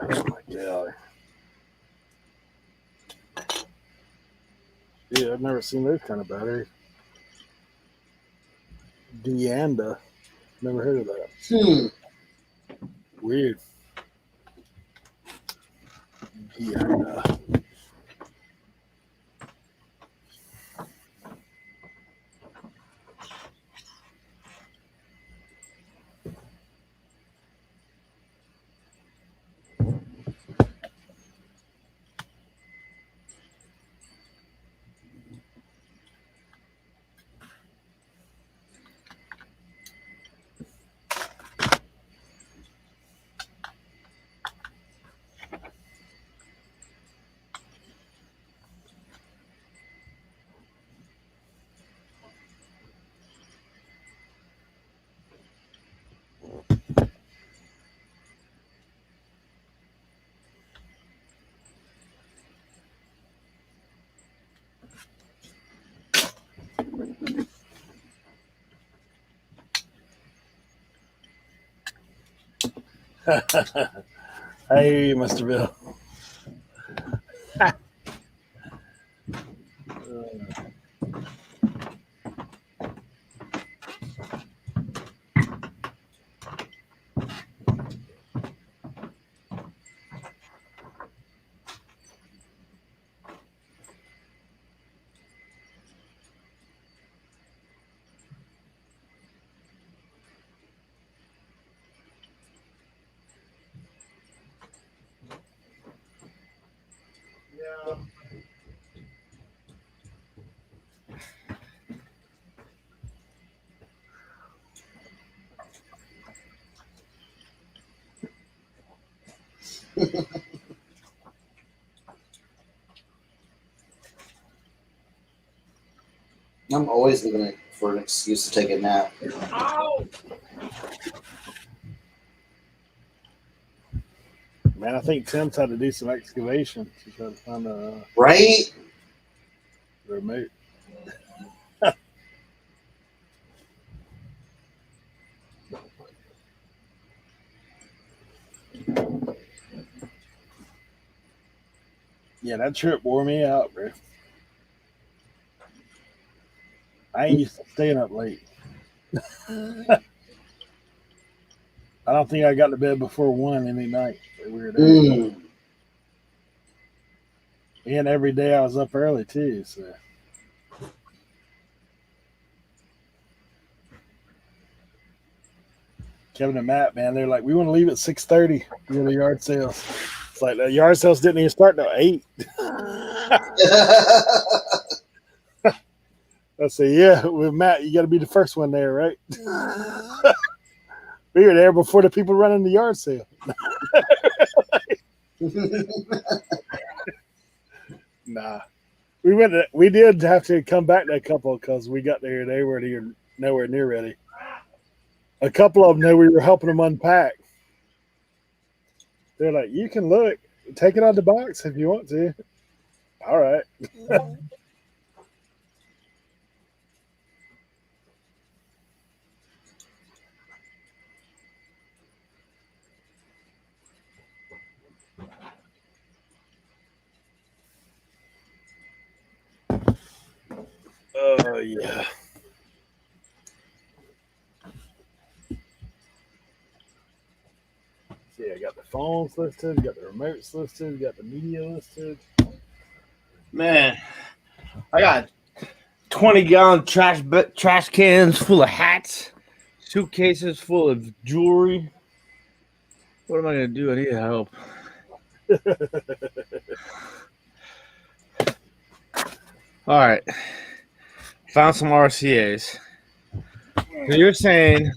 Oh my god. Yeah, I've never seen those kind of batteries. Deanda. Never heard of that. Hmm. Weird. Deanda. Hey, Mr. Bill. I'm always looking for an excuse to take a nap. Man, I think Tim's had to do some excavation to try to find a Right? remote. Yeah, that trip wore me out, bro. I ain't used to staying up late. I don't think I got to bed before 1 any night. Weird. Mm. And every day I was up early too. So Kevin and Matt, man, they're like, we want to leave at 6:30 for the yard sales. It's like the yard sales didn't even start till 8. I say, yeah, with Matt, you got to be the first one there, right? We were there before the people running the yard sale. Nah, we did have to come back to a couple because we got there. They were nowhere near ready. A couple of them knew we were helping them unpack. They're like, you can look, take it out of the box if you want to. All right. Oh, yeah. See, I got the phones listed, got the remotes listed, got the media listed. Man, I got 20-gallon trash cans full of hats, suitcases full of jewelry. What am I gonna do? I need help. All right, found some RCAs. So you're saying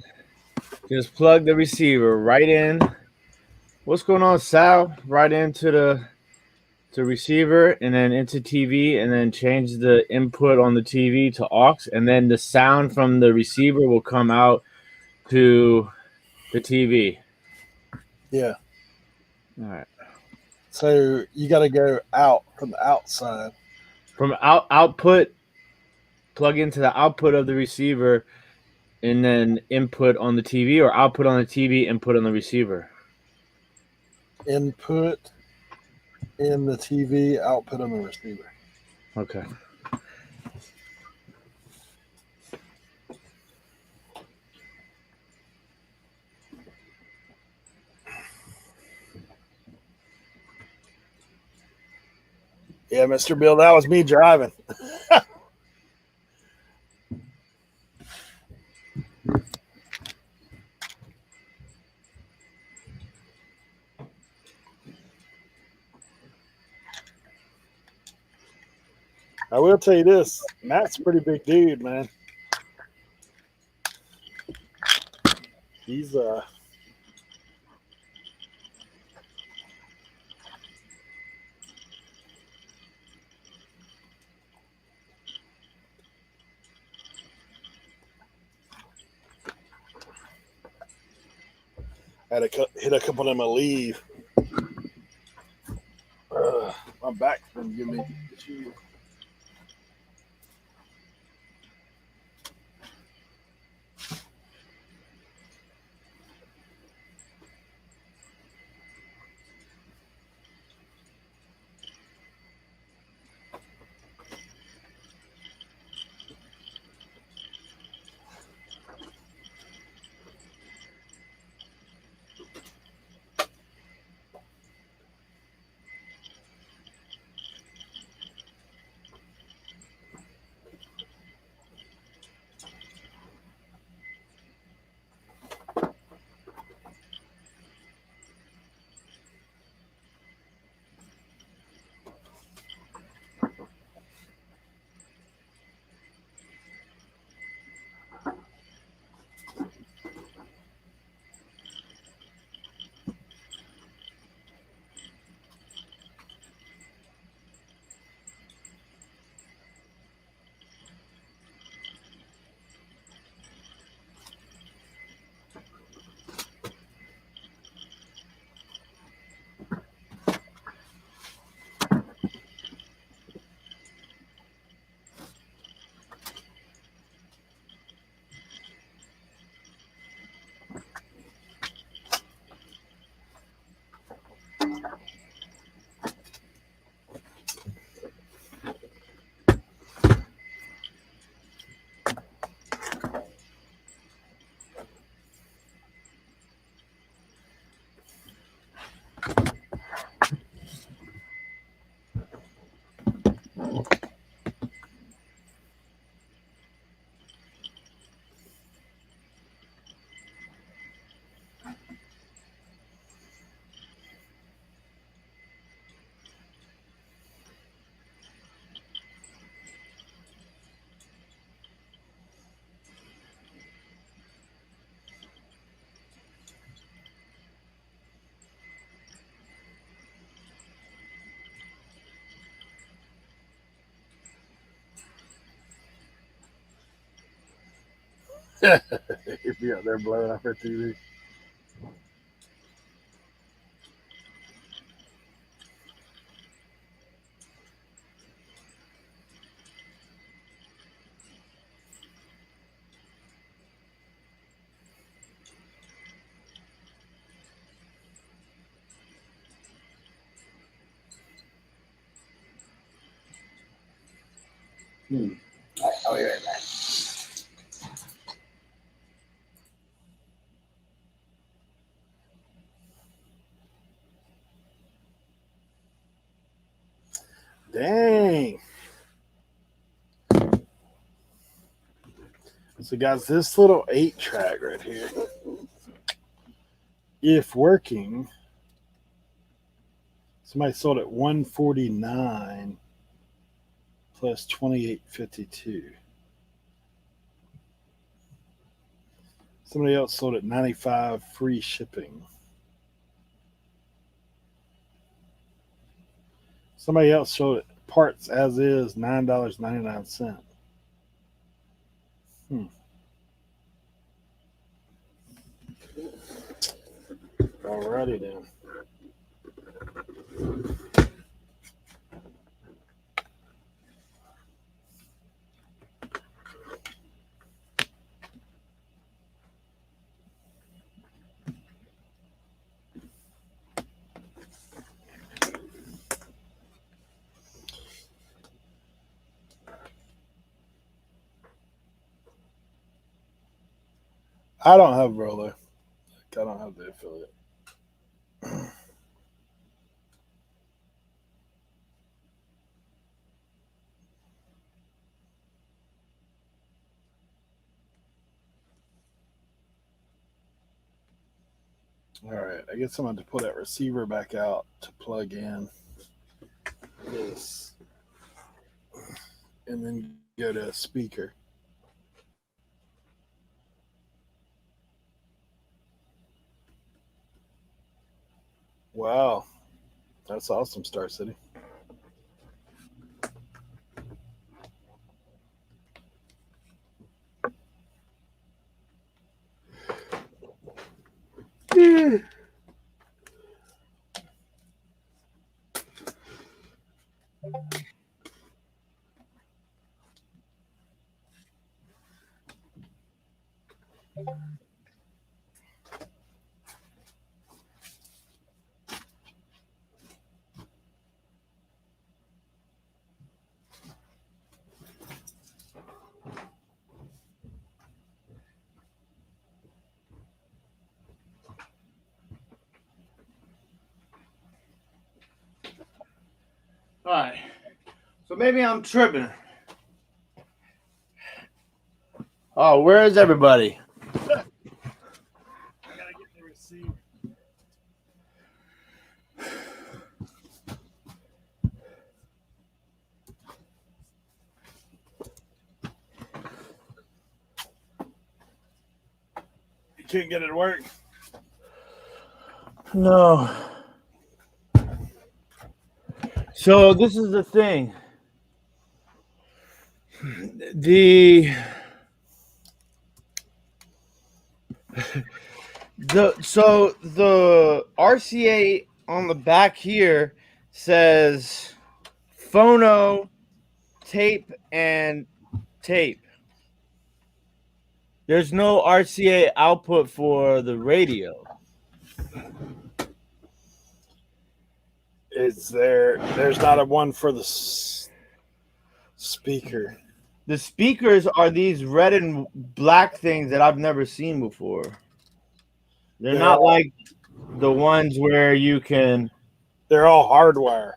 just plug the receiver right in. What's going on, Sal? Right into the receiver and then into TV, and then change the input on the TV to aux, and then the sound from the receiver will come out to the TV. Yeah. All right. So you got to go out from the outside. From output, plug into the output of the receiver, and then input on the TV, or output on the TV, input on the receiver. Input in the TV, output on the receiver. Okay. Yeah, Mr. Bill, that was me driving. I will tell you this, Matt's a pretty big dude, man. He's had to hit a couple of them and leave. My back's been giving me issues. If you're out there blowing up her TV. All right, I'll be right back. Dang. So, guys, this little 8-track right here, if working, somebody sold it $149 plus $28.52. Somebody else sold it $95 free shipping. Somebody else sold it parts as is $9.99. Alrighty then. I don't have roller. I don't have the affiliate. All right, I guess I'm going to pull that receiver back out to plug in this and then go to speaker. Wow, that's awesome, Star City. All right. So maybe I'm tripping. Oh, where is everybody? I gotta get the receiver. You can't get it to work. No. So this is the thing. The RCA on the back here says phono, tape, and tape. There's no RCA output for the radio. Is there? There's not a one for the speaker. The speakers are these red and black things that I've never seen before. They're not like the ones where you can. They're all hardwire.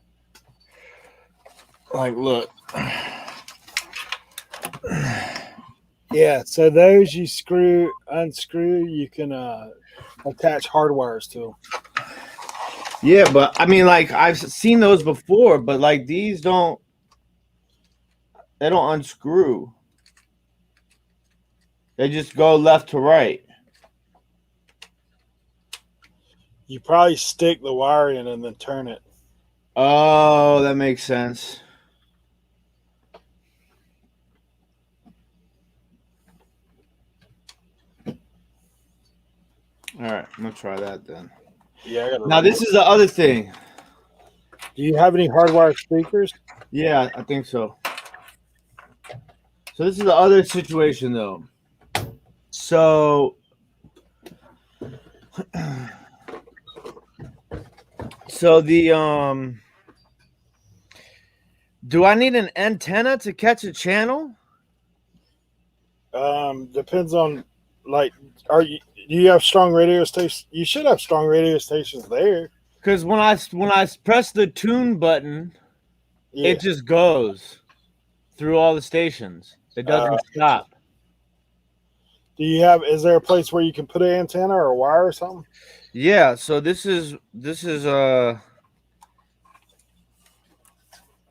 Like, look. Yeah, so those you unscrew, you can attach hardwires to them. Yeah, but I mean, like, I've seen those before, but like these don't. They don't unscrew. They just go left to right. You probably stick the wire in and then turn it. Oh, that makes sense. right, I'm gonna try that then. Yeah. I gotta Now this is the other thing. Do you have any hardwired speakers? Yeah, I think so. So this is the other situation though. So the do I need an antenna to catch a channel? Depends on like, do you have strong radio stations? You should have strong radio stations there. Because when I press the tune button, Yeah. it just goes through all the stations. It doesn't stop. Do you have? Is there a place where you can put an antenna or a wire or something? Yeah. So this is oh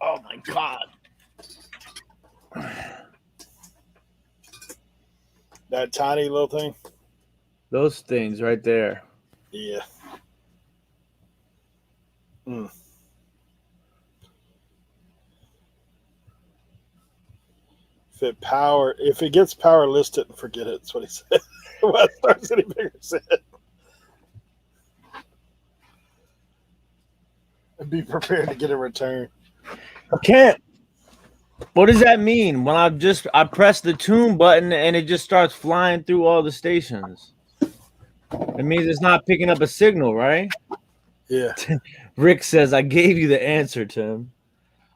my God. That tiny little thing. Those things right there. Yeah. Mm. If it gets power, list it and forget it. That's what he said. What Star City Bigger said. And be prepared to get a return. Can't. What does that mean? When I press the tune button and it just starts flying through all the stations. It means it's not picking up a signal, right? Yeah. Rick says, I gave you the answer, Tim.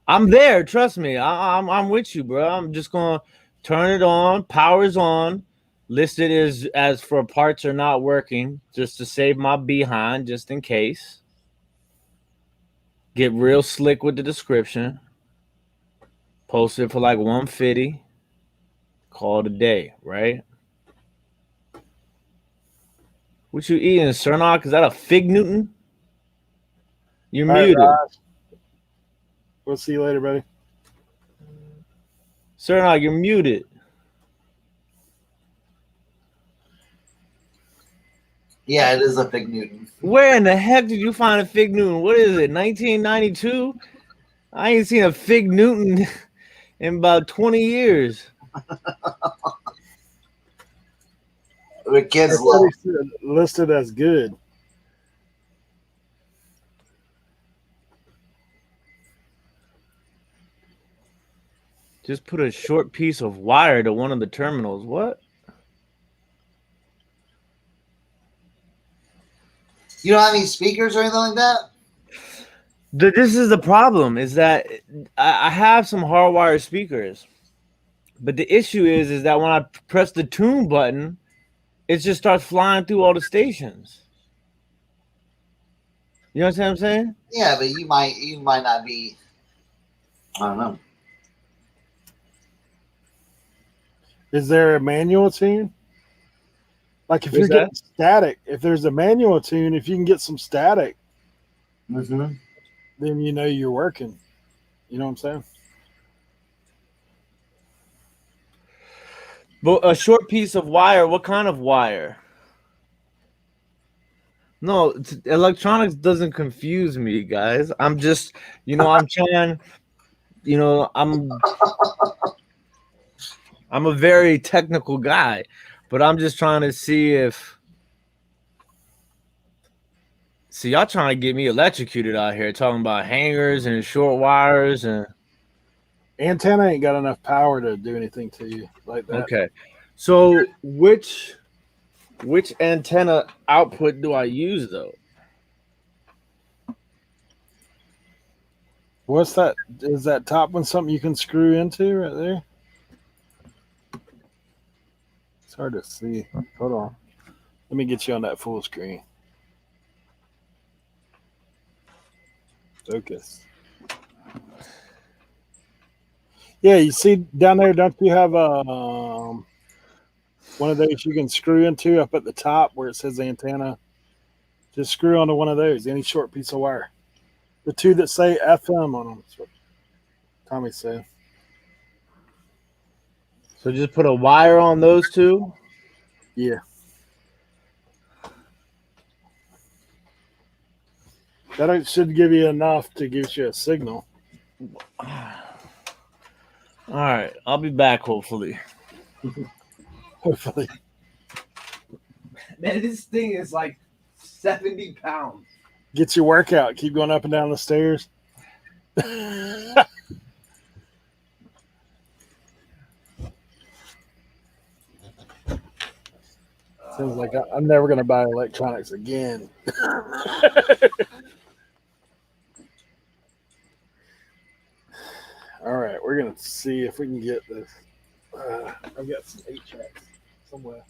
I'm there. Trust me. I'm with you, bro. I'm just going to turn it on. Power's on. Listed as for parts are not working, just to save my behind, just in case. Get real slick with the description. Post it for like 150. Call it a day, right? What you eating, Cernock? Is that a Fig Newton? You're All right, muted. Raj. We'll see you later, buddy. Cernock, you're muted. Yeah, it is a Fig Newton. Where in the heck did you find a Fig Newton? What is it, 1992? I ain't seen a Fig Newton in about 20 years. The kids That's love. what he said, listed as good. Just put a short piece of wire to one of the terminals. What? You don't have any speakers or anything like that? This is the problem, is that I have some hardwired speakers. But the issue is that when I press the tune button, it just starts flying through all the stations. You know what I'm saying? Yeah, but you might not be. I don't know. Is there a manual tune? Like if What's you're that? getting static, if there's a manual tune, if you can get some static, Mm-hmm. then you know you're working. You know what I'm saying? But a short piece of wire, what kind of wire? No, electronics doesn't confuse me, guys. I'm just, I'm trying, I'm a very technical guy, but I'm just trying to see y'all trying to get me electrocuted out here, talking about hangers and short wires and. Antenna ain't got enough power to do anything to you like that. Okay, so which antenna output do I use though? What's that? Is that top one something you can screw into right there? It's hard to see. Hold on. Let me get you on that full screen. Focus. Yeah, you see down there, don't you have one of those you can screw into up at the top where it says antenna? Just screw onto one of those, any short piece of wire. The two that say FM on them. That's what Tommy said. So just put a wire on those two? Yeah. That should give you enough to give you a signal. All right, I'll be back hopefully. Hopefully. Man, this thing is like 70 pounds. Get your workout. Keep going up and down the stairs. Seems like I'm never going to buy electronics again. All right, we're going to see if we can get this. I've got some 8-tracks somewhere.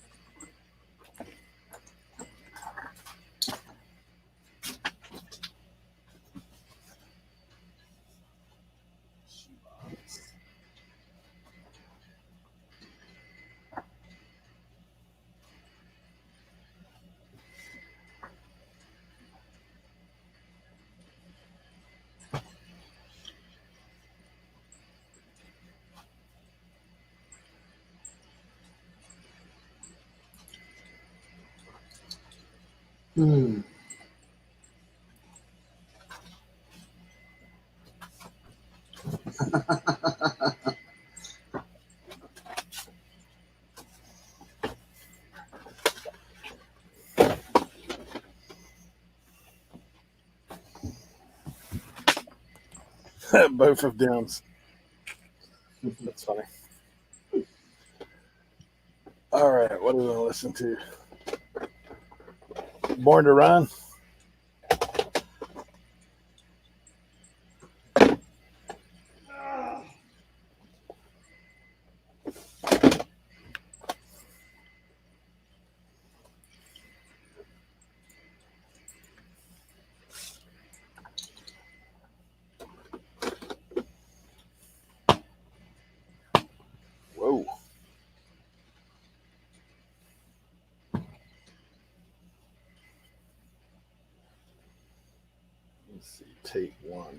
Hmm. Both of them. That's funny. All right, what are we going to listen to? Born to Run. Whoa. Let's see, take one.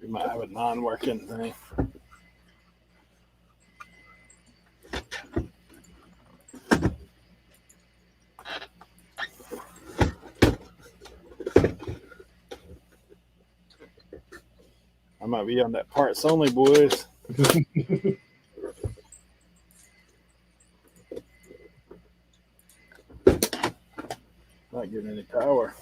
We might have a non-working thing. I might be on that parts only, boys. Not getting any power.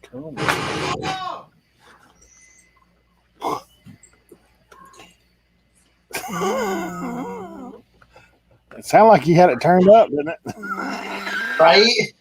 Come on. It sounded like you had it turned up, didn't it? Right?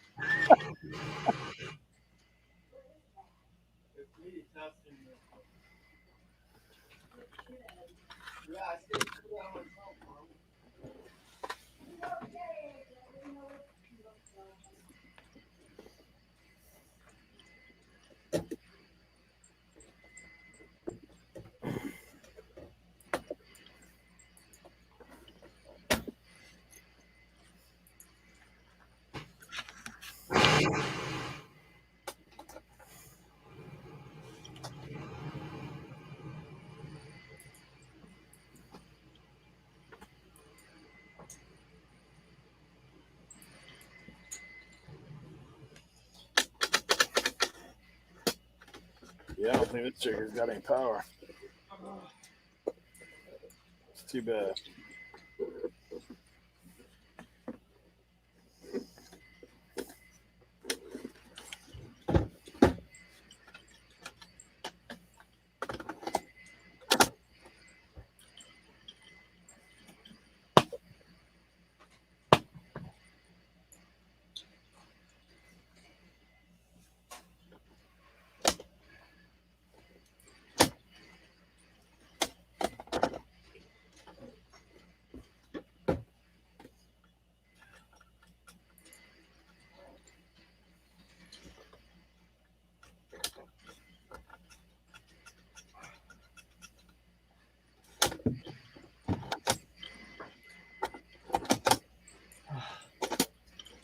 Yeah, I don't think this trigger's got any power. It's too bad.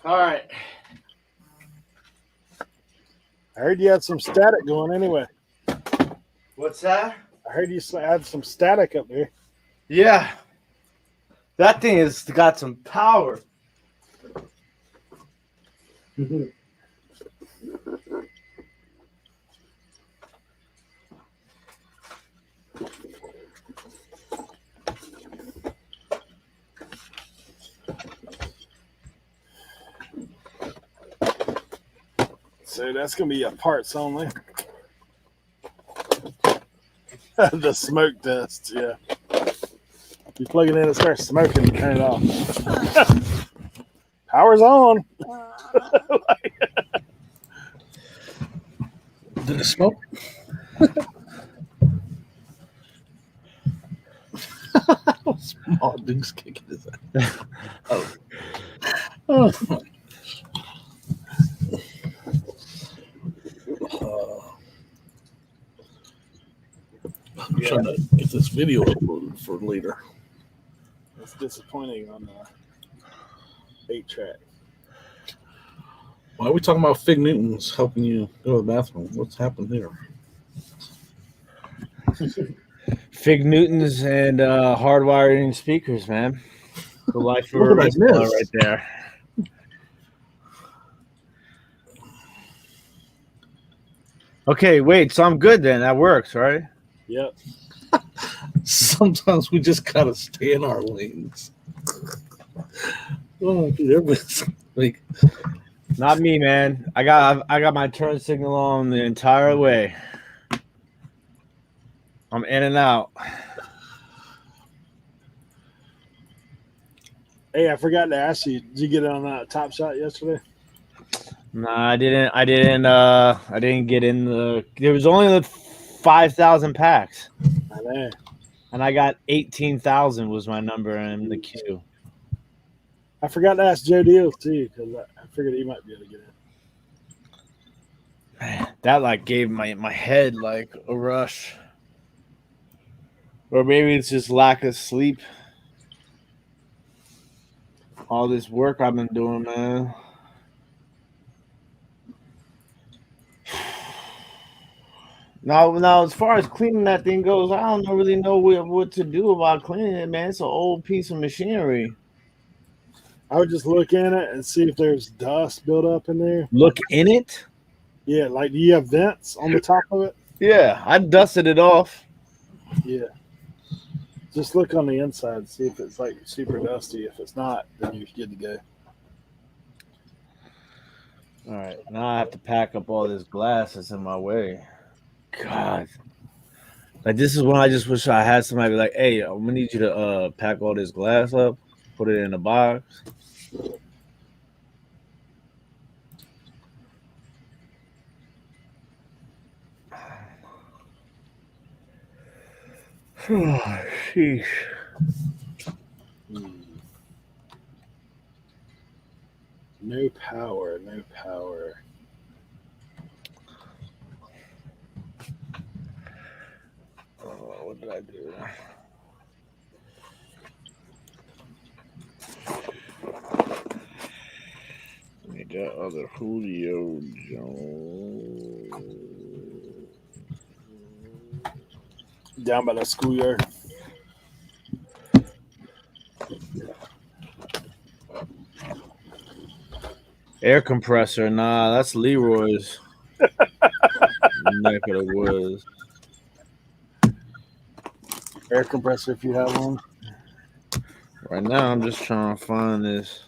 All right. I heard you had some static going anyway. What's that? I heard you had some static up there. Yeah. That thing has got some power. So that's gonna be a parts only. The smoke test, yeah. You plug it in, it starts smoking, you turn it off. Power's on. Did it smoke? Small dude's kicking his ass. Oh. I'm trying to get this video uploaded for later. It's disappointing on the 8-track. Why are we talking about Fig Newtons helping you go to the bathroom? What's happened there? Fig Newtons and hardwiring speakers, man. The life of a What did I reseller miss? right there. Okay, wait. So I'm good then. That works, right? Yep. Sometimes we just gotta stay in our lanes. Oh, dude, everybody's like, Not me, man. I got my turn signal on the entire way. I'm in and out. Hey, I forgot to ask you, did you get on that Top Shot yesterday? No, I didn't get in the. There was only 5,000 packs, I know. and I got 18,000 was my number in the queue. I forgot to ask Joe Deals too, because I figured he might be able to get in. Man, that like gave my head like a rush, or maybe it's just lack of sleep. All this work I've been doing, man. Now, as far as cleaning that thing goes, I don't really know what to do about cleaning it, man. It's an old piece of machinery. I would just look in it and see if there's dust built up in there. Look in it? Yeah, like do you have vents on the top of it? Yeah, I dusted it off. Yeah. Just look on the inside, see if it's like super dusty. If it's not, then you're good to go. All right, now I have to pack up all this glass that's in my way. God. Like, this is when I just wish I had somebody be like, hey, I'm going to need you to pack all this glass up, put it in a box. Oh, sheesh. No power, no power. What did I do? Need that other Julio Jones. Down by the schoolyard. Air compressor. Nah, that's Leroy's. Neck of the woods. Air compressor if you have one. Right now, I'm just trying to find this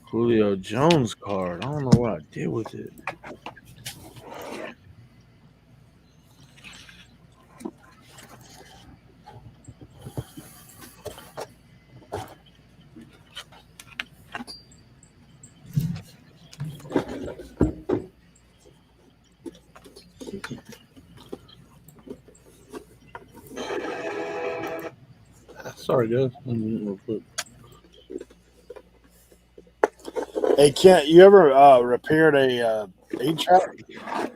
Julio Jones card. I don't know what I did with it. sorry, guys. Real quick. Hey, Kent, you ever repaired a 8-track?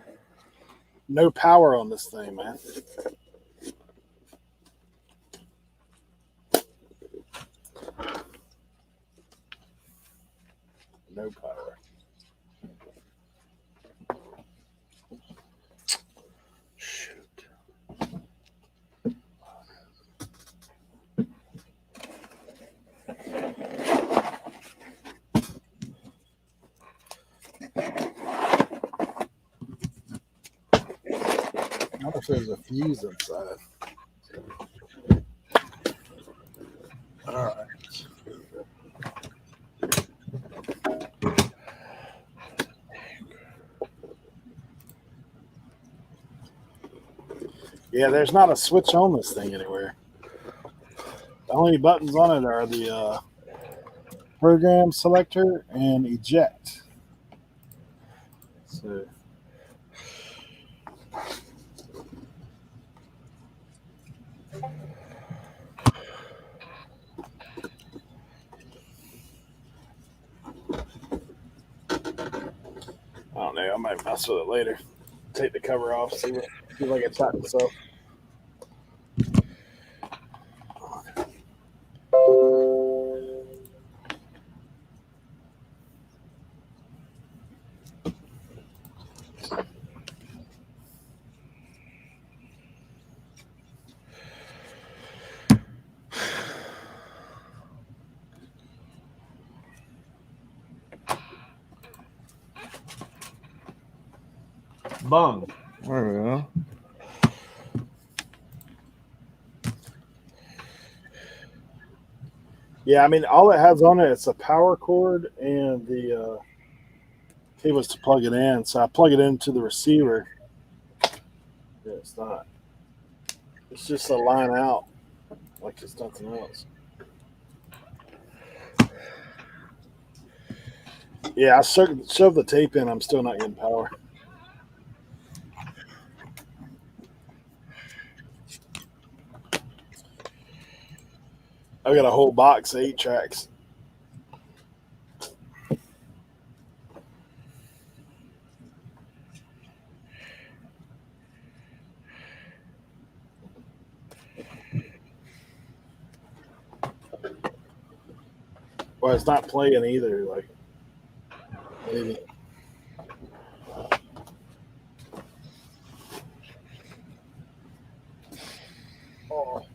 No power on this thing, man. no power. Shoot. I wonder if there's a fuse inside. All right. Yeah, there's not a switch on this thing anywhere. The only buttons on it are the program selector and eject. So I don't know. I might mess with it later. Take the cover off, see if I can tighten itself. Bung. There we go. Yeah, I mean, all it has on it is a power cord and the cables to plug it in. So I plug it into the receiver. Yeah, it's not. It's just a line out, like it's nothing else. Yeah, I shoved the tape in. I'm still not getting power. I got a whole box of 8 tracks. Well, it's not playing either. Like, maybe. Oh.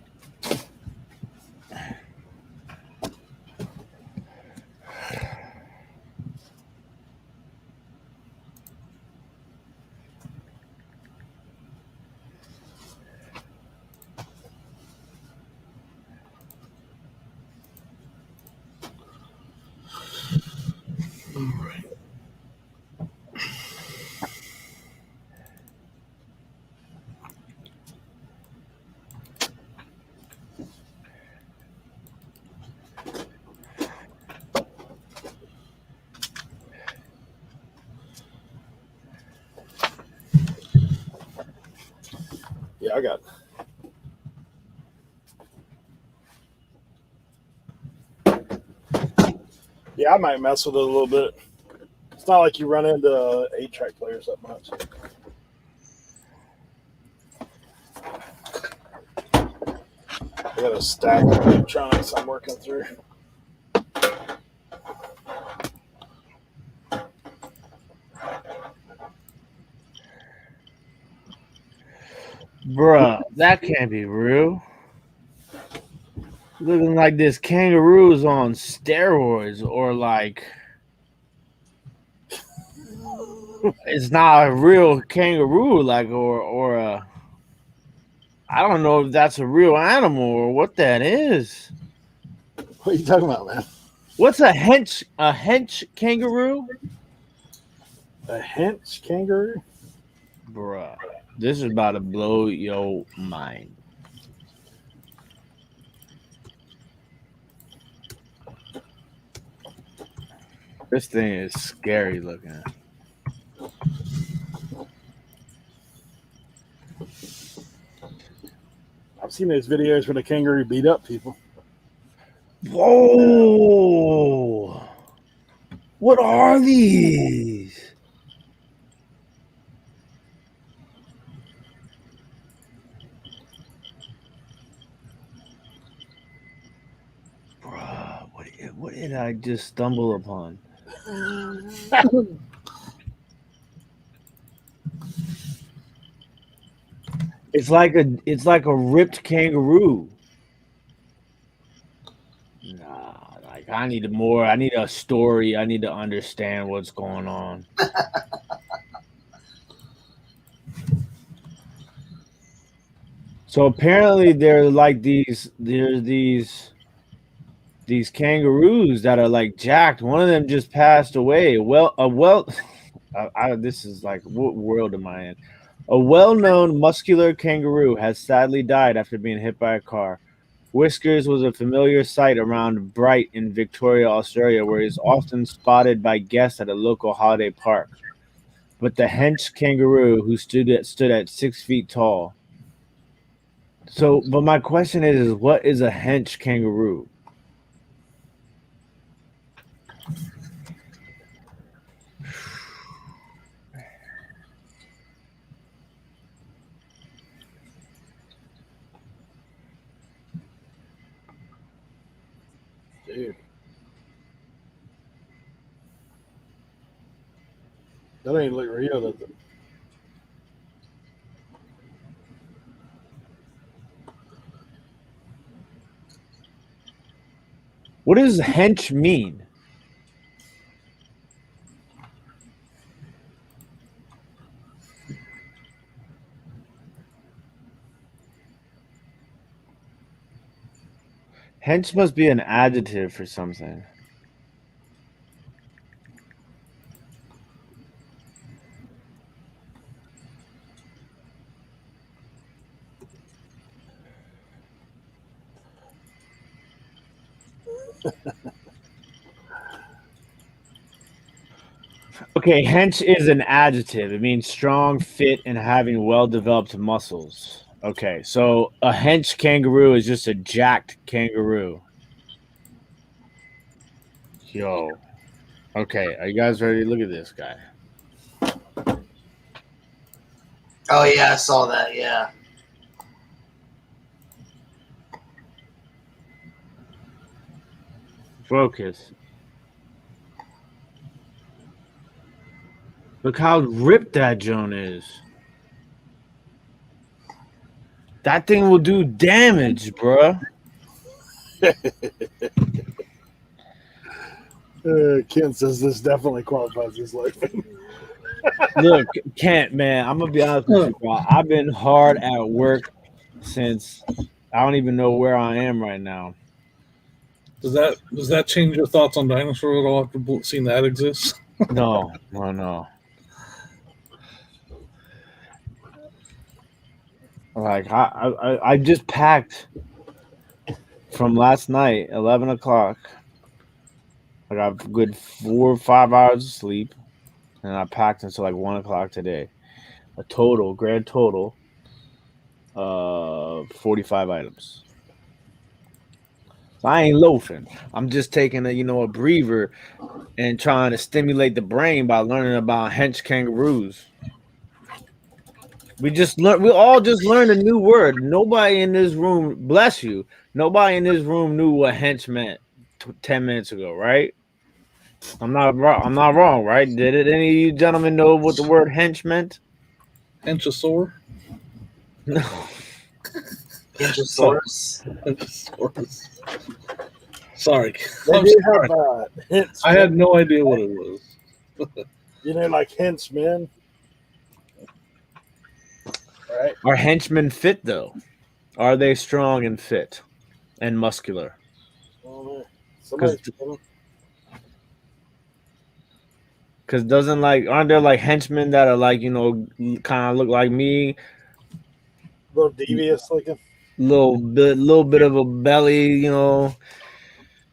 Yeah, I got it. Yeah, I might mess with it a little bit. It's not like you run into 8-track players that much. I got a stack of electronics I'm working through. Bruh, that can't be real. Looking like this kangaroo's on steroids, or like it's not a real kangaroo, like or a. I don't know if that's a real animal or what that is. What are you talking about, man? What's a hench kangaroo? A hench kangaroo? Bruh, this is about to blow your mind. This thing is scary looking. I've seen those videos where the kangaroo beat up people. Whoa! What are these? Bruh, what did I just stumble upon? It's like a ripped kangaroo. Nah, like I need more. I need a story. I need to understand what's going on. So apparently there's these kangaroos that are like jacked. One of them just passed away. This is like, what world am I in? A well-known muscular kangaroo has sadly died after being hit by a car. Whiskers was a familiar sight around Bright in Victoria, Australia, where he's often spotted by guests at a local holiday park. But the hench kangaroo, who stood at 6 feet tall. So, but my question is what is a hench kangaroo? Dude. That ain't look real, does it? What does hench mean? Hench must be an adjective for something. Okay, hench is an adjective. It means strong, fit, and having well-developed muscles. Okay, so a hench kangaroo is just a jacked kangaroo. Yo. Okay, are you guys ready? Look at this guy. Oh yeah, I saw that. Yeah. Focus. Look how ripped that Joan is. That thing will do damage, bruh. Ken says this definitely qualifies as loafing. Look, Kent, man, I'm gonna be honest with you, bro. I've been hard at work since I don't even know where I am right now. Does that change your thoughts on dinosaurs at all after seeing that exists? No. Like I just packed from last night, 11 o'clock. I got a good 4 or 5 hours of sleep, and I packed until like 1 o'clock today. A grand total, 45 items. So I ain't loafing. I'm just taking a breather and trying to stimulate the brain by learning about hench kangaroos. We all just learned a new word. Nobody in this room, bless you, nobody in this room knew what hench meant 10 minutes ago, right? I'm not wrong, right? Did any of you gentlemen know what the word hench meant? Henchosaur? No. Henchosaurus. Henchosaurus. Sorry. They I'm do sorry. have hints. I had no idea what it was. Like henchmen. Right? Are henchmen fit though? Are they strong and fit and muscular? Because aren't there like henchmen that are like kind of look like me, A little devious looking. little bit of a belly, look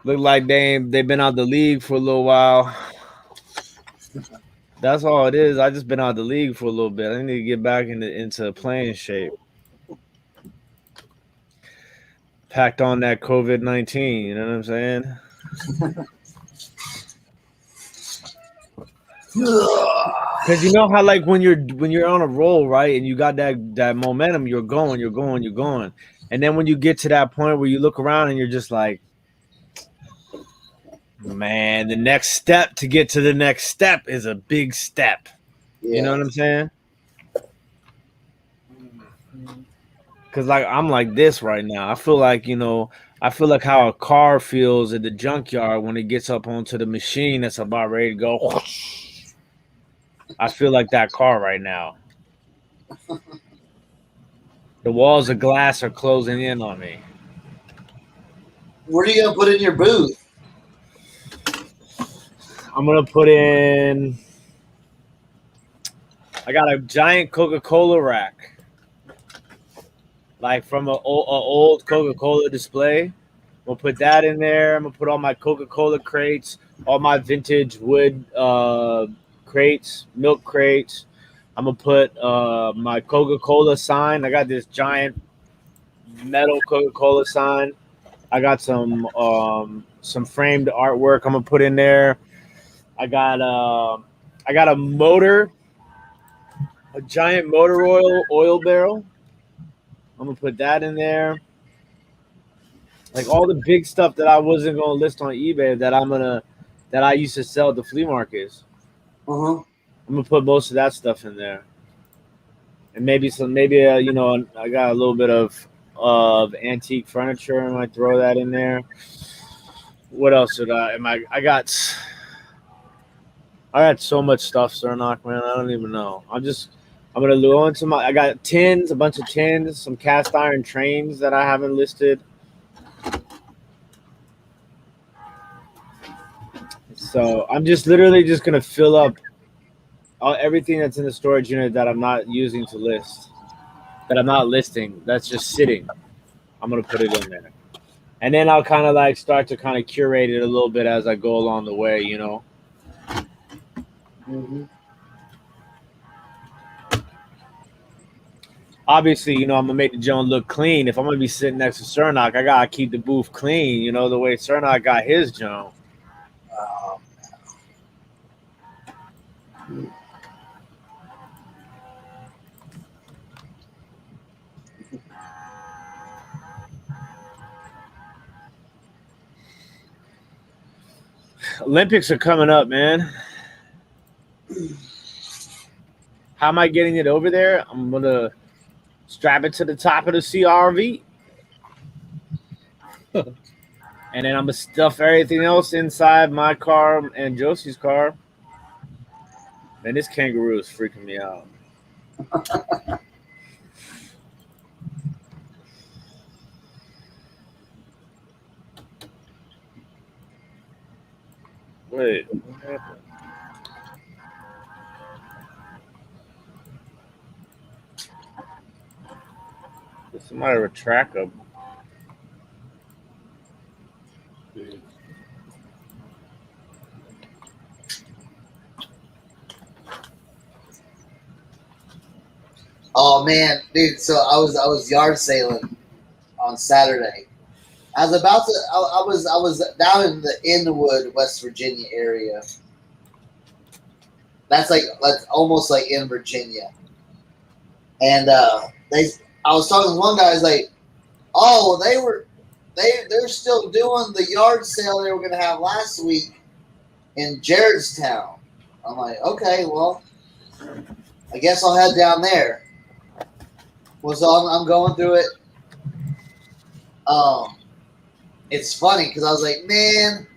like they've been out the league for a little while. That's all it is. I just been out the league for a little bit. I need to get back into playing shape. Packed on that COVID-19, you know what I'm saying? Because you know how like when you're on a roll, right, and you got that momentum, you're going, and then when you get to that point where you look around and you're just like, Man, the next step to get to the next step is a big step. Yeah. You know what I'm saying? Because like I'm like this right now. I feel like, you know, I feel like how a car feels at the junkyard when it gets up onto the machine that's about ready to go. I feel like that car right now. The walls of glass are closing in on me. What are you gonna put in your booth? I'm gonna put in. I got a giant Coca-Cola rack, like from an old Coca-Cola display. We'll put that in there. I'm gonna put all my Coca-Cola crates, all my vintage wood crates, milk crates. I'm gonna put my Coca-Cola sign. I got this giant metal Coca-Cola sign. I got some framed artwork I'm gonna put in there. I got a motor, a giant motor oil barrel. I'm gonna put that in there. Like all the big stuff that I wasn't gonna list on eBay that I used to sell at the flea markets. Uh-huh. I'm gonna put most of that stuff in there, and maybe you know, I got a little bit of antique furniture. I might throw that in there. What else did I got so much stuff, Cernock, man. I don't even know. I'm gonna go into I got tins, a bunch of tins, some cast iron trains that I haven't listed. So I'm just literally just gonna fill up everything that's in the storage unit that I'm not using to list, that I'm not listing, that's just sitting. I'm gonna put it in there, and then I'll kind of like start to kind of curate it a little bit as I go along the way, you know. Mm-hmm. Obviously, you know, I'm gonna make the joint look clean. If I'm gonna be sitting next to Cernock, I gotta keep the booth clean, you know, the way Cernock got his joint. Olympics are coming up, man. How am I getting it over there? I'm gonna strap it to the top of the CRV. And then I'm gonna stuff everything else inside my car and Josie's car. Man, this kangaroo is freaking me out. Wait, what happened? Did somebody retract them? Oh man, dude! So I was yard sailing on Saturday. I was about to. I was down in the Inwood, West Virginia area. That's almost like in Virginia. And I was talking to one guy. He's like, "Oh, they're still doing the yard sale they were going to have last week in Jaredstown." I'm like, "Okay, well, I guess I'll head down there." Well, so I'm going through it. It's funny because I was like, "Man,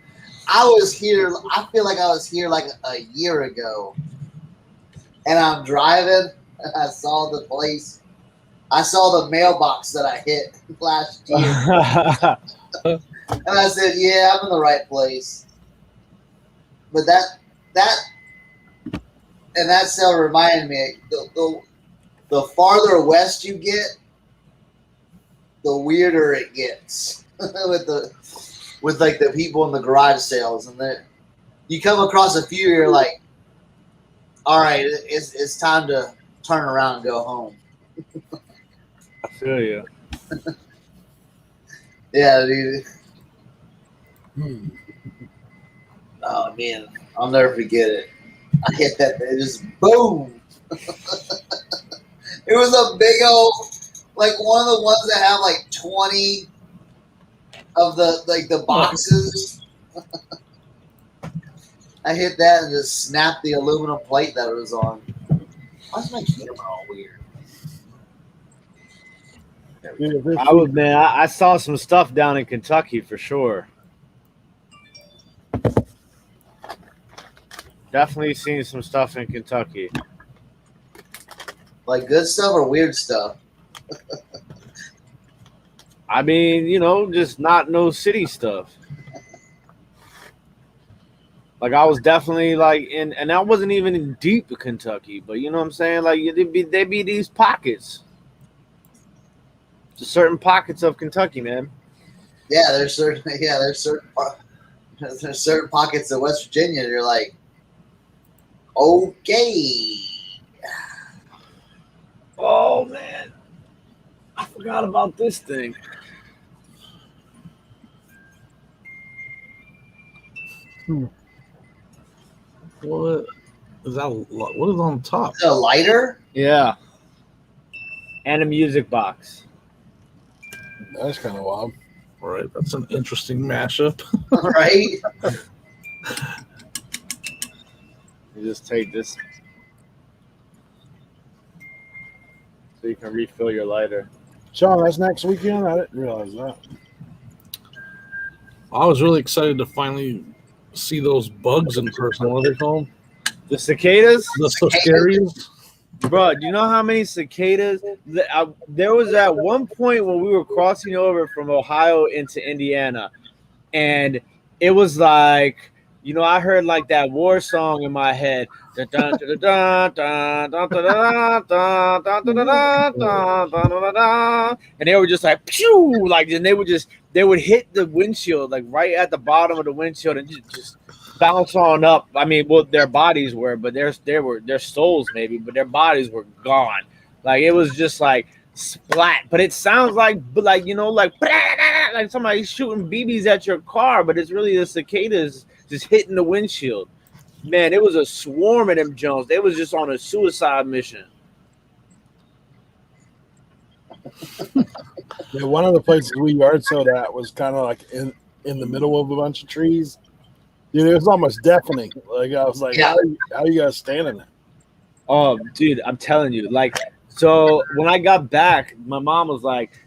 I was here. I feel like I was here like a year ago." And I'm driving, and I saw the place. I saw the mailbox that I hit last year. And I said, "Yeah, I'm in the right place." But that sale reminded me, the farther west you get, the weirder it gets with the people in the garage sales, and then you come across a few, you're like, all right, it's time to turn around and go home. I feel you. Yeah, dude. Oh man, I'll never forget it. I hit that thing, just boom. It was a big old, like one of the ones that have like 20 of the boxes. I hit that and just snapped the aluminum plate that it was on. Why's my camera all weird? Dude, if I would, man. I saw some stuff down in Kentucky for sure. Definitely seen some stuff in Kentucky. Like good stuff or weird stuff? I mean, you know, just not no city stuff. Like I was definitely like in, and I wasn't even in deep Kentucky, but you know what I'm saying? Like they be these pockets, just certain pockets of Kentucky, man. Yeah, there's certain pockets of West Virginia. You're like, okay. Oh man, I forgot about this thing. What is that? What is on top? Is it a lighter? Yeah, and a music box. that's kind of wild. All right, that's an interesting mashup. Right? You just take this so you can refill your lighter. Sean, that's next weekend. I didn't realize that. I was really excited to finally see those bugs in person. What are they called? The cicadas, The Soscarias? bro. Do you know how many cicadas? There was at one point when we were crossing over from Ohio into Indiana, and it was like, you know, I heard like that war song in my head. And they were just like pew, like, and they would hit the windshield like right at the bottom of the windshield and just bounce on up. I mean, well, their bodies were, but their souls maybe, but their bodies were gone. Like it was just like splat. But it sounds like you know, like somebody shooting BBs at your car, but it's really the cicadas just hitting the windshield. Man, it was a swarm of them Jones. They was just on a suicide mission. Yeah, one of the places we yard sold at was kind of like in the middle of a bunch of trees. Dude, it was almost deafening. Like I was like, Yeah. how you guys standing there? Oh, dude, I'm telling you. Like, so when I got back, my mom was like,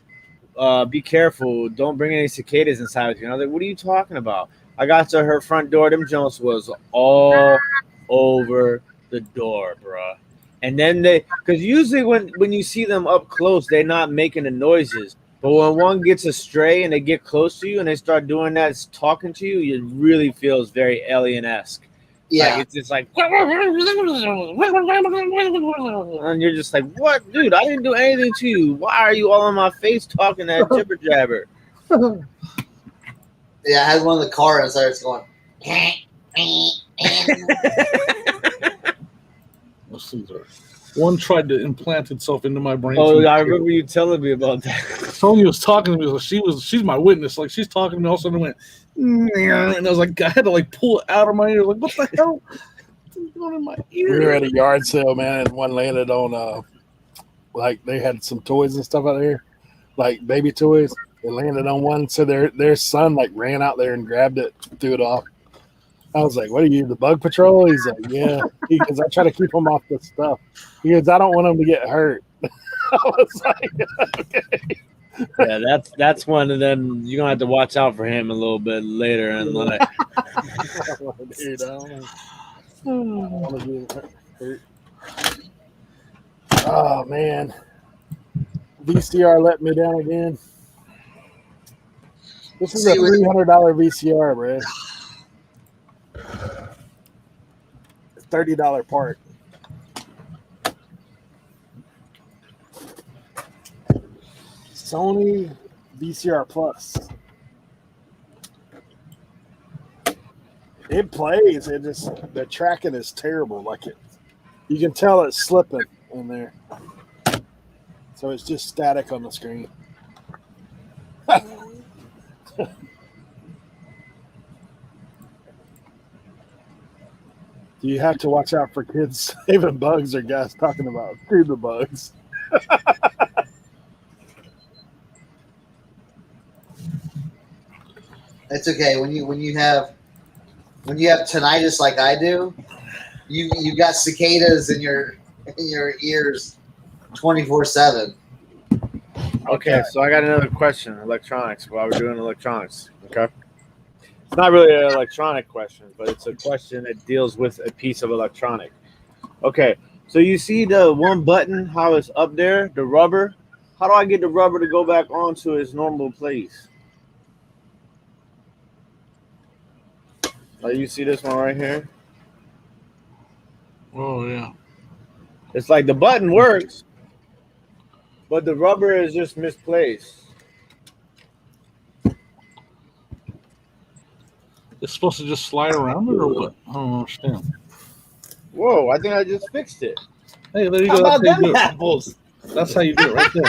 be careful. Don't bring any cicadas inside with you. And I was like, what are you talking about? I got to her front door. Them Jones was all over the door, bruh. And then because usually when you see them up close, they're not making the noises. But when one gets astray and they get close to you and they start doing that, talking to you, it really feels very alien-esque. Yeah. Like, it's just like, and you're just like, what, dude? I didn't do anything to you. Why are you all in my face talking that jibber jabber? Yeah, I had one in the car and it starts going. Let's see. One tried to implant itself into my brain. Oh, I remember you telling me about that. Tony was talking to me. She's my witness. Like she's talking to me. All of a sudden it went, and I was like, I had to like pull it out of my ear. Like, what the hell? What's going on in my ear? We were at a yard sale, man, and one landed on like they had some toys and stuff out there, like baby toys. They landed on one, so their son like ran out there and grabbed it, threw it off. I was like, "What are you, the bug patrol?" He's like, "Yeah," because I try to keep him off the stuff. He goes, "I don't want him to get hurt." I was like, "Okay." Yeah, that's one of them. You're gonna have to watch out for him a little bit later and like. Dude, I don't want to get hurt. Oh man, VCR let me down again. This is a $300 VCR, bro. $30 part. Sony VCR Plus. It plays. It just the tracking is terrible. Like you can tell it's slipping in there. So it's just static on the screen. Do you have to watch out for kids saving bugs or guys talking about the bugs? It's okay when you have when you have tinnitus like I do, you got cicadas in your ears 24/7. Okay, so I got another question. Electronics. While we're doing electronics, okay. It's not really an electronic question, but it's a question that deals with a piece of electronic. Okay, so you see the one button, how it's up there, the rubber. How do I get the rubber to go back onto its normal place? You see this one right here? Oh yeah. It's like the button works, but the rubber is just misplaced. It's supposed to just slide around it or what? I don't understand. Whoa, I think I just fixed it. Hey, there you How go. about That's how you them do it. apples? That's how you do it right there.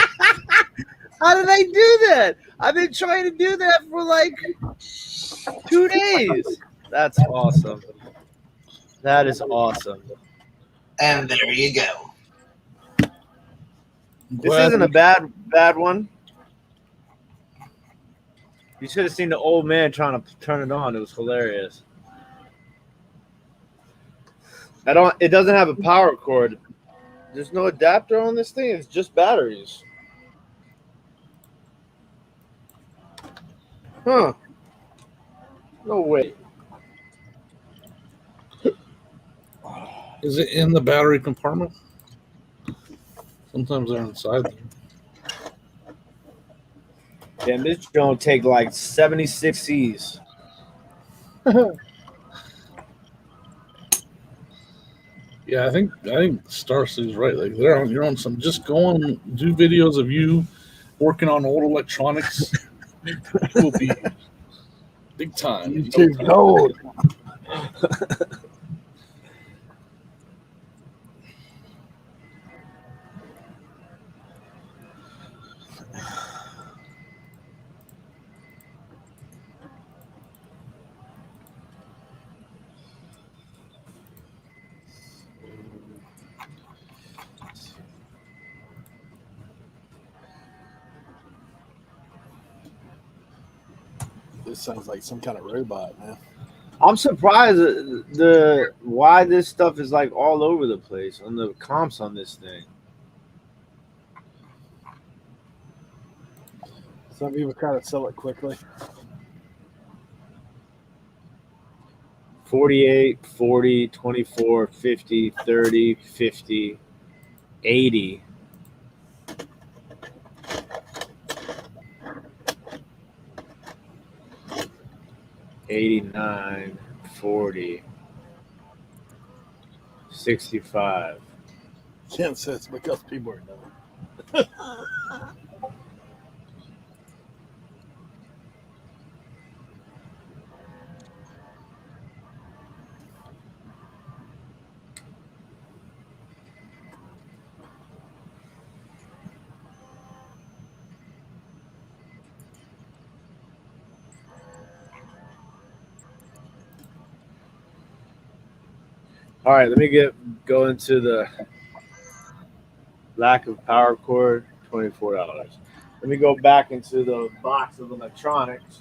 How did I do that? I've been trying to do that for like 2 days. That's awesome. That is awesome. And there you go. This isn't a bad one. You should have seen the old man trying to turn it on. It was hilarious. It doesn't have a power cord. There's no adapter on this thing. It's just batteries. Huh. No way. Is it in the battery compartment? Sometimes they're inside there. Damn, this don't take like 76 C's. Yeah, I think Starcy's right. Like you're on some. Just go on, do videos of you working on old electronics. Will be big time. YouTube gold. This sounds like some kind of robot, man. I'm surprised why this stuff is like all over the place on the comps on this thing. Some people try to sell it quickly. 48, 40, 24, 50, 30, 50, 80. $89, $40, $65. Ken says because people are dumb. All right, let me go into the lack of power cord, $24. Let me go back into the box of electronics.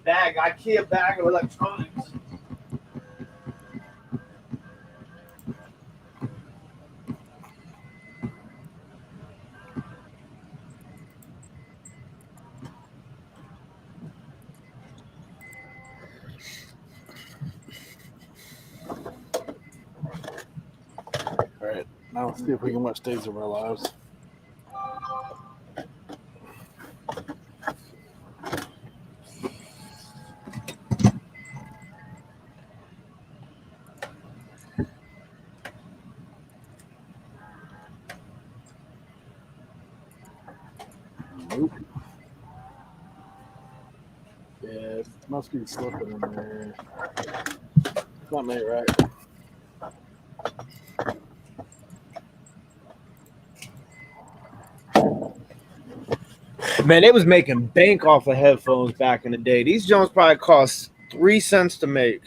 IKEA bag of electronics. All right, now let's see if we can watch Days of Our Lives. Nope. Yeah, it must be slipping in there. It's not made right. Man, they was making bank off of headphones back in the day. These Jones probably cost 3 cents to make.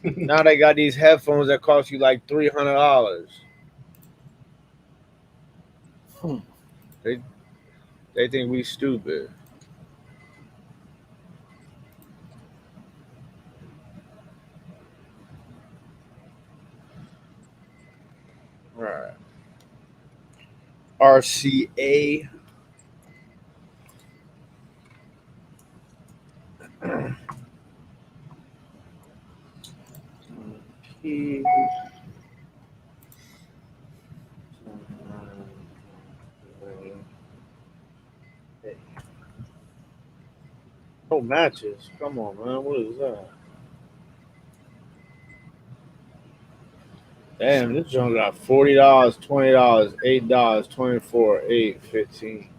Now they got these headphones that cost you like $300. They think we stupid. All right. RCA. No matches. Come on, man. What is that? Damn, this joint got $40, $20, $8, 24, 8, 15.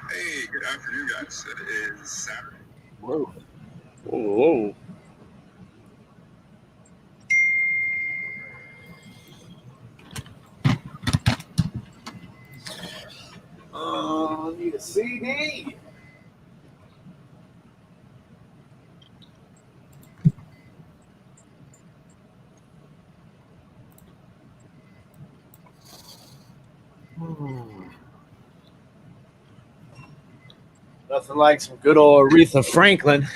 Hey, good afternoon, guys. It is Saturday. Whoa. Whoa. I need a CD. Nothing like some good old Aretha Franklin.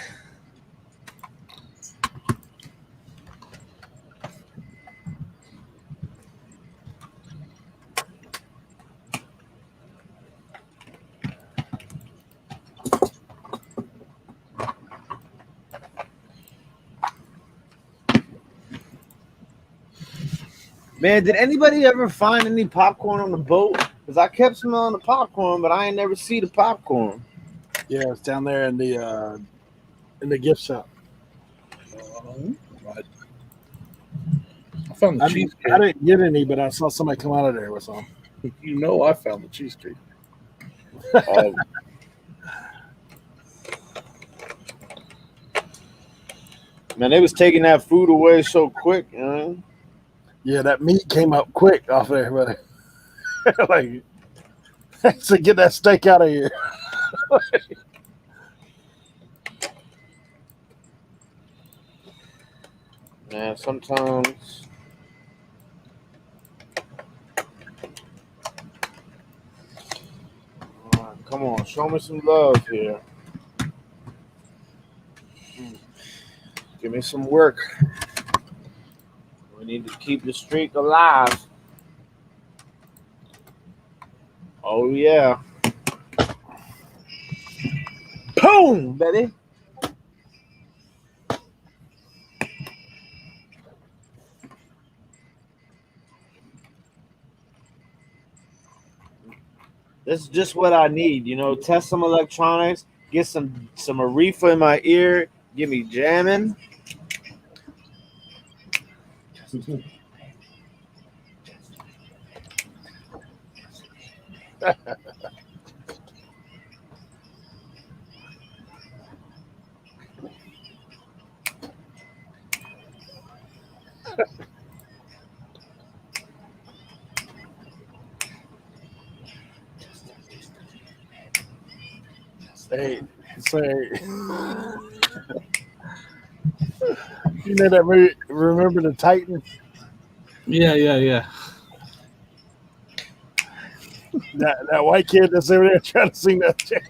Man, did anybody ever find any popcorn on the boat? Because I kept smelling the popcorn, but I ain't never see the popcorn. Yeah, it's down there in the gift shop. I found the I mean, cheesecake. I didn't get any, but I saw somebody come out of there with some. You know, I found the cheesecake. Man, they was taking that food away so quick, you know? Yeah, that meat came up quick off there, but like, so get that steak out of here. Man, sometimes. Come on, show me some love here. Give me some work. We need to keep the streak alive. Oh, yeah. Boom, baby. This is just what I need, you know. Test some electronics, get some Aretha in my ear, get me jamming. Say, you know that movie, Remember the Titan? Yeah. That white kid that's over there trying to sing that shit.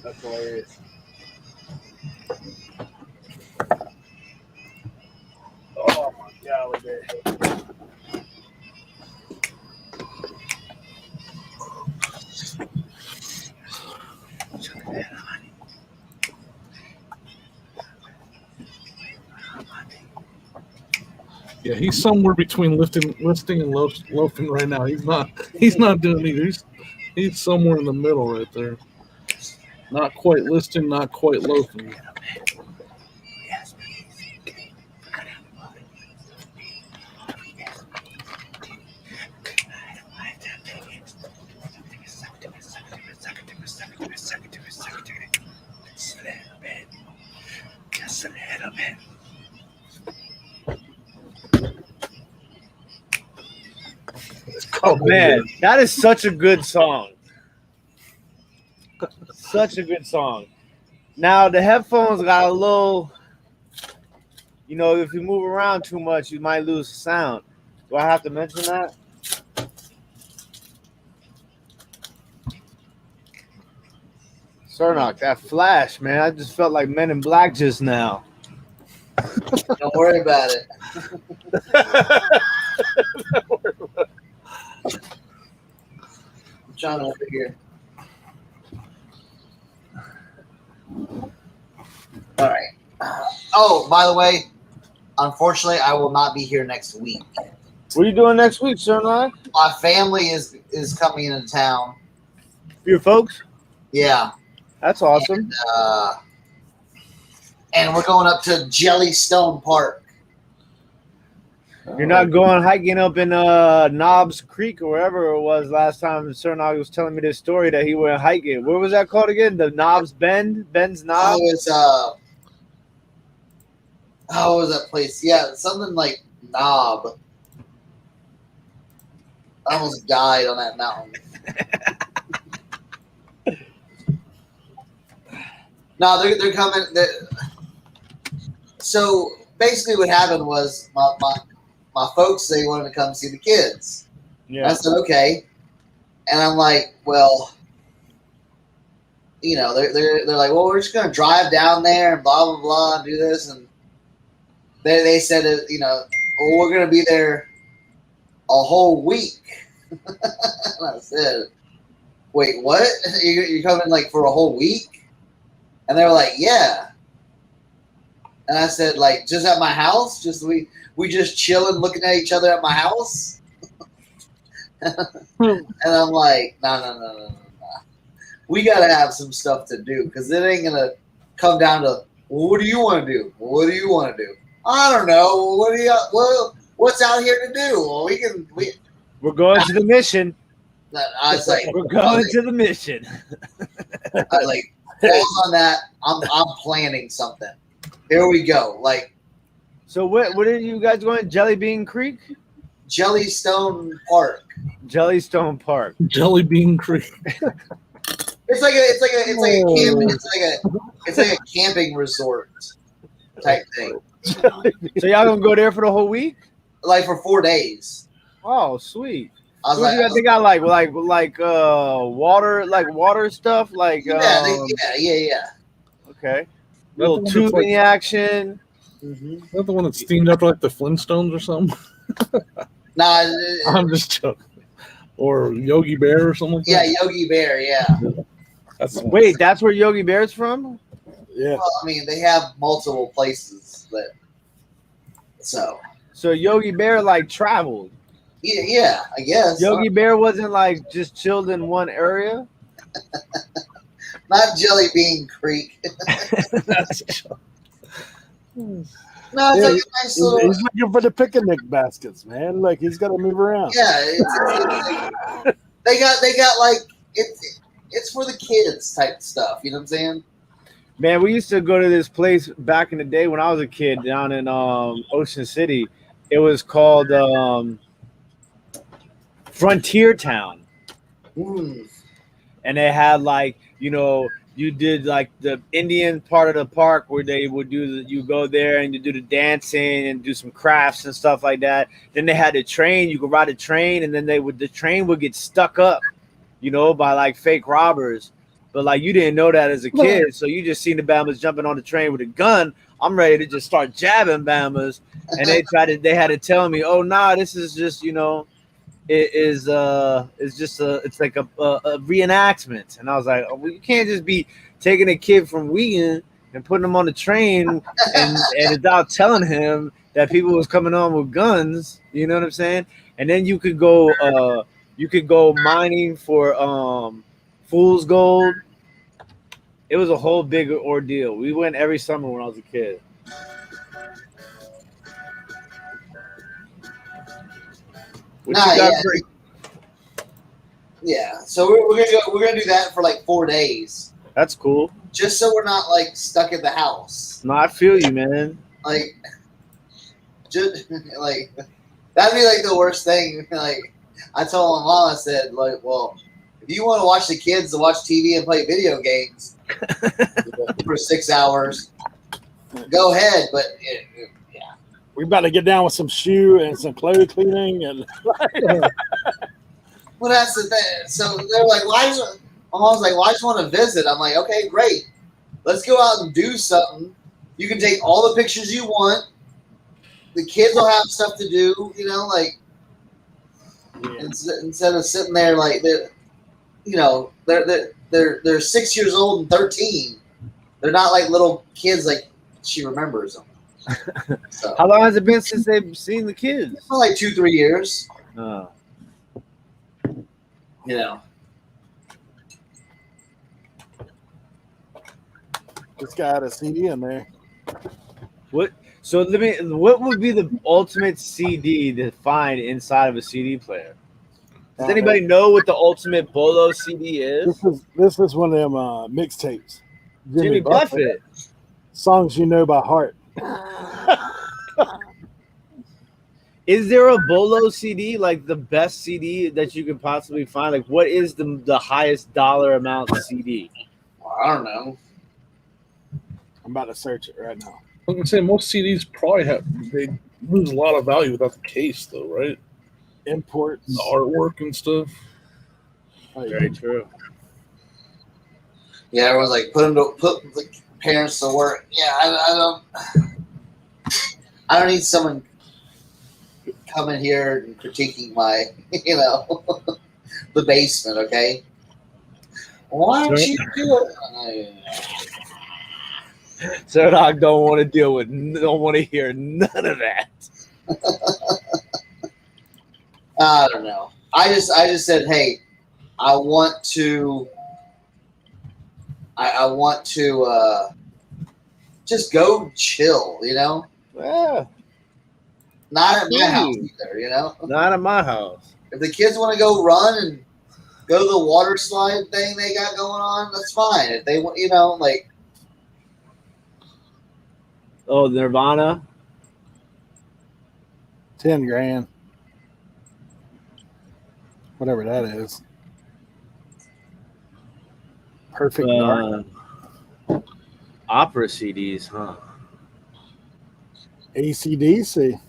That's hilarious. Oh my golly, man. Yeah, he's somewhere between listing and loafing right now. He's not doing either. He's somewhere in the middle right there. Not quite listing, not quite loafing. Oh man, that is such a good song. Such a good song. Now the headphones got a little, if you move around too much, you might lose sound. Do I have to mention that? Cernock, that flash, man. I just felt like Men in Black just now. Don't worry about it. I'm trying over here. All right. Oh, by the way, unfortunately, I will not be here next week. What are you doing next week, Cernock? My family is coming into town. Your folks? Yeah. That's awesome. And we're going up to Jellystone Park. You're not going hiking up in Knobs Creek or wherever it was last time Cernog was telling me this story that he went hiking. Where was that called again? The Knobs Bend? Ben's Knob? It was what was that place? Yeah, something like Knob. I almost died on that mountain. No, they're coming. So basically, what happened was my folks, they wanted to come see the kids. Yeah. I said okay, and I'm like, well, they're like, well, we're just gonna drive down there and blah blah blah and do this, and they said well, we're gonna be there a whole week. And I said, wait, what? You're coming like for a whole week? And they were like, yeah. And I said, like, just at my house? Just we just chilling, looking at each other at my house? And I'm like, no. We got to have some stuff to do because it ain't going to come down to, well, what do you want to do? What do you want to do? I don't know. What's out here to do? Well, we're going to the mission. I was like, we're going to the mission. I was like, pause on that. I'm planning something. Here we go. Like, so what are you guys going? Jelly Bean Creek? Jellystone Park. Jellystone Park. Jelly Bean Creek. It's like a camping resort type thing. So y'all gonna go there for the whole week? Like for 4 days. Oh, sweet. I was like, they got like water stuff, like yeah. Okay. Little tubing action. Mm-hmm. Is that the one that's themed after like the Flintstones or something? Nah, I'm just joking. Or Yogi Bear or something like that? Yeah, Yogi Bear, yeah. Wait, that's where Yogi Bear's from? Yeah. Well, I mean, they have multiple places, but so Yogi Bear like traveled. Yeah, I guess. Yogi Bear wasn't like just chilled in one area. Not Jelly Bean Creek. No, it's like a nice little. He's looking for the picnic baskets, man. Like he's got to move around. Yeah, they got like it's for the kids type stuff. You know what I'm saying? Man, we used to go to this place back in the day when I was a kid down in Ocean City. It was called Frontier Town. Mm. And they had like, you did like the Indian part of the park where they would you go there and you do the dancing and do some crafts and stuff like that. Then they had the train, you could ride a train, and then the train would get stuck up, by like fake robbers. But like you didn't know that as a kid, so you just seen the Bamas jumping on the train with a gun. I'm ready to just start jabbing Bamas, and they had to tell me, oh nah, this is just it's like a reenactment. And I was like, oh, well, you can't just be taking a kid from Wigan and putting him on the train and without telling him that people was coming on with guns. You know what I'm saying? And then you could go mining for fool's gold It was a whole big ordeal. We went every summer when I was a kid. What Nah, you got yeah, for- yeah. So we're gonna go. We're gonna do that for like 4 days, That's cool. just so we're not like stuck in the house. No, I feel you, man. Like, just like that'd be like the worst thing. Like, I told my mom, I said, like, well, if you want to watch the kids to watch TV and play video games for 6 hours, go ahead. But yeah, We about to get down with some shoe and some clothes cleaning and well, that's the thing. So they're like, why? My mom's like, well, I just want to visit. I'm like, okay, great. Let's go out and do something. You can take all the pictures you want. The kids will have stuff to do, you know, like instead of sitting there like they're 6 years old and 13. They're not like little kids like she remembers them. So How long has it been since they've seen the kids? for like 2-3 years, Oh. you know. this guy had a CD in there. What? So let me. What would be the ultimate CD to find inside of a CD player? Does anybody know what the ultimate Bolo CD is? This is one of them mixtapes. Jimmy Buffett. Songs you know by heart. Is there a Bolo CD, like the best CD that you could possibly find? Like, what is the highest dollar amount CD? I don't know. I'm about to search it right now. I was gonna say most CDs probably they lose a lot of value without the case, though, right? Imports. And the artwork and stuff. Very true. Yeah, everyone's like put the parents to work. Yeah, I don't need someone coming here and critiquing my, the basement. Okay, why don't you do it? Serdog don't want to hear none of that. I don't know. I just said, hey, I want to just go chill, Yeah, Not at my house either, not at my house. If the kids want to go run and go to the water slide thing they got going on, that's fine. If they want, like. Oh, Nirvana. 10 grand. Whatever that is. Perfect Dark. Opera CDs, huh? AC/DC.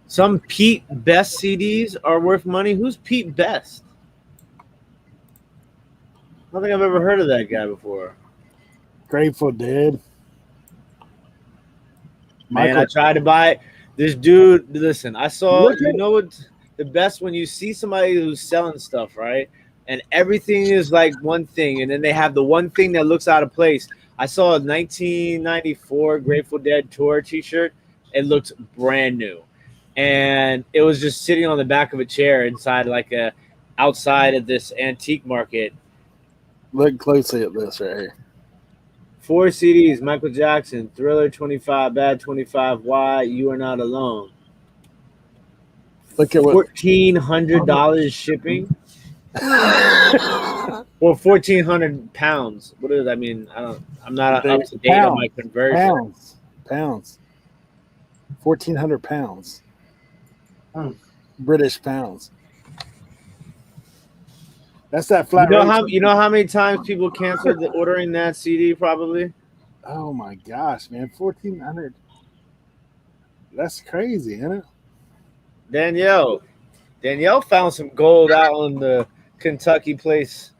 Some Pete Best CDs are worth money. Who's Pete Best? I don't think I've ever heard of that guy before. Grateful Dead. Man, I tried to buy this dude. Listen, I saw, what the best when you see somebody who's selling stuff, right? And everything is like one thing, and then they have the one thing that looks out of place. I saw a 1994 Grateful Dead tour t-shirt. It looked brand new. And it was just sitting on the back of a chair outside of this antique market. Look closely at this right here. 4 CDs, Michael Jackson, Thriller 25, Bad 25, Why You Are Not Alone. Look at what $1,400 shipping. Or 1,400 pounds. What does that mean? I'm not up to date on my conversion. Pounds. 1,400 pounds. British pounds. That's that flat. You know how many times people canceled ordering that CD? Probably. Oh my gosh, man! 1,400. That's crazy, isn't it? Danielle found some gold out on the Kentucky place,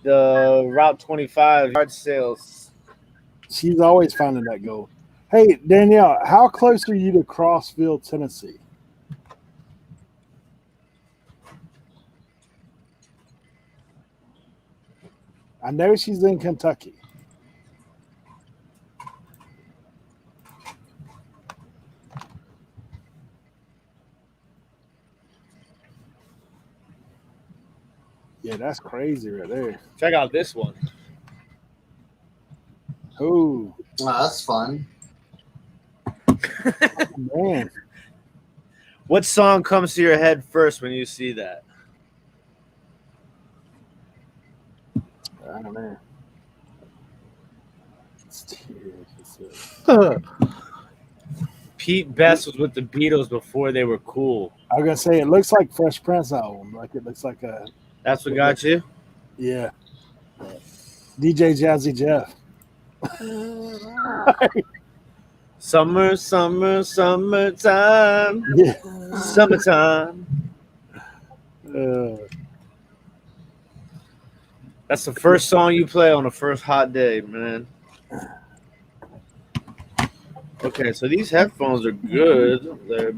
the Route 25 yard sales. She's always finding that gold. Hey, Danielle, how close are you to Crossville, Tennessee? I know she's in Kentucky. Yeah, that's crazy right there. Check out this one. Ooh, Oh, that's fun. man. What song comes to your head first when you see that? I don't know. I Pete Best was with the Beatles before they were cool. was gonna say it looks like Fresh Prince album. Like it looks like a That's what got you? yeah. DJ Jazzy Jeff. Summer, summer, summertime. Yeah. Summertime. That's the first song you play on the first hot day, man. Okay, so these headphones are good. They're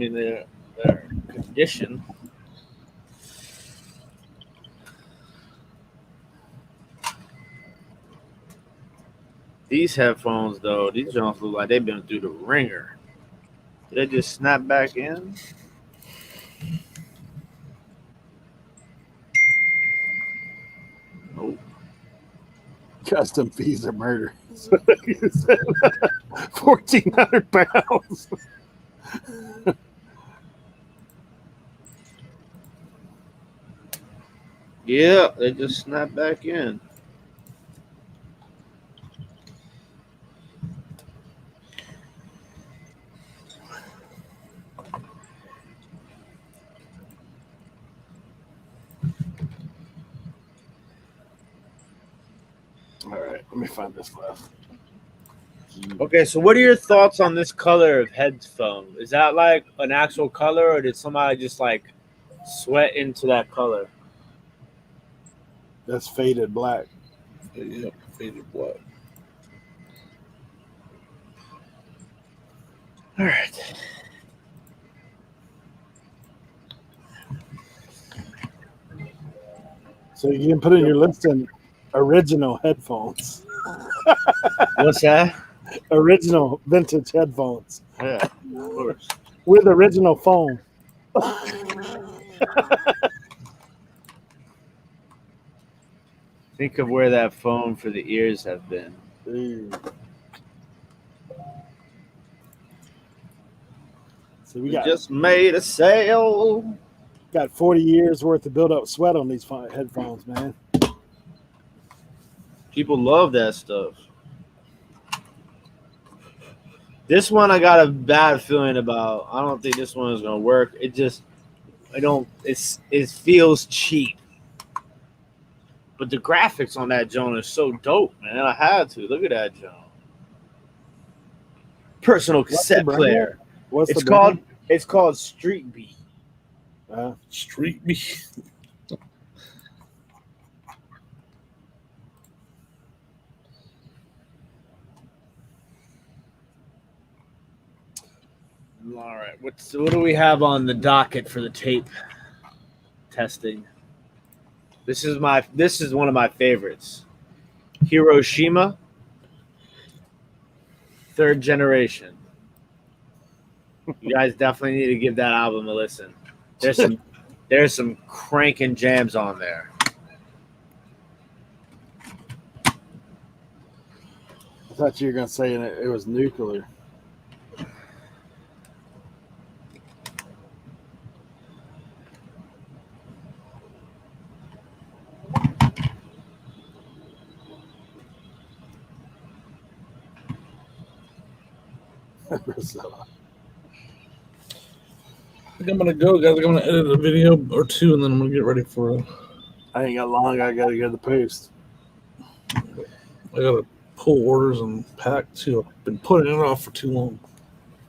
conditioned. These headphones, though, these Jones look like they've been through the ringer. Did they just snap back in? Nope. Custom fees are murder. 1,400 pounds. Yeah, they just snapped back in. All right, let me find this left. Okay, so what are your thoughts on this color of headphone? Is that like an actual color, or did somebody just like sweat into that color? That's faded black. Yeah, faded black. All right. So you can put in your listing original headphones. What's that? Original vintage headphones Yeah, of course. with original foam. Think of where that foam for the ears have been. So We just made a sale. got 40 years worth of build up sweat on these headphones, man. People love that stuff. This one I got a bad feeling about. I don't think this one is gonna work. It feels cheap. But the graphics on that Joan is so dope, man. I had to. Look at that Joan. Personal cassette player. It's called Street Beat. Street Beat. All right. What do we have on the docket for the tape testing? This is one of my favorites. Hiroshima, Third Generation. You guys definitely need to give that album a listen. There's some cranking jams on there. I thought you were gonna say it was nuclear. I think I'm gonna go, guys. I'm gonna edit a video or two, and then I'm gonna get ready for it. I ain't got long. I gotta go to the post. I gotta pull orders and pack too. I've been putting it off for too long.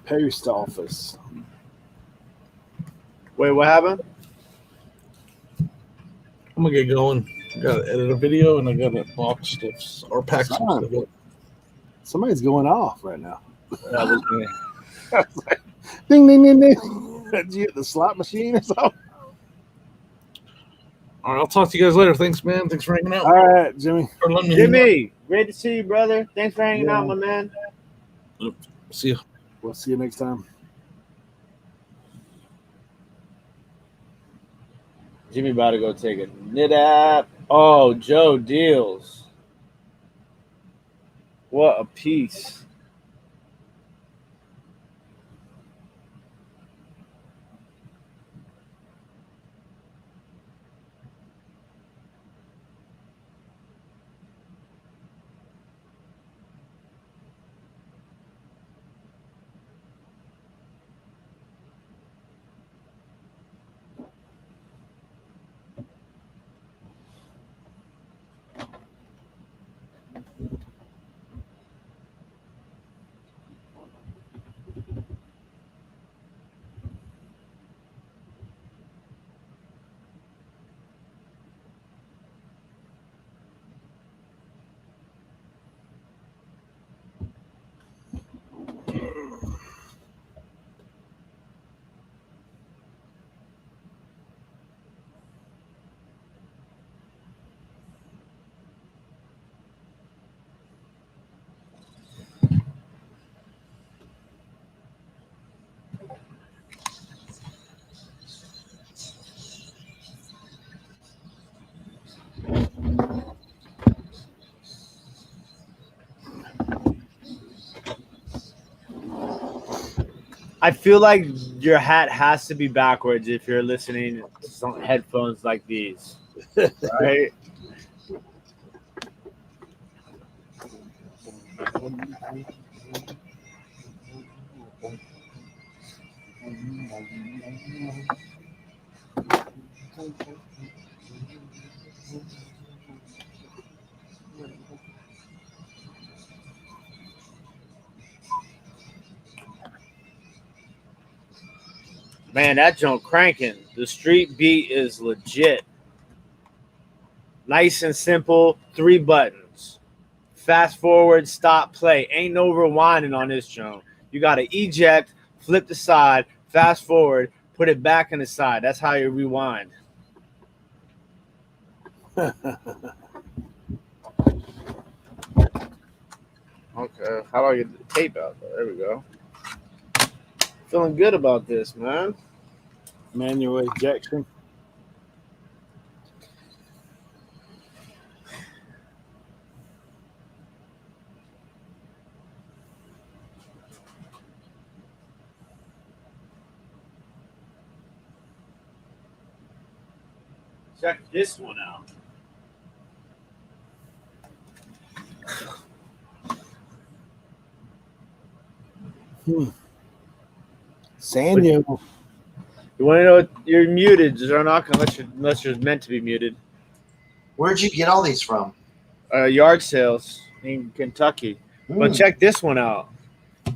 Post office. Wait, what happened? I'm gonna get going. I gotta edit a video, and I gotta box stuff or pack some stuff. Somebody's going off right now. That was me. Ding, ding, ding, ding. Did you hit the slot machine or something? All right, I'll talk to you guys later. Thanks, man. Thanks for hanging out. All right, Jimmy. Jimmy, great to see you, brother. Thanks for hanging out, my man. See you. We'll see you next time. Jimmy about to go take a knit app. Oh, Joe Deals. What a piece. I feel like your hat has to be backwards if you're listening to some headphones like these, right? Man, that junk cranking. The street beat is legit. Nice and simple. 3 buttons. Fast forward, stop, play. Ain't no rewinding on this junk. You got to eject, flip the side, fast forward, put it back in the side. That's how you rewind. Okay, how do I get the tape out there? There we go. Feeling good about this, man. Manual ejection. Check this one out. Sanyo. You want to know what you're muted? They're not gonna let you unless you're meant to be muted. Where'd you get all these from? Yard sales in Kentucky. But check this one out.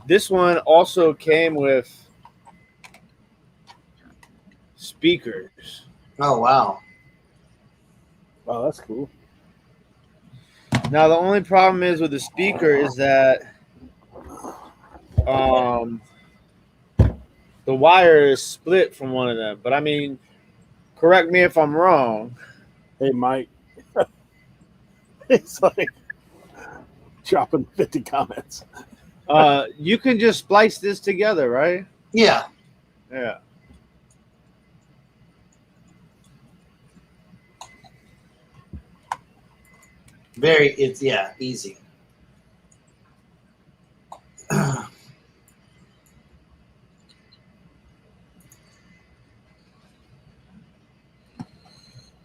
This one also came with speakers. Oh wow. Oh, that's cool. Now the only problem is with the speaker is that the wire is split from one of them. But I mean, correct me if I'm wrong. Hey, Mike. It's like dropping 50 comments. You can just splice this together, right? Yeah. Yeah. It's easy.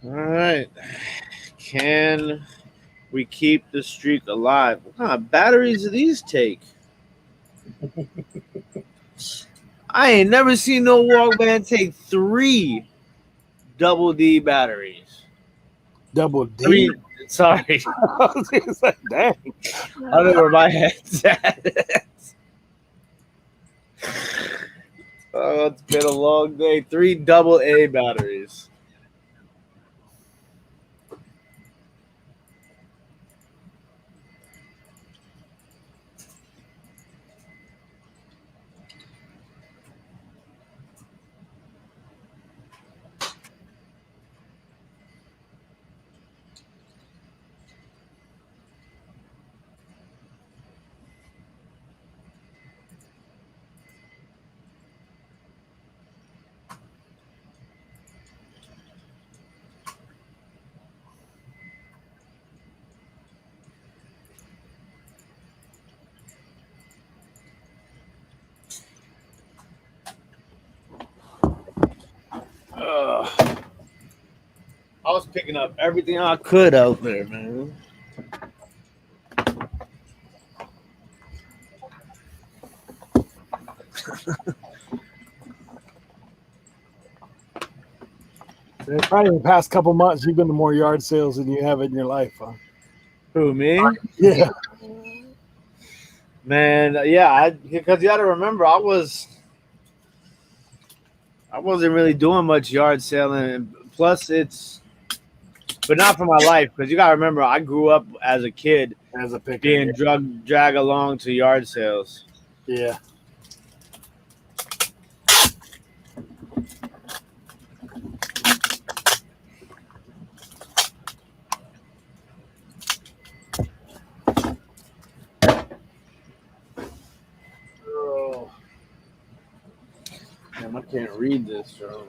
All right. Can we keep the streak alive? What kind of batteries do these take? I ain't never seen no Walkman take 3 double D batteries. Double D? I mean, sorry. It's like, dang. I don't know where my head's at. Oh, it's been a long day. 3 double A batteries. picking up everything I could out there, man. Probably in the past couple months, you've been to more yard sales than you have in your life, huh? Who, me? Yeah. Man, yeah, because you got to remember, I wasn't really doing much yard selling. Plus, but not for my life, because you got to remember, I grew up as a kid As a picker. being dragged along to yard sales. Yeah. Oh. Damn, I can't read this, Joe.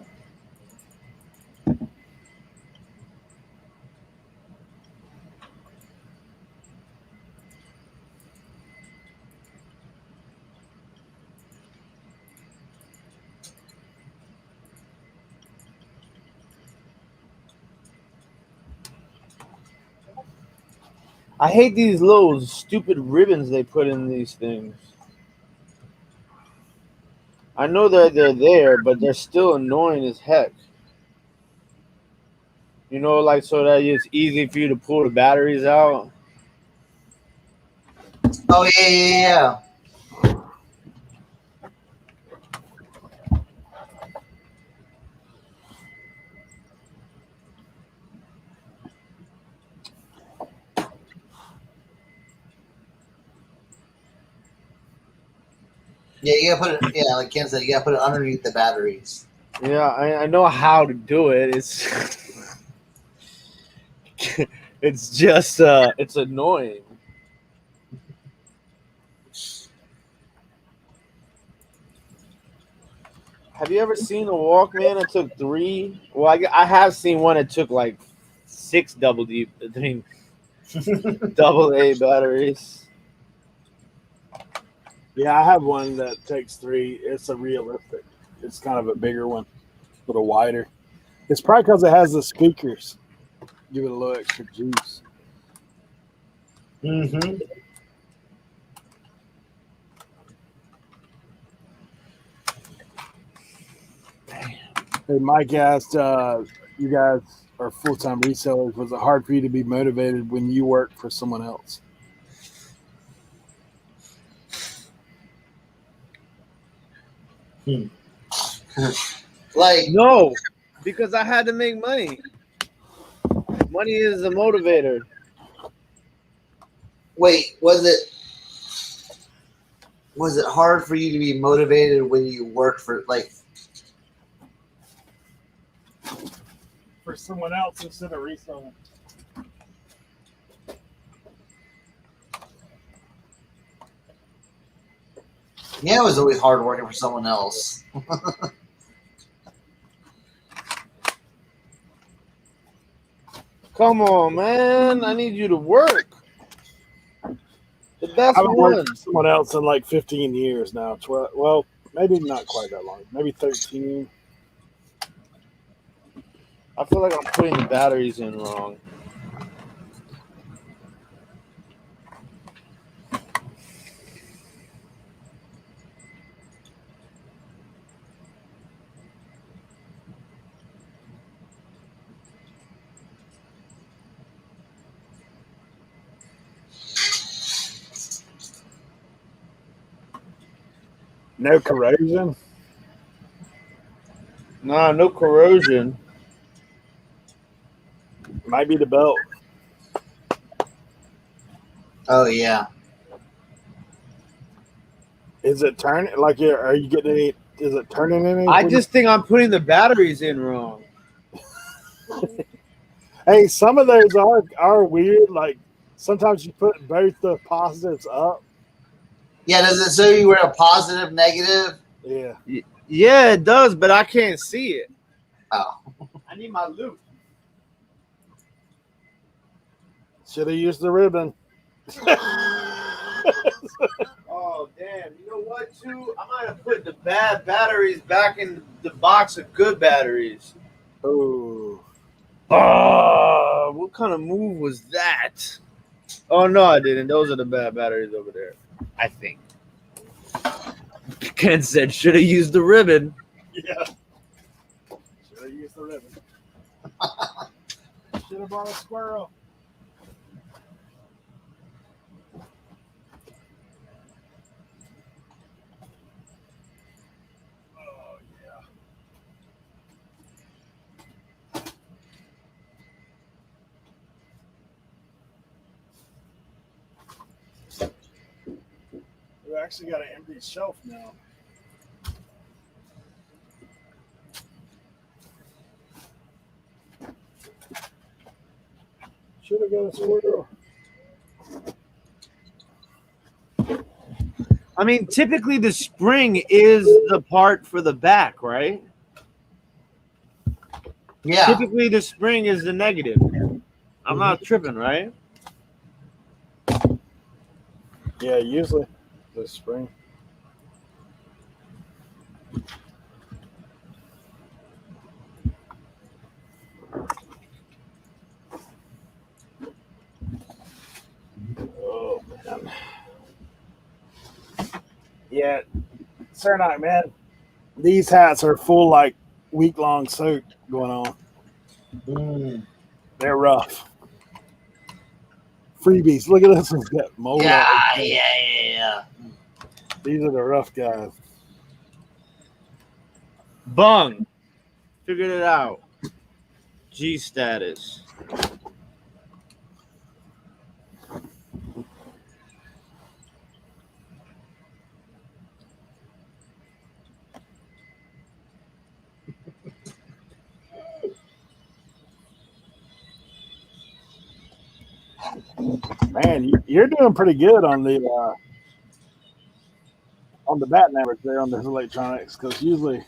I hate these little stupid ribbons they put in these things. I know that they're there, but they're still annoying as heck. You know, like so that it's easy for you to pull the batteries out. Oh yeah. Yeah, you gotta put it. Yeah, like Ken said, you gotta put it underneath the batteries. Yeah, I know how to do it. It's it's just it's annoying. Have you ever seen a Walkman that took 3? Well, I have seen one that took like 6 double AA batteries. Yeah, I have one that takes 3. It's a realistic. It's kind of a bigger one, a little wider. It's probably because it has the speakers. Give it a little extra juice. Mm-hmm. Hey, Mike asked, you guys are full-time resellers. Was it hard for you to be motivated when you work for someone else? Like, No, because I had to make money. Money is the motivator. wait, was it hard for you to be motivated when you worked for like? For someone else instead of reselling. Yeah, it was always hard working for someone else. Come on, man. I need you to work. The best I've been working one. for someone else in like 15 years now. 12, well, maybe not quite that long. Maybe 13. I feel like I'm putting the batteries in wrong. No corrosion. Nah, no corrosion. Might be the belt. Oh yeah. Is it turning? Like, are you getting any? Is it turning any? I just think I'm putting the batteries in wrong. Hey, some of those are weird. Like sometimes you put both the positives up. Yeah, does it say you were a positive, negative? Yeah. Yeah, it does, but I can't see it. Oh. I need my loop. Should have used the ribbon. Oh, damn. You know what, too? I might have put the bad batteries back in the box of good batteries. Oh. Oh, what kind of move was that? Oh no, I didn't. Those are the bad batteries over there. I think. Ken said should have used the ribbon. Yeah. Should have used the ribbon. Should have brought a squirrel. Oh, yeah. We actually got an empty shelf now. Should have got a squirrel. I mean, typically the spring is the part for the back, right? Yeah. Typically the spring is the negative. I'm not tripping, right? Yeah, usually this spring. Oh man. Yeah, Sir man. These hats are full like week-long soak going on. They're rough. Freebies. Look at this one's got mold. Yeah. These are the rough guys. Bung. Figured it out. G status. Man, you're doing pretty good on the batting average there on this electronics because usually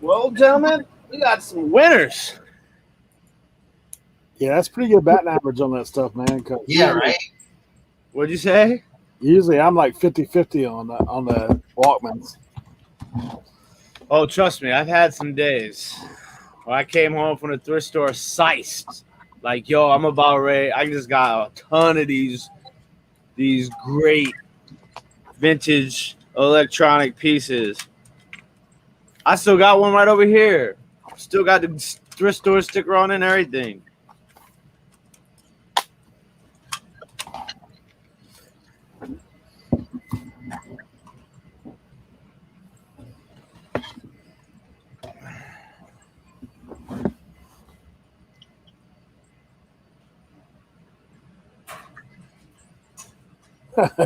Well, gentlemen, we got some winners. yeah, that's pretty good batting average on that stuff, man. Yeah, right. What'd you say? Usually I'm like 50-50 on the Walkmans. Oh, trust me, I've had some days where I came home from the thrift store sized. Like, yo, I'm about ready. I just got a ton of these great vintage electronic pieces. I still got one right over here. Still got the thrift store sticker on and everything.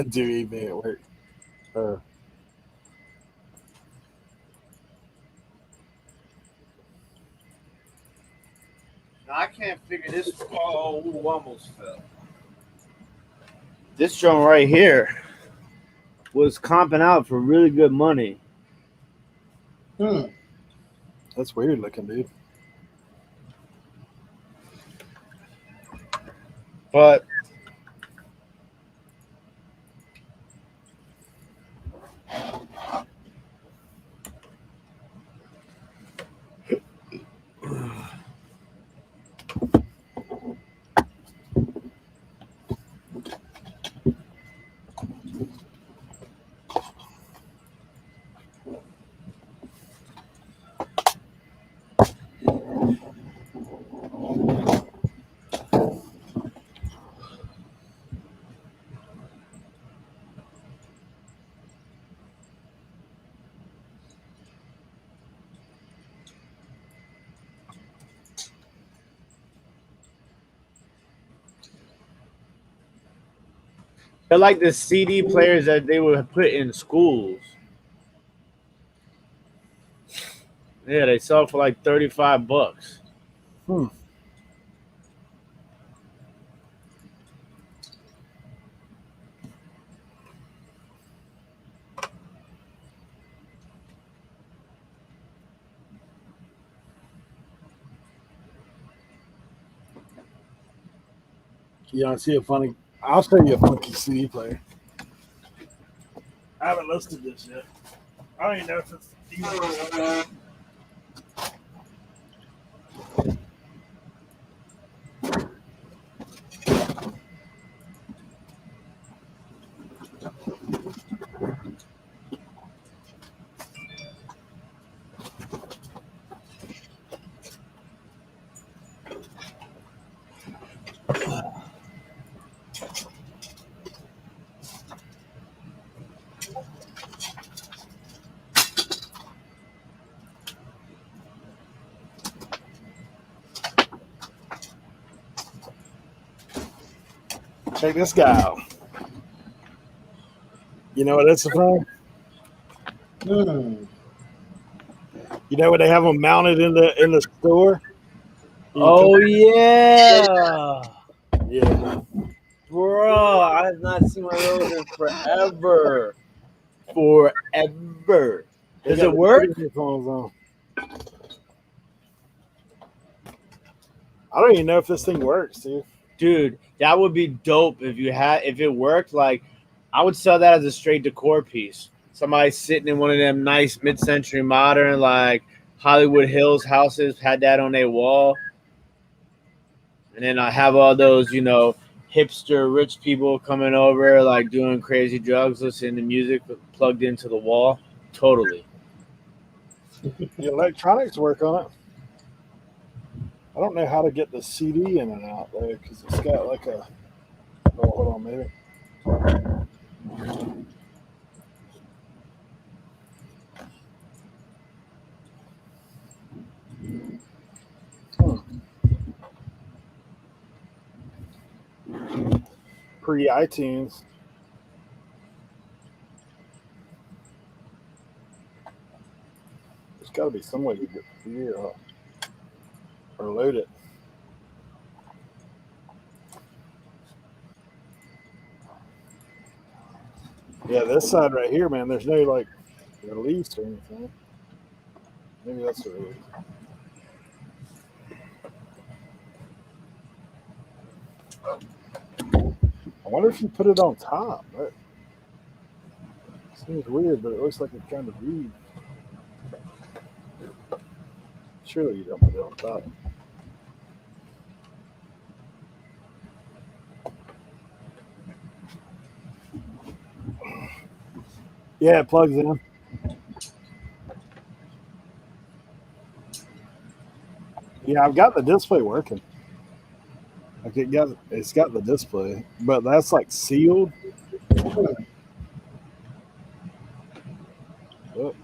Do eBay at work. I can't figure this. Oh, almost fell. This drum right here was comping out for really good money. That's weird looking, dude. But They're like the CD players that they would put in schools. Yeah, they sell for like $35. Hmm. You want to see a funny? I'll show you a funky CD player. I haven't listed this yet. I don't even know if it's even. Check this guy out. You know what that's from? Hmm. You know where they have them mounted in the store? Oh yeah, Yeah. bro! I have not seen one of those in forever. Forever. They Does got it the work? headphones on. I don't even know if this thing works, dude. Dude, that would be dope if it worked. Like, I would sell that as a straight decor piece. Somebody sitting in one of them nice mid-century modern, like Hollywood Hills houses, had that on their wall, and then I have all those, hipster rich people coming over, like doing crazy drugs, listening to music plugged into the wall. Totally. The electronics work on it. I don't know how to get the CD in and out though, because it's got like a. Oh, hold on, maybe. Pre-iTunes. There's got to be some way to get here or load it. Yeah, this side right here, man. There's no like release or anything. Maybe that's the release. I wonder if you put it on top. That seems weird, but it looks like it kind of reads. Surely you don't put it on top. Yeah, it plugs in. Yeah, I've got the display working. Like it's got the display, but that's like sealed. But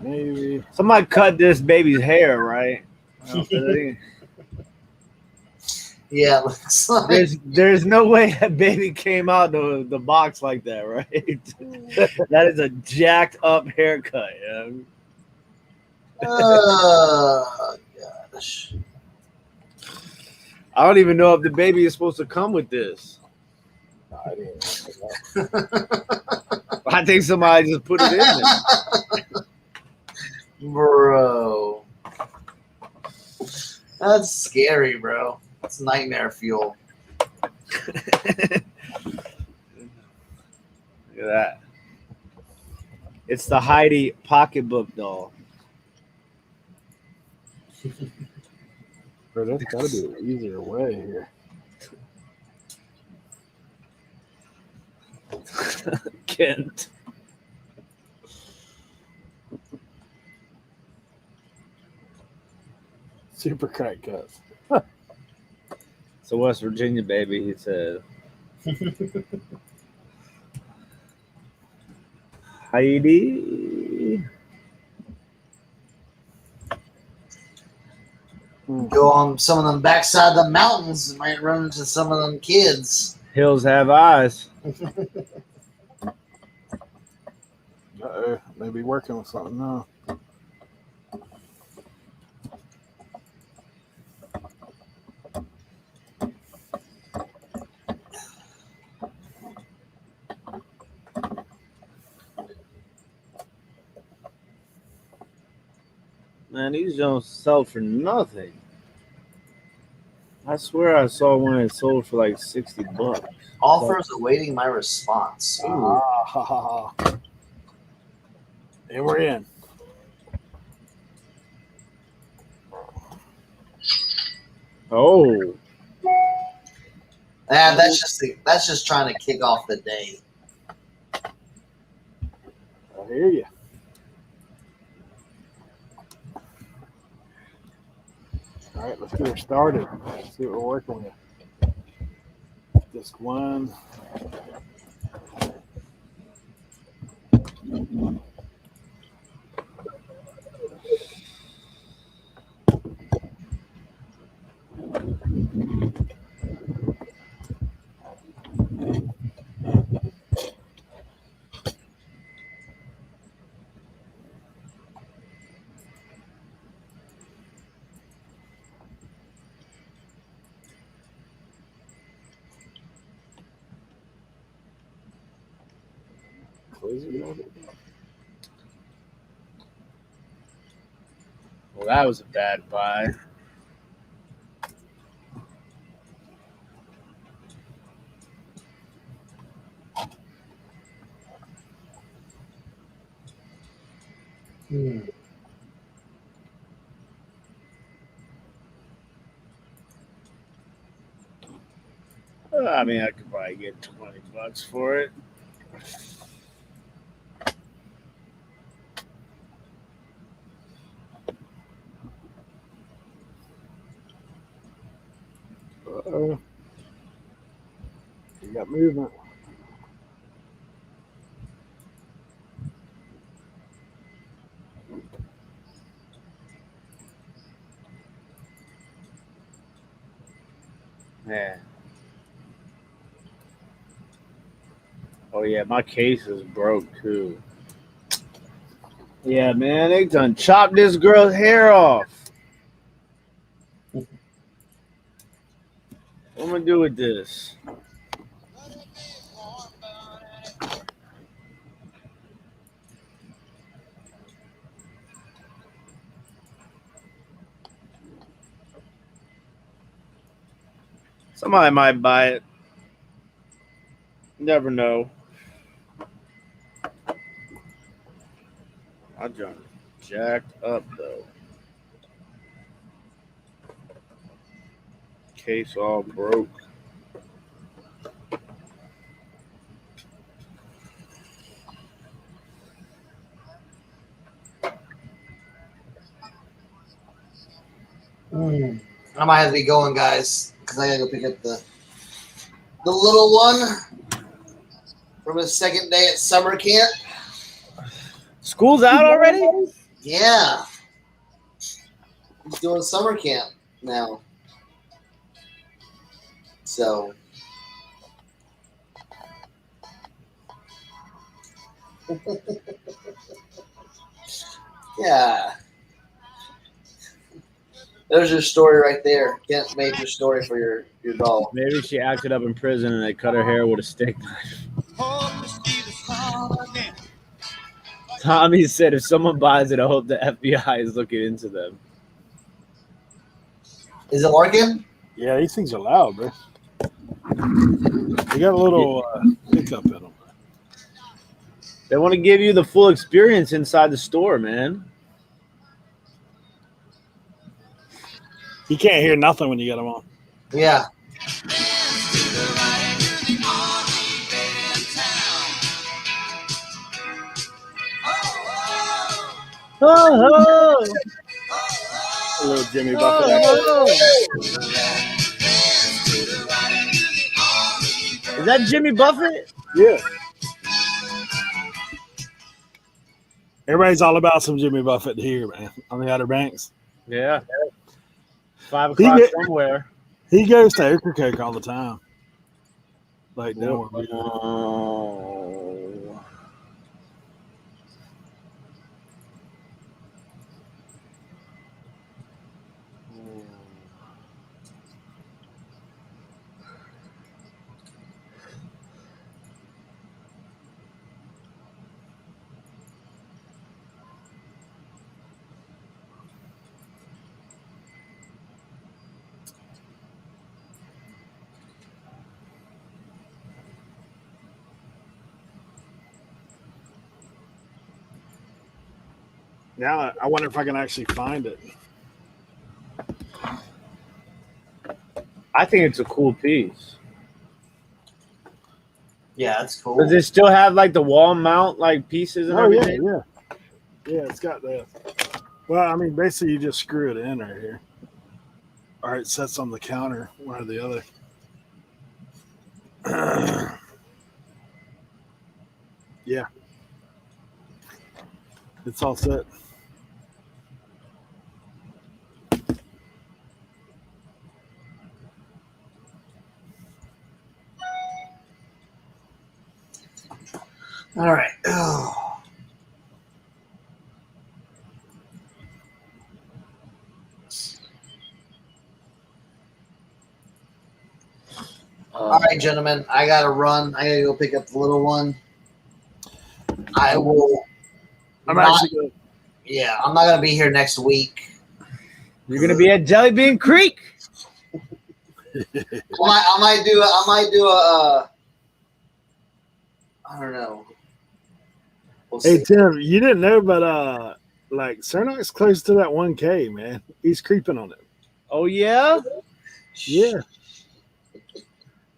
maybe Somebody cut this baby's hair, right? Yeah, it looks like. There's no way that baby came out the box like that, right? That is a jacked up haircut. Yeah. Oh gosh. I don't even know if the baby is supposed to come with this. I didn't know. I think somebody just put it in there. Bro. That's scary, bro. That's nightmare fuel. Look at that. It's the Heidi pocketbook doll. Bro, there's got to be an easier way here. Kent. Super crack cuts. It's a West Virginia baby, he said. Heidi. Go on some of them backside the mountains and might run into some of them kids. Hills have eyes. Uh-oh, maybe working with something now. Man, these don't sell for nothing. I swear I saw one that sold for like $60. Offers awaiting my response. Ooh. Ah, ha, ha, ha. And we're in. Oh, That's just trying to kick off the day. I hear you. All right, let's get her started. Let's see what we're working with. Disc one. well, that was a bad buy. I mean, I could probably get $20 for it. Uh-oh. You got movement. Man. Oh yeah, my case is broke too. Yeah, man, they done chopped this girl's hair off. What am I gonna do with this? Somebody might buy it. Never know. I jumped jacked up though. Case all broke. I might have to be going, guys, because I gotta go pick up the little one from his second day at summer camp. School's out already? Yeah, he's doing summer camp now. So, yeah. There's your story right there. Kent made your story for your doll. Maybe she acted up in prison and they cut her hair with a steak knife. Tommy said if someone buys it, I hope the FBI is looking into them. Is it working? Yeah, these things are loud, bro. You got a little hiccup in them. They want to give you the full experience inside the store, man. You can't hear nothing when you get them on. Yeah. Oh, A little Jimmy Buffett. Is that Jimmy Buffett? Yeah. Everybody's all about some Jimmy Buffett here, man, on the Outer Banks. Yeah. 5 o'clock somewhere. He goes to Ocracoke all the time. Like, no. Oh. Now I wonder if I can actually find it. I think it's a cool piece. Yeah, that's cool. Does it still have like the wall mount like pieces and Oh yeah, everything? yeah. It's got the. Well, I mean, basically you just screw it in right here. All right, sets on the counter, one or the other. Yeah, it's all set. All right. Oh. All right, gentlemen. I gotta run. I gotta go pick up the little one. I will. I'm not- actually good. Yeah, I'm not gonna be here next week. You're gonna be at Jelly Bean Creek. I might do a. I don't know. We'll Hey see. Tim, you didn't know, but like Cernoc's close to that 1K, man. He's creeping on it. Oh yeah? Yeah,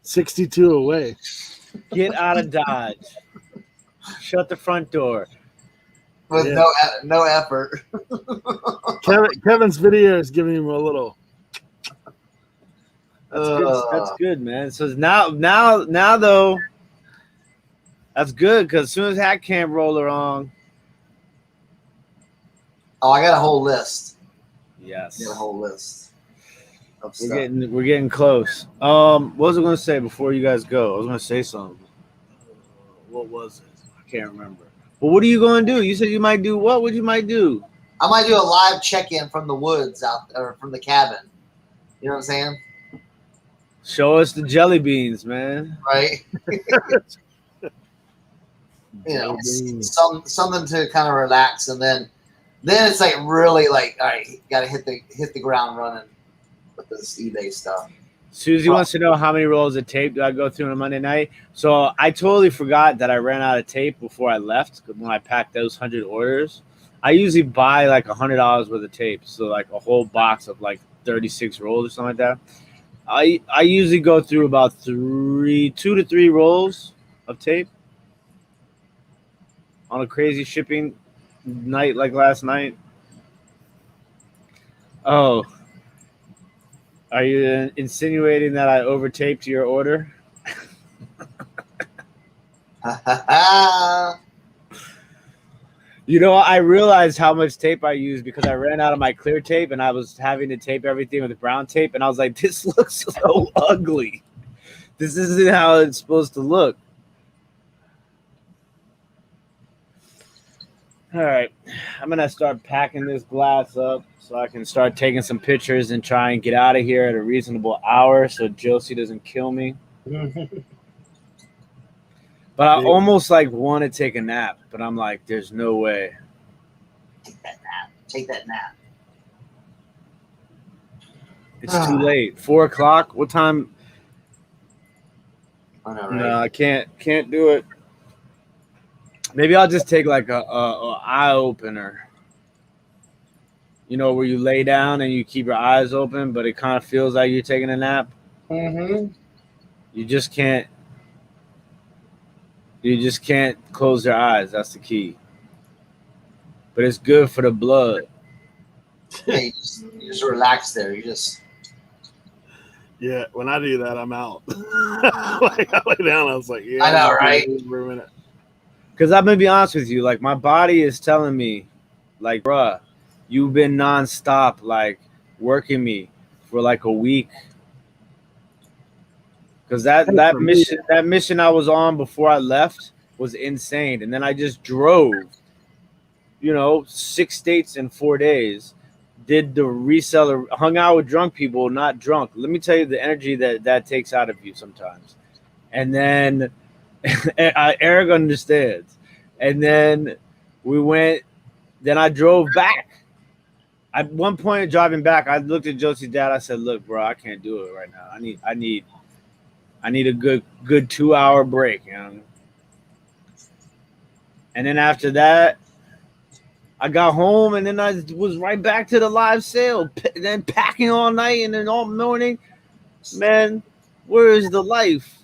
62 away. Get out of Dodge. Shut the front door. With Yeah. no effort. Kevin's video is giving him a little. That's good. That's good, man. So now though, that's good because as soon as Hat Camp roll around, Oh, I got a whole list. yes, I got a whole list of we're stuff. getting close. What was I going to say before you guys go? I was going to say something. What was it? I can't remember. But what are you going to do? You said you might do what? What you might do? I might do a live check-in from the woods out or from the cabin. You know what I'm saying? Show us the jelly beans, man. Right? Something to kind of relax, and then it's like really like, all right, you got to hit the ground running with this eBay stuff. Susie wants to know how many rolls of tape do I go through on a Monday night. So I totally forgot that I ran out of tape before I left when I packed those 100 orders. I usually buy like $100 worth of tape, so like a whole box of like 36 rolls or something like that. I usually go through about 2 to 3 rolls of tape on a crazy shipping night like last night. Oh, are you insinuating that I overtaped your order? You know, I realized how much tape I used because I ran out of my clear tape and I was having to tape everything with brown tape. And I was like, this looks so ugly. This isn't how it's supposed to look. All right. I'm going to start packing this glass up so I can start taking some pictures and try and get out of here at a reasonable hour so Josie doesn't kill me. But I almost like want to take a nap, but I'm like, there's no way. Take that nap. It's too late. 4 o'clock. What time? I know, right? No, I can't do it. Maybe I'll just take like a eye opener. You know, where you lay down and you keep your eyes open, but it kind of feels like you're taking a nap. Mm-hmm. You just can't close your eyes. That's the key. But it's good for the blood. Yeah, you just relax there. You just. Yeah, when I do that, I'm out. Like I lay down, I was like, yeah. I know, right? For a minute. Because I'm gonna be honest with you, like my body is telling me, like, bruh, you've been nonstop, like working me for like a week. Because that mission I was on before I left was insane, and then I just drove, 6 states in 4 days. Did the reseller, hung out with drunk people, not drunk. Let me tell you the energy that takes out of you sometimes. And then Eric understands. And then we went, then I drove back. At one point driving back, I looked at Josie's dad. I said, look, bro, I can't do it right now. I need a good 2-hour break. And then after that, I got home and then I was right back to the live sale, then packing all night and then all morning. Man, where is the life?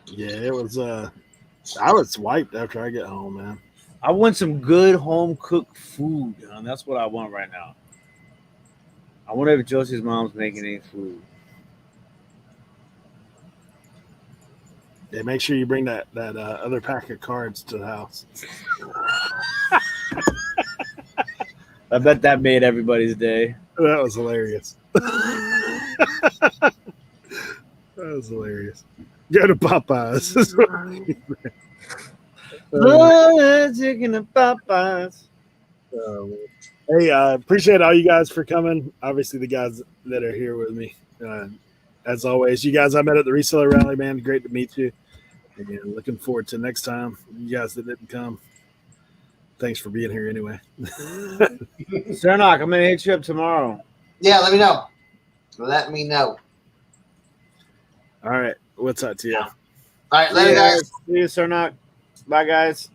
Yeah, it was. I was wiped after I get home, man. I want some good home cooked food, man. That's what I want right now. I wonder if Josie's mom's making any food. Yeah, make sure you bring that other pack of cards to the house. I bet that made everybody's day. That was hilarious. That was hilarious. Go to Popeyes. Chicken and Popeyes. Hey, I appreciate all you guys for coming. Obviously, the guys that are here with me. As always, you guys I met at the reseller rally, man. Great to meet you. And looking forward to next time. You guys that didn't come, thanks for being here anyway. Cernak, I'm going to hit you up tomorrow. Yeah, let me know. Let me know. All right. What's up to you? All right, later, guys. See you, Cernak. Bye, guys.